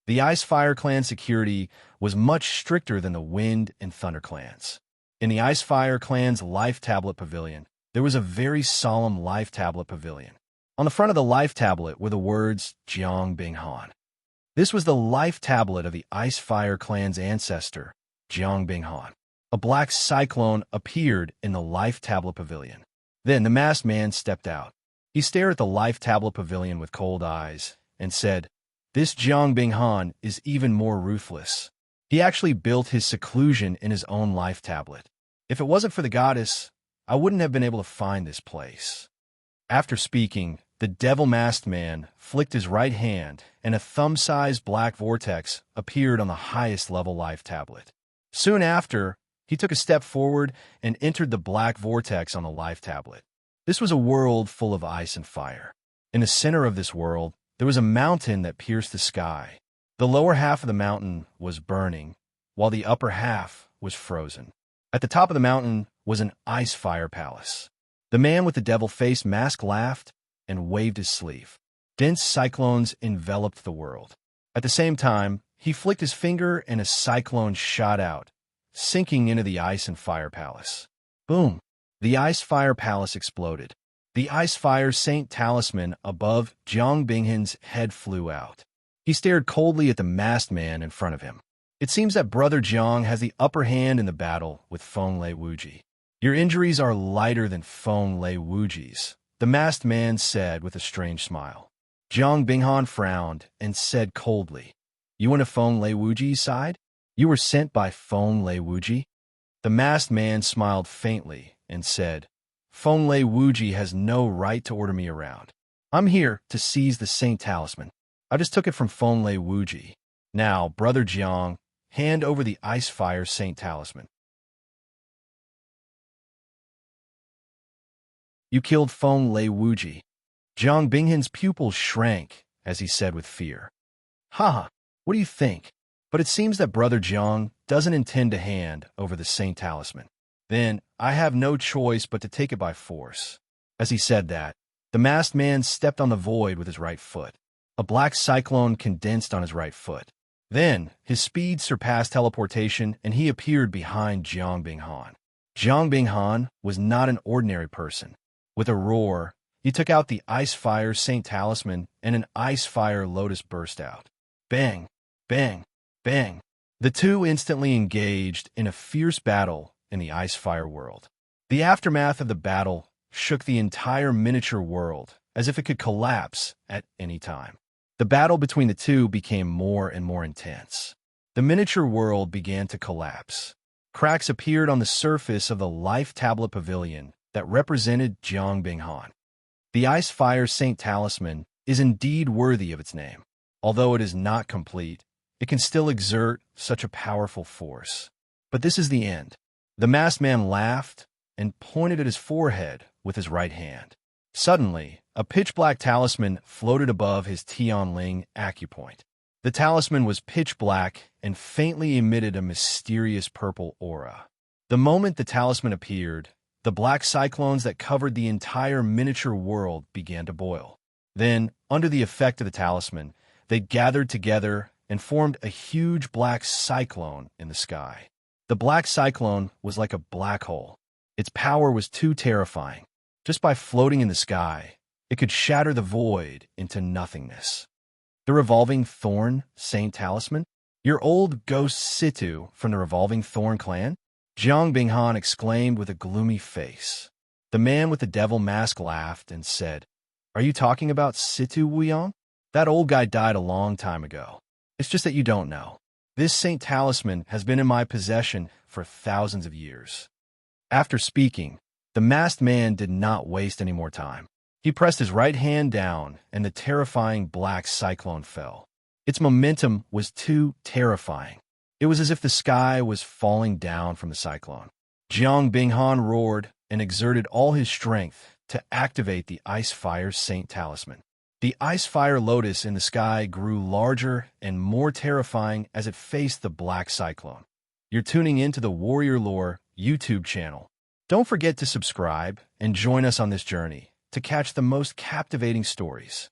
The Ice-Fire clan security was much stricter than the Wind and Thunder clans. In the Ice-Fire clan's Life Tablet Pavilion, there was a very solemn Life Tablet Pavilion. On the front of the Life Tablet were the words Jiang Binghan. This was the life tablet of the Ice Fire clan's ancestor, Jiang Binghan. A black cyclone appeared in the life tablet pavilion. Then the masked man stepped out. He stared at the life tablet pavilion with cold eyes and said, "This Jiang Binghan is even more ruthless. He actually built his seclusion in his own life tablet. If it wasn't for the goddess, I wouldn't have been able to find this place." After speaking, the devil-masked man flicked his right hand, and a thumb-sized black vortex appeared on the highest-level life tablet. Soon after, he took a step forward and entered the black vortex on the life tablet. This was a world full of ice and fire. In the center of this world, there was a mountain that pierced the sky. The lower half of the mountain was burning, while the upper half was frozen. At the top of the mountain was an ice fire palace. The man with the devil-faced mask laughed and waved his sleeve. Dense cyclones enveloped the world. At the same time, he flicked his finger and a cyclone shot out, sinking into the ice and fire palace. Boom! The ice fire palace exploded. The ice fire saint talisman above Jiang Binghan's head flew out. He stared coldly at the masked man in front of him. It seems that Brother Jiang has the upper hand in the battle with Feng Lei Wuji. Your injuries are lighter than Feng Lei Wuji's, the masked man said with a strange smile. Jiang Binghan frowned and said coldly, "You went to Feng Lei Wuji's side? You were sent by Feng Lei Wuji?" The masked man smiled faintly and said, "Feng Lei Wuji has no right to order me around. I'm here to seize the Saint Talisman. I just took it from Feng Lei Wuji. Now, Brother Jiang, hand over the Ice Fire Saint Talisman." "You killed Feng Lei Wuji." Jiang Binghan's pupils shrank as he said with fear, "Haha, what do you think?" But it seems that Brother Jiang doesn't intend to hand over the Saint Talisman. "Then I have no choice but to take it by force." As he said that, the masked man stepped on the void with his right foot. A black cyclone condensed on his right foot. Then, his speed surpassed teleportation and he appeared behind Jiang Binghan. Jiang Binghan was not an ordinary person. With a roar, he took out the Ice Fire Saint Talisman and an Ice Fire Lotus burst out. Bang! Bang! Bang! The two instantly engaged in a fierce battle in the Ice Fire world. The aftermath of the battle shook the entire miniature world as if it could collapse at any time. The battle between the two became more and more intense. The miniature world began to collapse. Cracks appeared on the surface of the Life Tablet Pavilion that represented Jiang Binghan. The Ice Fire Saint Talisman is indeed worthy of its name. Although it is not complete, it can still exert such a powerful force. But this is the end. The masked man laughed and pointed at his forehead with his right hand. Suddenly, a pitch-black talisman floated above his Tianling acupoint. The talisman was pitch black and faintly emitted a mysterious purple aura. The moment the talisman appeared, the black cyclones that covered the entire miniature world began to boil. Then, under the effect of the talisman, they gathered together and formed a huge black cyclone in the sky. The black cyclone was like a black hole. Its power was too terrifying. Just by floating in the sky, it could shatter the void into nothingness. The Revolving Thorn Saint Talisman? Your old ghost Situ from the Revolving Thorn clan? Jiang Binghan exclaimed with a gloomy face. The man with the devil mask laughed and said, "Are you talking about Situ Wuyong? That old guy died a long time ago. It's just that you don't know. This Saint Talisman has been in my possession for thousands of years." After speaking, the masked man did not waste any more time. He pressed his right hand down, and the terrifying black cyclone fell. Its momentum was too terrifying. It was as if the sky was falling down from the cyclone. Jiang Binghan roared and exerted all his strength to activate the Ice Fire Saint Talisman. The Ice Fire Lotus in the sky grew larger and more terrifying as it faced the black cyclone. You're tuning into the Warrior Lore YouTube channel. Don't forget to subscribe and join us on this journey to catch the most captivating stories.